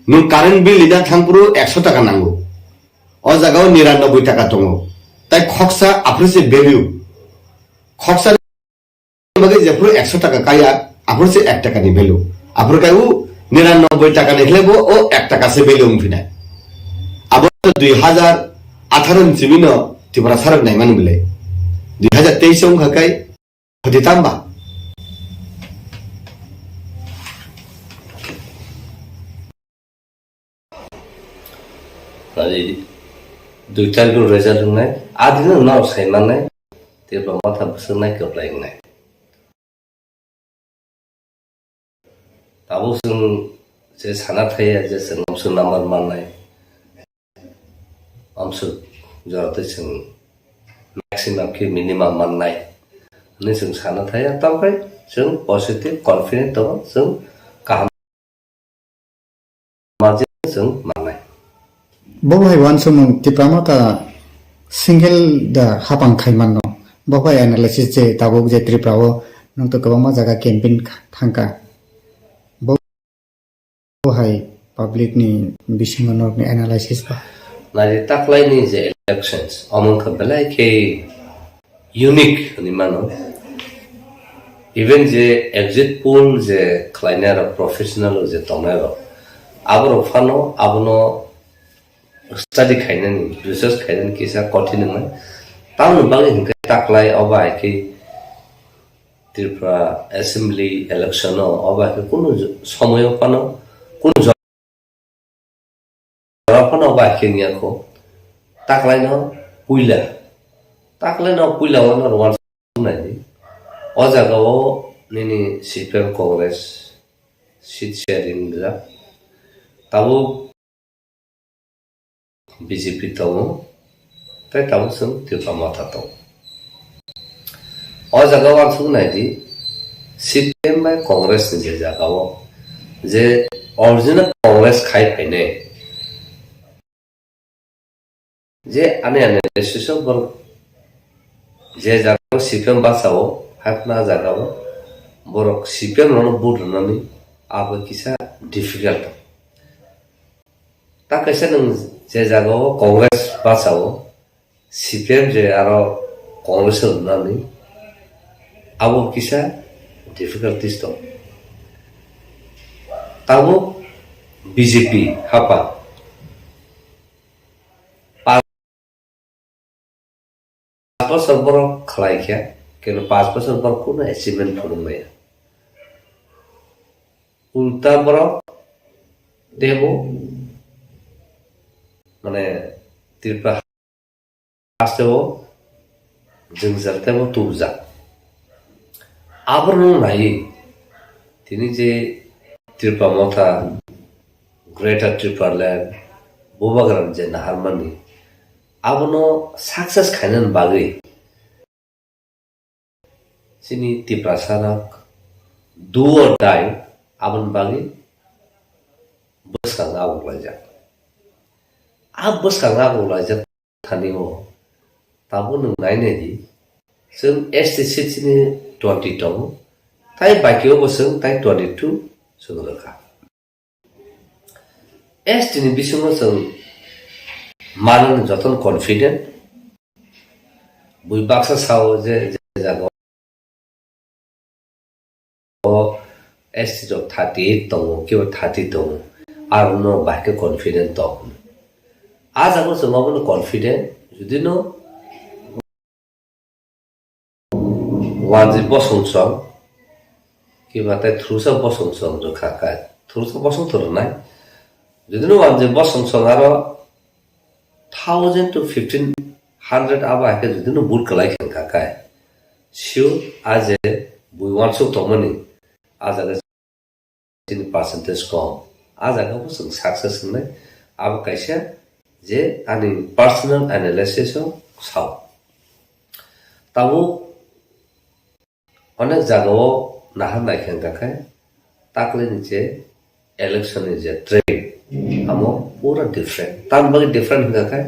नों कारेन्ट बिल लिना थांपुरु 100 टाका नांगौ अ जागाव 99 टाका दङ ताय खक्सा आफ्रिसे भेल्यु खक्सा मगे जेफ्रु 100 टाका काया आफ्रिसे 1 टाका नि भेल्यु आफ्रु कायु 99 टाका निखलेबो ओ 1 टाका से भेल्यु उमफिनाय अब 2018 सिमिनो त्रिपुरा सारा नायमान बिले 2023 ओं खाकाय फदिताम्बा दुइटा गु रिजल्ट होनाय आदिनो नाव सायमानाय त्रिपुरा मथा बोसोरनाय गोब्लायनाय दाबो जों जे साना थायो जे जों हमसु नाम्बार माननाय हमसु जराते जों मैक्सिमम के मिनिमम माननाय ने जों साना थाया तावखाय जों पजिटिव कॉन्फिडेंट दङ जों गाहाम माजे जों माननाय बहाय वानसमु त्रिपुरा मथा सिंगल दा हाबं खाइमानो बहाय एनालिसिस जे ताबो जे त्रिपुराव नों तो गोबां जायगा कैंपेन थांका बहाय पब्लिक नि बिसिमनो एनालिसिस बा नारि ताकलायनि जे इलेक्शंस अमन खबलाय के यूनिक नि मानो इवन जे एग्जिट पोल जे क्लाइनार प्रोफेशनल जे तनारो आबरो फानो आबनो स्टडी खाइनानि रिसर्च खाइनानि केसा कठिन नङा ताउन बागै हिंका ताकलाय अबाय के त्रिपुरा असेंबली इलेक्शन अबाय के कुनु समय पानो कुनु जराफानो अबाय के नियाखौ ताकलायनो पुइला वानो रवान नायनि अजागाव निनि सीपीएम कांग्रेस सीट शेयरिंग जा ताबो बीजेपी दङ ताय ताबो जों त्रिपुरा मथा दङ अजागाव आं नायदि सीपीएम बाय कांग्रेस नि जे जागाव जे ओरिजिनल कांग्रेस खाइ फाइने जे आने एनालिसिस बर जे जागाव सीपीएम बासाव हाफना जागाव बरक सीपीएम नो बुरनानि आबो किसा डिफिकल्ट ता कैसे नों जे जागाव कांग्रेस बासाव सीपीएम जे आरो कांग्रेस होनानि आबो किसा डिफिकल्टीज दं ताबो बीजेपी हापा 5 बोसोर बर खलायखा किन्तु 5 बोसोर बर कुनो अचिभमेन्ट खालामबाया उल्टा बर देबो माने त्रिपुरा हास्टेव जों जातेबो तुबजा आबरनो नाय तिनी जे त्रिपुरा मथा ग्रेटर त्रिपुरा लैंड बोबाग्राम जे नाहारमानी आबनो सक्सेस खाइनन बागै सिनी त्रिपुरा सारक डू और डाई आबन बागै बसखांगा आवलायजा अब बसखांगा आवलायजा थानियो ताबो नों नायनायदि जों एसटी सिटिनि 20 दङ তাই বাকিও বসে তাই 22 जों रोखा एसटिनि बिसङाव जों मानो जतन कन्फिडेन्ट बुइ बाक्सा साव जे जागो एसटि जब 38 दङ केवल 30 दङ आरो न बाइक कन्फिडेन्ट दङ आज आगो जों माबो कन्फिडेन्ट जुदि न वाजि बसंसं किबा ताइ थ्रुसा बसंसं रोखा का थ्रुसा बसं थरनाय जुदि न वाजि बसंसं आरो 1000 to 1500 आबा के जुदि न बुट कलाय खेंखा का सिउ आज बुइ वानसो तमनि आज आगे 10% कम आज आगे जों सक्सेस होनाय आबो कायसे जे आंनि पार्सोनेल एनालिसिस साव ताबो अनेक जागायाव नाहा नायखेंखाखाय ताकले जे इलेक्शन जे ट्रेड आमो पूरा डिफरेंट तान बागे डिफरेंट होगाखाय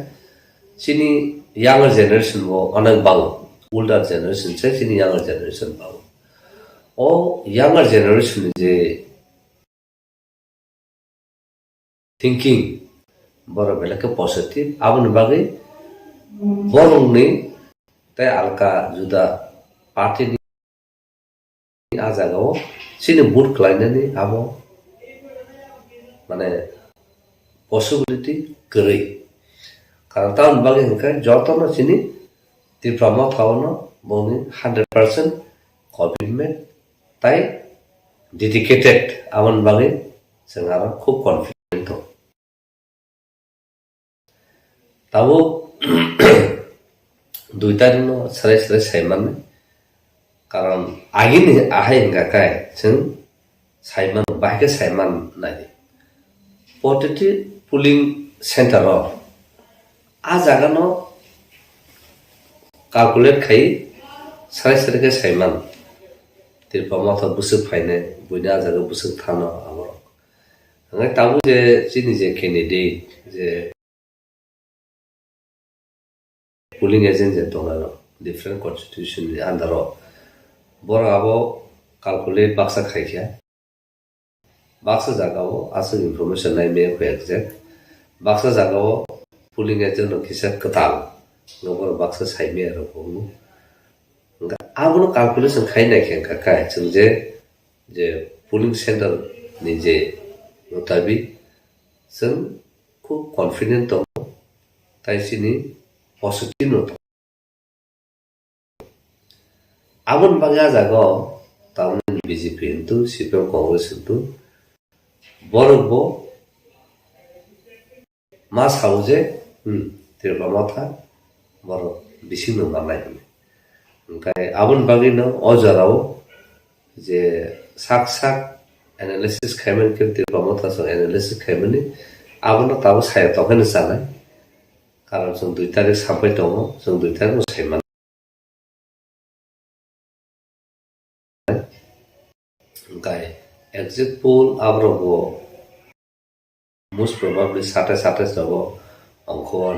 चिनी यंगर जनरेशन वो अनेक बांगो ओल्डर जनरेशन से चिनी यंगर जनरेशन बांगो ओ यंगर जनरेशन जे थिंकिंग बरो बेलके पॉजिटिव आबन बागे बरंनि ते अलका जुदा पार्टी आजागाव सिनि बुट क्लाइनानि आबो माने पसिबिलिटी गरै कारण टाउन बागे हनखाय जतन सिनि दिप्ल'मा थावनो बनि 100% कमिटमेन्ट ताइ डेडिकेटेड आवन बागे जों आरो खूब कन्फिडेन्ट दं ताबो दुइटा दिन सराय सराय सायमान कारण आगिन आहाय गाकाय जों सायमान बाहायके सायमान नाय पटेटि पुलिंग सेन्टर आ जागानो calculate खाई सराय सरायके सायमान तिरपा माथा बुसुक फायने बुइना जागा बुसुक थानो आबो नङा ताबो जे चिनि जे कैंडिडेट जे पुलिंग एजेंट जे दंनारो डिफरेंट कन्स्टिट्यूशन आन्डाराव बराबो calculate बाक्सा खायखिया बाक्सा जागाव आसो इनफरमेशन नाय मे को एग्जैक्ट बाक्सा जागाव पुलिंग एजेंट किसा कताल नगर बाक्सा साइमे आरो बनु आबो कैलकुलेशन खाय नाय खेंखा खाय जों जे पुलिंग सेंटर नि जे मुताबिक जों खूब कॉन्फिडेंट दं ताइसिनि पॉजिटिव नोट आबन बागा जागो तामनि BJP into CPM Congress into बरबो मा साउजे तिरपा माथा बर बिसिं नमानाय ओंखाय आबन बागै न अजाराव जे साक एनालिसिस खायमन के तिरपा माथा सो एनालिसिस खायमनि आबन ताबो साया तखने जानाय कारण जों 2 तारिख साफाय दङ जों 2 तारिख सायमान गाय एग्जिट पोल आब्रबो मोस्ट प्रोबेबली 27 जाबो अंखन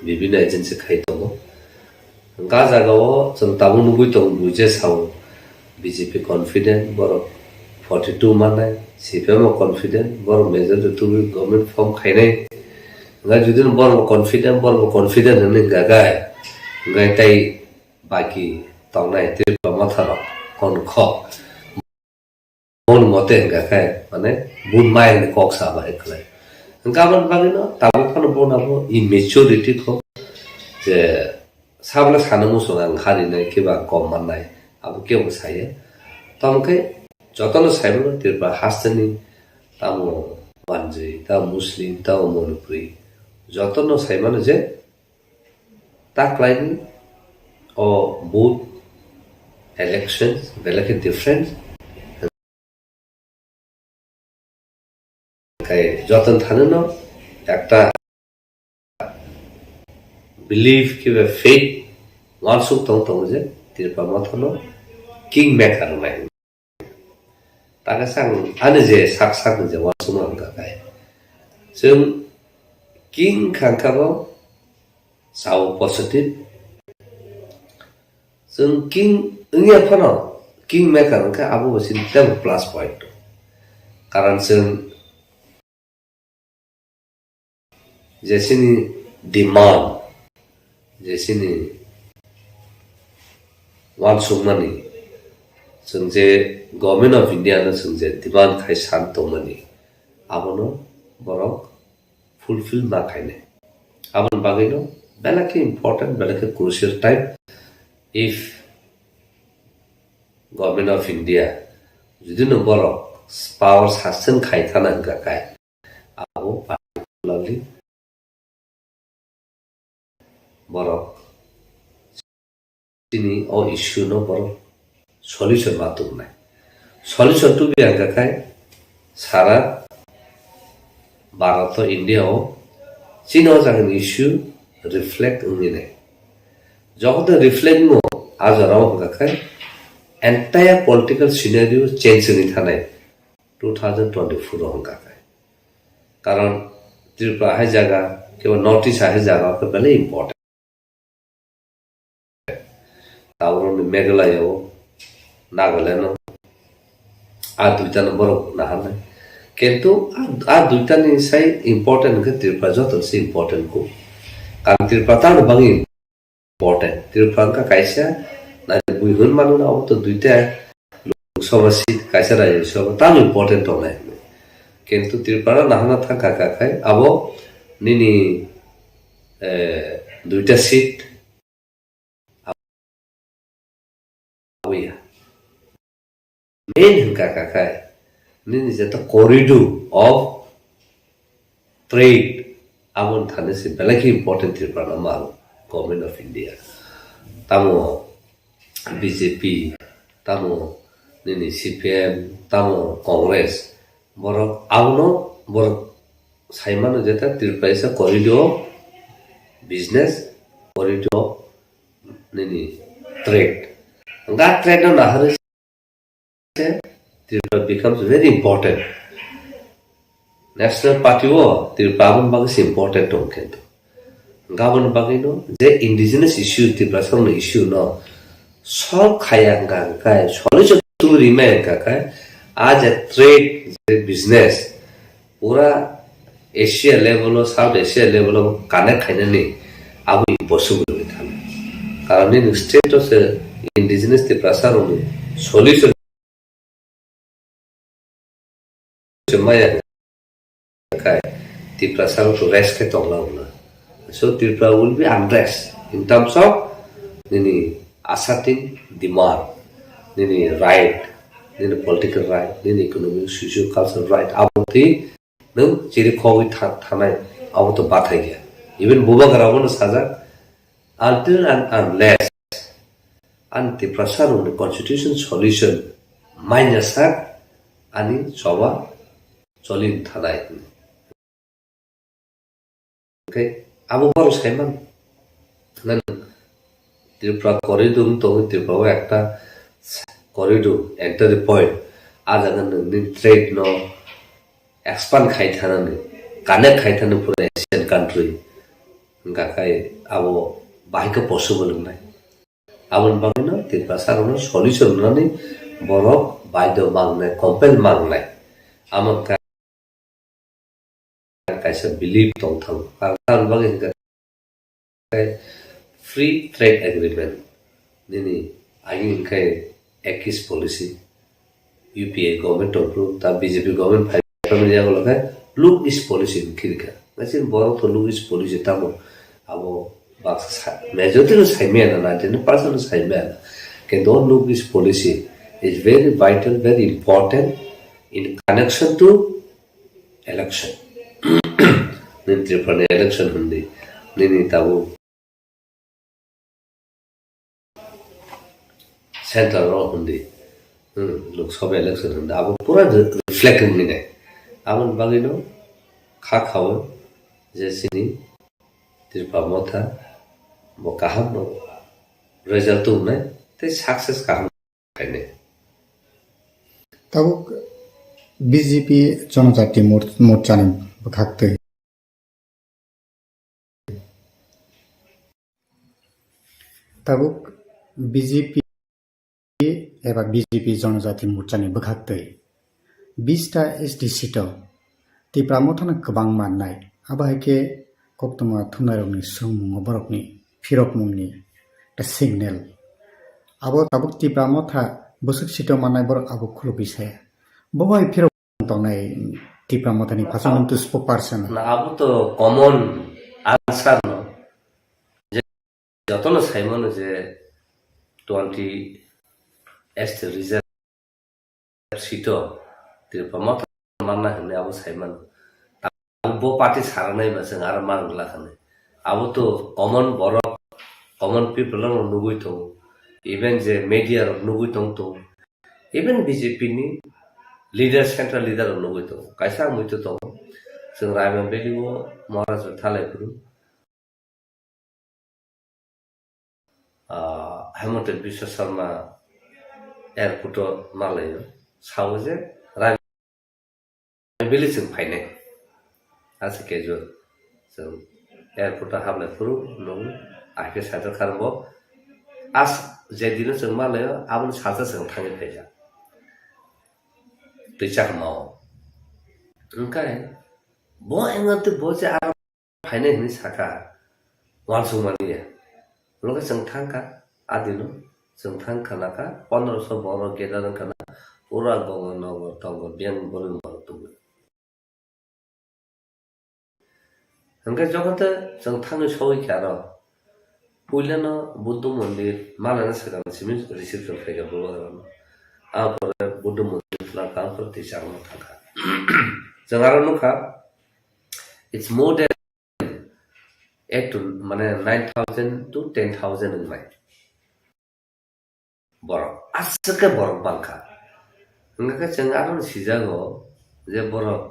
विभिन्न एजेंसी खाय दङ गा जागाव जों ताबो नुगै दं बुजे साव बीजेपी कॉन्फिडेंट बर 42 माने सीपीएम कॉन्फिडेंट बर मेजॉरिटी गवर्नमेंट फॉर्म खायनाय गा जुदिन बर कॉन्फिडेंट होने गागाय गाय ताई बाकी तंनाय तिरपा माथा कोन ख मन मते गाखाय माने बुन माइन कक साबा एकलाय गाबन बागिनो ताबो फन बनाबो इमेच्योरिटी को जे साबला सानमु सोना खारिनाय केबा कम माननाय आबो केबो सायो तमके जतन साइबो तिरपा हास्तनि तामो वानजि ता मुस्लिम ता मनपुरी जतन साइमान जे ताक्लाइन ओ बोथ इलेक्शंस बेलके डिफरेंट जतन थानो न एकटा बिलीफ कि फेथ वानसुक तंग जे तिरपा माथनो किंग मेकर नाय ताका सांग आने जे साक जे वानसुक गाय जों किंग खांखाबो साव पॉजिटिव जों किंग इंया फनो किं मेकार के आबो बसिन तेम प्लस पॉइंट कारण जों जेसिनि डिमांड जेसिनि वानसुकमानि जों जे गभर्नमेंट ऑफ इंडिया ने जों जे डिमांड खाय सानतोमनि आबोनो बरक फुलफिल मा खायने आबोन बागैनो बेलाके इम्पोर्टेंट बेलाके crucial type if government of India जुदिनो बरक पावर सासन खायथाना गाकाय आबो पार्टिकुलारली बरक तिनी ओ इश्यू नो बरक सॉल्यूशन मातुम नाय सॉल्यूशन टू बी गाकाय सारा भारत और इंडिया हो चीनो जागन इश्यू रिफ्लेक्ट उन्हें जब तो रिफ्लेक्ट मो आज राव गाकाय एंटायर पॉलिटिकल सिनेरियो चेंज नहीं था नहीं 2024 हों गाकाय कारण त्रिपुरा है जगह केवल नॉर्थ ईस्ट है जगह के पहले इम्पोर्टेंट तावरों में मेघालय हो नागालैंड हो आज दुईटा नंबर ना है किंतु आज दुईटा नहीं सही इम्पोर्टेंट के त्रिपुरा जो तो से इम्पोर्टेंट को कारण त्रिपुरा तार बंगी इम्पोर्टेंट त्रिपुरा का कैसा ना बुइहुन मानो ना वो तो दुईटा लोकसभा सीट कैसा रहे सब तार इम्पोर्टेंट होना है किंतु त्रिपुरा ना होना था क्या क्या अब निनी दुईटा सीट मेन क्या क्या निनी जैसे कॉरिडोर ऑफ ट्रेड आवन थाने से पहले की इम्पोर्टेंट त्रिपुरा ना मारो गवर्नमेंट ऑफ इंडिया तामो बीजेपी तामो निनी सीपीएम तामो कांग्रेस बरक आवनो बरक साइमानो जेता त्रिपुरा से कॉरिडोर बिजनेस कॉरिडोर निनी ट्रेड गा ट्रेड ना हरे Tripura becomes very important. National Party wo Tripura bagus important dong kento. Gawan bagino je indigenous issue Tripura song issue no solve kaya kai solution to remain kai आज trade business पूरा Asia level और south Asia level में connect खाने नहीं अब impossible है था कारण इन स्टेट से इंडिजिनस Tripura सारों में solution Maya kai Tripura sarong to rest ke tongla una. So Tripura will be unrest in terms of nini asserting demand, nini right, nini political right, nini economic, social, cultural right. Aboti nung ciri kowi thanai aboto bathai gya. Even buba garawon saja until and unless and Tripura sarong the constitution solution minus that ani soba Solid thanai. Okay, abu baru saiman. Nan Tripura corridor to Tripura ekta corridor entry point. Aja nan ni trade no expand khai thana ni connect khai thana pura Asian country. Enggak kai abu baik possible nai. Abun bangino Tripura sarona solution nani borok baido mangnai compel mangnai. Amak कैसे believe तो था कारण बागे free trade agreement निनी आगे इनका एक्किस policy UPA government approve ता BJP government five में जाएगा लगा लुक इस पॉलिसी इनकी क्या वैसे बहुत तो लुक इस पॉलिसी तामो अब बात मेजॉरिटी तो सही में ना 90% सही में ना कि दो look this policy is very vital very important in connection to election నేను త్రిపుర ఎలక్షన్ ఉంది నేను తావు सेंट्रल रो ఉంది लोकसभा इलेक्शन ఉంది अब पूरा रिफ्लेक्ट नहीं है अब बागिनो खा खाओ जैसे नहीं त्रिपुरा मोथा वो कहा नो रिजल्ट तो नहीं ते सक्सेस कहा करने तब बीजेपी जनजाति मोर्चा ने बखाते तब बीजेपी एबा बीजेपी जनजाति मोर्चानि बोखाक्तै 20टा एसटी सीटआव त्रिपुरामथानो गोबां माननाय आबाहायके कक्तमा थुनारकनि सुंमुंग बरकनि फिरक मुंनि दा सिगनेल आबो ताबुक त्रिपुरामथा बोसोर सीटआव माननाय बरक आबो खुलुबिसाया बहाय फिरक तंनाय त्रिपुरामथानि फासमन्टु स्पोकपारसन ना आबो तो कमन आंसार न जे যতন সাইমন যে 20 एस्ट रिजर्व सीटो त्रिपुरामथा मानना होने आबो साइमन आबो पार्टी सारनाय बसं आरो मांगला खाने आबो तो कमन बरक कमन पीपल नुगुइ तो इवन जे मीडिया नुगुइ तो इवन बीजेपी नि लीडर सेंट्रल लीडर नुगुइ तो कैसा मुइतो तो जों रायमन बेलिओ महाराज थालायफुरु हेमंत विश्व शर्मा एयरपोर्ट मालायो सावो जे रायमन बेलि जों फायनाय आसे केजुअल जों एयरपोर्ट हाबलायफुरु नं आके साइडर खारबो आस जे दिनो जों मालायो आबन साजा जों थाङै फैजा दैचा माव ओंखाय बो एंगते बो जे आरो फायनाय नि साका वानसुमानिया लोगो जों थांका आदिनो जों थांखानाका 1500 बर गेदारन खाना पुरा गंग नग तंग बेन बोलुम बरतु ओंखाय जगते जों थाङै सौइखारो पुइलानो बुद्ध मन्दिर मालाना सगान सिमिन रिसिप्शन फैगा बोलारानो आपर बुद्ध मन्दिर फ्ला कांफोर तिसांनो थांका जों आरो नुखा इट्स मोर देन 8 to माने 9000 to 10000 होनबाय बरक आसके बरक बांखा ओंखाय जों आरो सिजागो जे बरक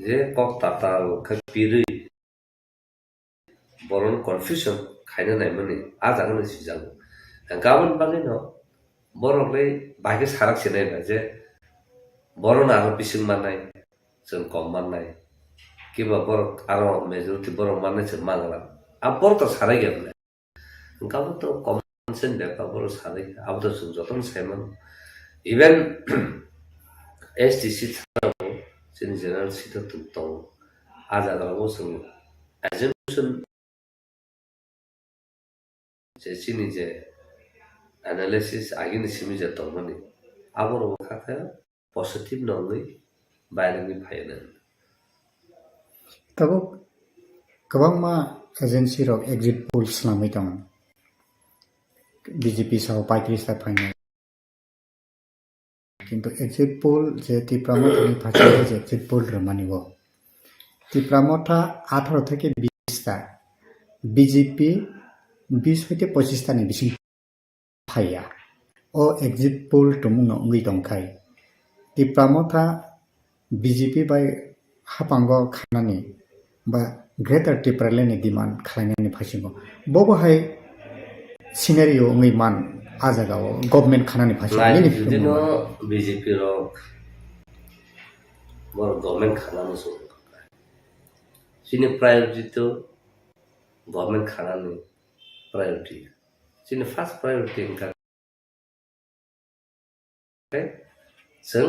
जे कक्ताताल खपिरि बरन कन्फ्यूजन खायनो नायमोनि आजागनो सिजागो गाबोन बागै न बरकलै बागे साराक सिनायबा जे बरन आरो बिसिं मानाय जों कम मानाय किबा बरक आरो मेजरिटी बरक माने से मांगला अब बरक तो साराय गया गाबोन तो कमन सेन बेपा बरक साराय अब तो जों जतन सायमन इवन एसटीसी जोंनि जेनेरेल सीट दं आजागालाव जों एजुकेशन जे सिनि जे एनालिसिस आगिनि सिमि जे दंमोन आबर खाखा पजिटिभ नङै बायरनि फायनो तब गोबां मा एजेंसी रक एग्जिट पोल्स लामै दं बीजेपी साव पार्टीसा फाइनाल किंतु एग्जिट पोल जे त्रिपुरामथानि फारसे जे एग्जिट पोल रमानिबो त्रिपुरामथा 18 থেকে 20টা बीजेपी 20 হইতে 25টা नि बिसिं फाया ओ एग्जिट पोल टमुनो उंगै दंखाय त्रिपुरामथा बीजेपी बाय हापांगो खानानि बा ग्रेटर त्रिपुरालेण्डनि डिमान्ड खालामनायनि फारसेबो बबहाय सिनारियो उंगै मान आजागाव गभर्नमेन्ट खानानि फारसे जुदिनो बीजेपी रक बर गभर्नमेन्ट खानानो सो सिनि प्रायोरिटी तो गभर्नमेन्ट खानानि प्रायोरिटी सिनि फर्स्ट प्रायोरिटी इनका जों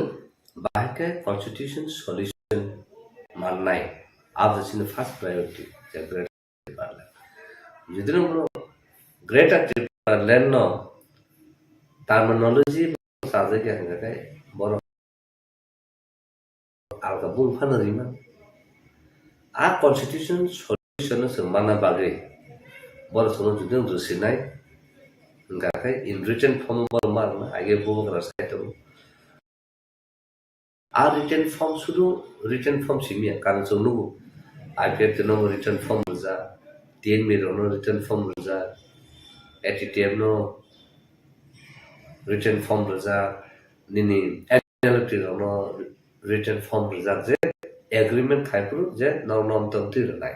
बाहायके कन्स्टिट्यूशन सल्यूशन माननाय अब सिनि फर्स्ट प्रायोरिटी जे ग्रेटर पार्लियामेंट जुदिनो ग्रेटर त्रिपुरालेण्ड न टर्मिनोलॉजी साजे के हंगाय बर आलगा बुंफानो रिमा आ कन्स्टिट्यूशन सल्यूशन जों माना बागै बर सनो जुदिनो रुसिनाय हंगाय इन रिटन फॉर्म बर मारना आगे बोगरा साइतो आ रिटन फॉर्म सुदु रिटन फॉर्म सिमिया कारण जों नुगु आईपीएफ नो रिटन फॉर्म जा टीएन मिरो नो रिटन फॉर्म जा एटीटीएम नो रिटन फॉर्म जा निनि एनएलटी नो रिटन फॉर्म जा जे एग्रीमेंट खाइपुरु जे नॉन तंति रनाय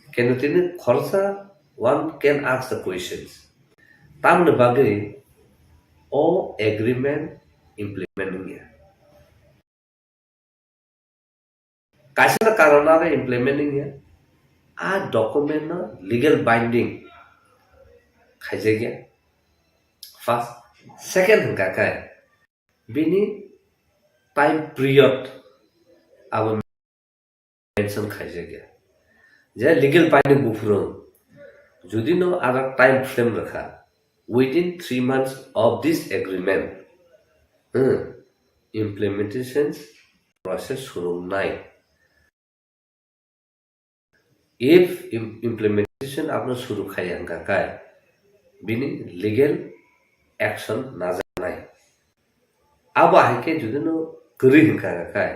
केनु तिनि खरसा one can ask the questions tamne bagay o agreement implementing ya kaisa karana re implementing ya a document na legal binding khaije gya first Second hingkakai bini time period abo mention khaijage je legal binding bufurung jodi no ara time frame rakha within 3 months of this agreement implementation process shuru nai if implementation apno shuru khai hingkakai bini legal action najanai abo haike jodi no gri hingkakai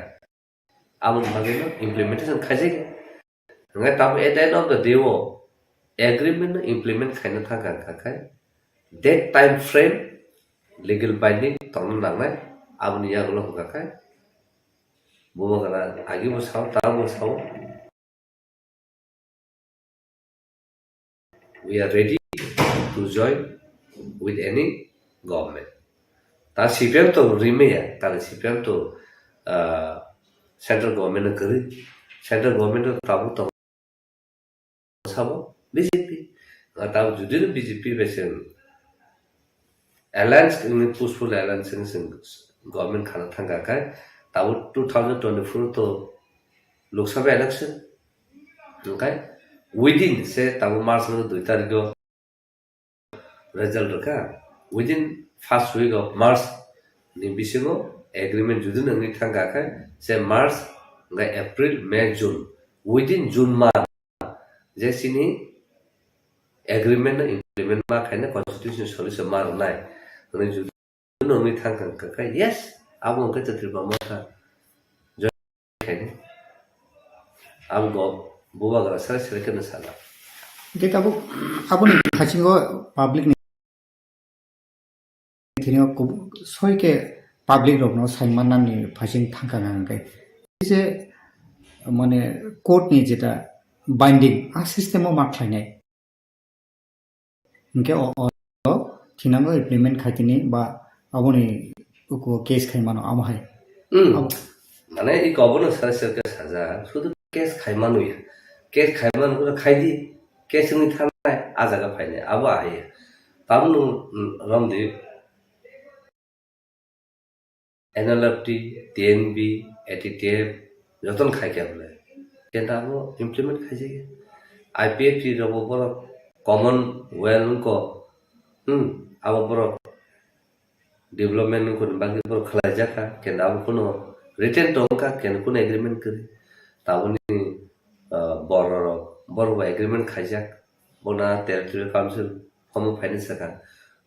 abo bageno implementation khaijage ngai tab at the end of the day wo agreement no implement khaina thaka kakai that time frame legal binding tong nangnai abni yagulo kakai bobo kana agi bo saw ta bo saw we are ready to join with any government ta CPM to rimeya ta CPM to central government no kari central government to tabu to sabo BJP tahu judul BJP besen alliance ini peaceful alliance ini government khana thangka kai tahu 2024 to Lok Sabha election okay within se tahu March no 2 tarik do result ka within first week of March ni bisingo agreement judul ngi thangka kai se March ngai April May June within June ma je sini agreement na implement ma khaina constitution solution ma nai ngai judul ngi thangka kai yes abo ngai tatriba ma tha jo khaina abo go boba gara sara sara kana sala Jadi abun kachingo public ni thino soi ke public rok no saiman nam ni phasing thangka nang kai je mane court ni jeta binding a system o mak thainai inke o thinango implement khaitini ba abuni ko case khaimano amhai মানে এই governor সরকারকে সাজা শুধু case খাইমানো case খাইমানো করে খাইদি case নি থানায় আজাগা ফাইনে আবো আয়ে তামনু রমদি এনএলএফটি টিএনবি এটিটিএফ যতন খাইকে বলে কেনটা আবো ইমপ্লিমেন্ট খাইছে আইপিএফটি রবো বড় কমন ওয়েল কো আবো বড় डेवलपमेंट को बाकी पर खला जाका के नाम कोनो रिटर्न टोंका के कोनो एग्रीमेंट करे ताबनी बरो एग्रीमेंट खाइजाक बना टेरिटोरियल काउंसिल हम फाइनेंस का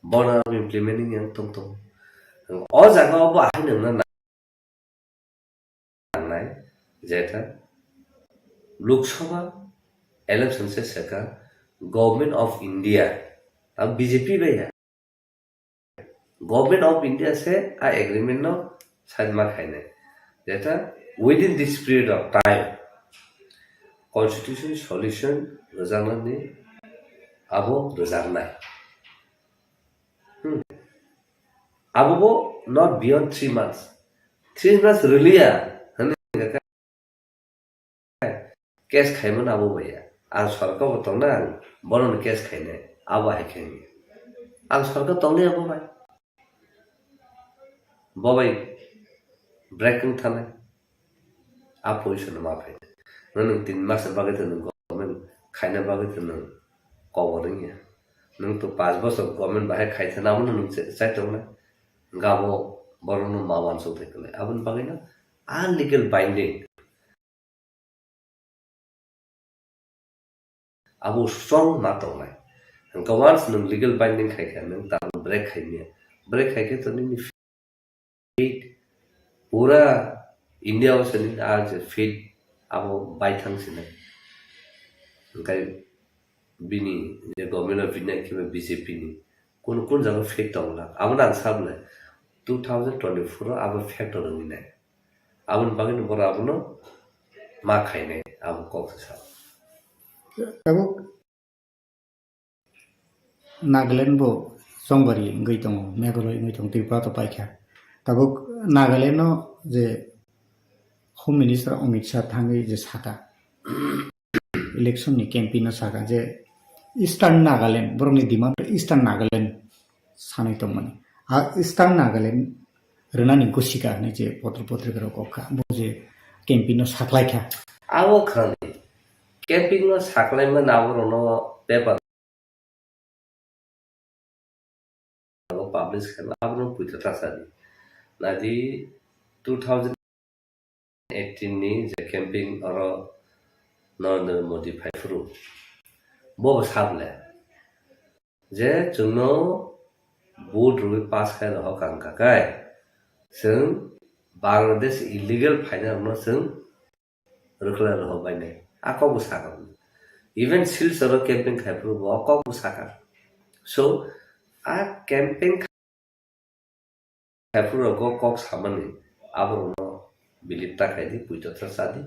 बना implementing yang tong o jaga ob ahai nang na nai jeta lok sabha election se saka government of india अब बीजेपी भैया Government of India say a agreement no sign mark haine that within this period of time constitution solution rozana ni abo rozana abo not beyond 3 months 3 months really case khaimon abo bhaiya ar sarkar botona bonon case khaine abo haikeni ar sarkar tole abo bhai Bobai breaking thana a position ma phai nang 3 mas bagai thana government khaina bagai thana covering ya nang to 5 bosor government bahai khai thana mun nang chai tong na gabo borono mawan so thekle abun bagai na illegal binding abu strong na to na nang once nang legal binding khai ka nang ta break khai ke to ni पूरा India में सनी आज fit अब by थंग से नहीं उनका बिनी ये government of India की BJP नहीं कौन जगह फिट होगा अब ना सब ले 2024 अब फिट हो रही नहीं अब उन बाकी ने बोला अब नो माँ खाई नहीं अब कौन सा अब नागालैंड बो सोंगबरी गई तो मेघालय गई तो त्रिपुरा तो पाइखा Tabuk Nagaland no je Home Minister Amit Shah thangi je saka election ni campaign no saka je Eastern Nagaland borong ni demand Eastern Nagaland sanai to mani Istang Nagaland Renani Gusika Neje Potro Potrigaro Koka Boje Campino Saklaika. Awo khani camping no saklai man abro no paper no publish khana abro puita tasadi nadi 2018 ni je camping oro no modify fru bo sable je chungno board rui pass khai ro kang ka kai sung Bangladesh illegal final no sung rukla ro bai ne ako bu sakam even sil soro camping khai fru bo ako bu sakam so a camping khai fru go kok samani abro no believe ta khai di puito trasadi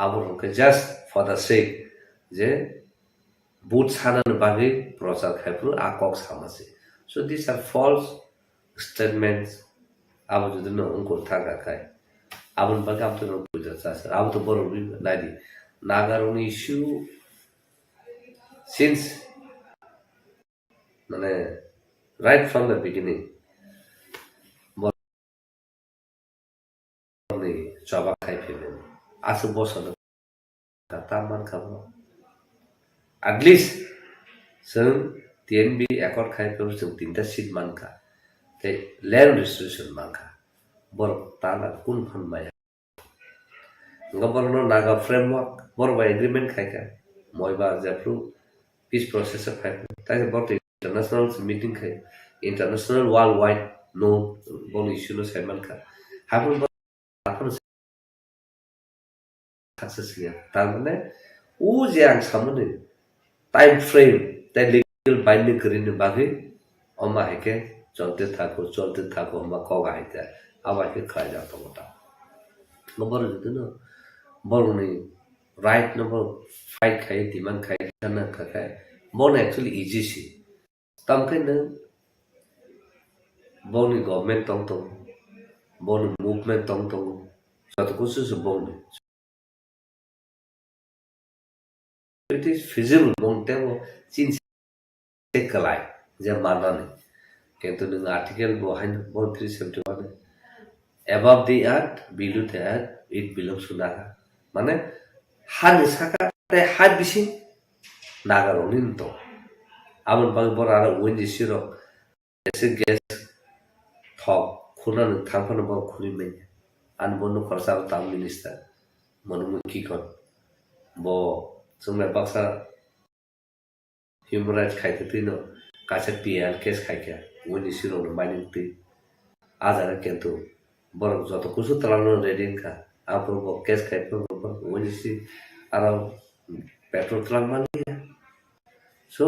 abro ke just for the sake je boot sanan bagi prochar khai fru a kok samase so these are false statements abo judu no unko thaga kai abon bagi abto no puito trasar abo to boro nadi nagaroni issue since mane right from the beginning Java khai payment asu bosono taman khabo at least sung TNB accord khai payment sung tinta seat manka te land restriction manka bor tala kun phan maya ngaborno naga framework bor by agreement khai ka moiba japru peace process khai tai bor international meeting khai international worldwide no bon issue no sai manka habun successfully tarmane u je ang samone time frame tai legal binding krini bagi oma heke cholte thako ma ko ga ita aba ke khai ja to mota number judu no borni right number fight khai demand khai kana khai bon actually easy si tam ke ne boni government tong bon movement tong satu khusus boni it is feasible montemo chin se kalai je manane kintu ng article behind 371 above the earth below the earth it belongs to naga mane han saka te had bisi naga ronin to abon bang borara wenji siro ese gas thok khunan thangpan bor khuni me an bonu khorsa tam minister monu ki kon bo sumna baksa human rights khai tino kacha PL case khai kya wenji siro no mining ti azara kento bor joto kusu talano reading ka apro bo case khai pro wenji si ara petrol tlang mani so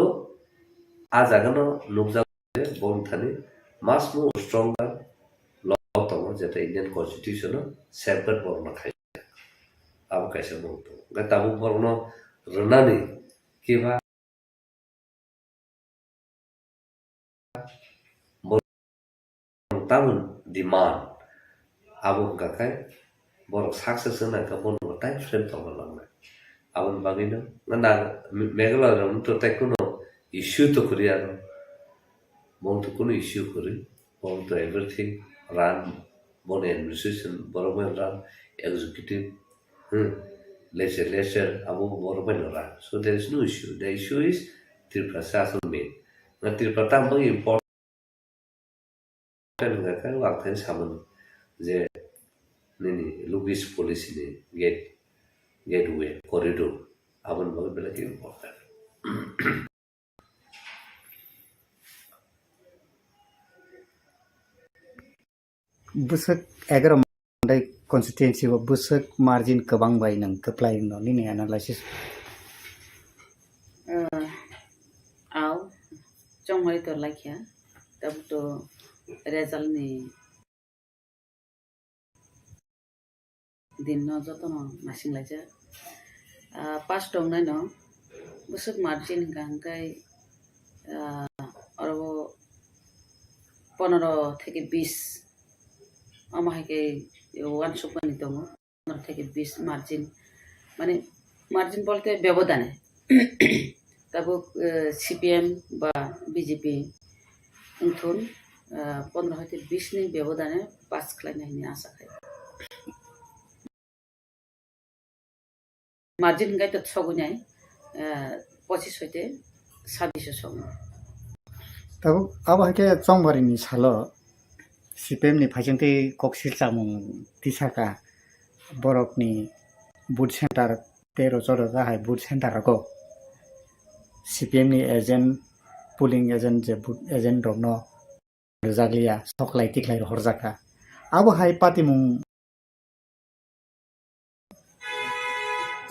azagano nukja bon thani much more stronger law to jeta Indian constitution safeguard borno khai abo kaise bonto ga tabu borno runani kiba tamun demand abo gakai borok success na ka bonno time frame to langna abon bagino na megala ron to takuno issue to korea bon to kuno issue kori bon to everything run bon administration boromen run executive legislature abo boromen run so there is no issue the issue is Tripura Sasol main na Tripura tam bang important ga ka wa kan saman je nini lugis policy ni gateway corridor abon bang bela ki important Busak agar mandai constituency wa busak margin kabang bai nang keplai no ni analysis aw chong hoi to lakya tab to result ni din no joto no masing laja pas tong na no busak margin gangkai aro 15 থেকে 20 আমাকে one সুপানি তো 15 থেকে 20 margin মানে margin বলতে ব্যবধানে তারপর CPM বা BJP উঠুন 15 20 नि व्यवधाने पास खालायनायनि आसा खायो मार्जिन गाय तो सगुनाय 25 हते 26 सगुन तब अब के चौंबरीनि सालो सिपिएमनि फाइजोंथै कक्सिल चामुं तिसाका बरकनि बुथ सेन्टार 13 जर गाहाय बुथ सेन्टारको सिपिएमनि एजेन्ट पुलिं एजेन्ट जे बुथ एजेन्ट रनो जागलिया सकलाय तिख्लाय हरजाका अब हाय पातिमुं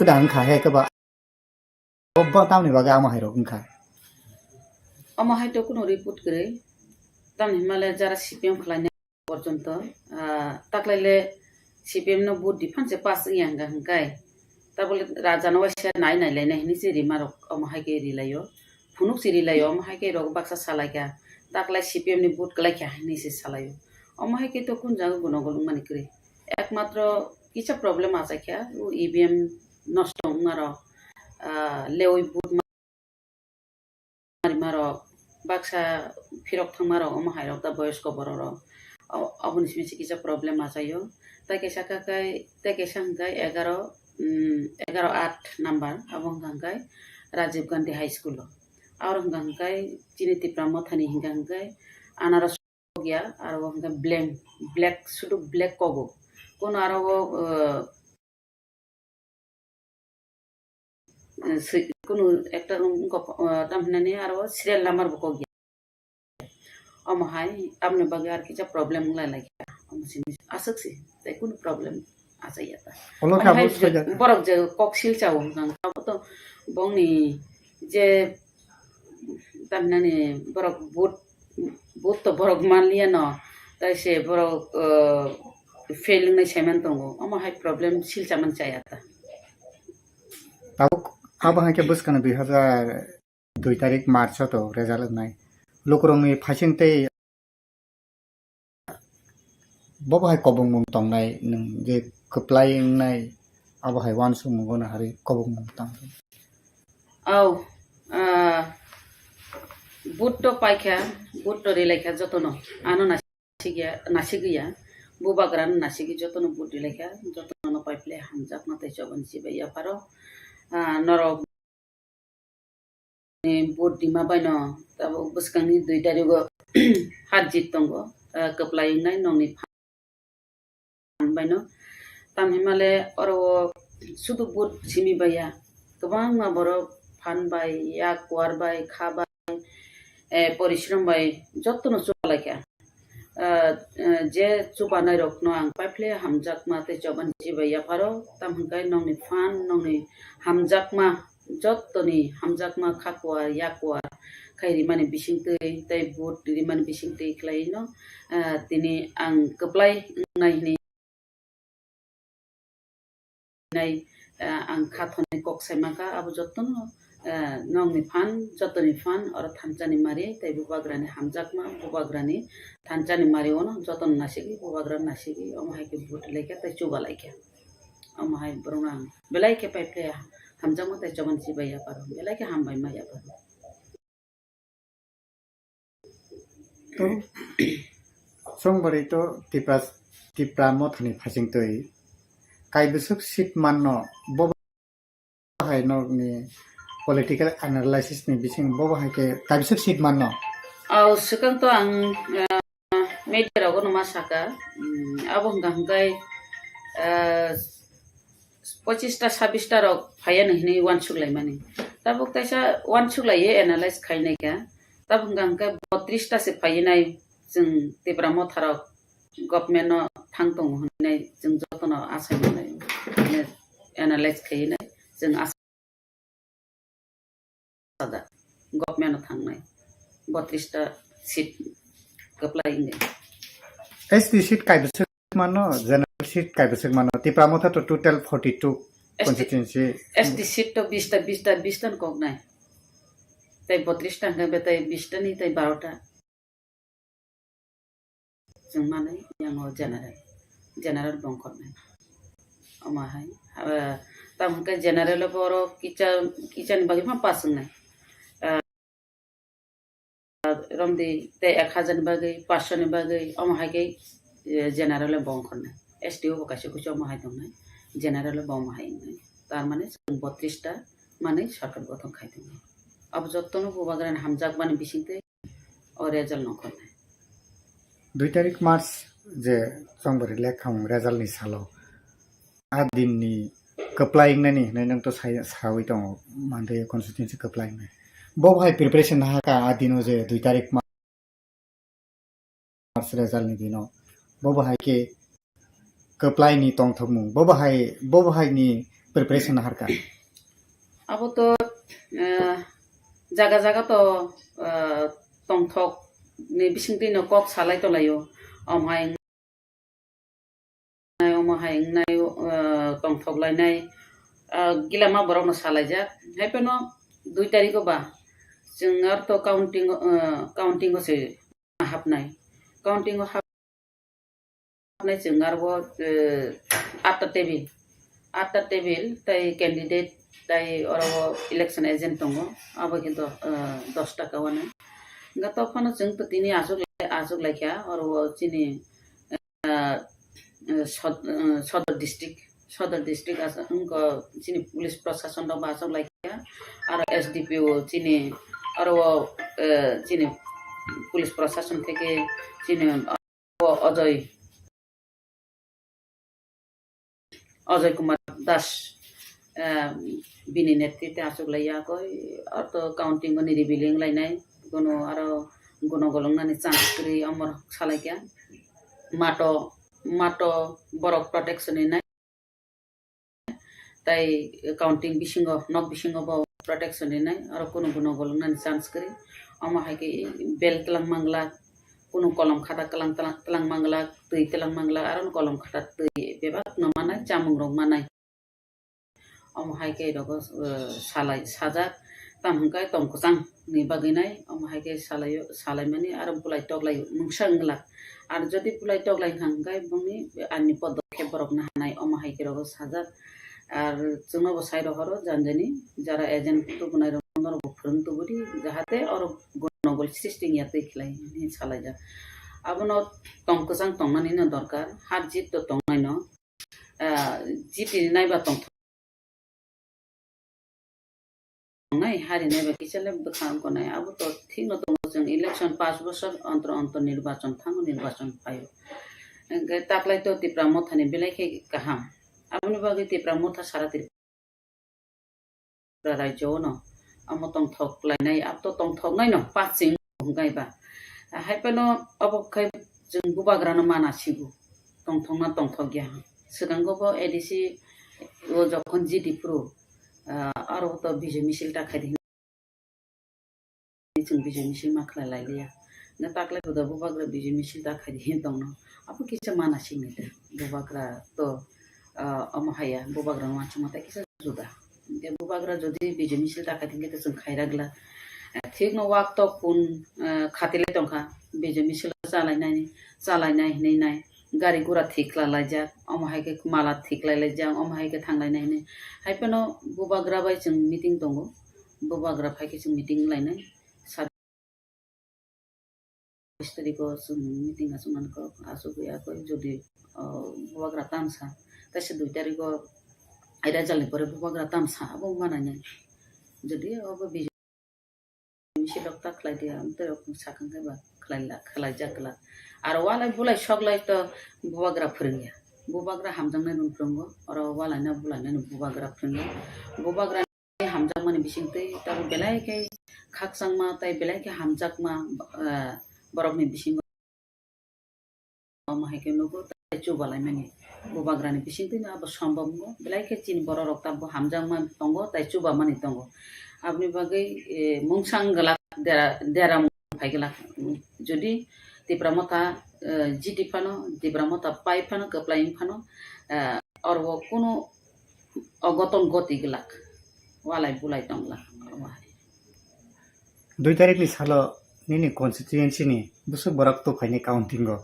उदां खा हे कबा बब्बा तामनि बागै आमाहाय रगुंखा আমাহাই তো কোনো রিপোর্ট করে তাম হিমালয় যারা সিপিএম খালাইনে পর্যন্ত তাকলাইলে সিপিএম নো বুট ডিফান্সে পাস ইয়াঙ্গা হংকাই তা বলে রাজানো ওয়াইসা নাই নাইলাইনা হিনি যে রিমারক আমাহাই কে রিলাयो फुनुक से रिलायो আমাহাই কে রক বাক্সা সালাইका তাকলাই সিপিএম नि बुट गलाइखा हिनि से सालायो আমাহাই কে তো কোন জায়গা গুণগলুং মানি করে একমাত্র কিছু প্রবলেম আছে কি ও ইভিএম নষ্ট মার লেওই বুট মারিমার बाक्सा फिरक थांमार अमाहाय रक दा बयस्क बरर अबनि सिमिसि किसा प्रॉब्लम आजायो ताकेसा काकाय ताकेसा हंगाय 11-8 नंबर अबं हंगाय राजीव गांधी हाई स्कूल और हंगाय चिनि तिप्रा मथानि हंगाय अनारस गया और हंगाय ब्लैक शुद्ध ब्लैक कगो कोन आरो কোনো একটা তামনে আর সিরিয়াল নাম্বার বক গিয়া আমাহাই আমনে বাগে আর কিছা প্রবলেম লাগে আসক্সি তাই কোন প্রবলেম আছে ইয়াতা বরক যে কক্সিল চাও গাং তো বংনি যে তামনে বরক বুট তো বরক মানলিয়া ন তাই সে বরক ফেলিং নাই সেমেন দङ আমাহাই प्रॉब्लम सिलचामन चायाता अब के बुस्कन 2002 तारिख मार्च तो रेजाल्ट नाय लोकरंनि फाइसिंथै बबाहाय कबं मुं तंनाय नों जे कप्लायनाय अबहाय वानसु मुगोन हारि कबं मुं तंग औ बुट तो पाइखा बुट तो रिलाइखा जतनो आनो नासिगिया बुबाग्रान नासिगि जतनो बुट रिलाइखा जतनो पाइप्ले हामजाक नाथाय जबन सिबाया पारो नरक बुट दिमा बायनो तब बुस्कांनि 2 तारिख हात जित दंगो कप्लायनाय नंनि फान बायनो ताम हिमालय और शुद्ध बुट सिमी बाया गोबां माबर फान बाय या क्वार बाय खाबाय परिश्रम बाय जतनो चलायखा जे चुबानाय रखनो आं पाइप्ले हामजाकमा ते जबान जिबाया पारो ताम हंगाय नंनि फान नंनि हामजाकमा जतनी हामजाकमा खाकुवा याकुवा खायरि माने बिसिंतै तै बुट रि माने बिसिंतै खलायनो तिनि आं कप्लाय नायनि नाय आं खाथने कक्सायमाका आबो जतनो नंनि फान जतनी फान और थानजानि मारि तै बुबाग्रानि हामजाकमा बुबाग्रानि थानजानि मारि ओनो जतन नासिगि बुबाग्रा नासिगि अमाहाय के बुट लेके तै चुबा लायके अमाहाय ब्रंगा बेलायके पाइप्ले हामजाकमा तै जबन सिबाया पारो बेलायके हामबाय माया पारो तो संबरी तो तिप्रा मथनि फाइसिंथै काइबसक सीट माननो बबाहाय ननि पॉलिटिकल एनालिसिस नि बिसिं बबाहाय के काइबसक सीट माननो औ सिगां तो आं मेडियाराव नमा साका अब हंगाय 25-26 रक फायान हिनि वान सुगलाय माने तब कैसा वान सुगलाय एनालाइज खायनायका तब हंगाय 32 से फायनाय जों तिप्रा मथाराव गभर्नमेन्ट थां दङ होननाय जों जतन आसाय मोननाय एनालाइज खायनाय जों आसा गभर्नमेन्ट थांनाय 32 सीट कप्लायनाय एसटी सीट काइबसक मानो जनरल सीट काइबसक मानो तिप्रा मथा तो टोटल 42 कन्स्टिट्युएन्सी एसटी सीट तो 20 टा कगनाय तै 32 टा हंगाय तै 20 टा नि तै 12 टा जों माने यांगो जेनारेल बंखरनाय अमाहाय ताम हंगाय जेनारेल बर किचन बागै मा पास होनाय रमदी ते 1000 नि बागै 500 नि बागै अमहायकै जेनारेल बंखरनाय एसटीओ बकासे कुछ अमहाय दंनाय जेनारेल बमहाय तार माने 32 टा माने सरकार गठन खायदों अब जत्तनो बुबाग्रान हामजाक माने बिसिंते और रेजल्ट नखरनाय 2 तारिख मार्च जे संबरी लेखां रेजल्ट नि सालो आ दिननि कप्लाइंनानि नों तो सावै दं मानदे कन्स्टिट्युएन्सी कप्लाइंनाय बहाय प्रिपरेशन हाका आ दिनो जे 2 तारिख मार्च रेजल्ट नि दिनो बहाय के कप्लाइनि तंथमु बहाय नि प्रिपरेशन हारका अब तो जागा जागा तो तंथक नि बिसिंते न कक सालाय तो लायो अमहाय नाय तंथक लायनाय गिलामा बरकनो सालायजा हायपेनो 2 तारिख बा जों आर तो काउंटिंग से हाबनाय काउंटिंग हाबनाय जों आरो 8 टेबिल ताई कैंडिडेट ताई और इलेक्शन एजेंट दङ अब किन्तु 10 टाका वाने गतो फनो जों तो तिनी आजुक लायखा और चिनी सदर डिस्ट्रिक्ट आसा उनको चिनी पुलिस प्रशासन दङ आजुक लायखा और एसडीपीओ चिनी और चिनी पुलिस प्रशासन থেকে চিনি अजय कुमार दास बिनि नेतृत्वे आसुक लाया कोई और तो काउंटिंग को रिवीलिंग लाइनाय कोनो आरो गुनो गलंनानि चांस करी अमर सालायका माटो बरक प्रोटेक्शन नि ताई काउंटिंग बिसिंगो नक बिसिंगो बो प्रोटेक्शन नि और कोनो गुनो गलंनानि चांस करी अमा हायके बेल तलां मांगला कोनो कलम खाता तलां मांगला दै तलां मांगला आरो कलम खाता दै बेबा नमानाय जामुं रं मानाय अमा हायके रगो सालाय साजा तामहंकाय तंखसां नि बागैनाय अमा हायके सालाय माने आरो बुलाय टगलाय मुंसांगला आरो जदि बुलाय टगलाय हांगाय बुंनि आनि पदक्षेप बरकनो हानाय अमा हायके रगो साजा आरो जोंनाबो साइड हरो जानजनि जारा एजेंट तो बनाय रंदर फोरों तो बुदी जाहाते और गनगल सिस्टिंग या तैखलाय नि सालायजा आबनो तंखसां तंनानि न दरकार हार जित तो तंनाय न जिति नायबा तंथ নাই हारि नायबा किसले बखाम कोनाय अब तो ठीक न दङ जों इलेक्शन 5 बोसोर अंतर निर्वाचन थाङो निर्वाचन फायो ताकलाय तो तिप्रा मथानि बेलायखे गाहाम आबनि बागै तिप्रा मथा सारा तिप्रा राज्यो न आम तंथक लायनाय अब तो तंथक नाय न पासिं गायबा हायपेनो अब खै जों बुबाग्रानो मानासिगु तंथकना तंथक गया सिगांगोबो एडिसि ओ जखन जिडिप्रो और तो बिजय मिছিল टाखाय जों बिजय मिছিল माखला लायलिया न ताकलाय तो बुबाग्रा बिजय मिছিল टाखाय दङ अब किसे मानासिं नै बुबाग्रा तो अमहाया बुबाग्रा मानसि माता किसे जुदा दे बुबाग्रा जदि बिजय मिছিল टाखाय दिले जों खायरागला ठीक न वाक तो पुन खातिले तंखा बिजय मिছিল जालायनाय नै गाड़ी गुरा ठीक लायजा अमहायके माला ठीक लायजा अमहायके थांलायनाय नै हायपेनो बुबाग्रा बाय जों मीटिंग दङ बुबाग्रा फायके जों मीटिंग लायनाय स्टडी को जों मीटिंग आसुमानको आसु गया को जदि बुबाग्रा तामसा तसे 2 तारिख आयदा जालनि परे बुबाग्रा तामसा अब मानाय जदि अब बिजय मिছিল टाखलाय दिया अंतर साखांगबा खलाय जागला आरो वालाय बुलाय सकलाय तो बुबाग्रा फोरोंया बुबाग्रा हामजांनाय नुफ्रोंगो आरो वालायना बुलायना बुबाग्रा फोरोंया बुबाग्रा हामजां माने बिसिंतै तार बेलायके खाकसांमा ताय बेलायके हामजाकमा बरकनि बिसिंगो माहायके नुगो ताय चुबालाय माने बुबाग्रानि बिसिंतै ना अब सम्भवगो बेलायके चिन बर रक्ताबो हामजांमा दंगो ताय चुबा माने दंगो आपनि बागै मुंसांगला देरा फायगला जदि तिब्रामता जिटि फानो तिब्रामता पाइ फानो कप्लाइन फानो और वो कोनो अगतन गति गलाक वालाय बुलाय दंगला 2 तारिख नि सालो नि कन्स्टिट्युएन्सी नि बुसु बरक तो फाइने काउंटिंग गो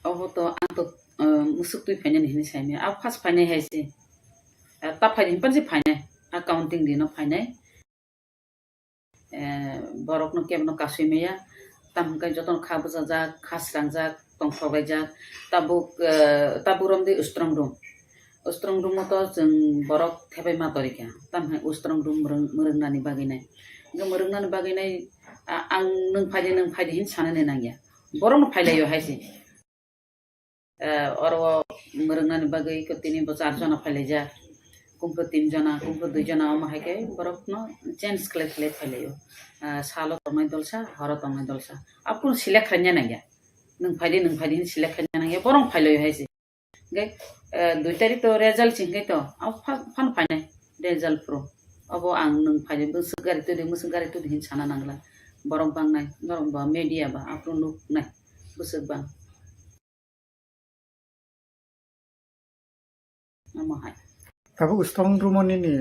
अब तो आं तो मुसुक तुइ फाइने नि साइने अब फास फाइने हैसे ता फाइने पनसे फाइने काउंटिंग दिन फाइने borokno kemno kasuymeya tamkai joton khabuja jak khasrangjak tongthrogaijak taburomde ustrong room to जों borok thebema torika tamhai ustrong room mrungnani baginai mrungnani baginai ang nung phai hin sanane nangya borokno phailayo haisi oro mrungnani bagai ko 3 4 jona phailaijak kumpro 3 jona kumpro 2 jona amahake borokno change khle phailayo salo tomai dolsa horo tomai dolsa apun select khanya nangya nung phai hin select khanya nangya borong phailayo haisi gai 2 tarik to result singkai to fan phane result pro abo ang nung phai musugari to hin sana nangla borong bang nai borong ba media ba apun nuk nai busuk bang amahai Tapi ustrong rumon ini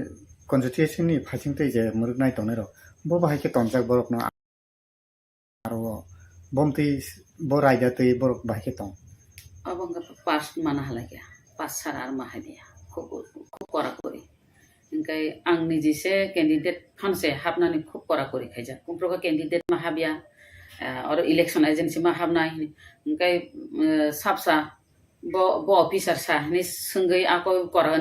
konstitusi ini fasing tu je muruk nai tong nero. Bo bahai ke tonjak borok no aro bom ti bo raja tu borok bahai ke tong. abang ka pas mana halagya pas sarar mahadia khub kora kori ingkai ang ni jise candidate phanse hapnani khub kora kori khaija kumpro ka candidate mahabia or election agency mahabnai ingkai sapsa bo officer sa ni sungai ako kora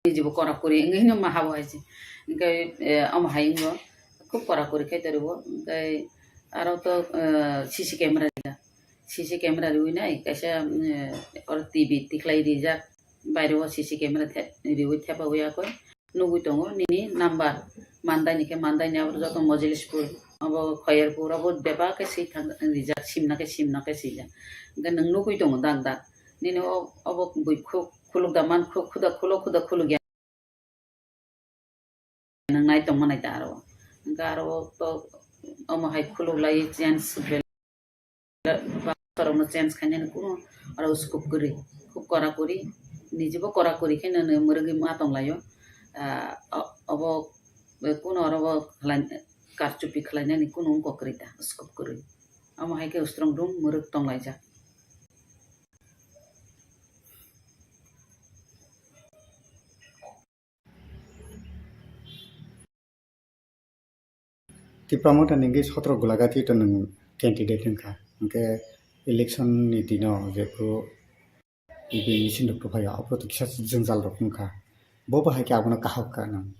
jibo kora kori ngai no mahabo haisi ngai amhai ngo khub kora kori khaitaribo ngai aro to CC camera riwi nai kaisa or TV tiklai rijak bairo CC camera riwi thapa hoya ko nugui tongo nini number mandai nike mandai nya ro joto mojelispur abo khayarpur abo beba ke sei thang rijak simna ke sija ga nang nugui tongo dag nini abo bui khuluk daman khuda khulu gya nang nai tong manai taro garo to amo hai khuluk lai chance korona chance khanya kuno aro scoop kuri khub kora kuri nijibo kora kuri khena ne murgi ma tong layo abo kuno aro karchupi khlanya ni kuno ko krita scoop kuri amo haike ustrong room murug tong laija Tripura mo tan ninggi sotro gulagati to nung candidate nka. Ngke election ni dino je pro ibi sin dok phaya apro to kisa jengjal rok nka. Bo bahai ke abona kahak ka nang.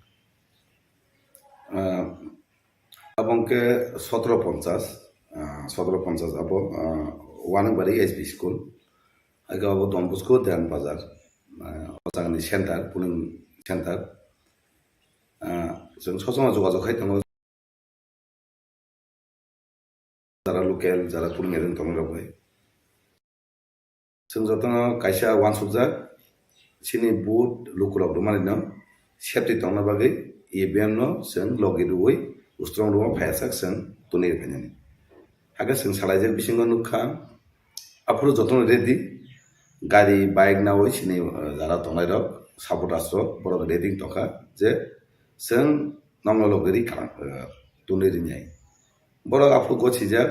abongke 1750 abo wanabari SB school aga abo dombusko dan bazar osangni center puning center जों सजमा जगाजग खाइथाङो যারা local যারা তুলমেরেন তমরাবাই जों जतन काइसा वानसुकजाक सिनि बुट लुकुराव दमानि न safety तंना बागै EVM no जों लगिरुबै उस्ट्रं रुमा फायासाक जों तुनि फाइनानि हागा जों सालायजाक बिसिंग नुखा आफुरो जतन रेडि गारि बाइक नावै सिनि जारा तंनायरक सापर्टासर बरक रेडि तखा जे जों नंगल लगिरि खालाम तुनि रिनाय बरक आफु गछिजाक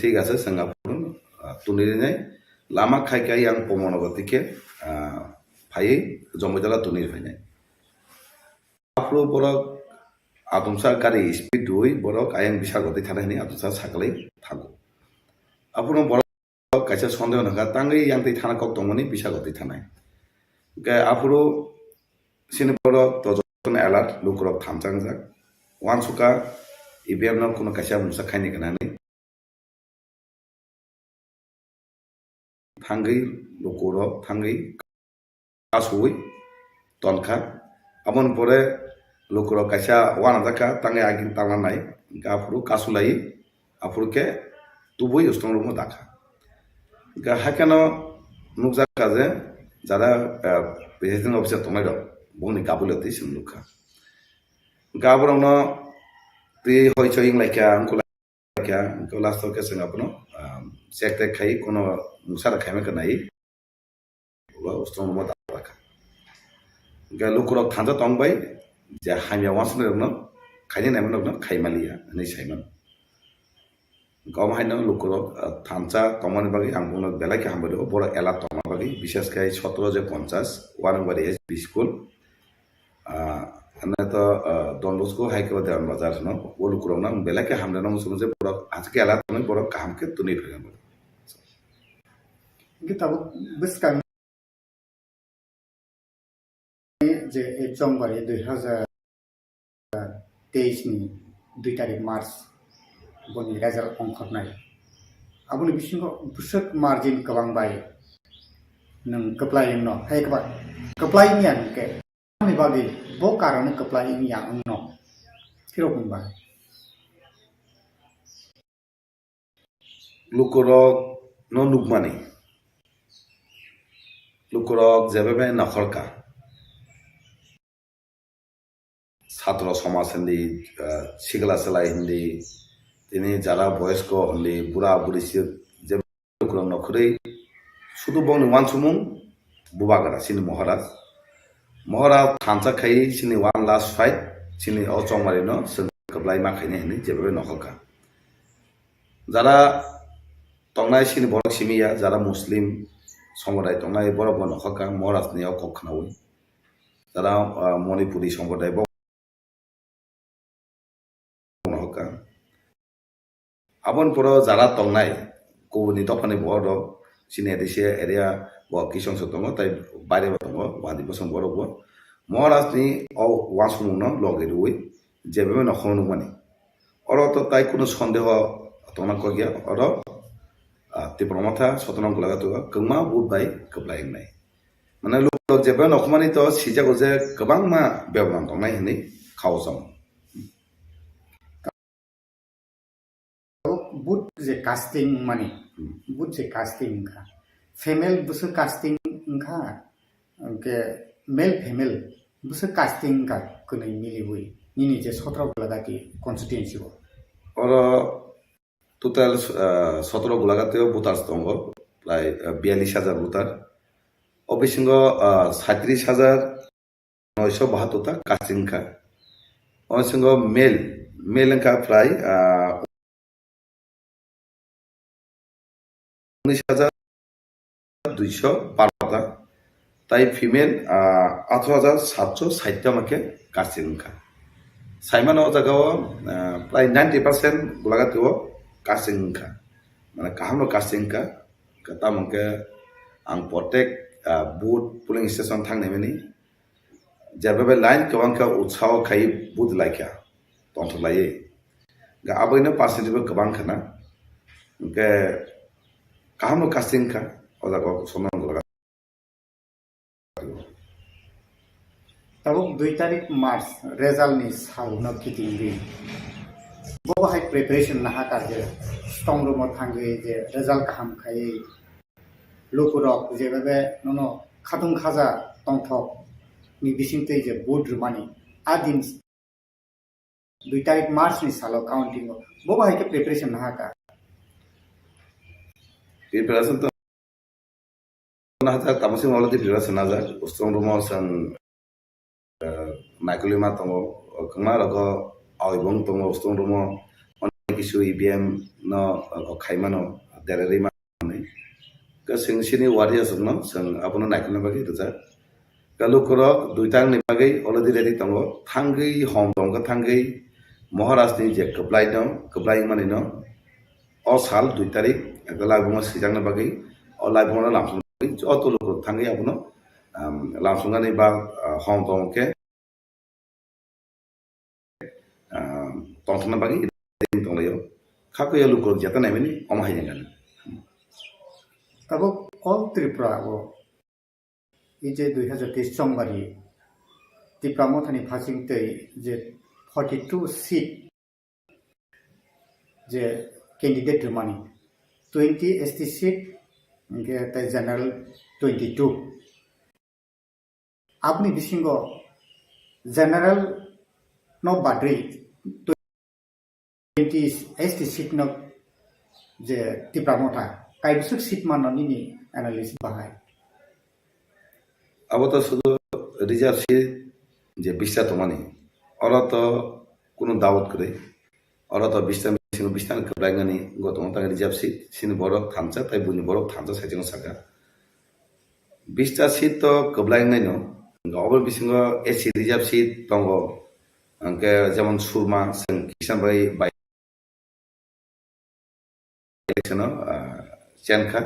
ঠিক আছে जों आफुरो तुनिरिनाय लामा खायखाय आं पमनगतिके फायै जमैदला तुनिर फायनाय आफुरो बरक आदमसा गारि स्पिड दुइ बरक आयं बिसागति थानायनि आदमसा सागलै थागो आफुरो बरक काइसा सन्देह नगा तांगै यांतै थाना कक दंमोनि बिसागति थानाय गा आफुरो सिनि बरक तजन एलार्ट लुकुरक थामचांजाक वानसुका EVM no कुनो काइसा मुसा खायनि गनानै थांगै लुकुरक थांगै कासुइ तनखा आमन परे लुकुरक काइसा वाना जाका तांगै आगिन तांनाय गाफुरु कासुलाई आफुरके तुबुइ उस्तं रुमो दाखा गा हाकानो नुकजाका जे जारा प्रेसिडेन्ट अफिसार तंनाय दं बुंनि गाबुलति सिमलुखा गाबरनो ती होइचो इंलाइका अंकुलाइका अंको लास्ट के जों आपनो चेक टेक खाइ कोनो मुसारा खाइमे कनाइ वा उस्तं रुमो दाखा गा लुकुरक थांजा तंबाय जे हामिया वासने न खाइने नायमन न खाइमालिया नै साइमन गाव हाइनो लुकुरक थांजा तंमानि बागै आं बुंनो बेलाके हामबो बर एला तंमा बागै विशेष खाइ 17 जे 50 वानबारि SB school ane to Don Bosco hai ke badan bazar no bolu kurang na bela ke hamle na musuh borok aja ke alat kami borok kaham ke tunir kan kita beskan যে এই জংবারে 2023 ni 2 tarik Mars boni result ongkhornai aboni bisingo busuk margin kabang bai nang keplaing no hai kaba keplaing yang ke ni bagi bo karone keplaing yang no kirokun ba lukurok no nukmani lukurok jebebe nakhorka ছাত্র সমাজ হিন্দি শিখলা সেলাই হিন্দি তিনি যারা বয়স্ক হিন্দি বুড়া বুড়ি যে নখরে শুধু বংনি ওয়ান সুমুং বুবাগারা সিনি মহারাজ থানসা খাই সিনি ওয়ান লাস্ট ফাইট সিনি অচংমারি ন কবলাই মা খাইনি হিন্দি যেভাবে নখকা যারা তংনাই সিনি বড় সিমিয়া যারা মুসলিম সম্প্রদায় তংনাই বড় বড় নখকা মহারাজ নিয়ে কক্ষনাউই যারা মণিপুরি সম্প্রদায় abon puro jara tongnai kubuni dopani boro sini dise area bo kisong sotongo tai bare botongo wadi bosong boro bo moras ni o wasung no loge ruwi jebebe no khonu mani oro to tai kuno sondeho tongna ko gya oro tipromata sotonong laga to kengma bud bai keplaing nai mane lok jebe no khmani to sijago je kebang ma bebang tongnai hini khawsam but je casting money but je casting ka female busu casting ka ke male female busu casting ka kunai mili hui nini je sotra lagati constituency ho oro total 17 gulagate butar stongo প্রায় 42000 বুতার অবিসঙ্গ 37972 টা কাস্টিংকা অবিসঙ্গ মেলঙ্কা প্রায় 19212 টা তাই female 18760 টা মাকে কাস্টিংকা সাইমানো জাগাও প্রায় 90% গুলাগাতেও কাস্টিংকা মানে কাহামনো কাস্টিংকা kata mungke ang potek boot polling station thang nemeni jabe line kawang ka utsao khai boot laikya tong lai ga abaina percentage kabang khana ke kaham casting ka oda ko sonon gola tabuk 2 tarik Mars result ni salno kitingi bo hai preparation na ha karje strong room thangi je result kaham khai lukurok jebabe nono khatung khaja tongthok ni bisingte je board rumani adin 2 tarik Mars ni salo counting bo hai ke preparation na ha ka preparation to na ta tamasi wala di preparation na ja strong room sang nakulima tongo kama lago awibong tongo strong room onek isu IBM no khaimano dereri ma ka sini warriors no sang apono naikna bagi tuja kalu koro duitang ni bagi already ready tongo thangi hom tongo thangi maharaj ni je kaplai mani no o sal 2 tarik ekala bunga sijang na bagi o lai bunga lamsung joto lok thangi apono lamsunga ni ba hom tongo ke tongthana bagi tonglayo khakuya lukor jata naimeni omahai jangan tabuk all Tripura go ije 2023 Jongbari Tripura mothani phasing tei je 42 seat je candidate rumani 20 ST seat ge tai general 22 apni bisingo general no badri 20 ST seat no je Tripura motha kai bisuk seat man ni analysis bahai abo to শুধু reserve seat যে 20 টা তোমানি ওরা তো কোনো দাওয়াত করে ওরা তো 20 টা মিশিং 20 টা কবলাইগানি গত মত রিজার্ভ সিট সিনি বড় থামচা তাই বুনি বড় থামচা সাইজং সাকা 20 টা সিট তো কবলাইং নাই no Obor bisingo AC reserve seat tongo angke যেমন সুরমা जों किसान बाय इलेक्शन चेनखा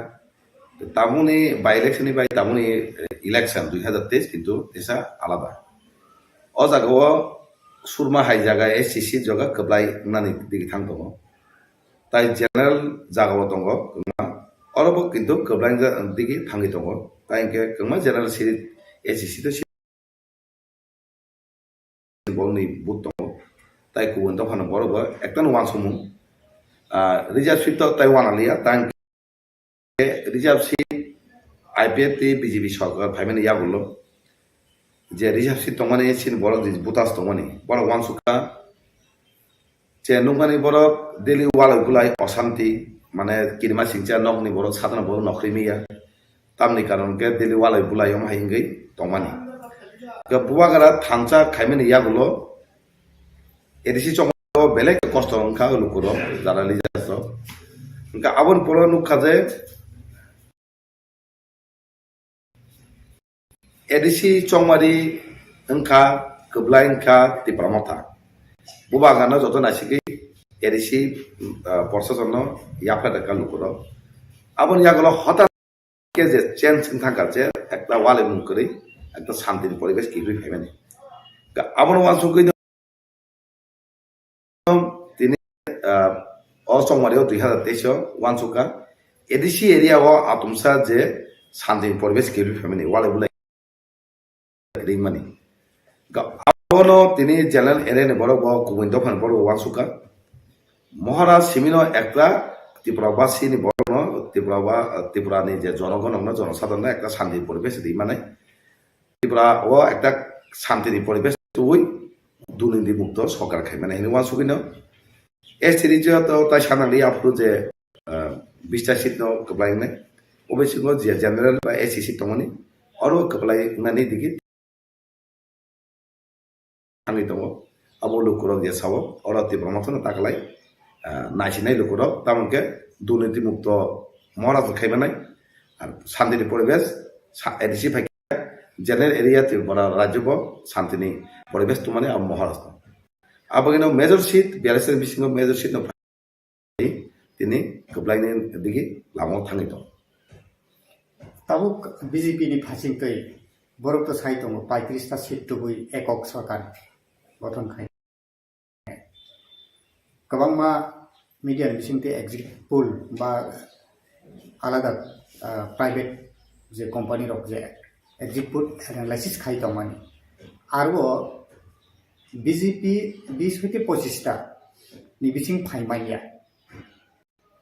तामुनी बाय इलेक्शन बाय तामुनी इलेक्शन 2023 किंतु एसा आलादा ओ जागाव सुरमा हाय जागा एससीसी जगा कबलाय नानि दिगि थां दङ ताइ जेनेरेल जागाव दङ अरबो किंतु कबलाय दिगि थांगि दङ ताइ के कमा जेनेरेल सिट एससीसी तो बलनि बुत दङ ताइ गुबुन दखान बरबो एकटान वान समु रिजार्व सीट तो ताइ वान आलिया ताइ reserve seat IPF T BJP सरकार फाइमेन यागुलो जे रिजार्व सीट दङमाने सिन बरक बुतास दङमाने बरक वान सुका जे नुमानि बरक दिल्ली वाला गुलाय अशांति माने किरमा सिंचा नगनि बरक साधना बरक नखरिमिया तामनि कारण के दिल्ली वाला गुलाय हम हायंगै दङमाने के बुवागारा थांचा खाइमेन यागुलो एदिसि चंग बेलेग कष्ट अंखा लुकुरो जारा लिजास का आबन परो नुखा जे एदिसि चंगमारी अंखा कबलाय अंखा तिप्रामथा बुबागाना जतो नासिगै एदिसि प्रशासन याफादा का लुकुरो आबन यागलो हठाৎ के जे चेंज थांका जे एकटा वाले मुकरै एकटा शांतिर परिवेश कि हुई फाइमाने का आबन वानसुगै असंमारियाव 2023 वानसुका एदिसि एरियाव आतुमसा जे शांति परिवेश केबि फेमिनि वाले बुलाय रिमानि गावनो तिनि जनरल एरिया ने बरो गुबुन दफान बरो वानसुका महाराज सिमिनो एकटा त्रिपुराबासी नि बरो त्रिपुरानि जे जनगण जनसाधारण एकटा शांति परिवेश रिमाने त्रिपुरा ओ एकटा शांतिनि परिवेश तुइ दुर्नीति मुक्त सरकार खाइमाने हिनि वानसुकिनो एस सिरिज तो ताइ सानालि आपरु जे 20 टा सीट नो कबलायने ओबेसिगो जे जनरल बा एससीसी तमनि अरो कबलाय नानि दिगि आंनि दङ आबो लुकुरो जे सावो अरो तिब्रमथन ताकलाय नासिनाय लुकुरो तामके दुर्नीति मुक्त महाराज खाइमानाय शान्तिनि परिवेश एदिसि फाइ जनरल एरिया त्रिपुरा राज्यबो शान्तिनि परिवेश तुमाने आ महाराज आबगिनो मेजर सीट 42 बिसिङाव मेजर सीट न दिनै कबलायनि दिगि लामाव थाङै दं ताबो बीजेपी नि फासिंकै बरक तो साइ दङ 35 टा सीट तुबुइ एকক सरकार गठन खाइ गोबांमा मिडिया बिसिंते एग्जिट पोल बा आलादा प्राइवेट जे कम्पानी रक जे एग्जिट पोल एनालाइसिस खाइ दंमानि आरो बीजेपी 20-25 टा नि बिसिं फाइमानिया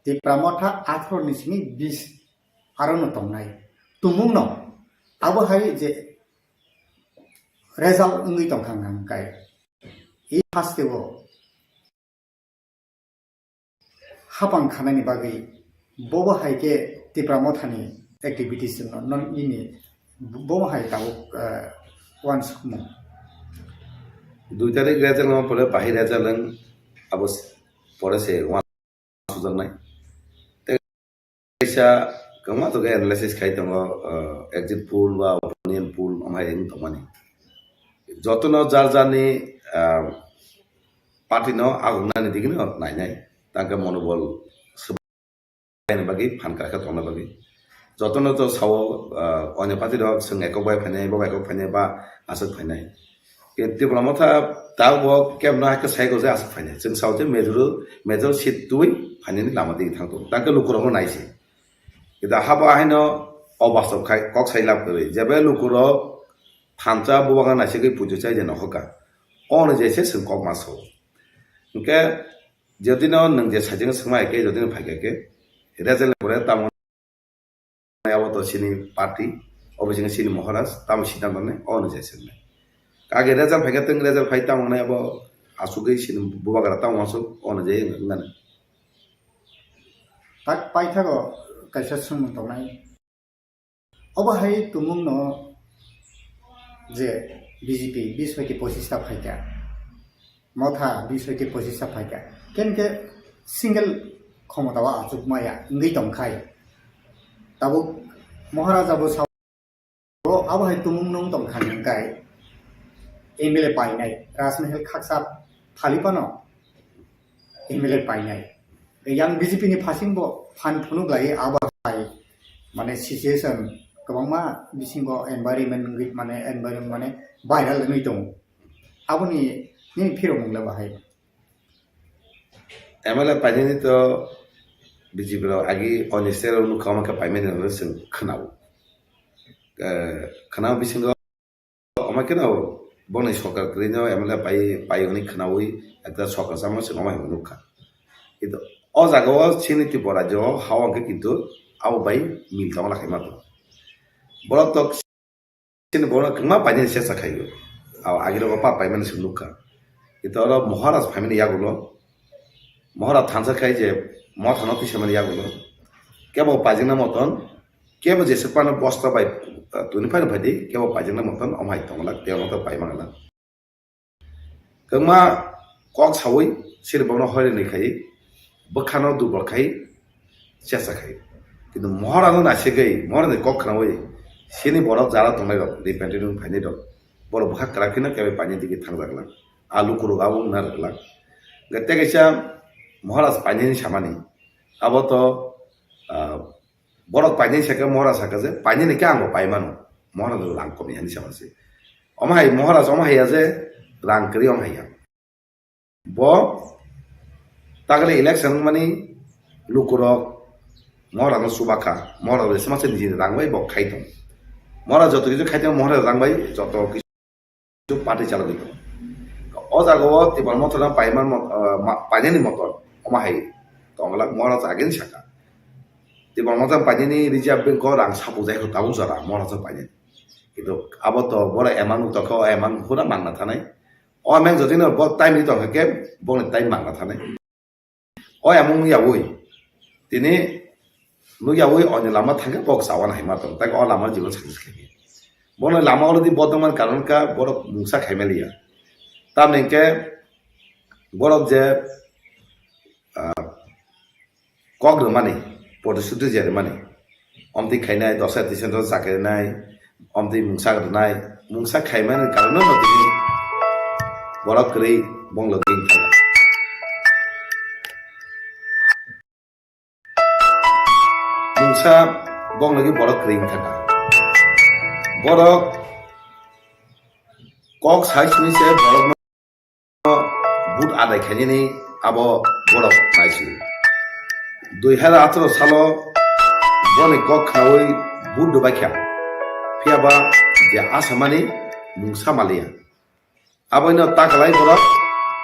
ते प्रामथा 18 निसिनि 20 आरो न तंनाय तुमुंनो आबो हाय जे रेजाल्ट उंगै तंखांगां काय इ फास्टेवो हापां खानायनि बागै बबो हायके ते प्रामथानि एक्टिभिटीज नन इनि बबो हाय ताव वान्स कुमो 2 तारिख रेजाल्ट न परे बाहि रेजाल्ट अब परे से वान सुजनाय तेसा कमा तो एनालिसिस खाइ दङ एग्जिट पोल बा ओपिनियन पोल अमाय इन तमानि जतन जारजानि पार्टी न आगुनानि दिगिनो नायनाय तांका मनोबल सबायनि बागै फानकाखा तंना बागै जतन तो साव अन्य पार्टी र जों एकबाय फायनाय बा एकबाय फायनाय बा आसक फायनाय केन्ति ब्रह्मथा ताबो केमना हाके साइको जे आसक फायनाय जों सावजे मेजर सीट दुइ फायनायनि लामा दिगि थांतो तांका लुकुरनो नायसे दा हाबा हायनो अबास्तव खाय कक साइलाब गरै जेबे लुकुरो थांचा बुवागा नायसेगै पुजु चाइ जेन हका अन जेसे जों कक मासो ओके जदिनो नों जे साइजों सोमा एके जदिनो फायके रेजाल्ट परे तामो नायाव तो सिनि पार्टी अबेसिं सिनि महाराज ताम सिदामने अन जेसे कागे रेजाल्ट फायके तंग रेजाल्ट फाय तामो नायाव आसुगै सिनि बुवागा तामो अन जे नंगाने tak paithago kaisa sumung tongnai obahay tumungno je BJP 20-25 ta phaika motha 20-25 ta phaika kenke single khomatawa achukmaya ngai tongkhai tabo maharaja bo आबहाय तुमुं नों दं खांगाय एमएलए पाइनाय राजमहल खाकसा फालिपानो एमएलए पाइनाय yang BJP ni fasing bo fan phunu lai abai mane situation kobangma bisingo environment mane viral ngai dong aboni ni phiro mungla bahai MLA paini to BJP ro agi onistero nu kama ka paimeni no sen khanau bisingo omakena bonai sokar krino MLA pai oni khanaui ekta sokar samo se omai nukha itu o jagao chini TRIPURA jo hawa ke kintu abo bai mil tama lakai mato borok tok chini borok kma paini se sakhayo aw agiro pa paimani sunukha itu oro moharaj family yagulo moharaj thansa khai je mo thanoti semani yagulo kebo pajina moton kebo je sepana bosta bai tuni phai phadi kebo pajina moton omai tongla teo to pai mangala kma kok sawi sir bono hore ni khai बखानो दुबर खाई चेसा खाई किन्तु महरानो नासे गई महरानो कक खानावई सेनि बरफ Zara तंनाय रक रिपेंटेड फाइने रक बरफ बखा कराखिना केबे पानी दिके थांजागला आलु कुरु गाबु नारगला गते गैसा महराज पानी सामानि अब तो बरफ पानी सेके महराज साकाजे पानी ने के आंगो पाइमानो महराज लांग कमी हानि सामासे अमाहाय महराज अमाहाया जे लांग करि अमाहाया ब तागले इलेक्शन मानी लुकुरक महरा न सुबाखा महरा समासे निजे रांबाय बक खाइथं महरा जत किछु खाइथं महरा रांबाय जत किछु पार्टी चालक दिथं अ जागो तिबार मथना पाइमान पाइनेनि मथन अमाहाय तंगला महरा जागेन साका तिबार मथन पाइनेनि रिजर्व बैंक रां सापु जाय ताबु जरा महरा ज पाइने किन्तु अब तो बरा एमान तखो एमान हुरा मांगना थानाय अ में जदिनो ब टाइम नि तखके बने टाइम मांगना थानाय ओय amung yawi tini nu yawi on lama thangke box awan hai matom tak o lama jibo sakis khemi bono lama olodi bodoman karon ka borok mungsa khaimelia tam nengke borok je kogro mani podosutu je mani omti khainai dosa tisen do sakenai omti mungsa khaimani karon no tini borok krei bonglo ding thanga mungsa bong lagi borok kering thaka borok kok sai sini se borok but adai khani ni abo borok naisi 2018 salo boni kok khawai but do bakya phiaba je asamani mungsa malia abo ino takalai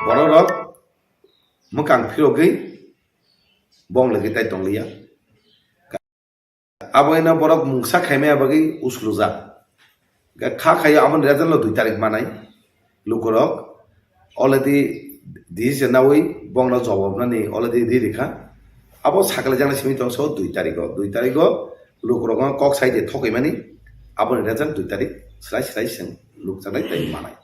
borok mukang phirogi bong lagi tai tonglia abo ina borok mungsa khaime abagi usluja kha khai amon rezan lo 2 tarik manai lukorok already this nawi bongla job nani already di rekha abo sakala jana simi tong so 2 tariko lukorok kok sai de thokai mani abo rezan 2 tarik slai sen luk janai tai manai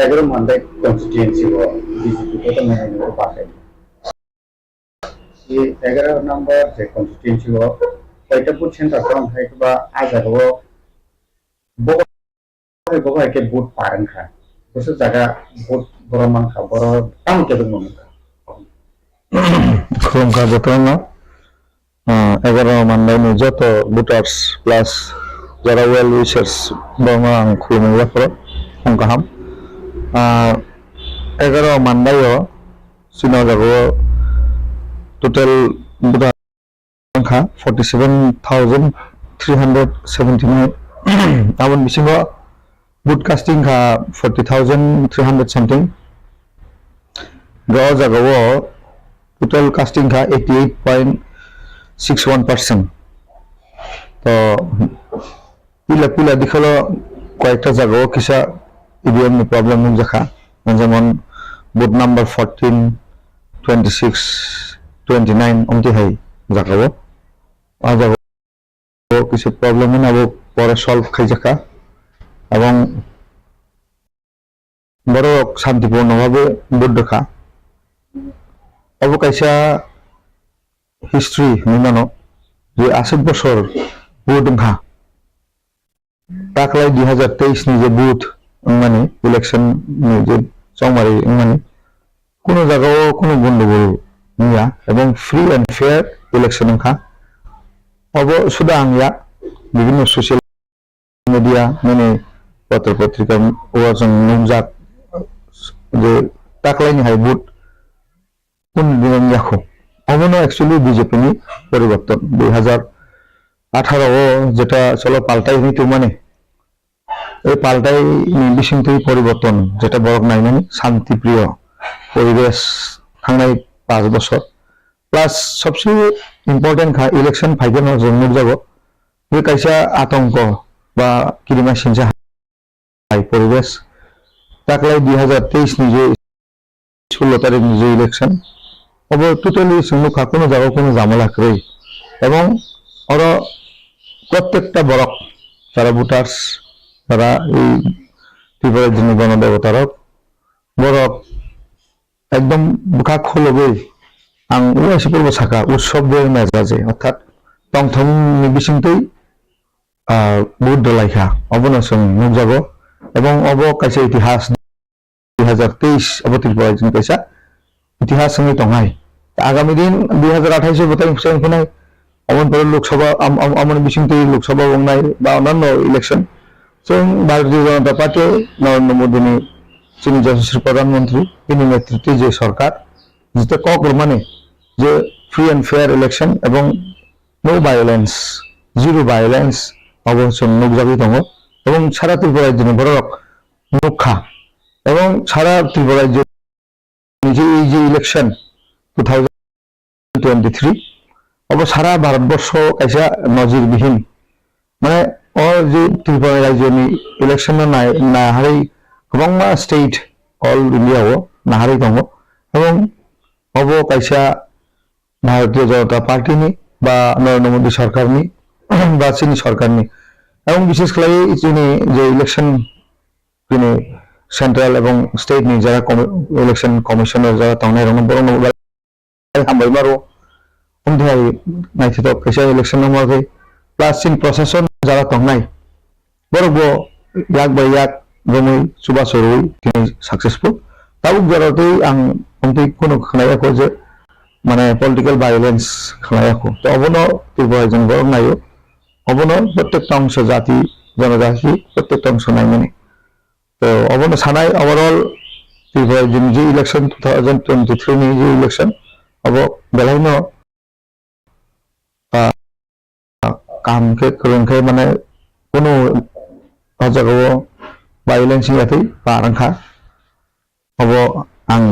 agro Monday constituency वो BJP को तो मैंने वो पास है ये 11 number जे constituency वो PETA पुछें तो कौन है कि बा आज वो बहुत है कि बहुत पारन खा उस जगह बहुत बड़ा मन खा बड़ा काम के तो मन खा खुम का बताओ ना 11 मंडे में जो तो वोटर्स प्लस जरा वेल विशर्स बंगा खुम हुआ पर हम कहाँ 11 mandayo sinajago total buta angka 47,379 abon bisingo broadcasting ka 40,300 something draw jagawo total casting ka 88.61% to pila dikhalo koyekta jagawo kisa EVM ni problem ni jakha যেমন booth number 14 26 29 অমতি high জাকাবো আজাবো কিছু problem নাবো পরে solve খাই জাকা এবং বড় শান্তিপূর্ণভাবে vote দেখা অবকাশা history निमानो जे 80 বছর booth ওংখা दाख्लै 2023 नि जे बुथ माने इलेक्शन नि जे चौमारि माने কোনো জায়গাও কোনো গন্ডগোল নিয়া এবং ফ্রি এন্ড ফেয়ার ইলেকশন ওংখা অব শুধু আংয়া বিভিন্ন সোশ্যাল মিডিয়া মানে পত্র পত্রিকা ওয়াজং নুমজাক যে दाख्लैनि हाय बुथ কোন দিন রাখো অবনো অ্যাকচুয়ালি বিজেপি নি পরিবর্তন 2018 যেটা চলো পাল্টাই হইতো মানে এই পাল্টাই বিশিংতই পরিবর্তন যেটা বড় নাই মানে শান্তিপ্রিয় পরিবেশ থাংনাই 5 বছর প্লাস সবচেয়ে ইম্পর্টেন্ট খা ইলেকশন ফাইগেন জন্য যাব যে কাইসা আতঙ্ক বা কিরিমা সিনজা হাই পরিবেশ তাকলাই 2023 নি যে 16 তারিখ নি যে ইলেকশন অব টোটালি সঙ্গ খা কোনো জায়গা কোনো ঝামেলা করে এবং ওর প্রত্যেকটা বড় যারা ভোটার্স তারা এই ত্রিপুরার জন্য গণদেবতারক বড় একদম বুকা খোলবে আং উয়াসি পূর্ব শাখা উৎসবের মেজাজে অর্থাৎ টংথং বিশিংতই বুথ দলাইখা অবনসং নুকজাব এবং অব কাছে ইতিহাস 2023 অবতীর্ণ কাইসা ইতিহাস সঙ্গে টঙাই আগামী দিন 2028 বতাই ফোনাই অমন পরে লোকসভা অমন বিশিংতই লোকসভা বংনাই বা অন্যান্য ইলেকশনซึ่ง ভারতীয় জনতা পার্টি নরেন্দ্র মোদী চীন যশস্বী প্রধানমন্ত্রী তিনি নেতৃত্বে যে সরকার যেটা কক মানে যে ফ্রি এন্ড ফেয়ার ইলেকশন এবং নো ভায়োলেন্স জিরো ভায়োলেন্স অবশ্যই নুকজাবি দङ এবং সারা ত্রিপুরা রাজ্যের বড় মুখা এবং সারা ত্রিপুরা রাজ্য যে এই যে ইলেকশন 2023 অব সারা ভারতবর্ষ কাইসা নজিরবিহীন মানে ও যে ত্রিপুরা রাজ্যনি ইলেকশন না হারাই গোबां স্টেট অল ইন্ডিয়াও না হারাই দङ এবং অব কাইসা ভারতীয় জনতা পার্টিনি বা নরেন্দ্র মোদী সরকারনি বা চীনী সরকারনি এবং বিশেষ করে চীনী যে ইলেকশন তিনি সেন্ট্রাল এবং স্টেট নি যারা ইলেকশন কমিশনার যারা তাও নাই বড় হামবাই মারো উন্ধাই নাইথিত কাইসা ইলেকশন নামাকে প্লাস চীন প্রশাসন যারা তাও নাই বড় ইয়াক বাই ইয়াক গমই সুবা সরুই তিনি সাকসেসফুল তাও যারাতেই আং অন্তিক কোনো খানায়াকো যে মানে পলিটিক্যাল ভায়োলেন্স খানায়াকো তো অবনো ত্রিপুরা জন গরম নাইও অবনো প্রত্যেকটা অংশ জাতি জনজাতি প্রত্যেকটা অংশ নাই মানে তো অবনো সানাই ওভারঅল ত্রিপুরা জন যে ইলেকশন 2023 নি যে ইলেকশন অব বেলাইনো কামকে করংখাই মানে কোনো জায়গাও ভায়োলেন্স ইয়াতেই পারাংখা অব আং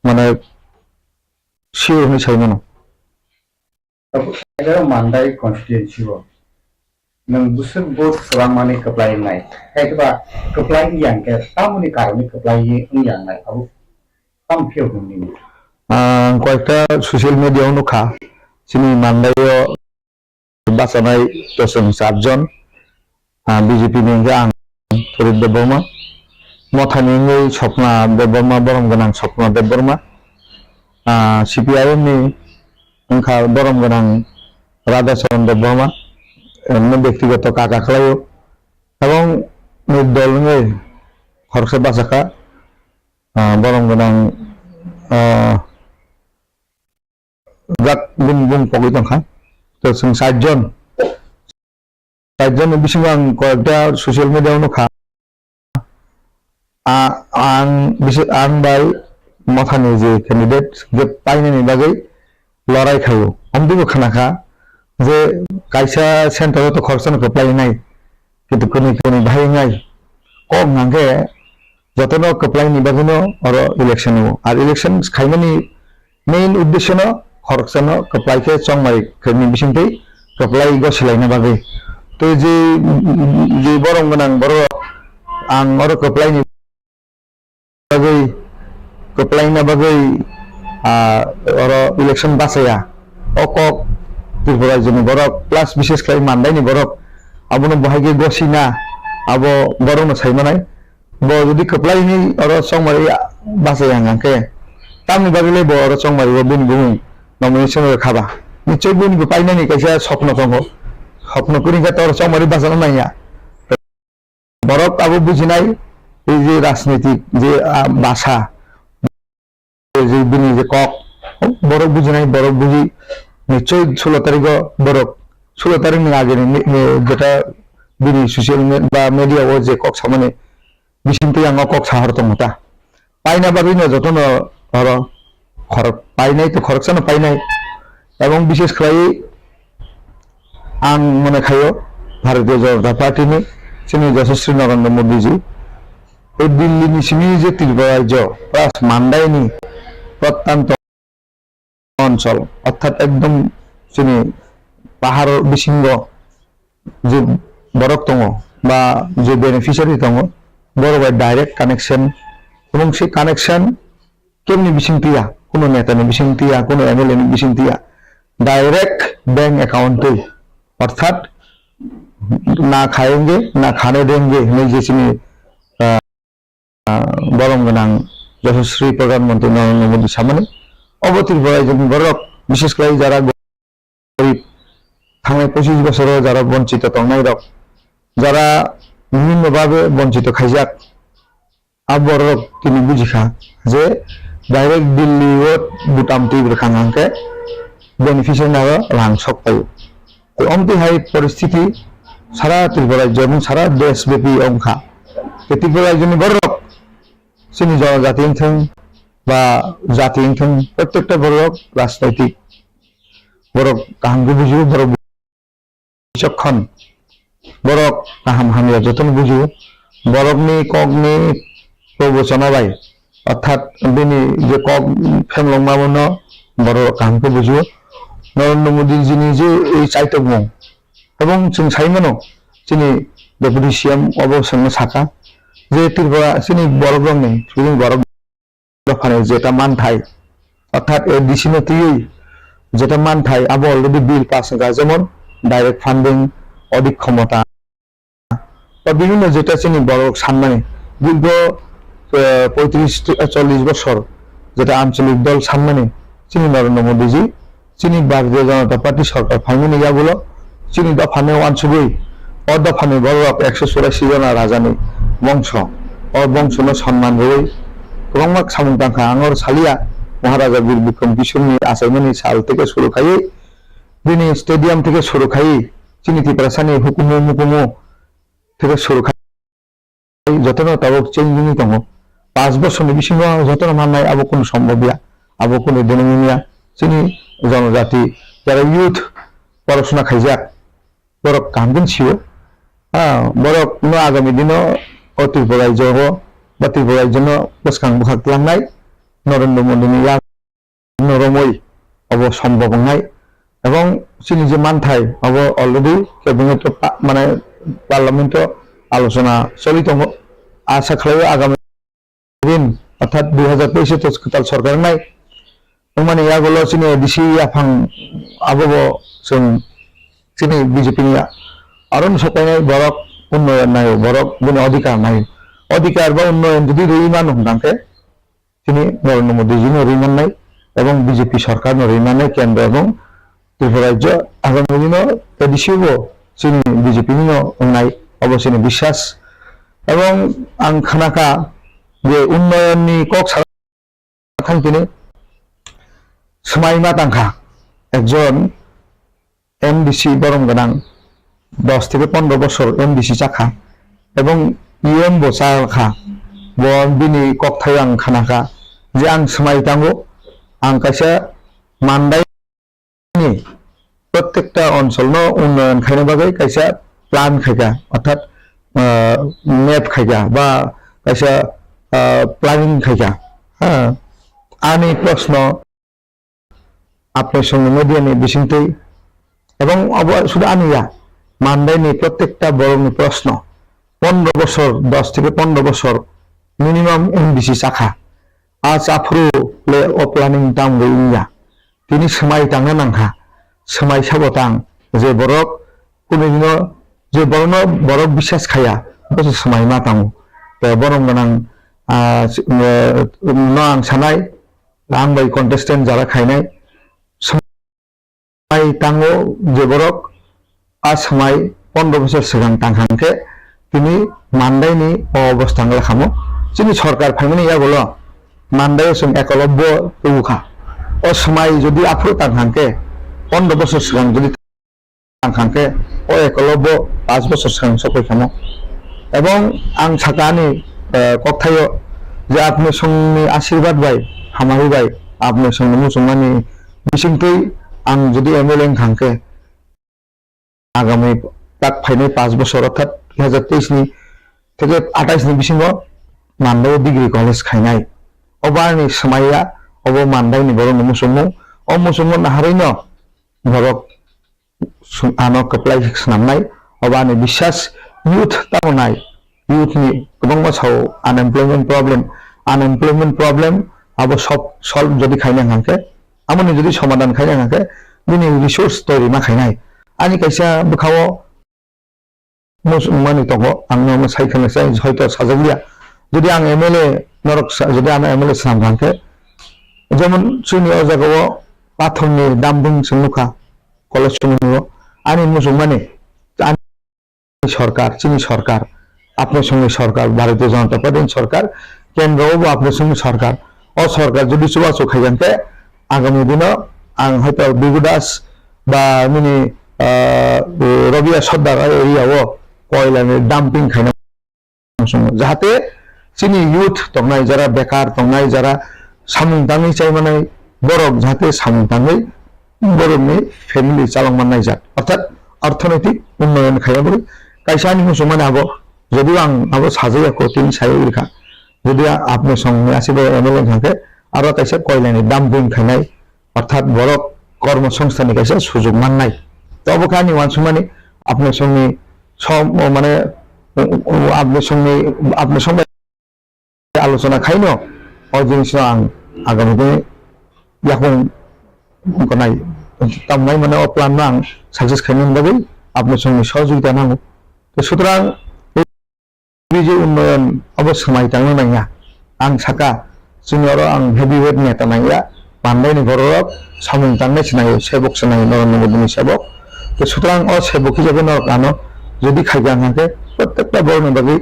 মানে শিওর হই সাইমনো এগারো মান্দাই কনস্টিটুয়েন্সি नों बुसुक बोट गोबां माने खोप्लायनाय खायफा खोप्लाय यांके तामुनि कारणे खोप्लाय यांनाय आबो ताम फिउ गुमनि কয়েকটা সোশ্যাল মিডিয়াও নুখা চিনি মান্দাইও বাসানাই দশম 7 জন বিজেপি নিয়ে আং ফরিদ দেববর্মা মথানি স্বপ্না দেববর্মা বরম গোনাं স্বপ্না দেববর্মা সিপিআইএম नि ओंखा बरम गोनां राधाचरण देबबर्मा এমনি ব্যক্তিগত কাকা খালাইও এবং দল নিয়ে খরচা বাঁচাকা বরম গোনাং যাক বুম বুম পগৈ দंखा তো जों 60 জন বিসঙ্গে आं কয়েকটা সোশ্যাল মিডিয়াও নুখা आं बाय मथानि जे कैंडिडेट जे पाइनायनि बागै लड़ाई खायो अमदिबो खानाखा जे कायसा सेंटर तो खरसन खोप्लायनाय किन्तु कोनि कोनि बाहायनाय कम नांगे जतनो खोप्लायनि बागैनो और इलेक्शन और इलेक्शन खायनायनि मेन उद्देश्यनो खरसन खोप्लायके चंमाय खनि बिसिंथै खोप्लाय गसिलायना बागै तो जे बरम गोनां बर आं और खोप्लायनि बागै खोप्लायना बागै और इलेक्शन बासाया अकक त्रिपुरा जनि बरक प्लास विशेष खाय मानदायनि बरक आबनो बहायगे गसिना आबो बरनो सायमानाय बो जदि खोप्लायनि और संमारि बासाया आंके तामनि बागैले बो और संमारि बुन बुन নমিনেশন খাবা নিশ্চয় বুনিকে পাইনানি কাইসা স্বপ্ন দङ স্বপ্न করিকা তোর চমরি বাঁচানো নাইয়া বরক আবু বুঝিনাই এই যে রাজনৈতিক যে ভাষা যে বিনি যে কক বরক বুঝিনাই বরক বুঝি নিশ্চয় 16 তারিখ বরক 16 তারিখ আগে যেটা বিনি সোশ্যাল বা মিডিয়া ও যে কক সামনে বিশিন্তি আং কক সাহার তমতা পাইনা বাবিনো যতন হর খরক পাইনাই তো খরকসানো পাইনাই এবং বিশেষ করে आं मने खायो भारतीय जनता पार्टी में श्री यशस्वी नरेंद्र मोदी जी दिल्ली सिमी जे त्रिपुरा राज्य प्लस मानदायनी प्रत्यंत अंचल अर्थात एकदम श्री पहाड़ विशिंग जो बरक दङ बा जो बेनिफिशियारि दङ बरबाय डायरेक्ट कानेक्शन এবং সেই কানেকশন কেমনি বিশিংতিয়া কোনো নেতানি বিশিংতিয়া কোনো এমএলএ নি বিশিংতিয়া डायरेक्ट बैंक अकाउंट अर्थात ना खाएंगे ना खाने देंगे नहीं जैसे बरम गनां यशस्वी प्रधानमंत्री नरेंद्र मोदी सामने अवतीर बरक विशेषकर जरा गरीब थांनाय 25 বছরেও যারা বঞ্চিত তংনাই রক যারা বিভিন্ন ভাবে বঞ্চিত খাইজাক আবরক তিনি বুঝিখা যে ডাইরেক্ট দিল্লি ও বুটাম তীব্র খাঙ্গাকে बेनिफिशियारि नागा रां सकपायो तो अमतिहाय परिस्थिति सारा त्रिपुरा राज्य এবং सारा देशव्यापी अंखा त्रिपुरा राज्यनि बरक जोंनि जनजाति थों बा जाति थों प्रत्येकटा बरक राजनैतिक बरक गाहामखौ बुजियो बरक बिचक्षण बरक गाहाम हामिया जतन बुजियो बरकनि ककनि प्रवचनाबाय अर्थात बेनि जे कक फेमलं मामनो बरक गाहामखौ बुजियो नरेंद्र मोदी जी ने जे चाइतक এবং जों साइमनो जोंनि डेपुटी सीएम अबसंग साका जे त्रिपुरा जोंनि बरक रंनि जोंनि बरक दफाने जेटा मानथाय अर्थात एडिशनल टियै जेटा मानथाय अब अलरेडी बिल पास होगा जेमन डायरेक्ट फान्डिं अधिक क्षमता और বিভিন্ন जेटा जोंनि बरक साननाय दीर्घ 35-40 বছর जेटा आंचलिक दल साननाय जोंनि नरेंद्र मोदी जी चीनी भारतीय जनता पार्टी सरकार फाइनली याबुलो चीनी दफाने 102 और दफाने बरक 184 जना राजानि वंश और वंशनो सम्मान रई गोबां सामुंदांखा आंगर सालिया महाराजा वीर विक्रम किशोरनि आसामनि साल থেকে শুরু খাই दिनै स्टेडियाम থেকে শুরু খাই चीनी त्रिपुरासानि हुकुमो मुकुमो থেকে শুরু খাই যতন তাবক চেঞ্জিং दङ 5 বছরनि बिसिङाव যতन माननाय आबो कोनो सम्भवया आबो कोनो देनमिनिया जोंनि जनजाति जरा यूथ पढ़ाशोना खाइजाक बरक गाहामगोन सियो बरक नो आगामी दिनाव त्रिपुरा राज्य बा त्रिपुरा राज्यनो गोसखां बोखाख्लांनाय नरेंद्र मोदीनि नरमै अब सम्भबनाय এবং जोंनि जे मानथाय अब अलरेडी कैबिनेट माने पार्लामेंट आलोचना चलि दङ आशा खालामो आगामी दिन अर्थात 2023 कताल सरकार नाय माने यागोलो चिनि डिसि आफां आबो जों चिनि बीजेपी नि आरन सपायनाय बरक उन्नयन नाय बरक गुण अधिकार नाय अधिकार बा उन्नयन जुदि रैमान हमदांके चिनि नरेंद्र मोदी जी रैमान नाय एवं बीजेपी सरकार रैमान नाय केंद्र एवं त्रिपुरा राज्य आगामी दिन एडिसिबो चिनि बीजेपी नि नाय अबश्य विश्वास एवं आं खानाका जे उन्नयननि कक थांखिनि समायमा तांखा एकजन एमडिसि बरम गनां 10 থেকে 15 বছর एमडिसि चाखा एवं इएम बो चाखा बन बिनि ककथाय आं खानाखा जे आं समाय तांगो आं कायसा मानदायनि प्रत्येकटा अनसलनो उन्नयन खायनो बागै कायसा प्लान खायगा अर्थात मैप खायगा बा कायसा प्लानिंग खायगा आनि प्रश्न आपने संग मीडिया ने बिसिंतै एवं अब शुद्ध आनिया मानदायनि प्रत्येकटा बरनि प्रश्न 15 বছর 10 থেকে 15 বছর मिनिमाम एमडिसि चाखा आज आफ्रो ले प्लानिंग दाम गैया तिनि समाय तांनो नांखा समाय साबतां जे बरक कुनो दिन जे बरनो बरक विश्वास खाया बस समाय मा तां बरम गनां न आं सानाय आं बाय कन्टेस्टेंट जारा खायनाय tango je borok asamai 15 বছর sigang tangkhangke tini mandai ni obostang lekhamo chini sorkar phaimani ya bolo mandai sung ekolobbo ubukha o samai jodi afro tangkhangke 15 বছর sigang jodi tangkhangke o ekolobbo 5 বছর sigang sokoi khamo এবং আং ছাকানি কথায় যে আপনি সঙ্গে আশীর্বাদ ভাই হামারি ভাই আপনার সঙ্গে মুসলমানি বিশিংতই আং যদি এমএলএ থাককে আগামী তাক ফাইনাল 5 বছর অর্থাৎ 2023 নি থেকে 28 নি বিশিঙ্গ মান্দাও ডিগ্রি কলেজ খাইনাই অবারনি সময়য়া অব মান্দাইনি বড় মুসলমান ও মুসলমান নাহারিন বরক আনো কপ্লাই সামনাই অবানি বিশ্বাস youth tamunai youth ni gobang masau unemployment problem abo solve jodi khaina hangke amoni jodi somadan khaina hangke bini resource tori ma khainai ani kaisa bukhawo mani tongo angno ma saikhana sai hoyto sajaglia jodi ang MLA norok jodi ana MLA sam hangke jemon suni o jagawo pathorni dambung sungukha college sunguniwo ani musumani সরকার চীনী সরকার আপনার সঙ্গে সরকার ভারতীয় জনতা party সরকার কেন্দ্রও আপনার সঙ্গে সরকার ও সরকার যদি চুবাচু খাইজানতে আগামী দিনও আং হয়তো বিগুদাস বা মিনি রবিয়া সর্দার এরিয়াও কয়লানি ডাম্পিং খাইনা যাহাতে চীনী ইউথ তংনাই যারা বেকার তংনাই যারা সামুং দাঙি চাই মানে বরক যাহাতে সামুং দাঙি বরকনি ফ্যামিলি চালাংমান্নাই যাক অর্থাৎ অর্থনৈতিক উন্নয়ন খাইয়া kaisani musuman abo যদি আং আবো সাজাইয়া কোটিন সাইও রেখা যদি আপনার সঙ্গে আসিবে এমএলএ থাকে আরো কাইসা কয়লানি ডাম্পিং খাইনাই অর্থাৎ বড় কর্মসংস্থানে কাইসা সুযোগ মান নাই তো অবকানি ওয়ানসুমানি আপনার সঙ্গে সব মানে আপনার সঙ্গে আলোচনা খাইনো ও জিনিস আং আগামী দিনে এখন কোনাই তামনাই মানে ও প্ল্যান আং সাকসেস খাইনান বাবু আপনার সঙ্গে সহযোগিতা নাও সুতরাং যে উন্নয়ন অবশ্যই টানো নাইয়া আং সাকা জুনিয়র আং হেভিওয়েট নেতা নাইয়া বান্দাইনি বড়ক সামুং টাননাই সিনাই সেবক সিনাই নরেন্দ্র মোদীনি সেবক তো সুতরাং ও সেবক হিসেবে নরক আনো যদি খাইগা থাকে প্রত্যেকটা বর্ণ বাকি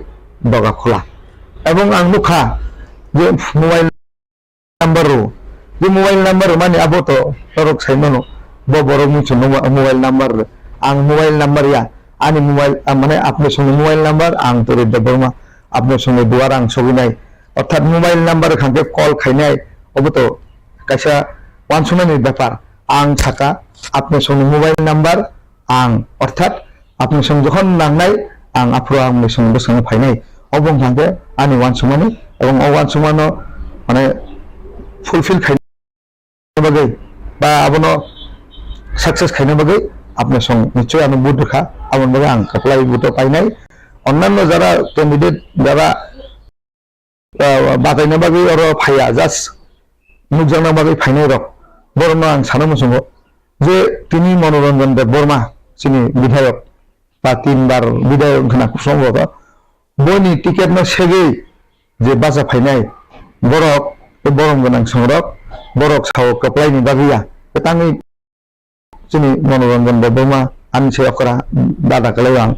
দগা খোলা এবং আং মুখা যে মোবাইল নাম্বার মানে আবো তো নরক সাইমানো বড় মুছো মোবাইল নাম্বার আং মোবাইল নাম্বার ইয়া ani মোবাইল মানে আপনার সঙ্গে মোবাইল নাম্বার আং তোরে বর্মা আপনার সঙ্গে দুয়ার আং ছবি নাই অর্থাৎ মোবাইল নাম্বার খানকে কল খাইনাই অবতো কাইসা ওয়ানসুমানির ব্যাপার আং থাকা আপনার সঙ্গে মোবাইল নাম্বার আং অর্থাৎ আপনার সঙ্গে যখন নাংনাই আং আফ্রো আমার সঙ্গে সঙ্গে ফাইনাই অবং খানকে আনি ওয়ানসুমানি এবং ওয়ানসুমানো মানে ফুলফিল খাইনা বাগে বা আবনো সাকসেস খাইনা বাগে আপনার সঙ্গে নিশ্চয়ই আমি বুট রেখা এমন ভাবে আং কাপলাই বুটো পাই নাই অন্যান্য যারা ক্যান্ডিডেট যারা বাতাইনা বাগে আরো ফাইয়া জাস্ট মুখজানা বাগে ফাইনাই রক বরং আং সানো মসঙ্গ যে তিনি মনোরঞ্জন দেব বর্মা যিনি বিধায়ক বা 3 বার বিধায়ক ঘনা খুব সম্ভবত বনি টিকেট না সেগেই যে বাজা ফাইনাই বরক বরং গোনাং সংরক বরক সাও কাপলাইনি বাগিয়া তাঙ্গি যিনি মনোরঞ্জন দেব বর্মা আনছে অকরা দাদা কালাইয়াং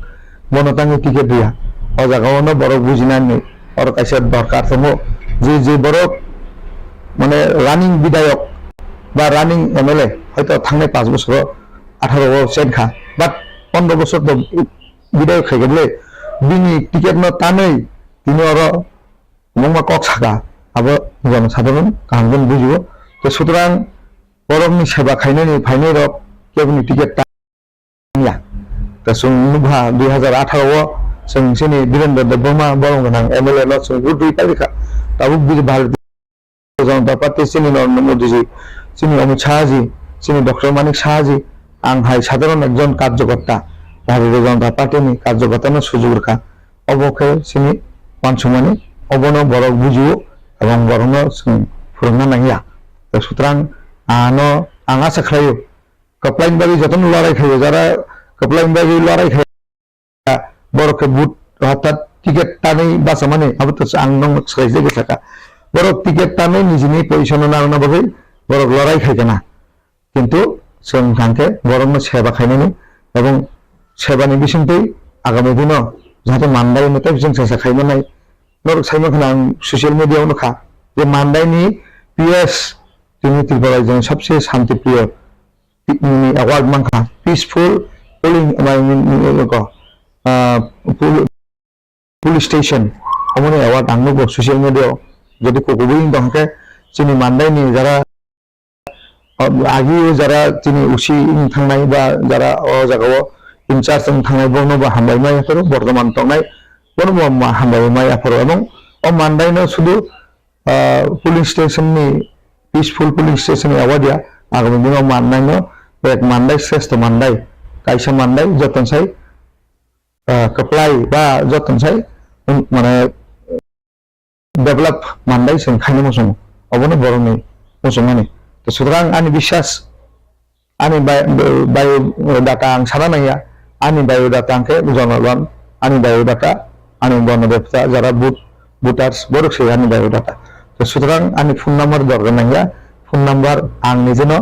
বনতাঙ্গি টিকেট দিয়া ও জায়গাও বরক বুঝিনানি ওর কাছে দরকার তমো যে বরক মানে রানিং বিধায়ক বা রানিং এমএলএ হয়তো থাকলে 5 বছর 18 সেনখা বাট 15 বছর তো বিধায়ক হয়ে গেলে বিনি টিকেট ন টানেই তিনি ওর মংমা কক সাকা আবার জনসাধারণ কাহামজন বুঝব তো সুতরাং বরকনি সেবা খাইনানি ফাইনাই রক কেবনি টিকেট টানিয়া তো নুভা 2018 जोंनि वीरेंद्र देव बर्मा बरं गोनां एमएलए न जों गुदुइ तारिखा दाबो भारतीय जनता पार्टी जोंनि नरेंद्र मोदी जी जोंनि अमित शाह जी जोंनि डॉक्टर मानिक शाह जी आंहाय साधारण एकजन कार्यकर्ता भारतीय जनता पार्टीनि कार्यकर्तानो सुजुग रेखा अबके जोंनि मानसुमानि अबनो बरक बुजियो एबं बरनो जों फोरोंनो नांगिया सुतरां आनो आं आसा खालायो कप्लाइन बागै जतन लड़ाई खायो जारा कप्लाइन बागै लड़ाई खायो बरक बुट अर्थात टिकेट टानै बासा माने अब तो आं नंग सैजे गेसाका बरक टिकेट टानै निजिनि पजिशन नांना बागै बरक लड़ाई खायगोना किन्तु जों थांखे बरंनो सेवा खायनायनि एवं सेवानि बिसंथै आगामी दिनाव जाहाथे मानदाय मेथाइ जों सासा खायमानाय नरक साइमाखौनो आं ससियेल मिडियायाव नुखा जे मानदायनि पिएस जोंनि त्रिपुराजों सबसे शांति प्रिय अवार्ड मांखा पीसफुल पोलिंग पुलिस स्टेशन हमने अवार्ड आंनो ससियल मिडियायाव যদি কোকোবিন দহকে जोंनि मानदायनि যারা आगि যারা তিনি उसी थांनाय बा যারা जागाव इनचार्ज थांनाय बरनोबो हामबायमाय आफोर बर्तमान थांनाय बरनोबो हामबायमाय आफोर एवं ओ मानदायनो सुदु पुलिस स्टेशननि पीसफुल पुलिस स्टेशननि अवार्डया आगामी दिनाव मानदायनो एक मानदाय श्रेष्ठ मानदाय कायसा मानदाय जतनसाय कप्लाय बा जतनसाय माने डेभलप मानदाय जों खायनो मोसं अबनो बरननि मोसंमाने तो सुतरां आंनि बिश्वास आंनि बायोडाटा आं साना नाया आंनि बायोडाटा आंखे जनगण आंनि बायोडाटा आंनि बनदेवता जरा बुटार्स बरकसे आंनि बायोडाटा तो सुतरां आंनि फोन नम्बर दरगोन नाया फोन नम्बर आं निजेनो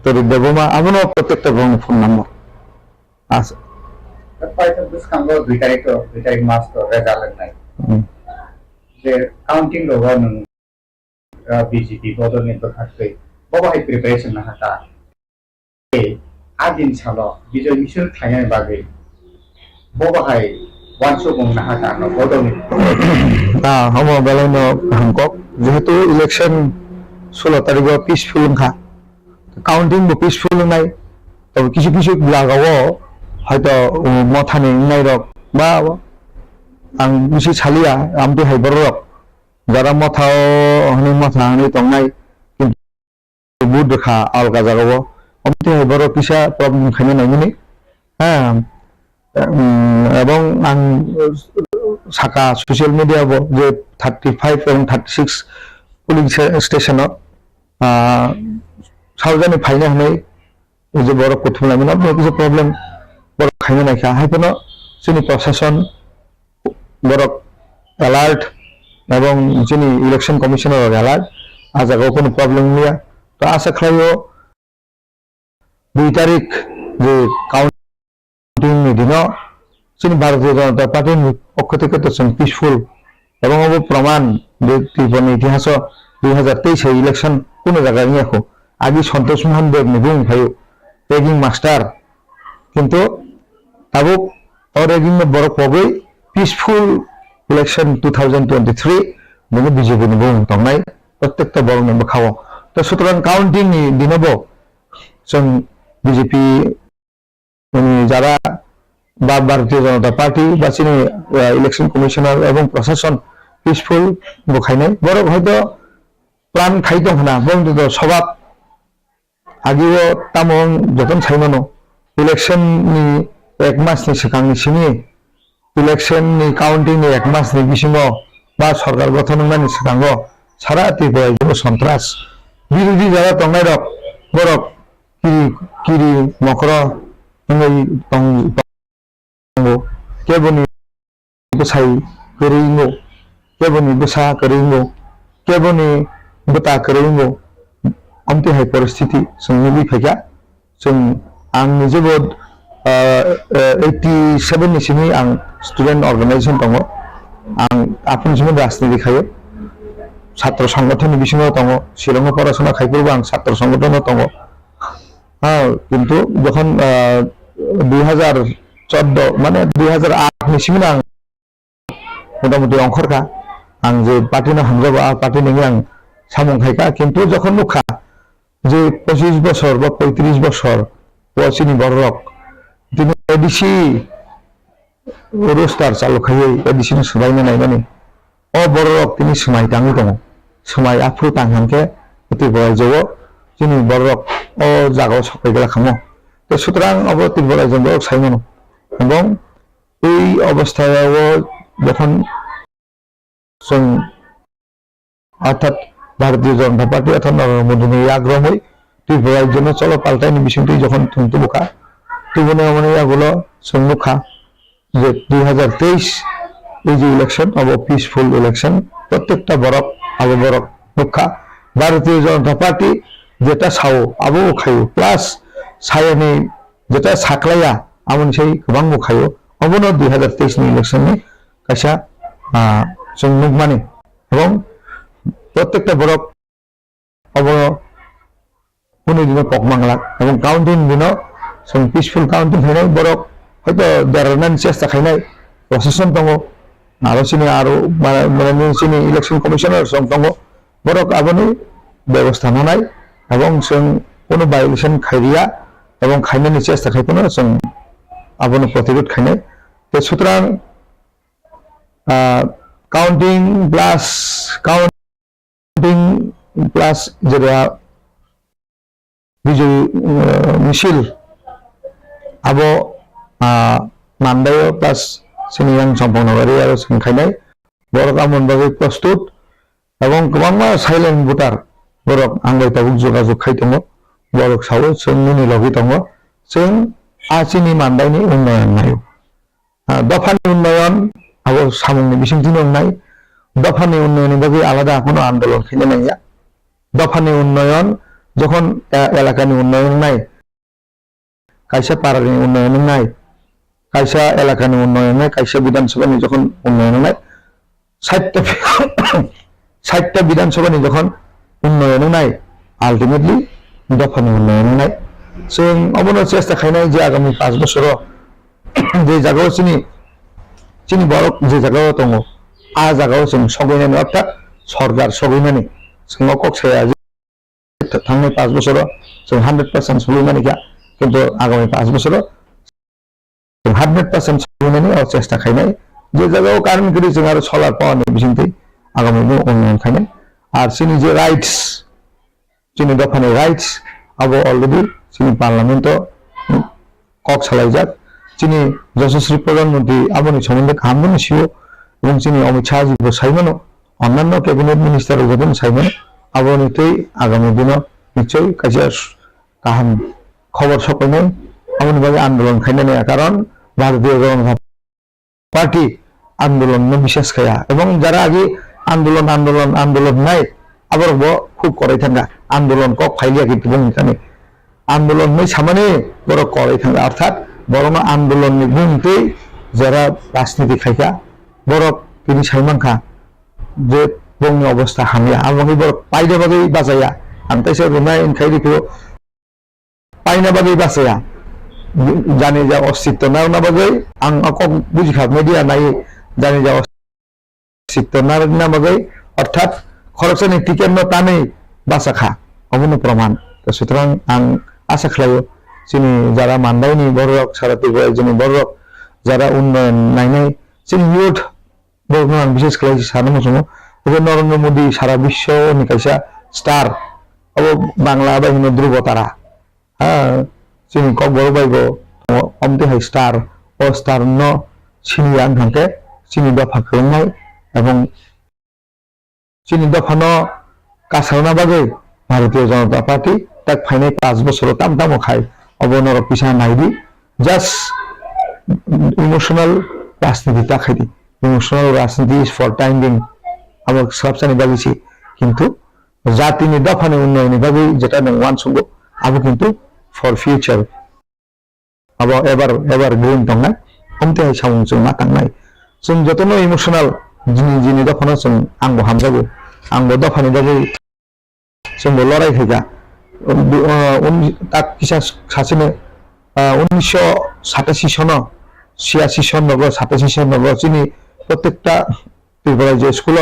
तोरि देबमा आबनो प्रत्येकटा बंग फोन नम्बर आस पाइथन बुसखांगो 2 तारिख मास तो रेजाल्ट नाय जे काउंटिंग लोगो नों बीजेपी बदलनि दरखास्तै बबाहाय प्रिपारेशन ना हाता आदिन सालो बिजय मिसल थायनाय बागै बबाहाय वानसो बुंना हाता न बदलनि हम बेलायनो हांकक जेहेतु इलेक्शन 16 तारिखआव पीसफुल खा काउंटिंग बो पीसफुल नाय तो किछु किछु लागाव हयतो मथानि नायरक बा आं बिसि सालिया आमते हायबरक जरा मथाव हनि मथा हनि तंनाय किन्तु बुद देखा अलगा जागाव आमते हायबरक किसा प्रॉब्लेम खायनो नायनि हां एवं आं साका सोशल मीडिया बो जे 35 एवं 36 पुलिंग स्टेशन सावजानि फायनो हनै जे बरक कुथुमलायमोन बे किसा प्रॉब्लेम बरक खायनो नायखा हायफोनो जोंनि प्रशासन बरक अलर्ट एवं जोंनि इलेक्शन कमिशनर अलर्ट आज कोनो प्रॉब्लेम लिया तो आशा खालायो 2 तारिख जे काउंटिंग दिनो जोंनि भारतीय जनता पार्टी पक्ष থেকে तो जों पीसफुल एवं अब प्रमाण जे त्रिपुरानि इतिहास 2023 इलेक्शन कोनो जायगा नियाखो आगि सन्तोष मोहन देव निबुं फायो रेगिं मास्टर किन्तु ताबो और रेगिं में बरक पगै पीसफुल इलेक्शन 2023 नोङो बीजेपी नि बुं तंनाय प्रत्येकटा बरं नंबो खाव तो सुतरां काउंटिंग नि दिनबो जों बीजेपी नि जारा बा भारतीय जनता पार्टी बा चिनि इलेक्शन कमिशनार एवं प्रशासन पीसफुल बखायनाय बरक हयतो प्लान खायदों होना बंदो सबाब आगियो तामं जतन साइमानो इलेक्शन नि एक मासनि सिगांनि सिनि इलेक्शन नि काउंटिंग नि एक मास नि बिसिङाव बा सरकार गठन होनायनि सिगाङाव सारा त्रिपुरायाव सन्त्रास बिरोधी जारा तंनाय रक बरक किरि मकर नङै तंगो केबनि बसाय करिङो केबनि बसा करिङो केबनि बता करिङो अमते हाय परिस्थिति संनि फैगा जों आं जोबोद 87 नि सिनि आं स्टूडेंट ऑर्गेनाइजेशन दङ आं आपन सिमो राजनीति खायो छात्र संगठन बिसिङाव दङ शिलंआव पराशना खायफोरबो आं छात्र संगठनाव दङ किन्तु যখন 2014 माने 2008 नि सिम आं मोटामुटी अंखरखा आं जे पार्टीनो हामजाबा पार्टी नङि आं सामं खायखा किन्तु যখন नुखा जे 25 বছর বা 35 বছর পছিনি বড়রক তিনি এডিসি रोस्टार चालू खायो एडिसन सुबायनो नायनानै अ बररक तिनि समाय दाङो दङ समाय आफु तांहांके त्रिपुरा जव जोंनि बररक अ जागाव सफैगला खामो तो सुतरां अब त्रिपुरा जों साइमनो এবং এই অবস্থায়ও যখন जों অর্থাৎ भारतीय जनता पार्टी অর্থাৎ नरेंद्र मोदी आग्रहमै त्रिपुराর জন্য চলো পাল্টাইনি বিষয়টি যখন তুমি বুকা त्रिपुरा মানে এগুলো সম্মুখা যে 2023 এই যে ইলেকশন अब पीसफुल इलेक्शन प्रत्येकटा बरक अब बरक मुखा भारतीय जनता पार्टी जेटा साओ अब खायो प्लस सायनि जेटा साख्लाया आमोन sei गोबां बुखायो अबनो 2023 नि इलेक्शननि कायसा जों नुगमानि এবং প্রত্যেকটা বরক অবনো উনি দিনে পকমাংলা এবং কাউন্টিং দিনও जों পিসফুল কাউন্টিং খাইনাय বরক হয়তো দেরনান চেষ্টা খাইনাय প্রশাসন দङ आरो सिनि आरो माने सिनि इलेक्शन कमिशनार जों दङ बरक आबोनि व्यवस्था नाय এবং जों কোনো ভায়োলেশন খাইरिया এবং খাইनायनि চেষ্टा खाइखौनो जों आबोनो प्रतिरोध खाइनाय तो सुतरां काउंटिं प्लास जेरा बिजय मिছিল आबो मानदायो प्लास सिनियां सम्पन्नगारि आरो सोंखायनाय बरक आमोनबाबो प्रस्तुत এবং गोबांमा साइलेंट भोटार बरक आंगैताबो जगाजग खाइदों बरक सावो जोंनि लगै दङ जों आसिनि मानदायनि उन्नयन नायो दफानि उन्नयन आबो सामुंनि बिसिंथि नंनाय दफानि उन्नयननि बागै आलादा कोनो आन्दोलन खाइनो नाया दफानि उन्नयन যখন এলাকাनि उन्नयन नाय कायसा पारानि उन्नयन नाय कायसा एलाकानि उन्नयन नाय कायसा विधानसभानि যখন उन्नयन नाय 60টা विधानसभानि যখন उन्नयन नाय आल्टिमेटलि दफानि उन्नयन नाय जों अबनो चेष्टा खाइनाय जे आगामी 5 बोसोराव जे जायगायाव चिनि बरक जे जायगायाव दङ आ जायगायाव जों सगैनानै अर्थात सरकार सगैनानै जों कक्साया थांनाय 5 बोसोराव जों 100% सगैनानै गया किन्तु आगामी 5 बोसोराव जों 100% सगैनानै चेष्टा खाइनाय जे जायगायाव कारेन्ट गरि जों आरो सोलार पावारनि बिथिंथि आगामी उन्नयन खाइनाय आरो चिनि जे राइट्स चिनि दफानि राइट्स अब अलरेडी चिनि पार्लामेन्टआव कक सालायजाक चिनि यशस्वी प्रधानमंत्री आबोनि सोमोन्दै खामबो मिथियो এবং চিনি অমিত শাহ জিবো সাইমনো অন্যান্য ক্যাবিনেট মিনিস্টার যেদিন সাইমনো আবনিতেই আগামী দিন নিশ্চয়ই কাছে কাহাম খবর সকলে এমনভাবে আন্দোলন খাইনে নেয়া কারণ ভারতীয় জনতা পার্টি আন্দোলন বিশ্বাস খায়া এবং যারা আগে আন্দোলন নাই আবার খুব করাই থাকা আন্দোলন কক ফাইলিয়া কিন্তু এখানে আন্দোলন নেই সামনে বড় করাই থাকা অর্থাৎ বরং আন্দোলনनि গুণতে যারা রাজনীতি খাইয়া বরক তিনি সাইমানখা যে বংনি অবস্থা হামিয়া আমাকে বরক পাইনা বাগै বাজায়া আনতাইছে রুনাই খাইরিখো পাইনা বাগै বাজায়া জানি যা অস্তিত্ব না বাগै आं কক বুঝিখা মিডিয়া নাই জানি যা অস্তিত্ব না বাগै অর্থাৎ খরচনি টিকেট ন টানে বাসাখা অবন্য প্রমাণ তো সুতরাং आं আশা খালাयो চিনি যারা মানদাইনি বড়ক সারাতে যিনি বড়ক যারা উন্নয়ন নাইনাই চিনি ইউথ বর্তমান বিশেষ করে সাধারণ সময় নরেন্দ্র মোদী সারা বিশ্ব নিকাইসা স্টার अब বাংলা বাহিনী ধ্রুব তারা হ্যাঁ চিনি কক বড় বাইব অমতে হাই স্টার ও স্টার ন চিনি আন থাকে চিনি দফা খালামनाय এবং চিনি দফা ন কাছারনা বাগै ভারতীয় জনতা পার্টি তাক ফাইনাই 5 বছর তাম খায় অবনর পিছা নাইদি জাস্ট ইমোশনাল রাজনীতি তাখাইদি ইমোশনাল রাজনীতি ইজ ফর টাইম বিং আমার সবসানি বাগিছি কিন্তু জাতিনি দফানি উন্নয়নি বাগै যেটা নং ওয়ান সঙ্গ আবো কিন্তু ফর ফিউচার আবো এবার গ্রিন দङ हमते सामुं जों मा थांनाय जों जतनो इमोशनल जिनि दफाना जों आंबो हामजागो आंबो दफानि बागै जोंबो लड़ाई हैगा তাক কিসা সাসেনে 1987 সন 86 সন নগ 87 সন নগ চিনি প্রত্যেকটা ত্রিপুরা যে স্কুল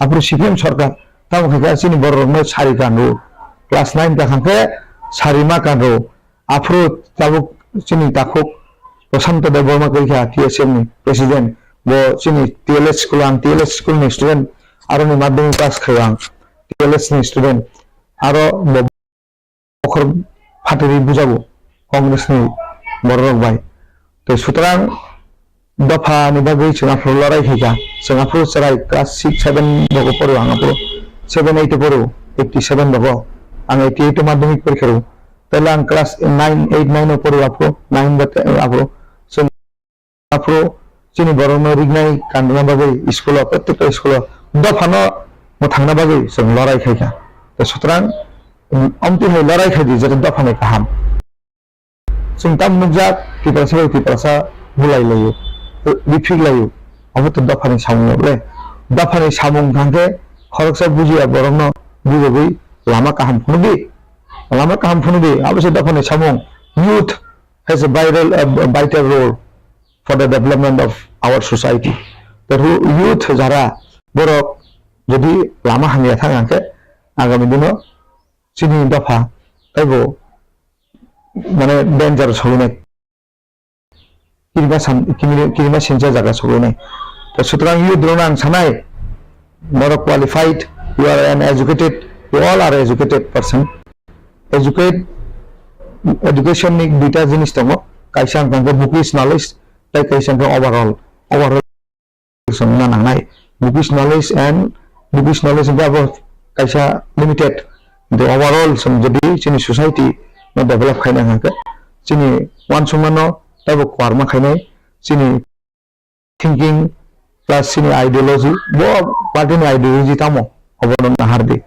আপনি সিপিএম সরকার তাও খাইকা চিনি বড় রকম সারি কান্ডো ক্লাস 9 কা খাঙ্কে সারিমা কান্ডো আফ্রো তাবো চিনি তাকো প্রশান্ত দেববর্মা কইখা টিএসএম নি প্রেসিডেন্ট বো চিনি টিএলএস স্কুল নি স্টুডেন্ট আরো নি মাধ্যমিক পাস খাইয়াং টিএলএস নি স্টুডেন্ট আরো ফাটেরি বুঝাবো কংগ্রেসনি বড়রক ভাই তো সুতরাং দফানি বাগै जोंहाफोर लड़ाई हैगा जोंहाफोर सराय क्लास 6 7 बगो परो आंहाफोर 7 8 परो 87 बगो आं 88 माध्यमिक परीक्षा रो तले आं क्लास 9 8 9 परो आपरो 9 बते आपरो जों आपरो चिनि बरनो रिगनाय कान्दना बागै स्कुल प्रत्येक स्कुल दफानो थांना बागै जों लड़ाई हैगा तो सुतरां अमति है लड़ाई खादी जेरै दफानि गाहाम जों ताम नुजाक किपासा बुलाय लायो बिफिक लायो अब तो दफानि सामुं ले दफानि सामुं थांके खरकसा बुजिया बरंनो बुजोबै लामा kaham फुनुबि अब से दफानि सामुं youth has a vital role for the development of our society the youth jara borok jodi lama hangya thangake agami dino chini dafa ebo mane danger solune kirima senja jaga solune to sutrang youth dronang sanai borok qualified you are an educated you all are educated person education ni duita jinis tongo kaisa angkangko bookish knowledge tai kaisa angko overall somna nangnai bookish knowledge abo kaisa limited the overall som jadi chini society no develop khaina hangke chini one sumano tabo kwarma khainai chini thinking plus chini ideology bo party ni ideology tamo obono nahardi